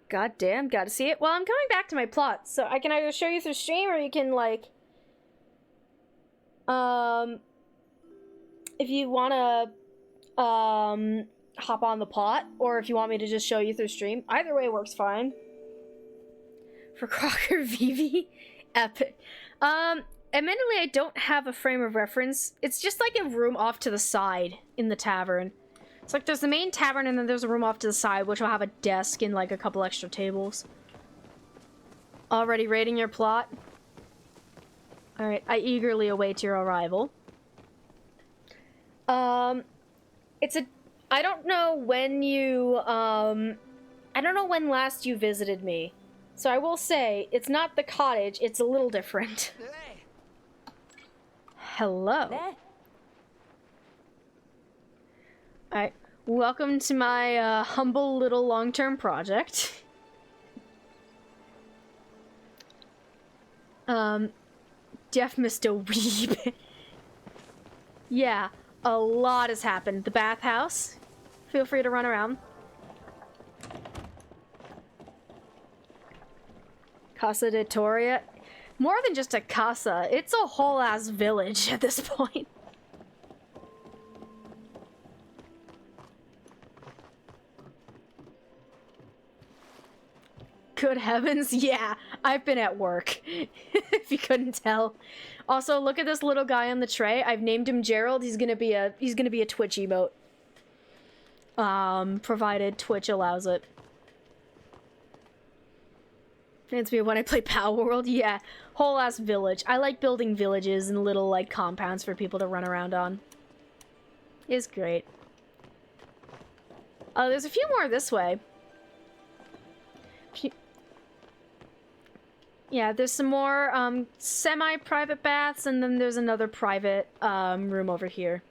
God damn, gotta see it. Well, I'm coming back to my plot, so I can either show you through stream or you can, like... if you wanna, hop on the plot, or if you want me to just show you through stream. Either way works fine. For Crocker Vivi? Epic. Admittedly, I don't have a frame of reference. It's just like a room off to the side in the tavern. It's like there's the main tavern and then there's a room off to the side which will have a desk and like a couple extra tables. Already rating your plot? Alright, I eagerly await your arrival. I don't know when you, I don't know when last you visited me. So I will say, it's not the cottage, it's a little different. Hello. Alright, welcome to my humble little long-term project. Def missed a wee bit. Yeah, a lot has happened. The bathhouse. Feel free to run around. Casa de Toria. More than just a casa, it's a whole ass village at this point. Good heavens, yeah, I've been at work, if you couldn't tell. Also, look at this little guy on the tray. I've named him Gerald. He's gonna be a Twitch emote. Provided Twitch allows it. Reminds me of when I play Power World. Yeah, whole ass village. I like building villages and little like compounds for people to run around on. It's great. There's a few more this way. Yeah, there's some more semi-private baths, and then there's another private room over here.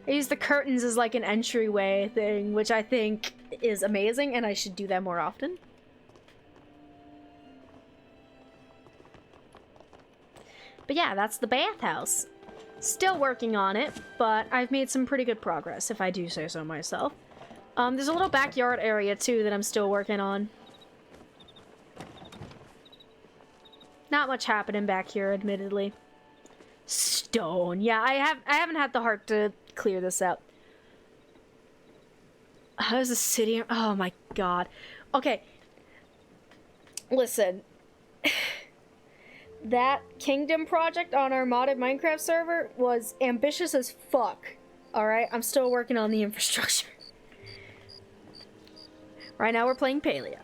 I use the curtains as like an entryway thing, which I think is amazing, and I should do that more often. But yeah, that's the bathhouse. Still working on it, but I've made some pretty good progress, if I do say so myself. There's a little backyard area, too, that I'm still working on. Not much happening back here, admittedly. Stone. Yeah, I haven't had the heart to clear this up. How's the city? Oh my god. Okay. Listen. That kingdom project on our modded Minecraft server was ambitious as fuck. Alright, I'm still working on the infrastructure. Right now we're playing Palia.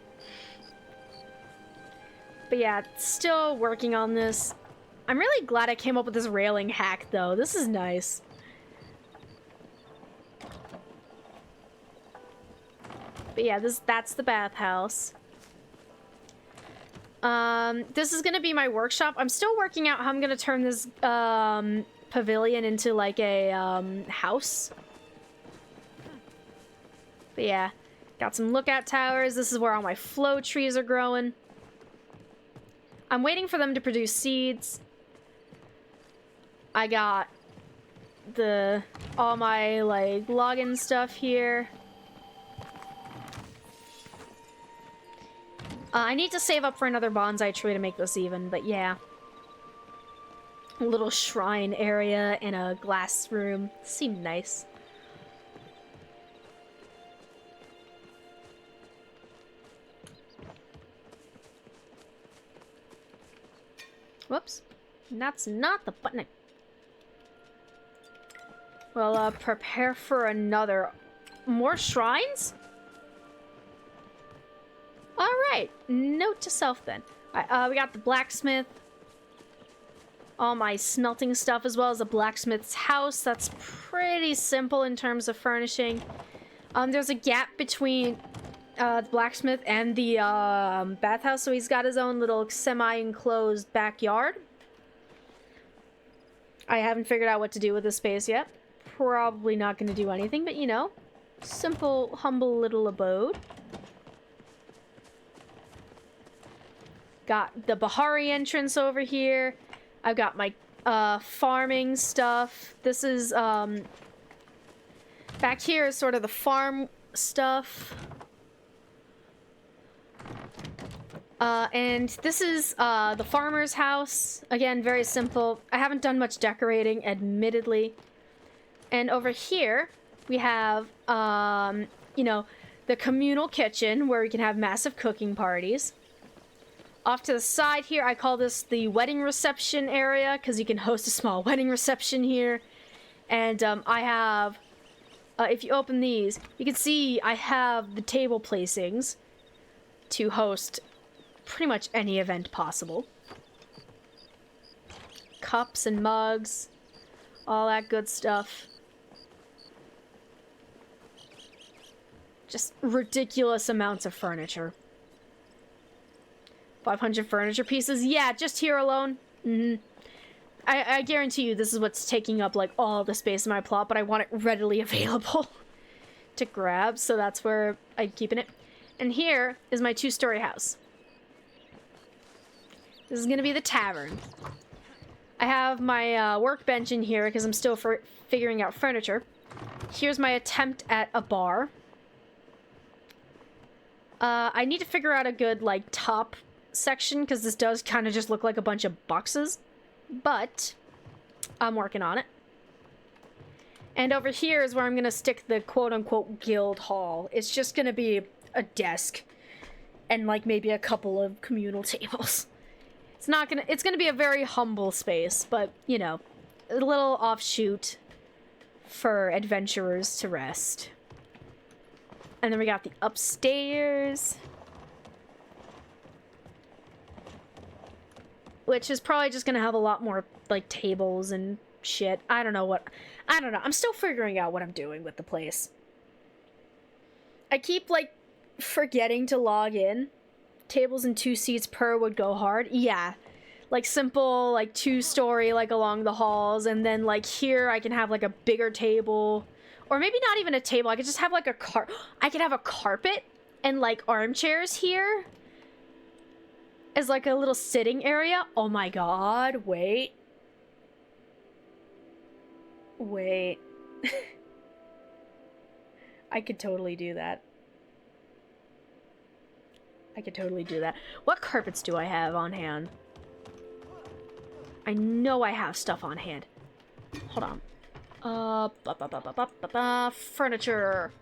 But yeah, still working on this. I'm really glad I came up with this railing hack, though. This is nice. But yeah, that's the bathhouse. This is gonna be my workshop. I'm still working out how I'm gonna turn this, pavilion into, like, a, house. But yeah, got some lookout towers. This is where all my flow trees are growing. I'm waiting for them to produce seeds. I got all my, like, login stuff here. I need to save up for another bonsai tree to make this even, but yeah. A little shrine area in a glass room. Seemed nice. Whoops. That's not the button. Well, prepare for another. More shrines? Alright, note to self then. We got the blacksmith. All my smelting stuff, as well as a blacksmith's house. That's pretty simple in terms of furnishing. There's a gap between the blacksmith and the bathhouse, so he's got his own little semi-enclosed backyard. I haven't figured out what to do with this space yet. Probably not going to do anything, but you know, simple, humble little abode. Got the Bahari entrance over here. I've got my farming stuff. This is back here is sort of the farm stuff. And this is the farmer's house. Again, very simple. I haven't done much decorating, admittedly. And over here, we have, you know, the communal kitchen where we can have massive cooking parties. Off to the side here, I call this the wedding reception area because you can host a small wedding reception here. And I have, if you open these, you can see I have the table placings to host pretty much any event possible. Cups and mugs, all that good stuff. Just ridiculous amounts of furniture. 500 furniture pieces? Yeah, just here alone. I guarantee you this is what's taking up, like, all the space in my plot, but I want it readily available. to grab, so that's where I'm keeping it. And here is my 2-story house. This is gonna be the tavern. I have my workbench in here because I'm still figuring out furniture. Here's my attempt at a bar. I need to figure out a good, like, top section because this does kind of just look like a bunch of boxes. But I'm working on it. And over here is where I'm gonna stick the quote-unquote guild hall. It's just gonna be a desk and, like, maybe a couple of communal tables. It's gonna be a very humble space, but, you know, a little offshoot for adventurers to rest. And then we got the upstairs, which is probably just gonna have a lot more, like, tables and shit. I don't know. I'm still figuring out what I'm doing with the place. I keep, like, forgetting to log in. Tables and 2 seats per would go hard. Yeah. Like, simple, like, 2-story, like, along the halls. And then, like, here I can have, like, a bigger table. Or maybe not even a table. I could just have, like, I could have a carpet and, like, armchairs here as, like, a little sitting area. Oh my god. Wait. I could totally do that. What carpets do I have on hand? I know I have stuff on hand. Hold on. Furniture.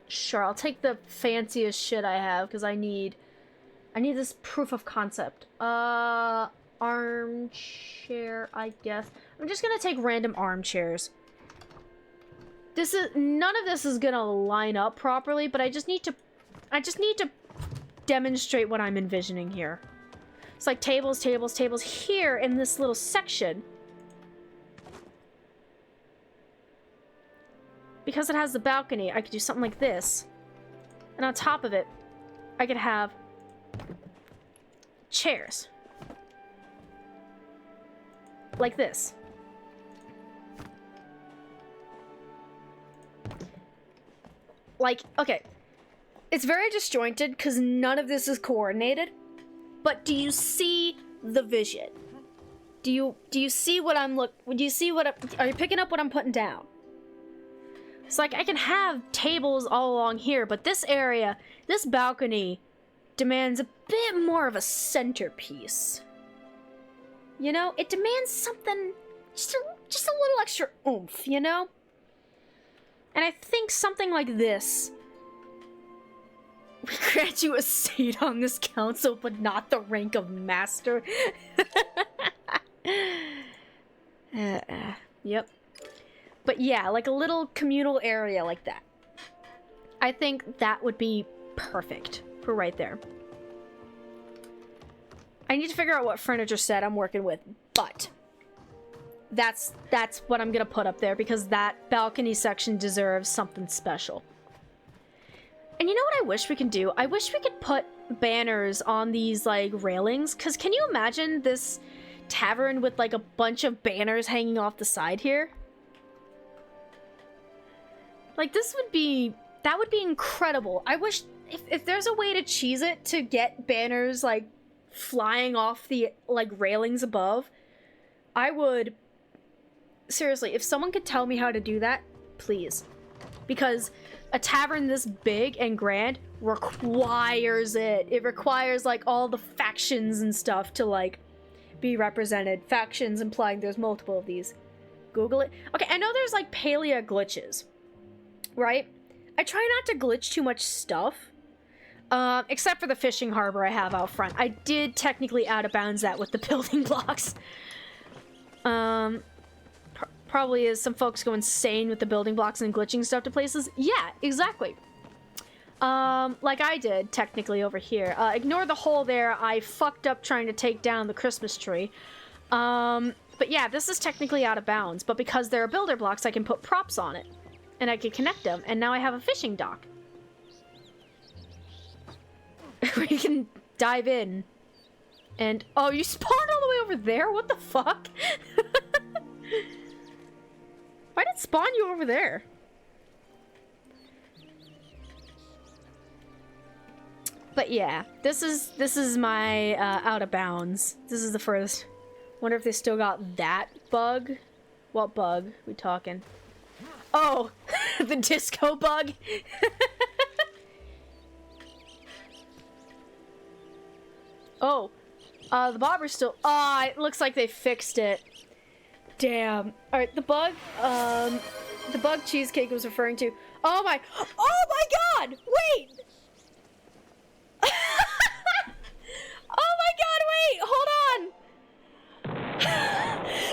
Sure, I'll take the fanciest shit I have because I need this proof of concept. Armchair, I guess. I'm just gonna take random armchairs. None of this is gonna line up properly, but I just need to demonstrate what I'm envisioning here. It's like tables here in this little section. Because it has the balcony, I could do something like this. And on top of it, I could have chairs. Like this. Like, okay. It's very disjointed because none of this is coordinated. But do you see the vision? Do you see what I'm are you picking up what I'm putting down? It's like I can have tables all along here, but this area, this balcony demands a bit more of a centerpiece. You know, it demands something, just a little extra oomph, you know? And I think something like this. We grant you a seat on this council, but not the rank of master. Yep. But yeah, like a little communal area like that. I think that would be perfect for right there. I need to figure out what furniture set I'm working with, but that's what I'm gonna put up there because that balcony section deserves something special. And you know what I wish we could do? I wish we could put banners on these, like, railings, because can you imagine this tavern with, like, a bunch of banners hanging off the side here? Like, that would be incredible. I wish, if there's a way to cheese it to get banners, like, flying off the, like, railings above, I would, seriously, if someone could tell me how to do that, please. Because a tavern this big and grand requires it. It requires, like, all the factions and stuff to, like, be represented. Factions implying there's multiple of these. Google it. Okay, I know there's, like, Palia glitches, right? I try not to glitch too much stuff. Except for the fishing harbor I have out front. I did technically out of bounds that with the building blocks. Probably is some folks go insane with the building blocks and glitching stuff to places. Yeah, exactly. Like I did technically over here. Ignore the hole there. I fucked up trying to take down the Christmas tree. But yeah, this is technically out of bounds. But because there are builder blocks, I can put props on it. And I can connect them. And now I have a fishing dock. We can dive in. And, oh, you spawned all the way over there? What the fuck? Why did it spawn you over there? But yeah, this is my out of bounds. This is the furthest. Wonder if they still got that bug. What bug we talking? Oh, the disco bug. Oh, the bobber's still. Ah, it looks like they fixed it. Damn. All right, the bug Cheesecake was referring to. Oh my God! Wait. Oh my God! Wait, hold on.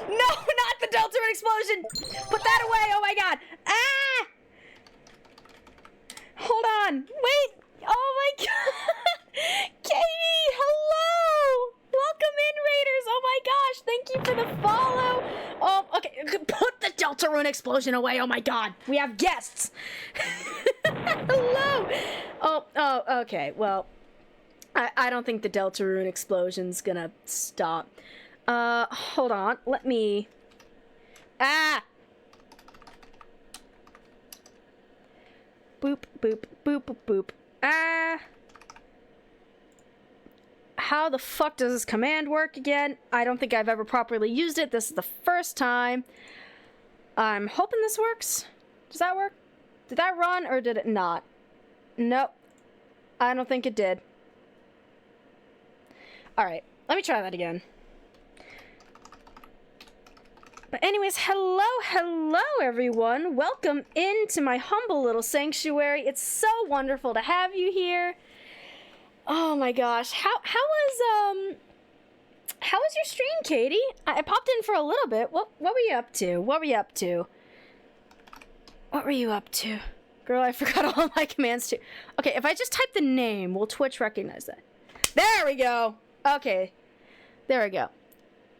No, not the Deltarune explosion. Put that away. Oh my God. Ah! Hold on. Wait. Oh my God. Katie, hello. Welcome in, Raiders. Oh my gosh. Thank you for the follow. Oh, okay. Put the Deltarune explosion away. Oh my God. We have guests. Hello. Oh, okay. Well, I don't think the Deltarune explosion's gonna stop. Hold on. Let me... Ah! Boop, boop, boop, boop, boop. Ah! How the fuck does this command work again? I don't think I've ever properly used it. This is the first time. I'm hoping this works. Does that work? Did that run or did it not? Nope. I don't think it did. Alright, let me try that again. But anyways, hello everyone. Welcome into my humble little sanctuary. It's so wonderful to have you here. Oh my gosh, how was your stream, Katie? I popped in for a little bit. What were you up to? What were you up to? What were you up to? Girl, I forgot all my commands too. Okay, if I just type the name, will Twitch recognize that? There we go. Okay, there we go.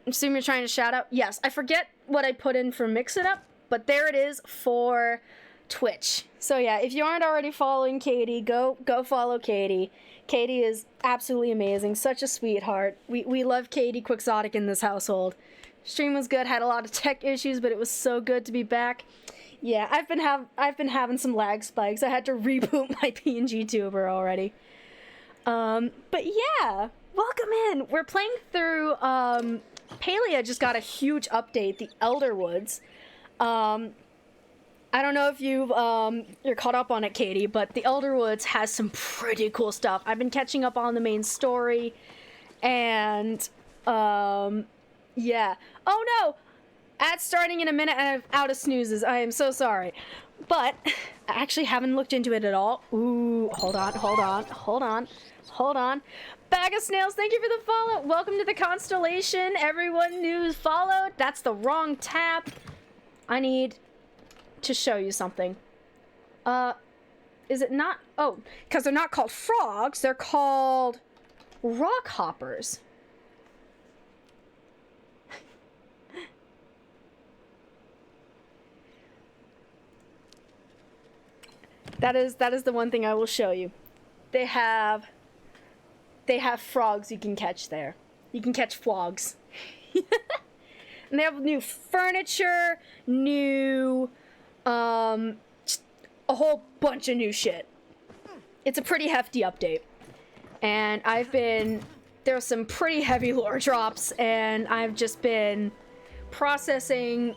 Assume you're trying to shout out. Yes, I forget what I put in for Mix It Up, but there it is for Twitch. So yeah, if you aren't already following Katie, go follow Katie. Katie is absolutely amazing, such a sweetheart. We love Katie Quixotic in this household. Stream was good, had a lot of tech issues, but it was so good to be back. Yeah, I've been having some lag spikes. I had to reboot my PNG tuber already. But yeah, welcome in. We're playing through Palia just got a huge update, the Elderwoods. I don't know if you're caught up on it, Katie, but the Elderwoods has some pretty cool stuff. I've been catching up on the main story, and yeah. Oh no! Ad's starting in a minute and I'm out of snoozes. I am so sorry. But I actually haven't looked into it at all. Ooh, hold on. Bag of Snails, thank you for the follow. Welcome to the constellation. Everyone who's followed. That's the wrong tab. I need to show you something. Is it not? Oh, because they're not called frogs. They're called rock hoppers. That is the one thing I will show you. They have frogs you can catch there. You can catch frogs. And they have new furniture, new just a whole bunch of new shit. It's a pretty hefty update. And there are some pretty heavy lore drops, and I've just been processing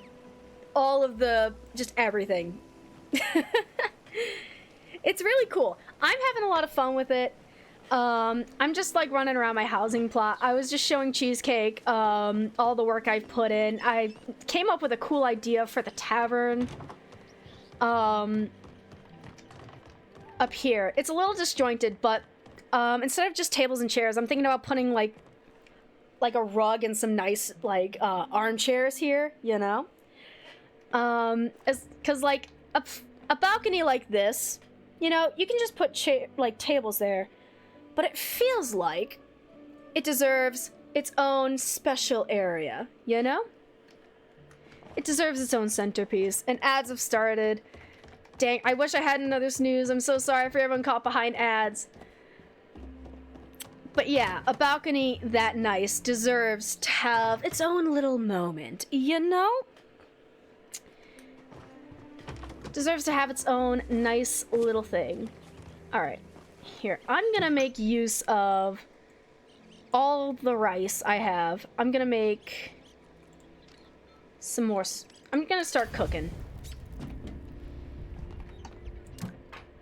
all of just everything. It's really cool. I'm having a lot of fun with it. I'm just like running around my housing plot. I was just showing Cheesecake all the work I've put in. I came up with a cool idea for the tavern up here. It's a little disjointed, but instead of just tables and chairs, I'm thinking about putting like a rug and some nice like armchairs here, you know? Cause like a balcony like this, you know, you can just put tables there, but it feels like it deserves its own special area, you know? It deserves its own centerpiece, and ads have started. Dang, I wish I had another snooze. I'm so sorry for everyone caught behind ads. But yeah, a balcony that nice deserves to have its own little moment, you know? deserves to have its own nice little thing. Alright. Here, I'm gonna make use of all the rice I have. I'm gonna make some more. I'm gonna start cooking.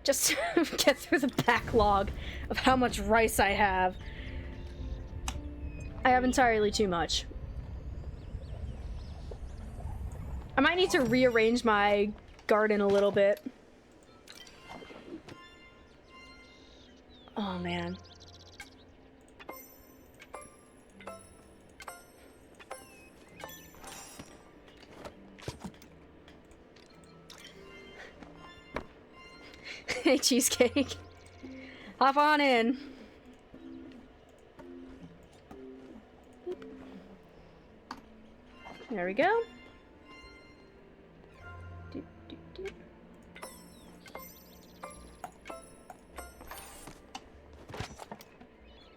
Just to get through the backlog of how much rice I have. I have entirely too much. I might need to rearrange my garden a little bit. Oh, man. Hey, Cheesecake. Hop on in. There we go.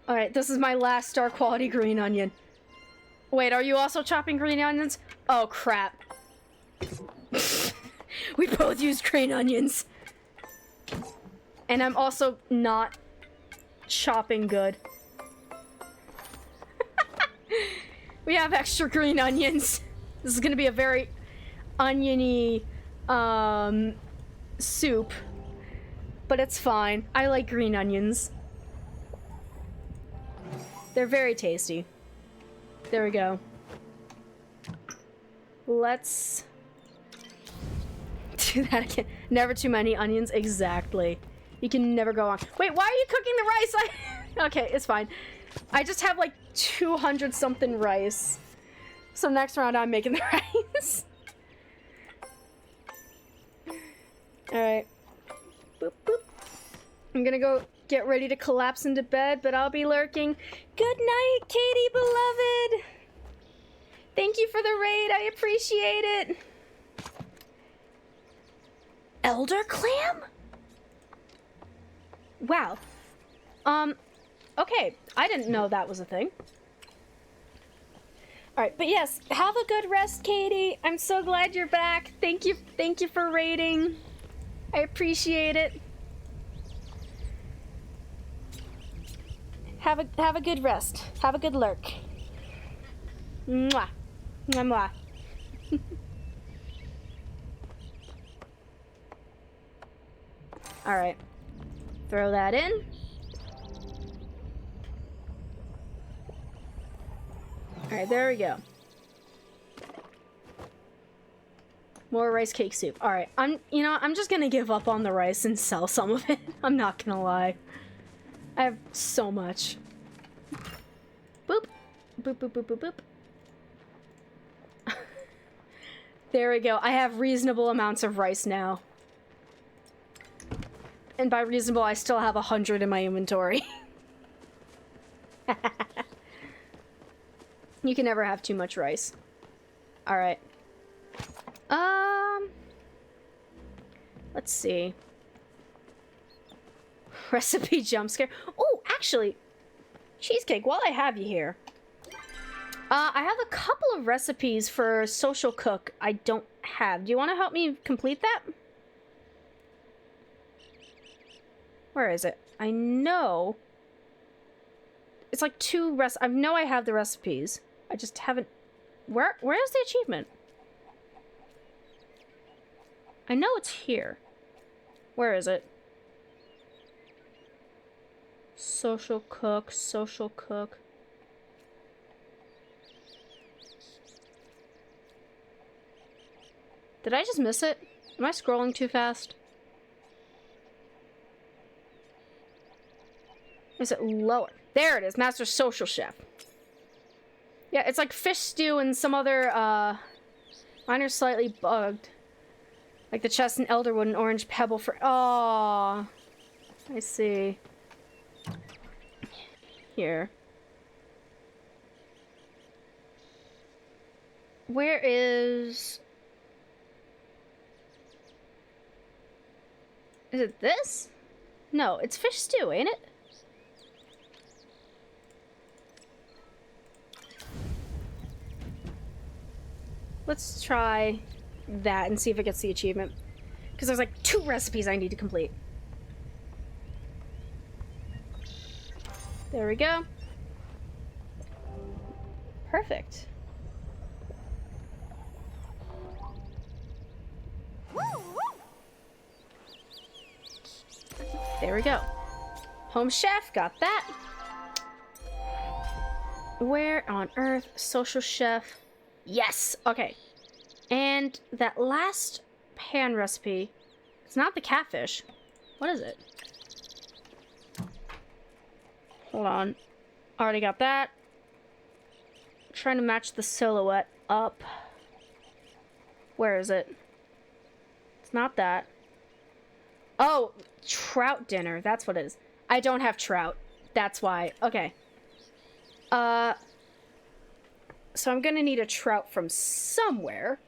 Alright, this is my last star quality green onion. Wait, are you also chopping green onions? Oh, crap. We both used green onions. And I'm also not chopping good. We have extra green onions. This is gonna be a very oniony soup. But it's fine. I like green onions. They're very tasty. There we go. Let's do that again. Never too many onions. Exactly. You can never go wrong. Wait, why are you cooking the rice? Okay, it's fine. I just have like 200 something rice. So next round I'm making the rice. Alright. Boop, boop. I'm gonna go get ready to collapse into bed, but I'll be lurking. Good night, Katie beloved! Thank you for the raid, I appreciate it! Elder clam? Wow. Okay. I didn't know that was a thing. Alright, but yes, have a good rest, Katie. I'm so glad you're back. Thank you for raiding. I appreciate it. Have a good rest. Have a good lurk. Mwah. Mwah mwah. Alright. Throw that in. Alright, there we go. More rice cake soup. Alright, I'm just gonna give up on the rice and sell some of it. I'm not gonna lie. I have so much. Boop. Boop, boop, boop, boop, boop. There we go. I have reasonable amounts of rice now. And by reasonable, I still have 100 in my inventory. You can never have too much rice. Alright. Let's see. Recipe jump scare. Oh, actually, Cheesecake, while I have you here. I have a couple of recipes for Social Cook I don't have. Do you want to help me complete that? Where is it? I know. It's like I know I have the recipes. I just haven't... Where is the achievement? I know it's here. Where is it? Social Cook, Social Cook. Did I just miss it? Am I scrolling too fast? Is it lower? There it is, Master Social Chef. Yeah, it's like fish stew and some other, mine are slightly bugged. Like the chest and Elderwood and orange pebble for... Aww. I see. Here. Where is... Is it this? No, it's fish stew, ain't it? Let's try that and see if it gets the achievement. Because there's like 2 recipes I need to complete. There we go. Perfect. There we go. Home chef, got that. Where on earth? Social chef. Yes! Okay. And that last pan recipe, it's not the catfish. What is it? Hold on. Already got that. Trying to match the silhouette up. Where is it? It's not that. Oh, trout dinner. That's what it is. I don't have trout. That's why. Okay. So I'm gonna need a trout from somewhere.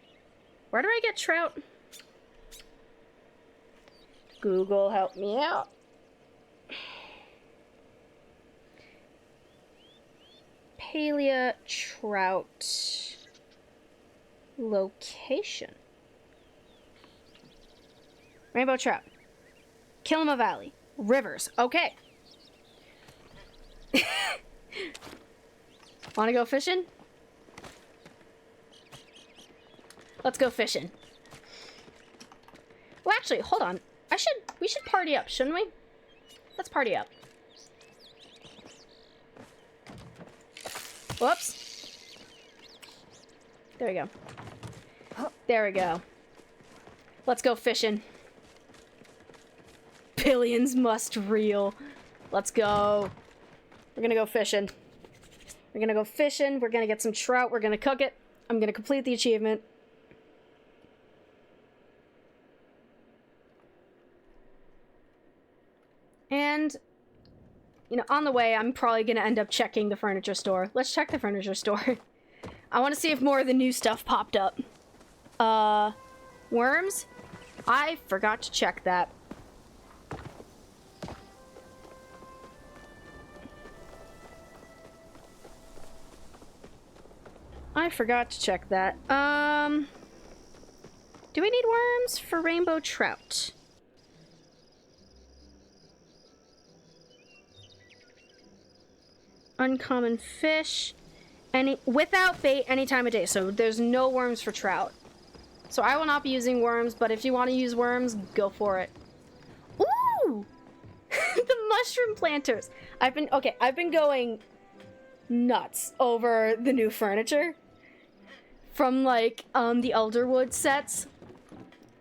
Where do I get trout? Google, help me out. Palia trout location. Rainbow trout. Kilima Valley. Rivers. Okay. Wanna go fishing? Let's go fishing. Well, actually, hold on. We should party up, shouldn't we? Let's party up. Whoops. There we go. There we go. Let's go fishing. Billions must reel. Let's go. We're gonna go fishing. We're gonna go fishing. We're gonna get some trout. We're gonna cook it. I'm gonna complete the achievement. And, you know, on the way, I'm probably gonna end up checking the furniture store. Let's check the furniture store. I want to see if more of the new stuff popped up. Worms? I forgot to check that. I forgot to check that. Do we need worms for rainbow trout? Uncommon fish. Without bait any time of day. So there's no worms for trout. So I will not be using worms, but if you want to use worms, go for it. Ooh! The mushroom planters. I've been going nuts over the new furniture. From like the Elderwood sets.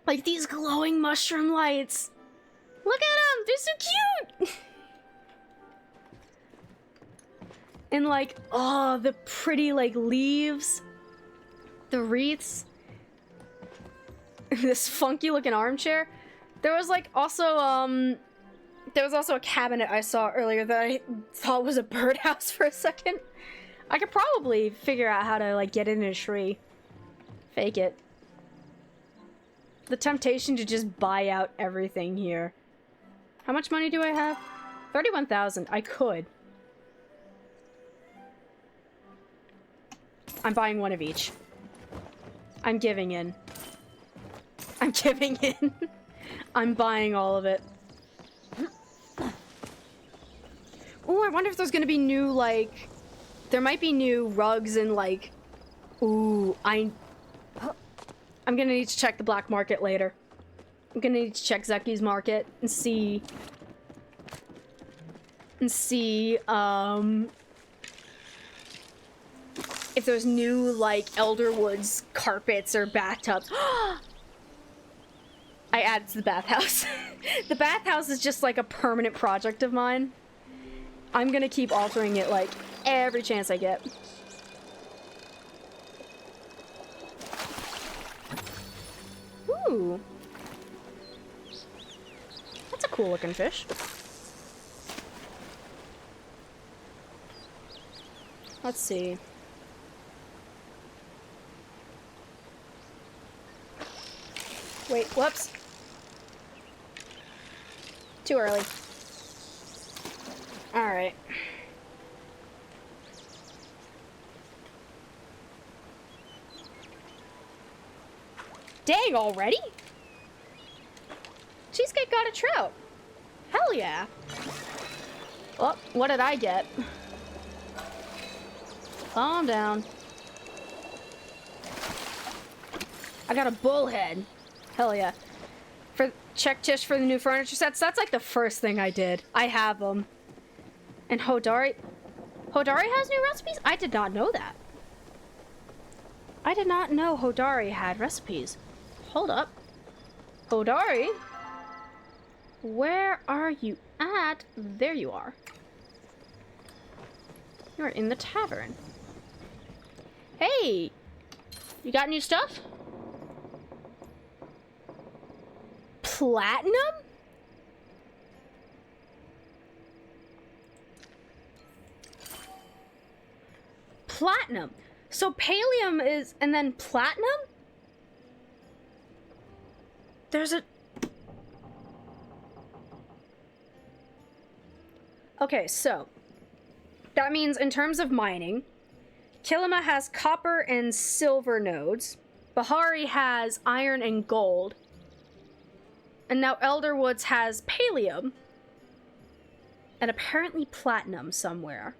Like these glowing mushroom lights. Look at them! They're so cute! And like, oh, the pretty like leaves, the wreaths, this funky looking armchair. There was like also a cabinet I saw earlier that I thought was a birdhouse for a second. I could probably figure out how to like get in a tree. Fake it. The temptation to just buy out everything here. How much money do I have? 31,000. I could. I'm buying one of each. I'm giving in. I'm giving in. I'm buying all of it. Ooh, I wonder if there's gonna be new, like... There might be new rugs and, like... Ooh, I'm gonna need to check the black market later. I'm gonna need to check Zeki's market and see... if there's new, like, Elderwoods carpets or bathtubs. I added to the bathhouse. The bathhouse is just, like, a permanent project of mine. I'm gonna keep altering it, like, every chance I get. Ooh. That's a cool looking fish. Let's see. Wait, whoops. Too early. Alright. Dang, already? Cheesecake got a trout. Hell yeah. Oh, what did I get? Calm down. I got a bullhead. Hell yeah. Check Tish for the new furniture sets. That's like the first thing I did. I have them. And Hodari has new recipes? I did not know that. I did not know Hodari had recipes. Hold up. Hodari? Where are you at? There you are. You're in the tavern. Hey! You got new stuff? Platinum? Platinum. So Palium is, and then platinum? There's a... Okay, so that means in terms of mining, Kilima has copper and silver nodes. Bahari has iron and gold. And now Elderwoods has Palium. And apparently platinum somewhere.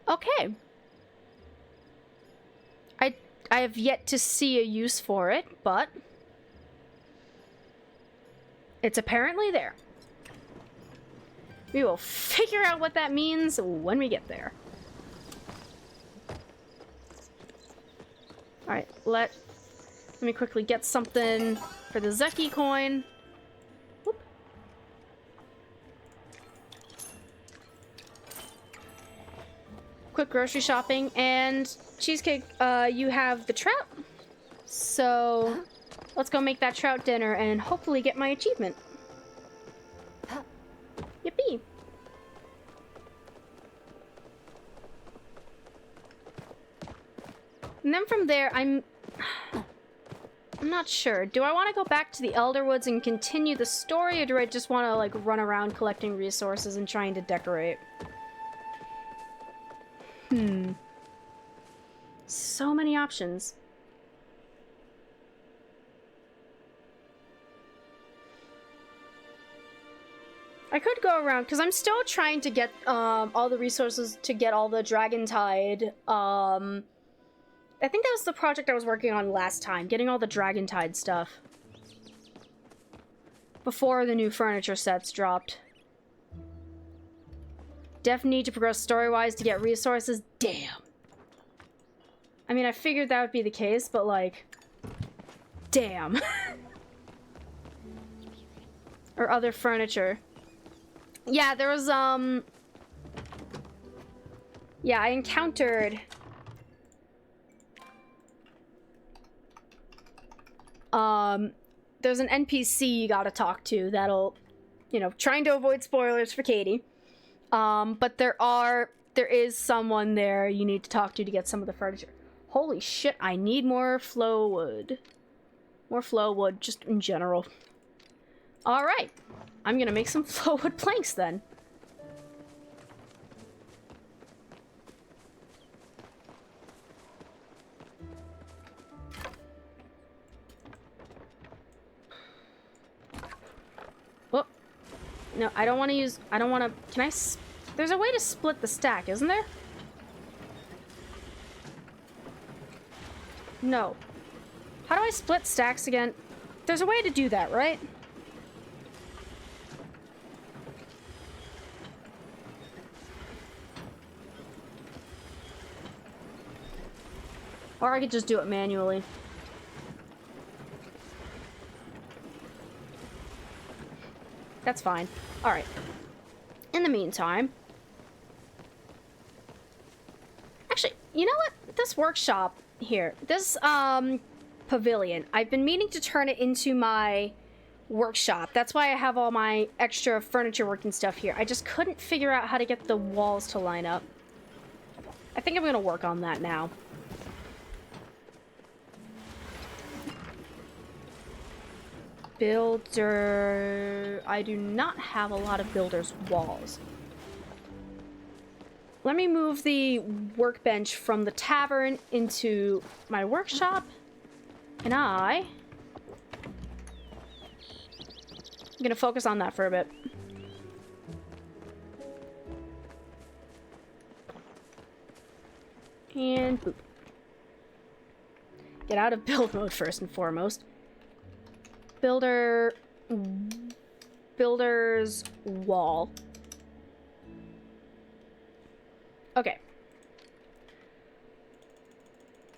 Okay. I have yet to see a use for it, but it's apparently there. We will figure out what that means when we get there. Alright, let me quickly get something for the Zeki coin. Whoop. Quick grocery shopping, and Cheesecake, you have the trout. So let's go make that trout dinner and hopefully get my achievement. Yippee! And then from there, I'm not sure. Do I want to go back to the Elderwoods and continue the story, or do I just want to, like, run around collecting resources and trying to decorate? So many options. I could go around, because I'm still trying to get all the resources to get all the Dragontide. I think that was the project I was working on last time, getting all the Dragontide stuff. Before the new furniture sets dropped. Def need to progress story-wise to get resources? Damn. I mean, I figured that would be the case, but like... Damn. Or other furniture. Yeah, there was, yeah, I encountered... There's an NPC you gotta talk to that'll, you know, trying to avoid spoilers for Katie. But there is someone there you need to talk to get some of the furniture. Holy shit, I need more flow wood. More flow wood, just in general. Alright, I'm gonna make some flow wood planks then. Oh, no, I don't want to use, I don't want to, can I, there's a way to split the stack, isn't there? No. How do I split stacks again? There's a way to do that, right? Or I could just do it manually. That's fine. Alright. In the meantime... Actually, you know what? This workshop here, this, pavilion, I've been meaning to turn it into my workshop. That's why I have all my extra furniture working stuff here. I just couldn't figure out how to get the walls to line up. I think I'm gonna work on that now. Builder... I do not have a lot of builder's walls. let me move the workbench from the tavern into my workshop. And I'm gonna focus on that for a bit. And boop. Get out of build mode first and foremost. Builder's wall. Okay.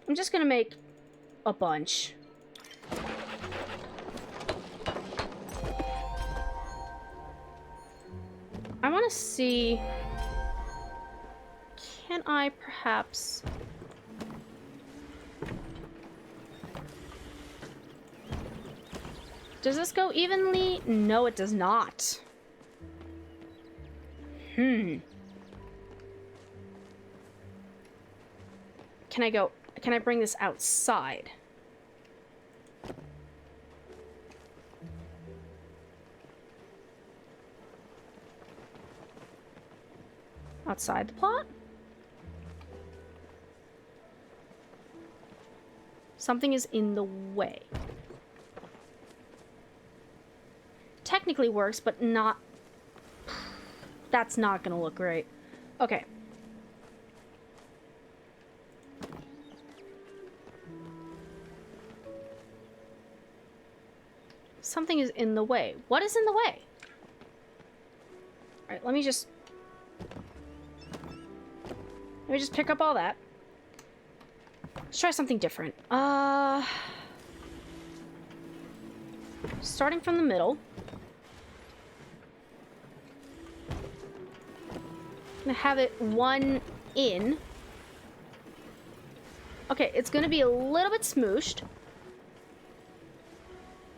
I'm just gonna make a bunch. I want to see... Can I perhaps... Does this go evenly? No, it does not. Can I bring this outside? Outside the plot? Something is in the way. Technically works, but not... That's not gonna look great. Okay. Something is in the way. What is in the way? Alright, let me just pick up all that. Let's try something different. Starting from the middle. I'm gonna have it one in. Okay, it's gonna be a little bit smooshed.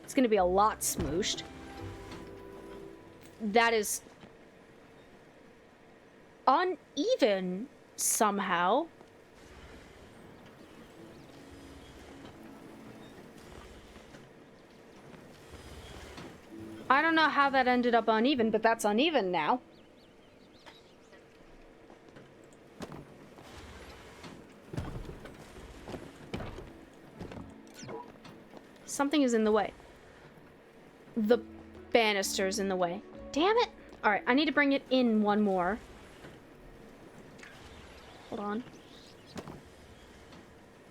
It's gonna be a lot smooshed. That is uneven somehow. I don't know how that ended up uneven, but that's uneven now. Something is in the way. The banister's in the way. Damn it! Alright, I need to bring it in one more. Hold on.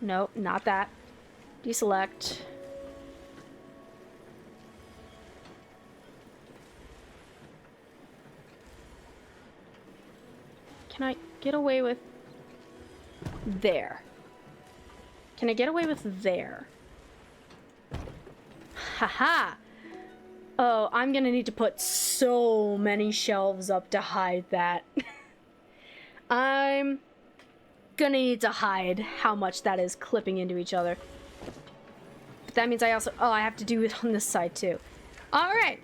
No, not that. Deselect. Can I get away with... There. Can I get away with there? Haha! Oh, I'm gonna need to put so many shelves up to hide that. I'm gonna need to hide how much that is clipping into each other. But that means I also... Oh, I have to do it on this side too. Alright!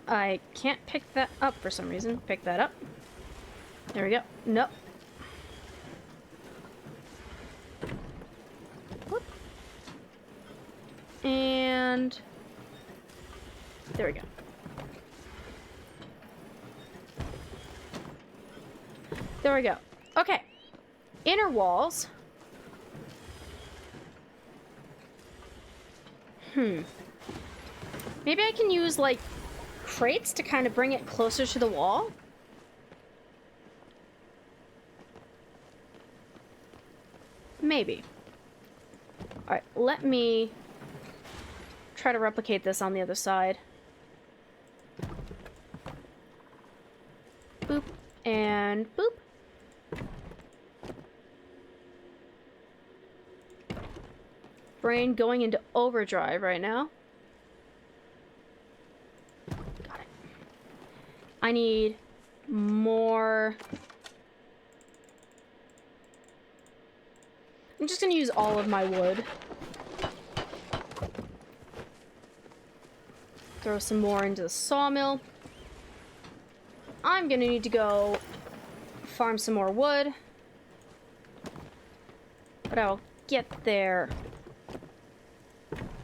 I can't pick that up for some reason. Pick that up. There we go. Nope. Whoop. And... There we go. There we go. Okay. Inner walls. Maybe I can use, like, crates to kind of bring it closer to the wall? Maybe. Alright, let me try to replicate this on the other side. Boop, and boop. Brain going into overdrive right now. Got it. I need more... I'm just gonna use all of my wood. Throw some more into the sawmill. I'm gonna need to go farm some more wood. But I'll get there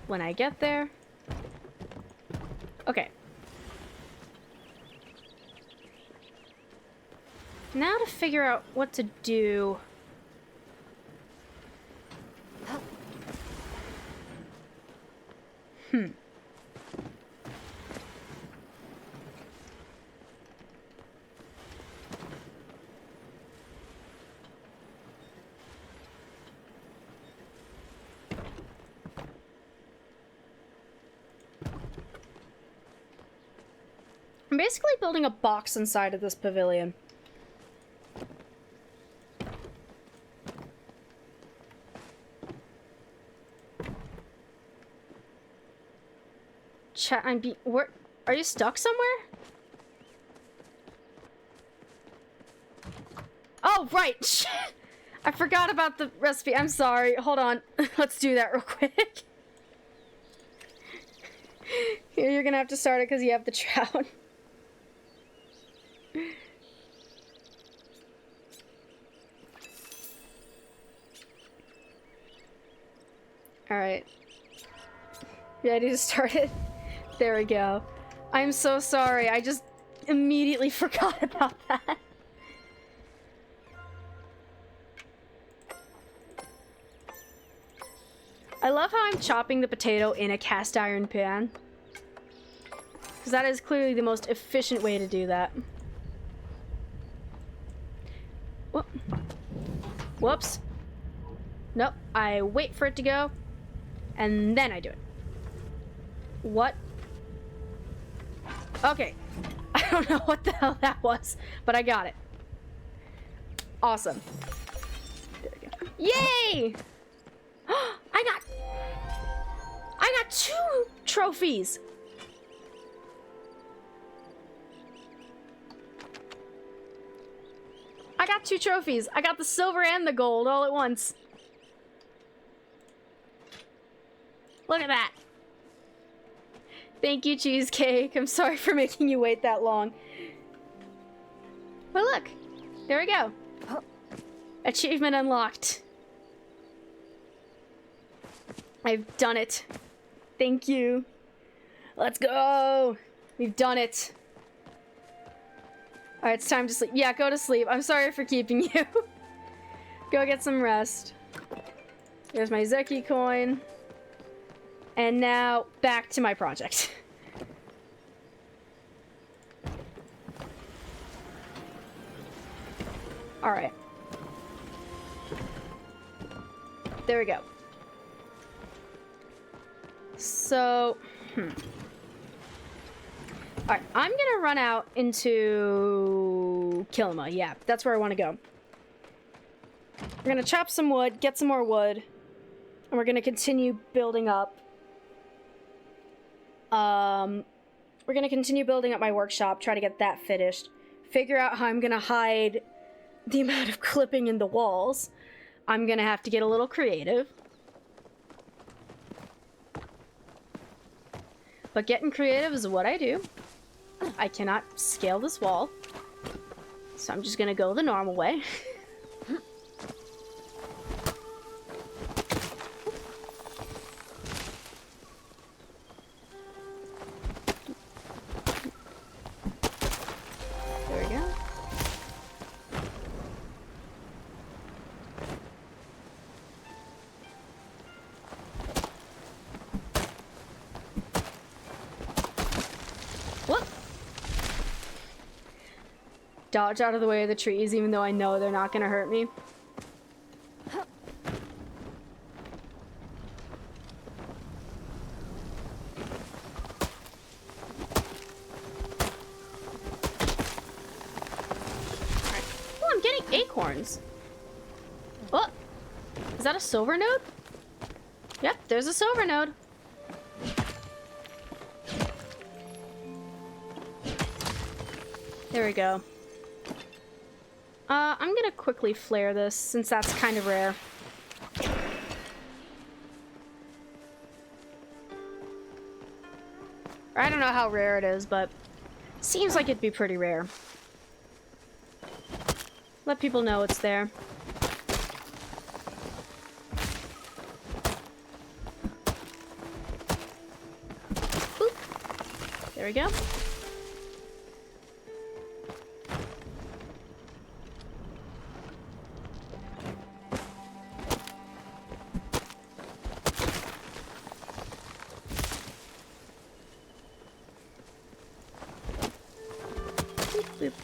when I get there. Okay. Now to figure out what to do. I'm basically building a box inside of this pavilion. Chat, where are you stuck somewhere? Oh, right. Shit. I forgot about the recipe. I'm sorry. Hold on. Let's do that real quick. Here, you're gonna have to start it because you have the trout. Alright. Ready to start it? There we go. I'm so sorry. I just immediately forgot about that. I love how I'm chopping the potato in a cast iron pan. Because that is clearly the most efficient way to do that. Whoop. Whoops. Nope. I wait for it to go. And then I do it. What? Okay. I don't know what the hell that was, but I got it. Awesome. There we go. Yay! I got 2 trophies. I got 2 trophies. I got the silver and the gold all at once. Look at that. Thank you, Cheesecake. I'm sorry for making you wait that long. But look. There we go. Achievement unlocked. I've done it. Thank you. Let's go. We've done it. Alright, it's time to sleep. Yeah, go to sleep. I'm sorry for keeping you. Go get some rest. There's my Zeki coin. And now, back to my project. Alright. There we go. So, Alright, I'm gonna run out into Kilima. Yeah, that's where I want to go. We're gonna chop some wood, get some more wood, and we're gonna continue building up. We're gonna continue building up my workshop, try to get that finished. Figure out how I'm gonna hide the amount of clipping in the walls. I'm gonna have to get a little creative. But getting creative is what I do. I cannot scale this wall. So I'm just gonna go the normal way. There we go. Whoop! Dodge out of the way of the trees, even though I know they're not gonna hurt me. Oh, I'm getting acorns. Oh! Is that a silver node? Yep, there's a silver node. There we go. I'm gonna quickly flare this, since that's kind of rare. I don't know how rare it is, but seems like it'd be pretty rare. Let people know it's there. Boop. There we go.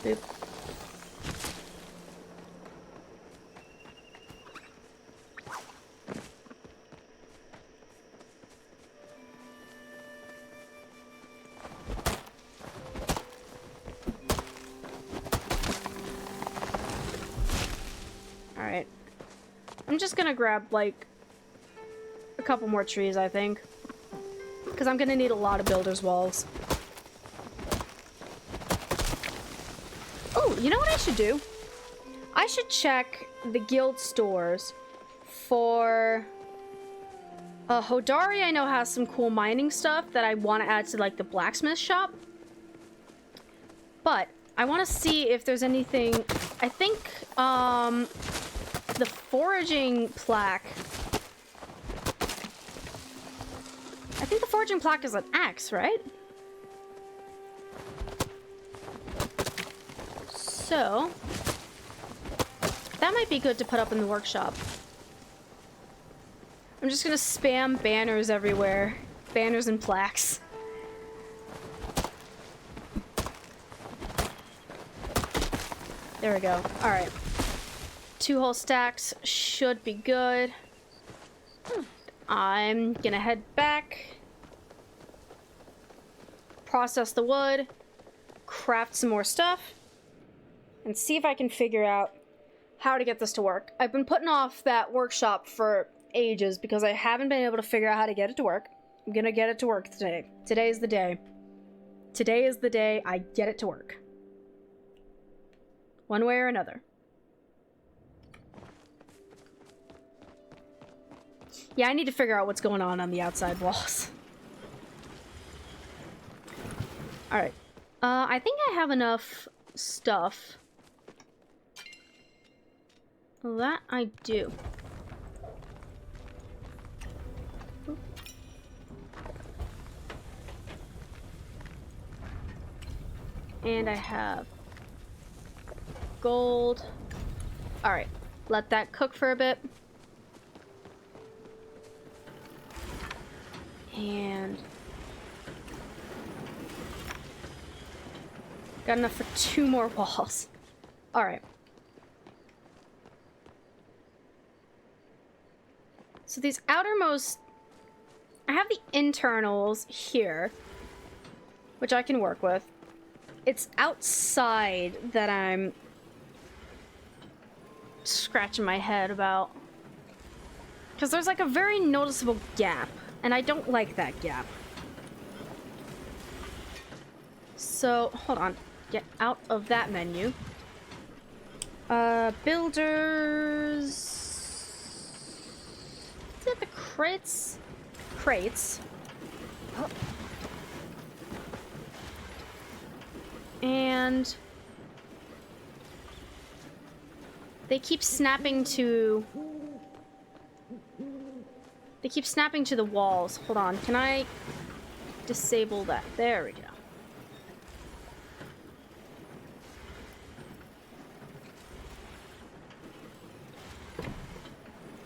Boop. Alright. I'm just gonna grab, like, a couple more trees, I think. Because I'm gonna need a lot of builder's walls. Oh, you know what I should do? I should check the guild stores for... Hodari I know has some cool mining stuff that I want to add to, like, the blacksmith shop. But I want to see if there's anything... I think, the foraging plaque... I think the foraging plaque is an axe, right? So... that might be good to put up in the workshop. I'm just gonna spam banners everywhere. Banners and plaques. There we go. Alright. 2 whole stacks should be good. I'm gonna head back. Process the wood. Craft some more stuff. And see if I can figure out how to get this to work. I've been putting off that workshop for ages because I haven't been able to figure out how to get it to work. I'm gonna get it to work today. Today is the day. Today is the day I get it to work. One way or another. Yeah, I need to figure out what's going on the outside walls. Alright. I think I have enough stuff. That I do. And I have gold. Alright, let that cook for a bit. And got enough for 2 more walls. Alright. So these outermost... I have the internals here, which I can work with. It's outside that I'm scratching my head about. Because there's like a very noticeable gap, and I don't like that gap. So, hold on. Get out of that menu. Builders... Is it the crates? Crates. And they keep snapping to the walls. Hold on, can I disable that? There we go.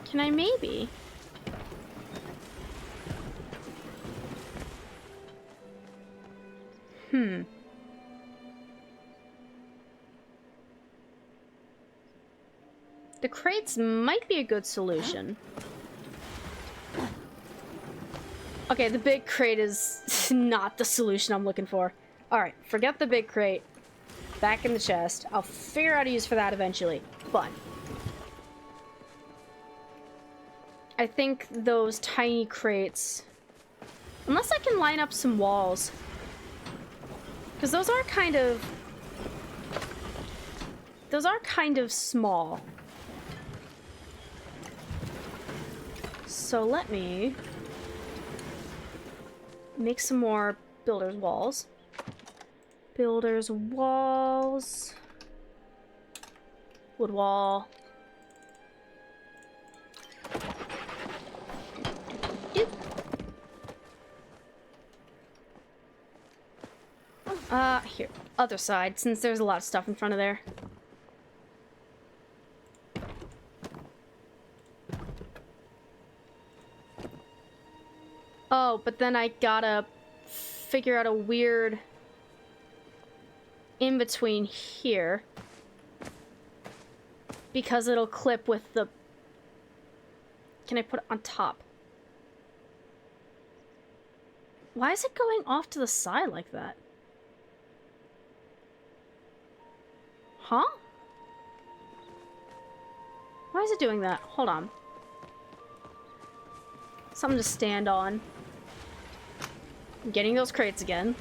Can I maybe? The crates might be a good solution. Okay, the big crate is not the solution I'm looking for. Alright, forget the big crate. Back in the chest. I'll figure out a use for that eventually. But I think those tiny crates... Unless I can line up some walls. Because those are kind of... Those are kind of small. So let me make some more builder's walls. Builder's walls. Wood wall. Here. Other side, since there's a lot of stuff in front of there. Oh, but then I gotta figure out a weird in between here. Because it'll clip with the... Can I put it on top? Why is it going off to the side like that? Huh? Why is it doing that? Hold on. Something to stand on. I'm getting those crates again.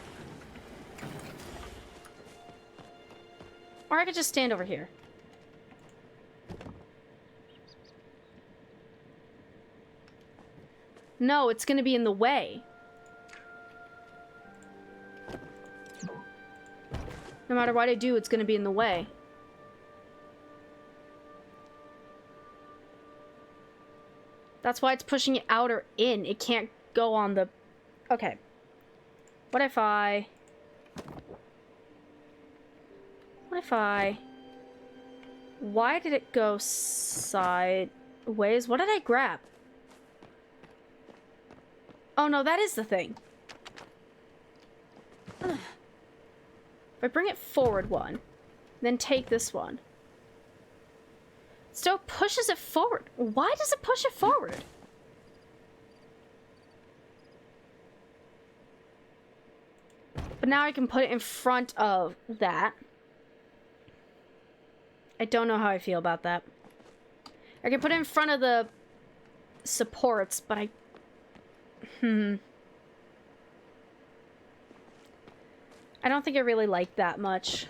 Or I could just stand over here. No, it's gonna be in the way. No matter what I do, it's gonna be in the way. That's why it's pushing it out or in. It can't go on the... Okay. What if I... What if I... Why did it go sideways? What did I grab? Oh no, that is the thing. Ugh. If I bring it forward one, then take this one. It still pushes it forward. Why does it push it forward? But now I can put it in front of that. I don't know how I feel about that. I can put it in front of the supports, but I don't think I really like that much.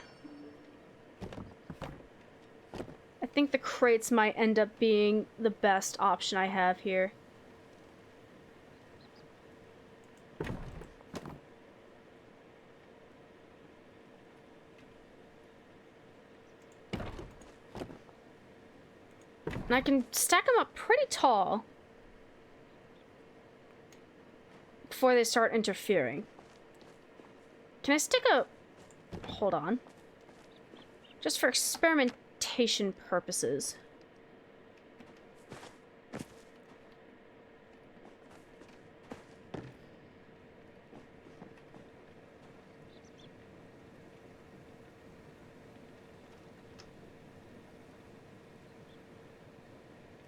I think the crates might end up being the best option I have here. And I can stack them up pretty tall before they start interfering. Can I stick a... Hold on. Just for experimentation purposes.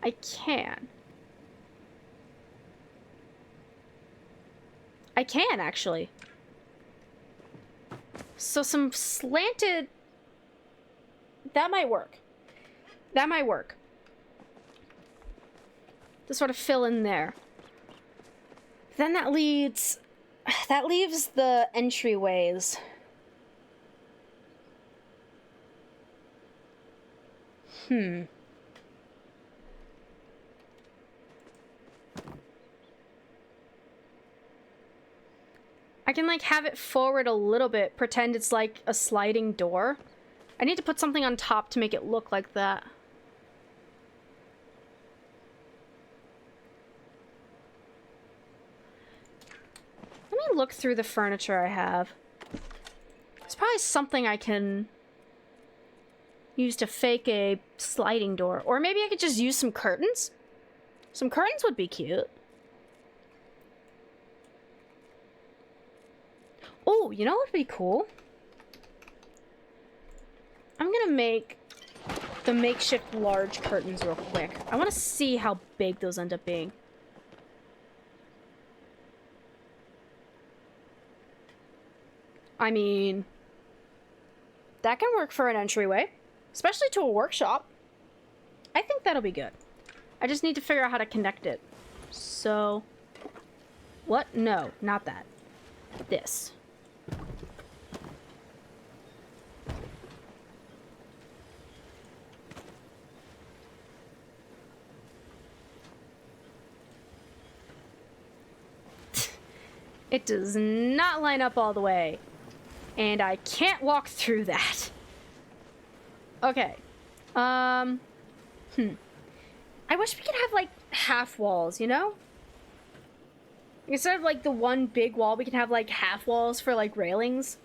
I can. I can, actually. So some slanted... That might work. That might work. To sort of fill in there. Then that leads... That leaves the entryways. I can, like, have it forward a little bit, pretend it's like a sliding door. I need to put something on top to make it look like that. Let me look through the furniture I have. There's probably something I can use to fake a sliding door. Or maybe I could just use some curtains? Some curtains would be cute. Oh, you know what would be cool? I'm gonna make the makeshift large curtains real quick. I want to see how big those end up being. I mean, that can work for an entryway, especially to a workshop. I think that'll be good. I just need to figure out how to connect it. So, what? No, not that. This. It does not line up all the way. And I can't walk through that. Okay. I wish we could have, like, half walls, you know? Instead of, like, the one big wall, we can have, like, half walls for, like, railings.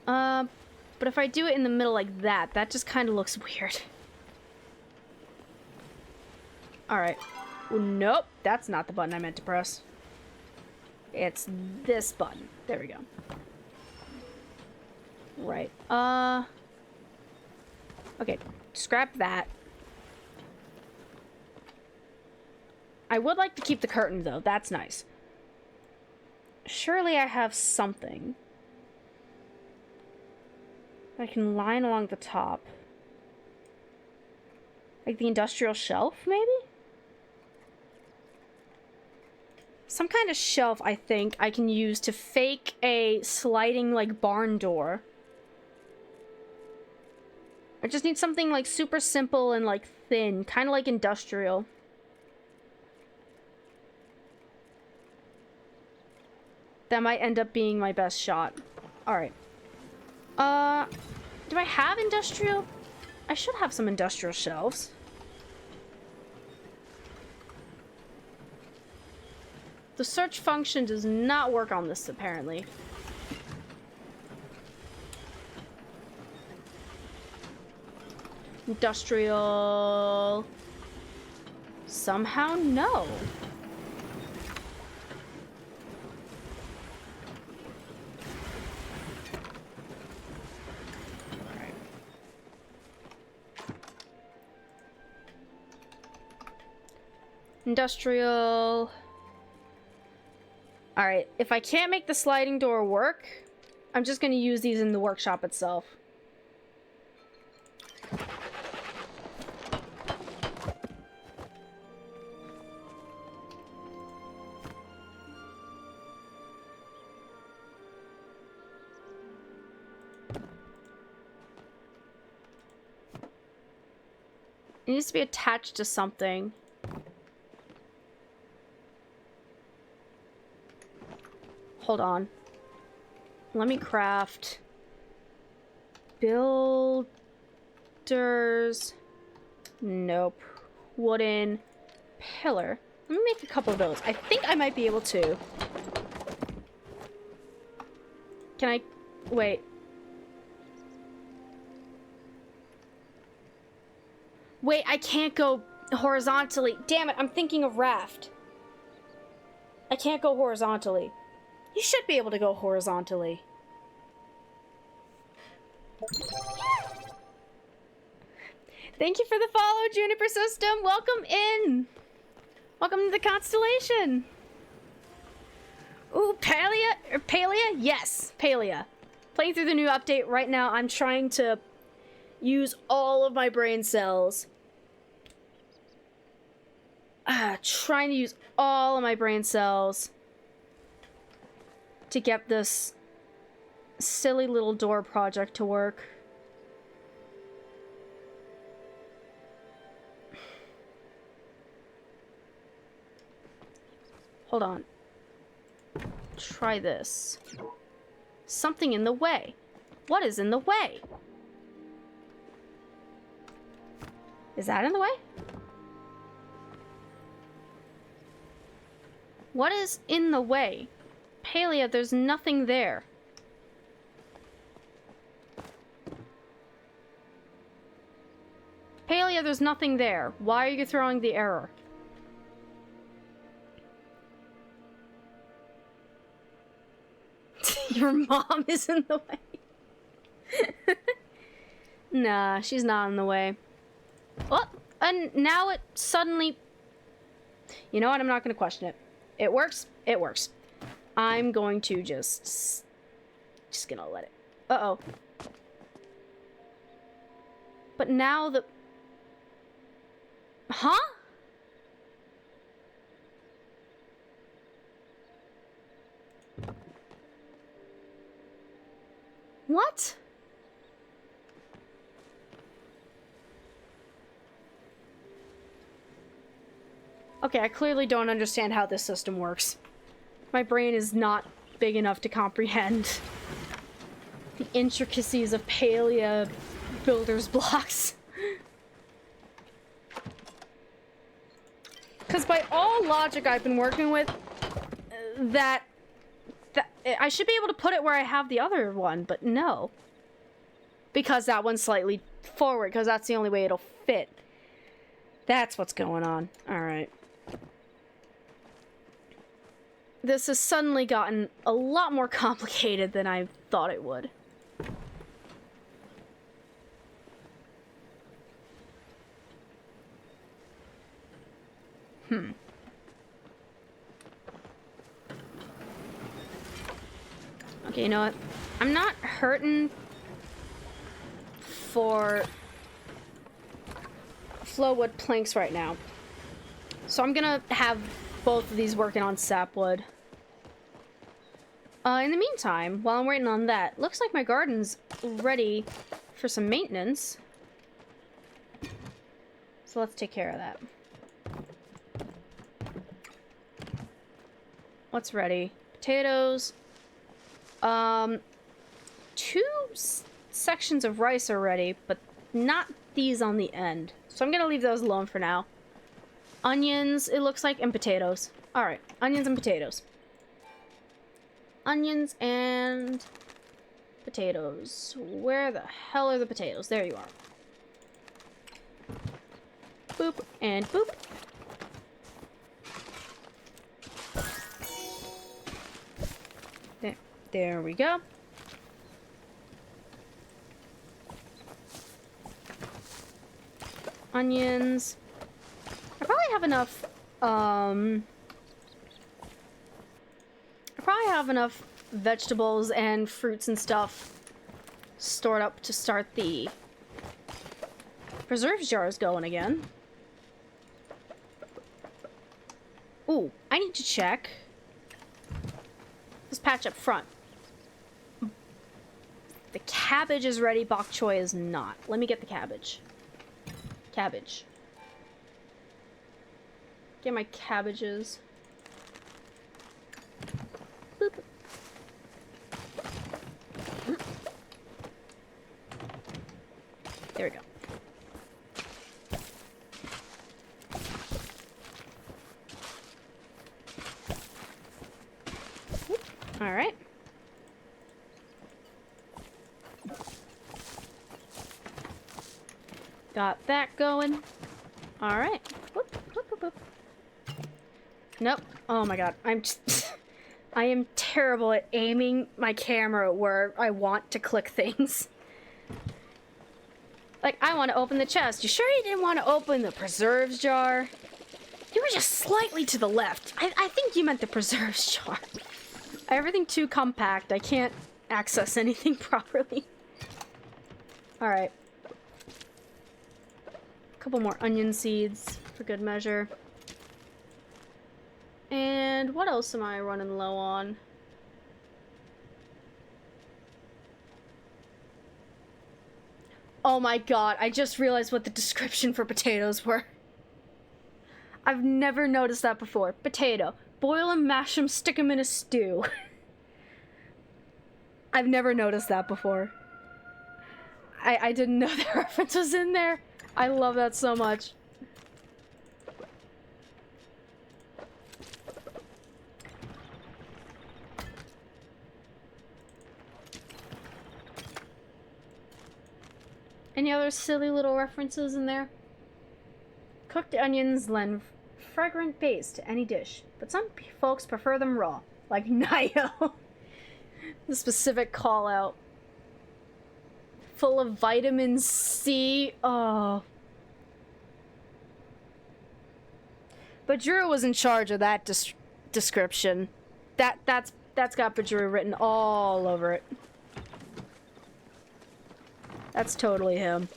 But if I do it in the middle like that, that just kind of looks weird. Alright. Nope, that's not the button I meant to press. It's this button. There we go. Right. Okay, scrap that. I would like to keep the curtain, though. That's nice. Surely I have something I can line along the top. Like the industrial shelf, maybe? Some kind of shelf, I think, I can use to fake a sliding, like, barn door. I just need something, like, super simple and, like, thin. Kind of like industrial. That might end up being my best shot. Alright. Do I have industrial? I should have some industrial shelves. The search function does not work on this, apparently. Industrial... Somehow, no. Industrial... Alright, if I can't make the sliding door work, I'm just gonna use these in the workshop itself. It needs to be attached to something. Hold on. Let me craft builders. Nope. Wooden pillar. Let me make a couple of those. I think I might be able to. Can I... Wait. Wait, I can't go horizontally. Damn it, I'm thinking of raft. I can't go horizontally. You should be able to go horizontally. Thank you for the follow, Juniper System. Welcome in. Welcome to the constellation. Ooh, Palia? Palia? Yes, Palia. Playing through the new update right now. I'm trying to use all of my brain cells. Trying to use all of my brain cells to get this silly little door project to work. Hold on. Try this. Something in the way. What is in the way? Is that in the way? What is in the way? Palia, there's nothing there. Palia, there's nothing there. Why are you throwing the error? Your mom is in the way. Nah, she's not in the way. Well, and now it suddenly... You know what? I'm not going to question it. It works. It works. I'm going to just gonna let it. Uh-oh. But now the... Huh? What? Okay, I clearly don't understand how this system works. My brain is not big enough to comprehend the intricacies of Palia builder's blocks. Because by all logic I've been working with, that I should be able to put it where I have the other one, but no. Because that one's slightly forward, because that's the only way it'll fit. That's what's going on. Alright. this has suddenly gotten a lot more complicated than I thought it would. Okay, you know what? I'm not hurting for flowwood planks right now. So I'm gonna have both of these working on sapwood. In the meantime, while I'm waiting on that, looks like my garden's ready for some maintenance. So let's take care of that. What's ready? Potatoes. Two sections of rice are ready, but not these on the end. So I'm gonna leave those alone for now. Onions, it looks like, and potatoes. Alright, onions and potatoes. Onions and potatoes. Where the hell are the potatoes? There you are. Boop and boop. There we go. Onions. I probably have enough, I probably have enough vegetables and fruits and stuff stored up to start the preserves jars going again. Ooh, I need to check this patch up front. The cabbage is ready, bok choy is not. Let me get the cabbage. Cabbage. Get my cabbages. Boop. There we go. All right. Got that going. All right. Whoop, whoop, whoop, whoop. Nope. Oh my god. I'm just... I am terrible at aiming my camera where I want to click things. Like, I want to open the chest. You sure you didn't want to open the preserves jar? You were just slightly to the left. I think you meant the preserves jar. Everything too compact. I can't access anything properly. Alright. Couple more onion seeds for good measure. And what else am I running low on? Oh my god, I just realized what the description for potatoes were. I've never noticed that before. Potato. Boil them, mash them, stick them in a stew. I've never noticed that before. I didn't know that reference was in there. I love that so much. Any other silly little references in there? Cooked onions lend fragrant base to any dish, but some folks prefer them raw, like Nio. The specific call out. Full of vitamin C. Oh. But Drew was in charge of that description. That's got Badru written all over it. That's totally him.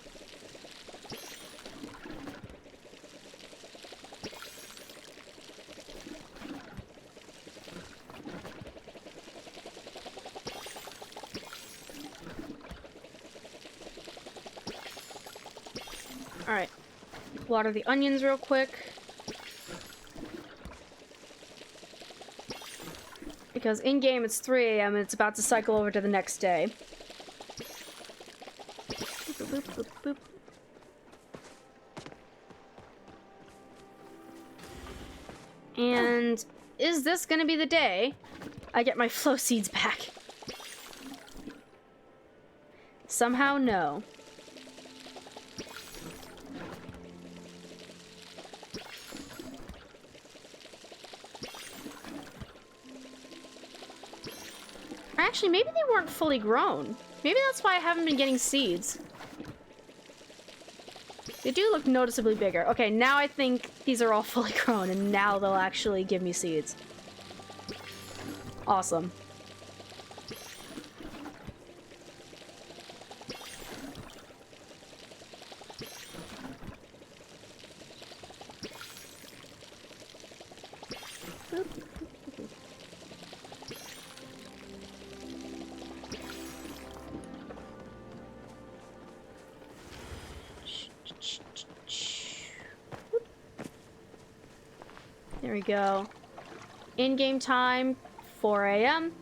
Alright. Water the onions real quick. Because in-game it's 3 AM and it's about to cycle over to the next day. Boop, boop, boop, boop. And is this gonna be the day I get my flow seeds back? Somehow, no. Actually, maybe they weren't fully grown. Maybe that's why I haven't been getting seeds. They do look noticeably bigger. Okay, now I think these are all fully grown, and now they'll actually give me seeds. Awesome. There we go. In-game time, 4 a.m.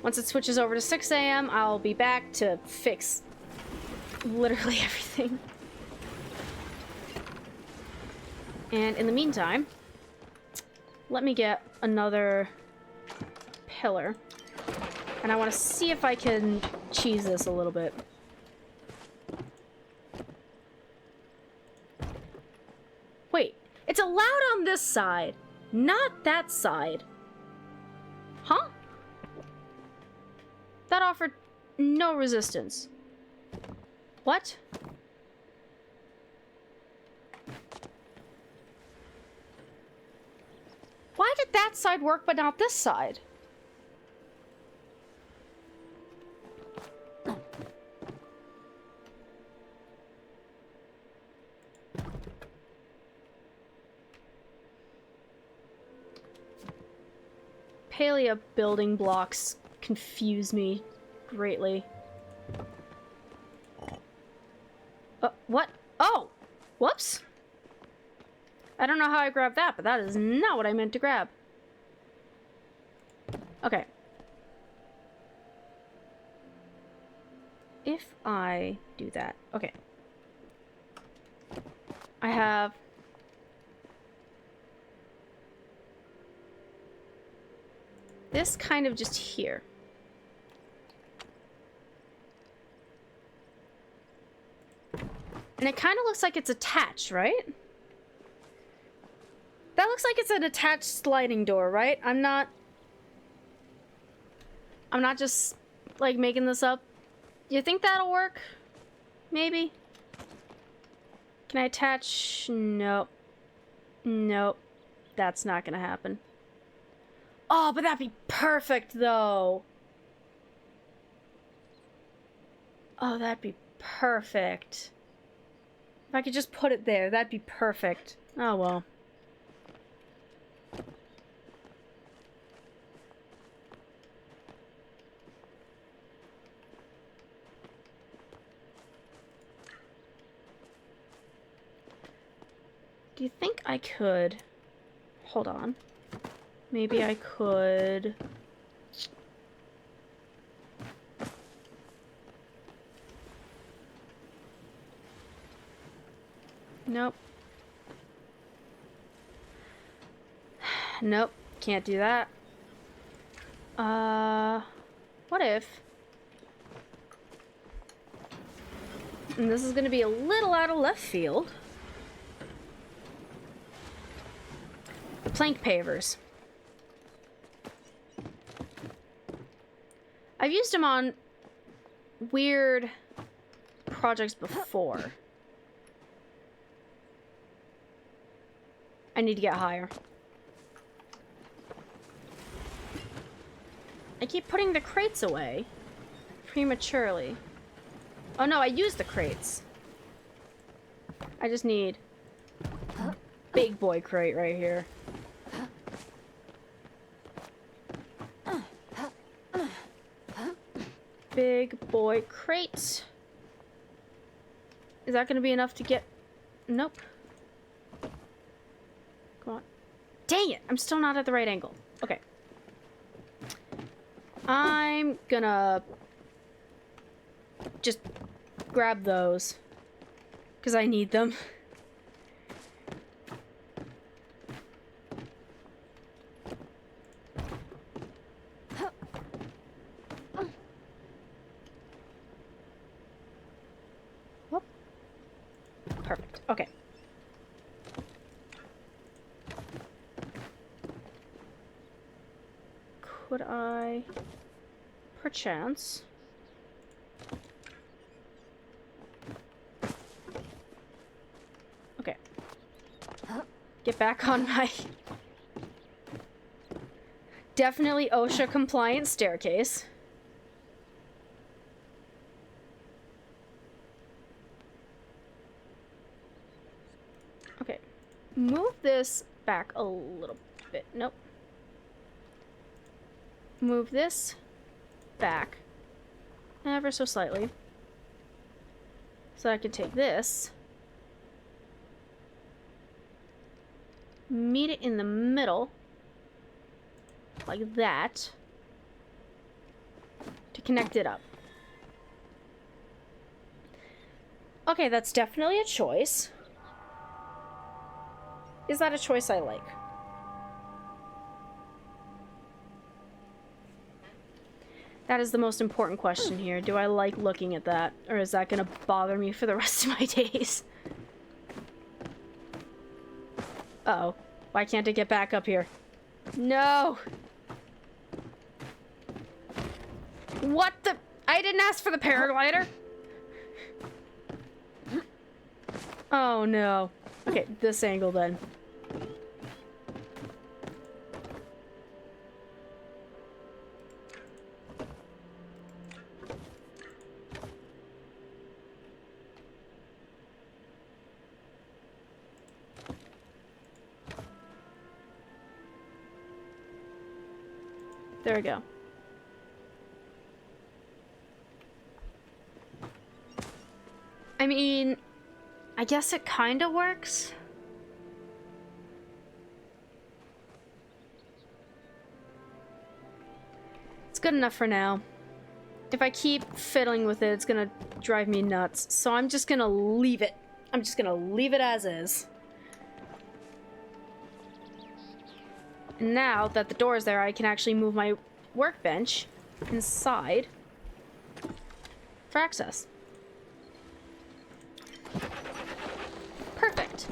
Once it switches over to 6 a.m., I'll be back to fix literally everything. And in the meantime, let me get another pillar. And I want to see if I can cheese this a little bit. Wait, it's allowed on this side, not that side. Huh? That offered no resistance. What? Why did that side work but not this side? Palia building blocks confuse me greatly. What? Oh! Whoops! I don't know how I grabbed that, but that is not what I meant to grab. Okay. If I do that... Okay. I have... this kind of just here. And it kind of looks like it's attached, right? That looks like it's an attached sliding door, right? I'm not just, like, making this up. You think that'll work? Maybe? Can I attach? Nope. Nope. That's not gonna happen. Oh, but that'd be perfect, though. Oh, that'd be perfect. If I could just put it there, that'd be perfect. Oh, well. Do you think I could... Hold on. Maybe I could... Nope. Nope. Can't do that. What if... And this is gonna be a little out of left field. The plank pavers. I've used them on weird projects before. I need to get higher. I keep putting the crates away prematurely. Oh no, I used the crates. I just need big boy crate right here. Big boy crate. Is that gonna be enough to get... Nope. Come on. Dang it! I'm still not at the right angle. Okay. I'm gonna... just grab those. Because I need them. Perfect. Okay. Could I, perchance... Okay. Get back on my... definitely OSHA compliant staircase. Okay. Move this back a little bit. Nope. Move this back ever so slightly. So I can take this, meet it in the middle, like that, to connect it up. Okay, that's definitely a choice. Is that a choice I like? That is the most important question here. Do I like looking at that? Or is that gonna bother me for the rest of my days? Uh-oh. Why can't I get back up here? No! What the? I didn't ask for the paraglider! Oh no. Okay, this angle then. There we go. I mean, I guess it kind of works. It's good enough for now. If I keep fiddling with it, it's gonna drive me nuts. So I'm just gonna leave it. I'm just gonna leave it as is. And now that the door is there, I can actually move my workbench inside for access. Perfect.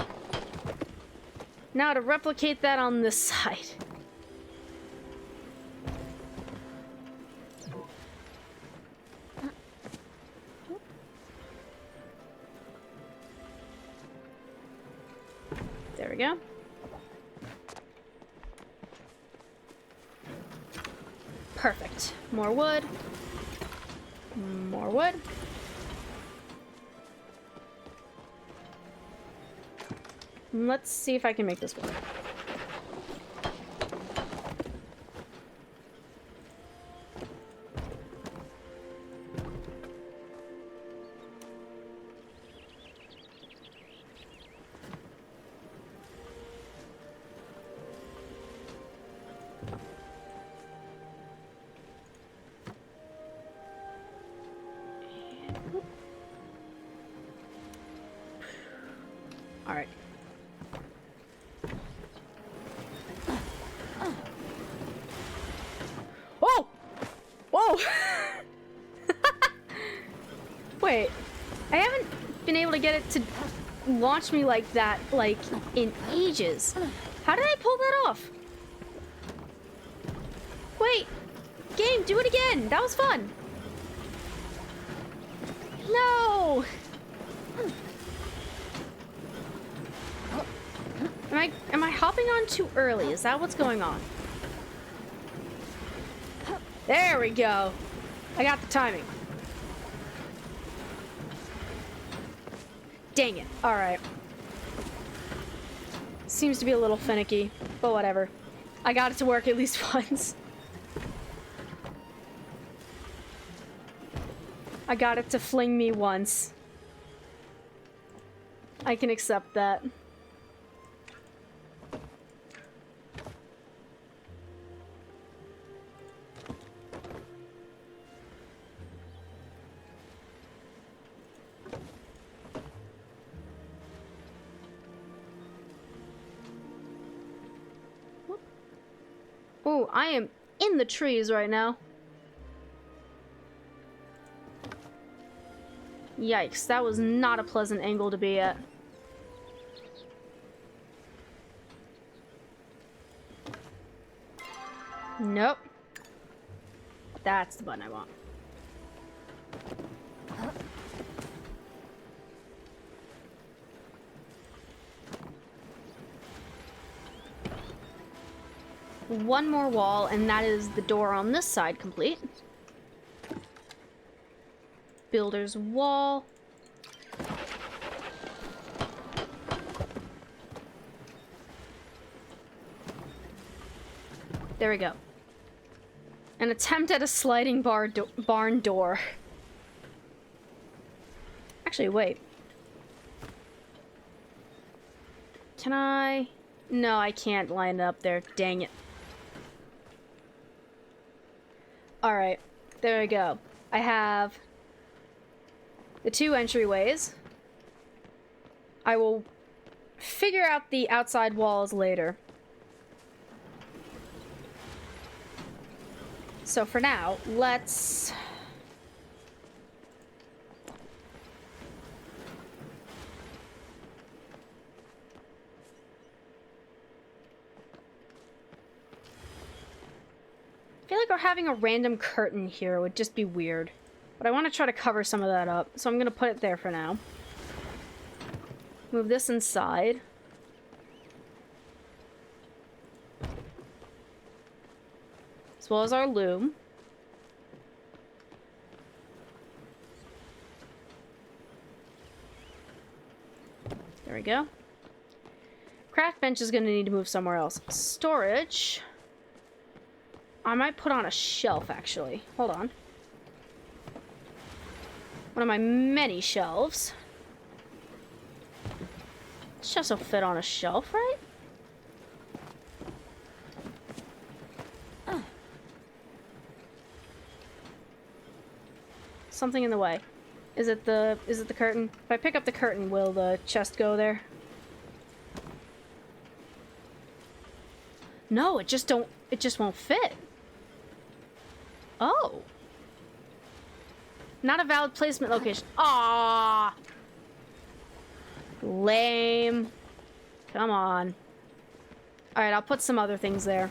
Now to replicate that on this side. There we go. Perfect. More wood. More wood. Let's see if I can make this work. All right. Oh! Whoa! Wait. I haven't been able to get it to launch me like that, like, in ages. How did I pull that off? Wait! Game, do it again! That was fun! No! Am I hopping on too early? Is that what's going on? There we go. I got the timing. Dang it. Alright. Seems to be a little finicky, but whatever. I got it to work at least once. I got it to fling me once. I can accept that. Oh, I am in the trees right now. Yikes, that was not a pleasant angle to be at. Nope. That's the button I want. One more wall, and that is the door on this side complete. Builder's wall. There we go. An attempt at a sliding barn door. Actually, wait. Can I? No, I can't line it up there. Dang it. Alright, there we go. I have the two entryways. I will figure out the outside walls later. So for now, let's... I feel like we're having a random curtain here. It would just be weird. But I want to try to cover some of that up, so I'm going to put it there for now. Move this inside. As well as our loom. There we go. Craft bench is going to need to move somewhere else. Storage. I might put on a shelf, actually. Hold on. One of my many shelves. Shelves will fit on a shelf, right? Something in the way. Is it the curtain? If I pick up the curtain, will the chest go there? No, it just won't fit. Oh. Not a valid placement location. Ah. Lame. Come on. Alright, I'll put some other things there.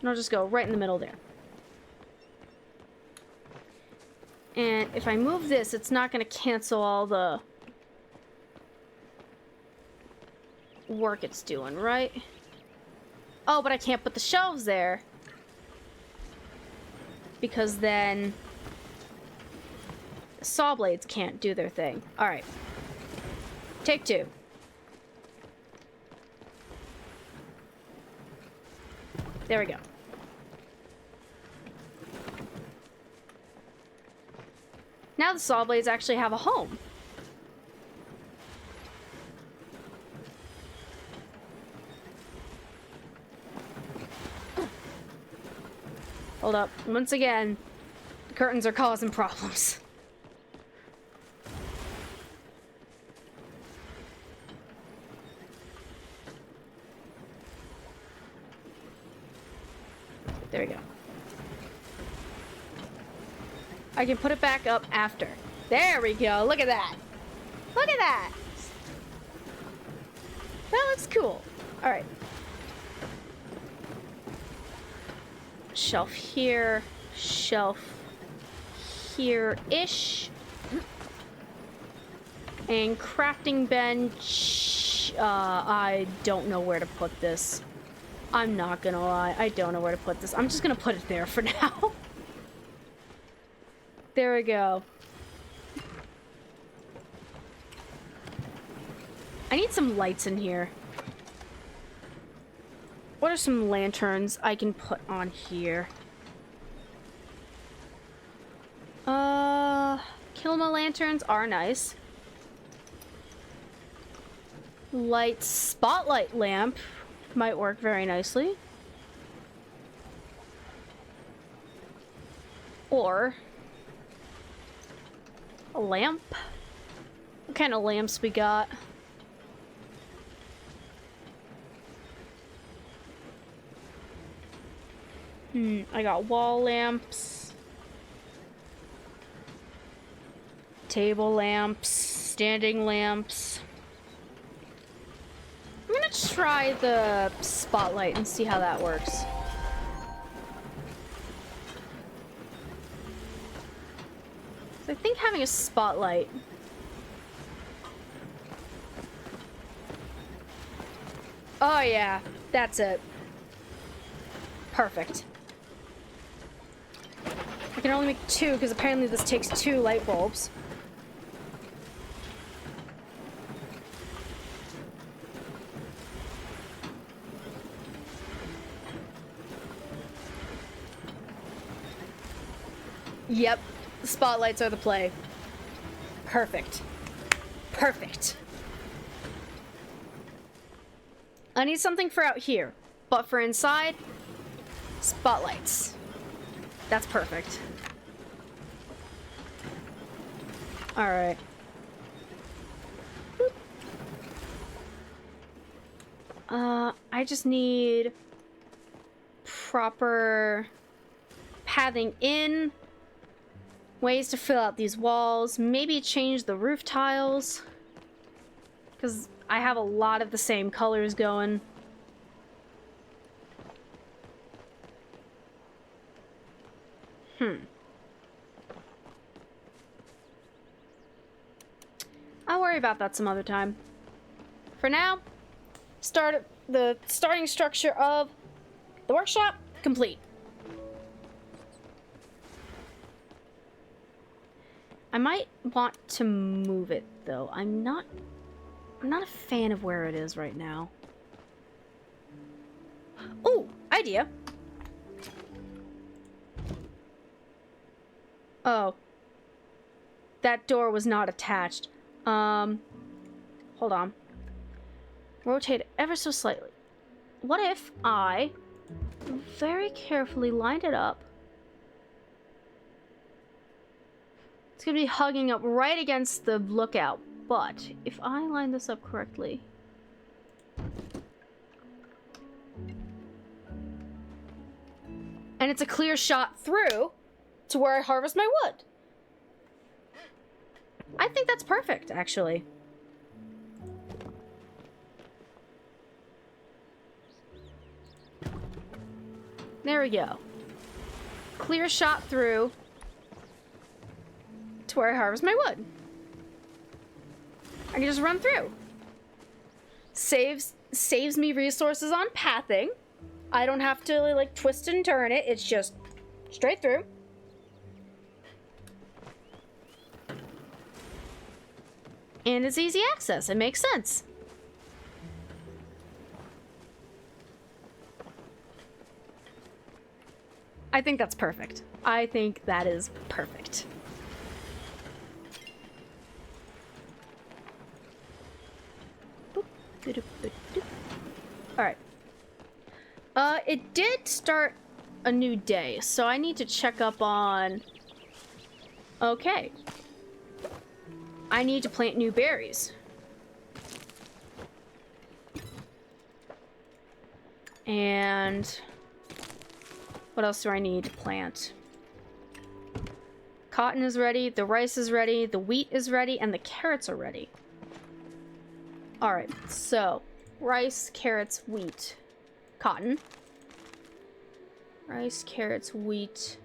And I'll just go right in the middle there. And if I move this, it's not going to cancel all the work it's doing, right? Oh, but I can't put the shelves there. Because then the saw blades can't do their thing. Alright. Take two. There we go. Now the saw blades actually have a home. Hold up. Once again, the curtains are causing problems. There we go. I can put it back up after. There we go. Look at that. Look at that. That looks cool. All right. Shelf here. Shelf here-ish. And crafting bench. I don't know where to put this. I'm not gonna lie. I don't know where to put this. I'm just gonna put it there for now. There we go. I need some lights in here. What are some lanterns I can put on here? Kilma lanterns are nice. Light spotlight lamp might work very nicely. Or a lamp. What kind of lamps we got? I got wall lamps. Table lamps, standing lamps. I'm gonna try the spotlight and see how that works. So I think having a spotlight. Oh yeah, that's it. Perfect. I can only make 2 because apparently this takes 2 light bulbs. Yep, the spotlights are the play. Perfect. Perfect. I need something for out here, but for inside, spotlights. That's perfect. Alright. I just need proper pathing in, ways to fill out these walls, maybe change the roof tiles, because I have a lot of the same colors going. I'll worry about that some other time. For now, the starting structure of the workshop complete. I might want to move it though. I'm not a fan of where it is right now. Oh, idea. Oh. That door was not attached. Hold on. Rotate it ever so slightly. What if I very carefully lined it up? It's gonna be hugging up right against the lookout, but if I line this up correctly... and it's a clear shot through to where I harvest my wood. I think that's perfect, actually. There we go. Clear shot through to where I harvest my wood. I can just run through. Saves me resources on pathing. I don't have to like twist and turn it. It's just straight through. And it's easy access. It makes sense. I think that's perfect. I think that is perfect. Alright. It did start a new day, so I need to check up on... Okay. I need to plant new berries. And... what else do I need to plant? Cotton is ready, the rice is ready, the wheat is ready, and the carrots are ready. Alright, so... rice, carrots, wheat. Cotton. Rice, carrots, wheat.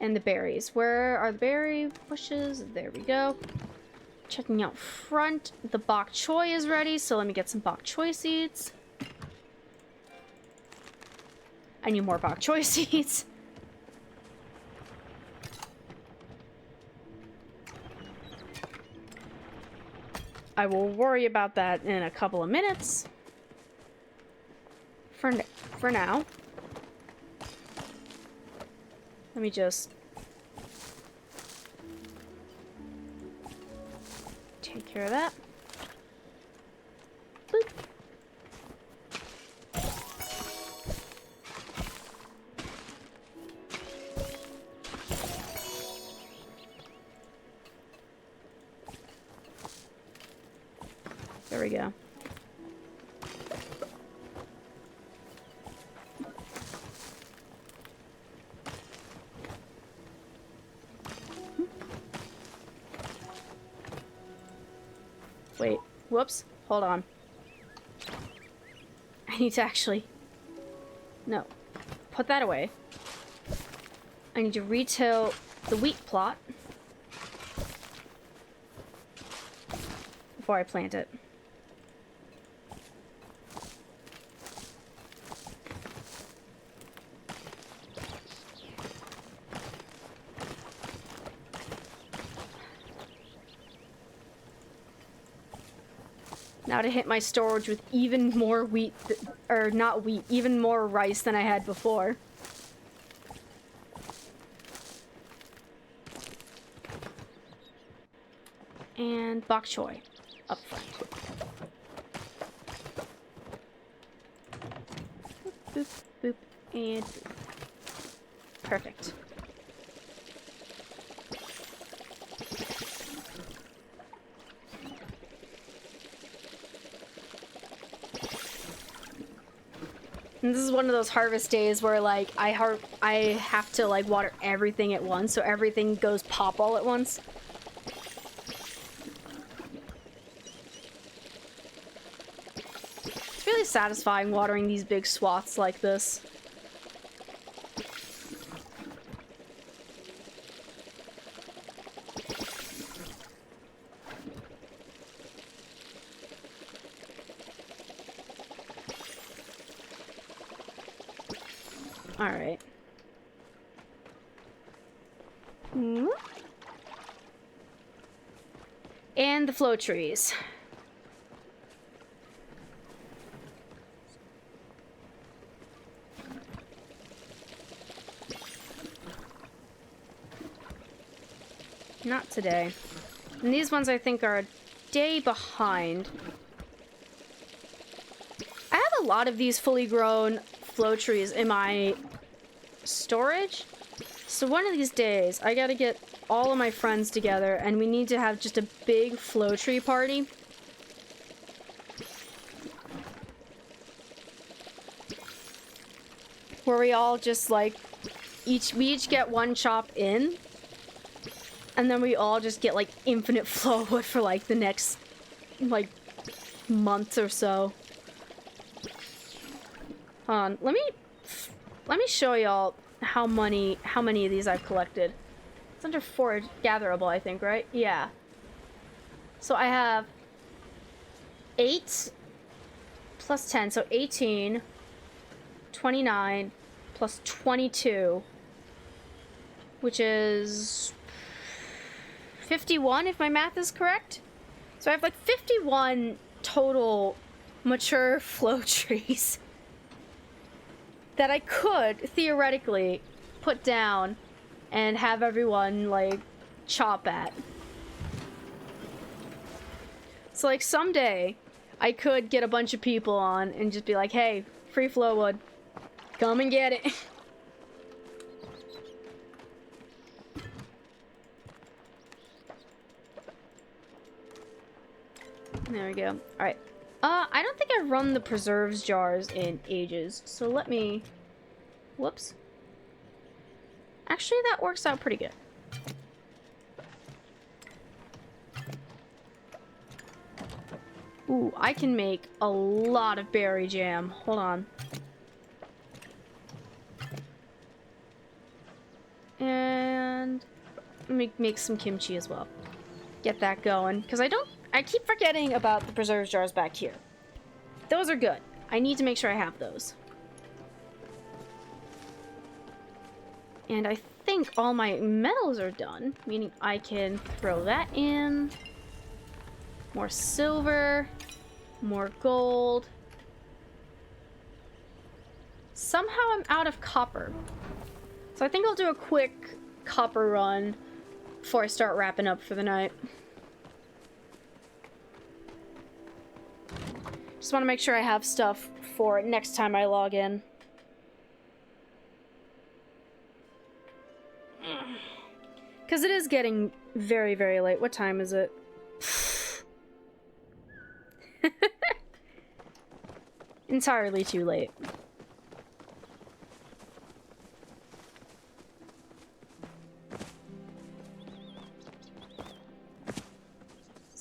And the berries. Where are the berry bushes? There we go. Checking out front. The bok choy is ready, so let me get some bok choy seeds. I need more bok choy seeds. I will worry about that in a couple of minutes. For now. Let me just take care of that. Boop. There we go. Whoops. Hold on. I need to actually... No. Put that away. I need to retail the wheat plot before I plant it. Now to hit my storage with even more wheat, or not wheat, even more rice than I had before. And bok choy up front. Boop, boop, boop, and boop. Perfect. And this is one of those harvest days where, like, I have to, like, water everything at once, so everything goes pop all at once. It's really satisfying watering these big swaths like this. Alright. And the flow trees. Not today. And these ones I think are a day behind. I have a lot of these fully grown flow trees in my storage. So one of these days, I gotta get all of my friends together and we need to have just a big flow tree party. Where we all just like, we each get one chop in. And then we all just get like infinite flow wood for like the next like month or so. Hold on, let me show y'all how many of these I've collected. It's under 4 gatherable, I think, right? Yeah. So I have 8 plus 10, so 18, 29 plus 22, which is 51 if my math is correct. So I have like 51 total mature flow trees that I could theoretically put down and have everyone like chop at. So like someday I could get a bunch of people on and just be like, hey, free flow wood, come and get it. There we go. All right. I don't think I've run the preserves jars in ages, so let me... Whoops. Actually, that works out pretty good. Ooh, I can make a lot of berry jam. Hold on. And... let me make some kimchi as well. Get that going, because I keep forgetting about the preserves jars back here. Those are good. I need to make sure I have those. And I think all my metals are done, meaning I can throw that in. More silver, more gold. Somehow I'm out of copper. So I think I'll do a quick copper run before I start wrapping up for the night. Just want to make sure I have stuff for next time I log in. Because it is getting very, very late. What time is it? Entirely too late.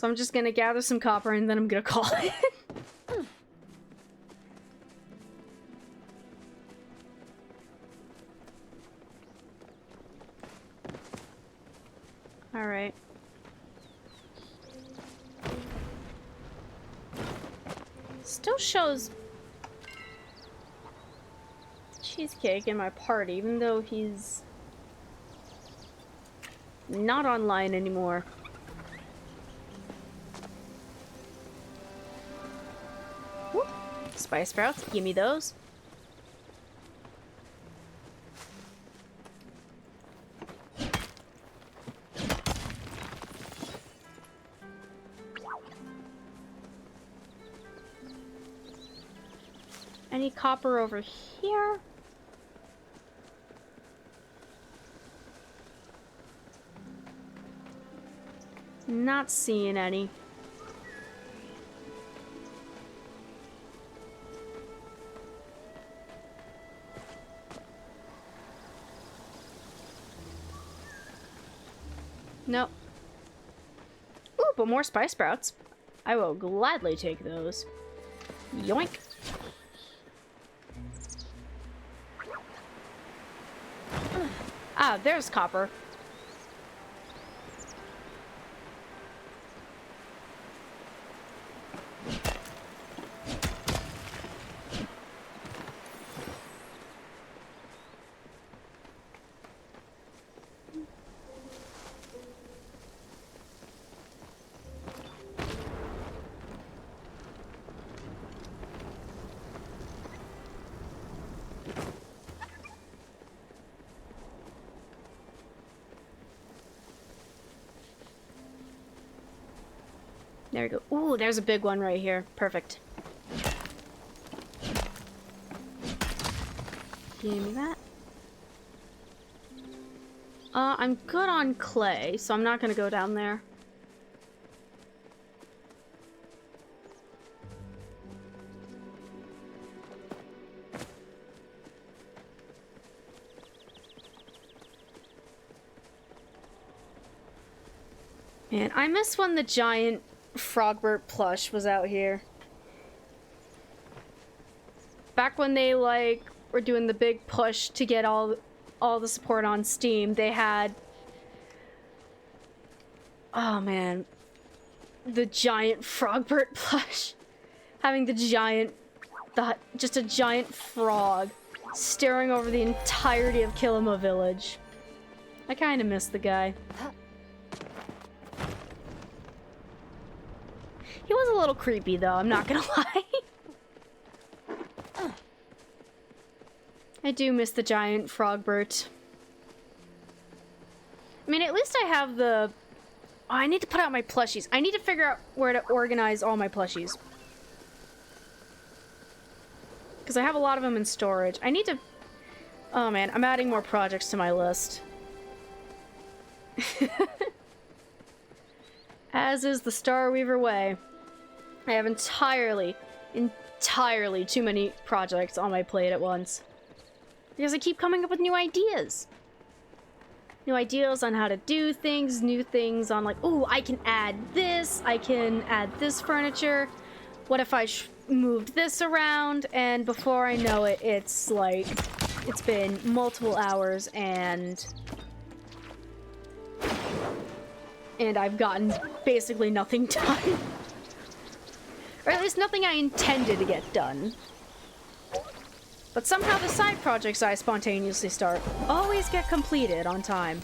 So I'm just gonna gather some copper and then I'm gonna call it. Alright. Still shows Cheesecake in my party, even though he's not online anymore. Whoop. Spice sprouts, give me those. Any copper over here? Not seeing any. Nope. Ooh, but more spice sprouts. I will gladly take those. Yoink. Ah, there's copper. There we go. Ooh, there's a big one right here. Perfect. Give me that. I'm good on clay, so I'm not gonna go down there. And I miss when the giant Frogbert plush was out here. Back when they, like, were doing the big push to get all the support on Steam, they had... Oh, man. The giant Frogbert plush. Having the giant... just a giant frog staring over the entirety of Kilima Village. I kinda miss the guy. He was a little creepy, though, I'm not gonna lie. I do miss the giant Frogbert. I mean, at least I have the... Oh, I need to put out my plushies. I need to figure out where to organize all my plushies. Because I have a lot of them in storage. I need to... Oh, man, I'm adding more projects to my list. As is the Starweaver way. I have entirely too many projects on my plate at once. Because I keep coming up with new ideas. New ideas on how to do things, new things on like, ooh, I can add this furniture. What if I moved this around? And before I know it, it's like, it's been multiple hours and I've gotten basically nothing done. Or at least nothing I intended to get done. But somehow the side projects I spontaneously start always get completed on time.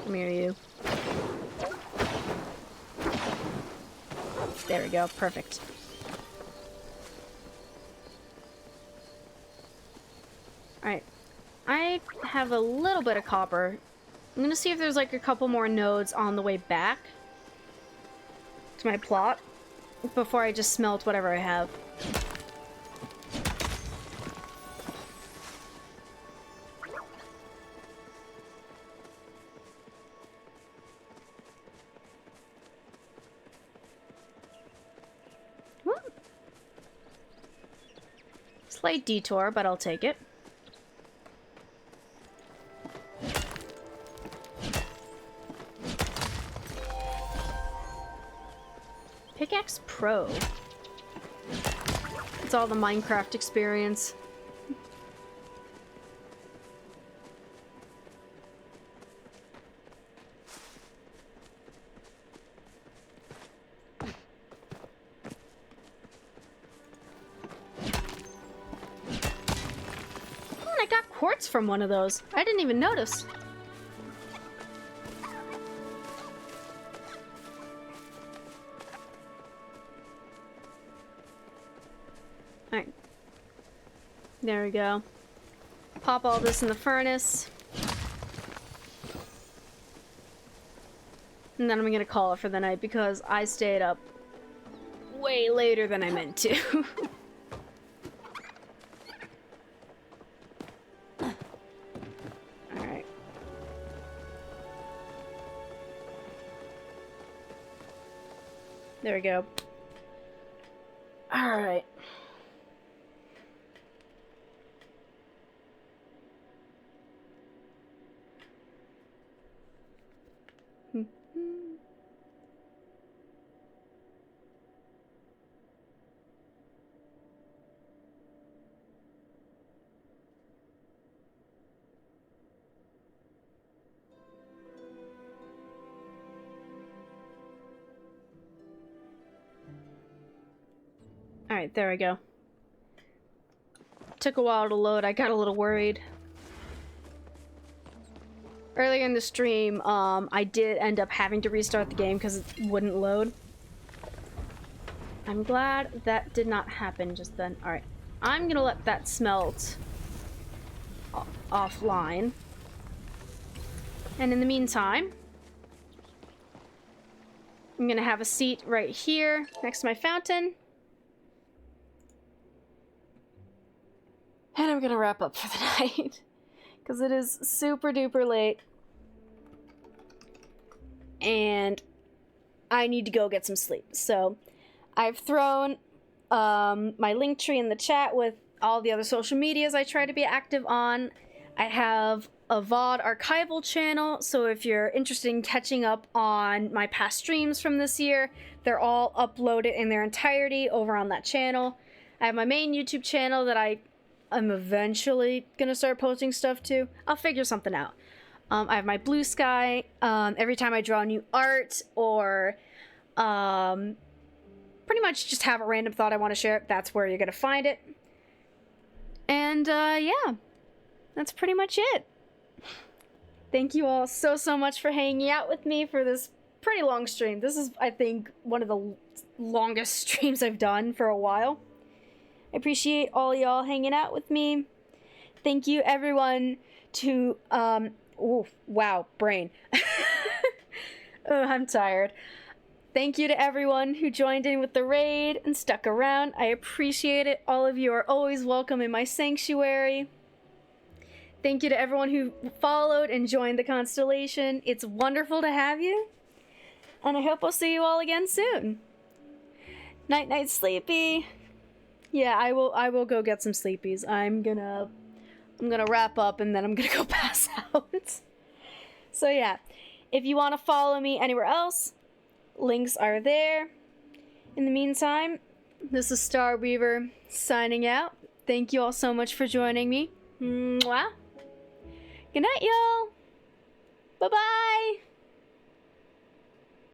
Come here, you. There we go. Perfect. Alright. I have a little bit of copper. I'm gonna see if there's like a couple more nodes on the way back to my plot. before I just smelt whatever I have. Well, slight detour, but I'll take it. Pickaxe Pro. It's all the Minecraft experience. Oh, and I got quartz from one of those. I didn't even notice. Alright. There we go. Pop all this in the furnace. And then I'm gonna call it for the night because I stayed up way later than I meant to. Alright. There we go. Alright. Alright, there we go. Took a while to load. I got a little worried. Earlier in the stream, I did end up having to restart the game because it wouldn't load. I'm glad that did not happen just then. Alright, I'm gonna let that smelt offline. And in the meantime, I'm gonna have a seat right here next to my fountain. And I'm gonna wrap up for the night. Because it is super duper late. And I need to go get some sleep. So I've thrown my link tree in the chat with all the other social medias I try to be active on. I have a VOD archival channel, so if you're interested in catching up on my past streams from this year, they're all uploaded in their entirety over on that channel. I have my main YouTube channel that I'm eventually gonna start posting stuff to. I'll figure something out. I have my Blue Sky. Every time I draw new art or pretty much just have a random thought I want to share, that's where you're gonna find it. And yeah, that's pretty much it. Thank you all so much for hanging out with me for this pretty long stream. This is, I think, one of the longest streams I've done for a while. I appreciate all y'all hanging out with me. Thank you everyone to, oh, wow, brain. Oh, I'm tired. Thank you to everyone who joined in with the raid and stuck around. I appreciate it. All of you are always welcome in my sanctuary. Thank you to everyone who followed and joined the constellation. It's wonderful to have you. And I hope I'll see you all again soon. Night night, sleepy. Yeah, I will go get some sleepies. I'm gonna wrap up and then I'm gonna go pass out. So yeah, if you want to follow me anywhere else, links are there. In the meantime, this is Starweaver signing out. Thank you all so much for joining me. Mwah. Good night, y'all. Bye-bye.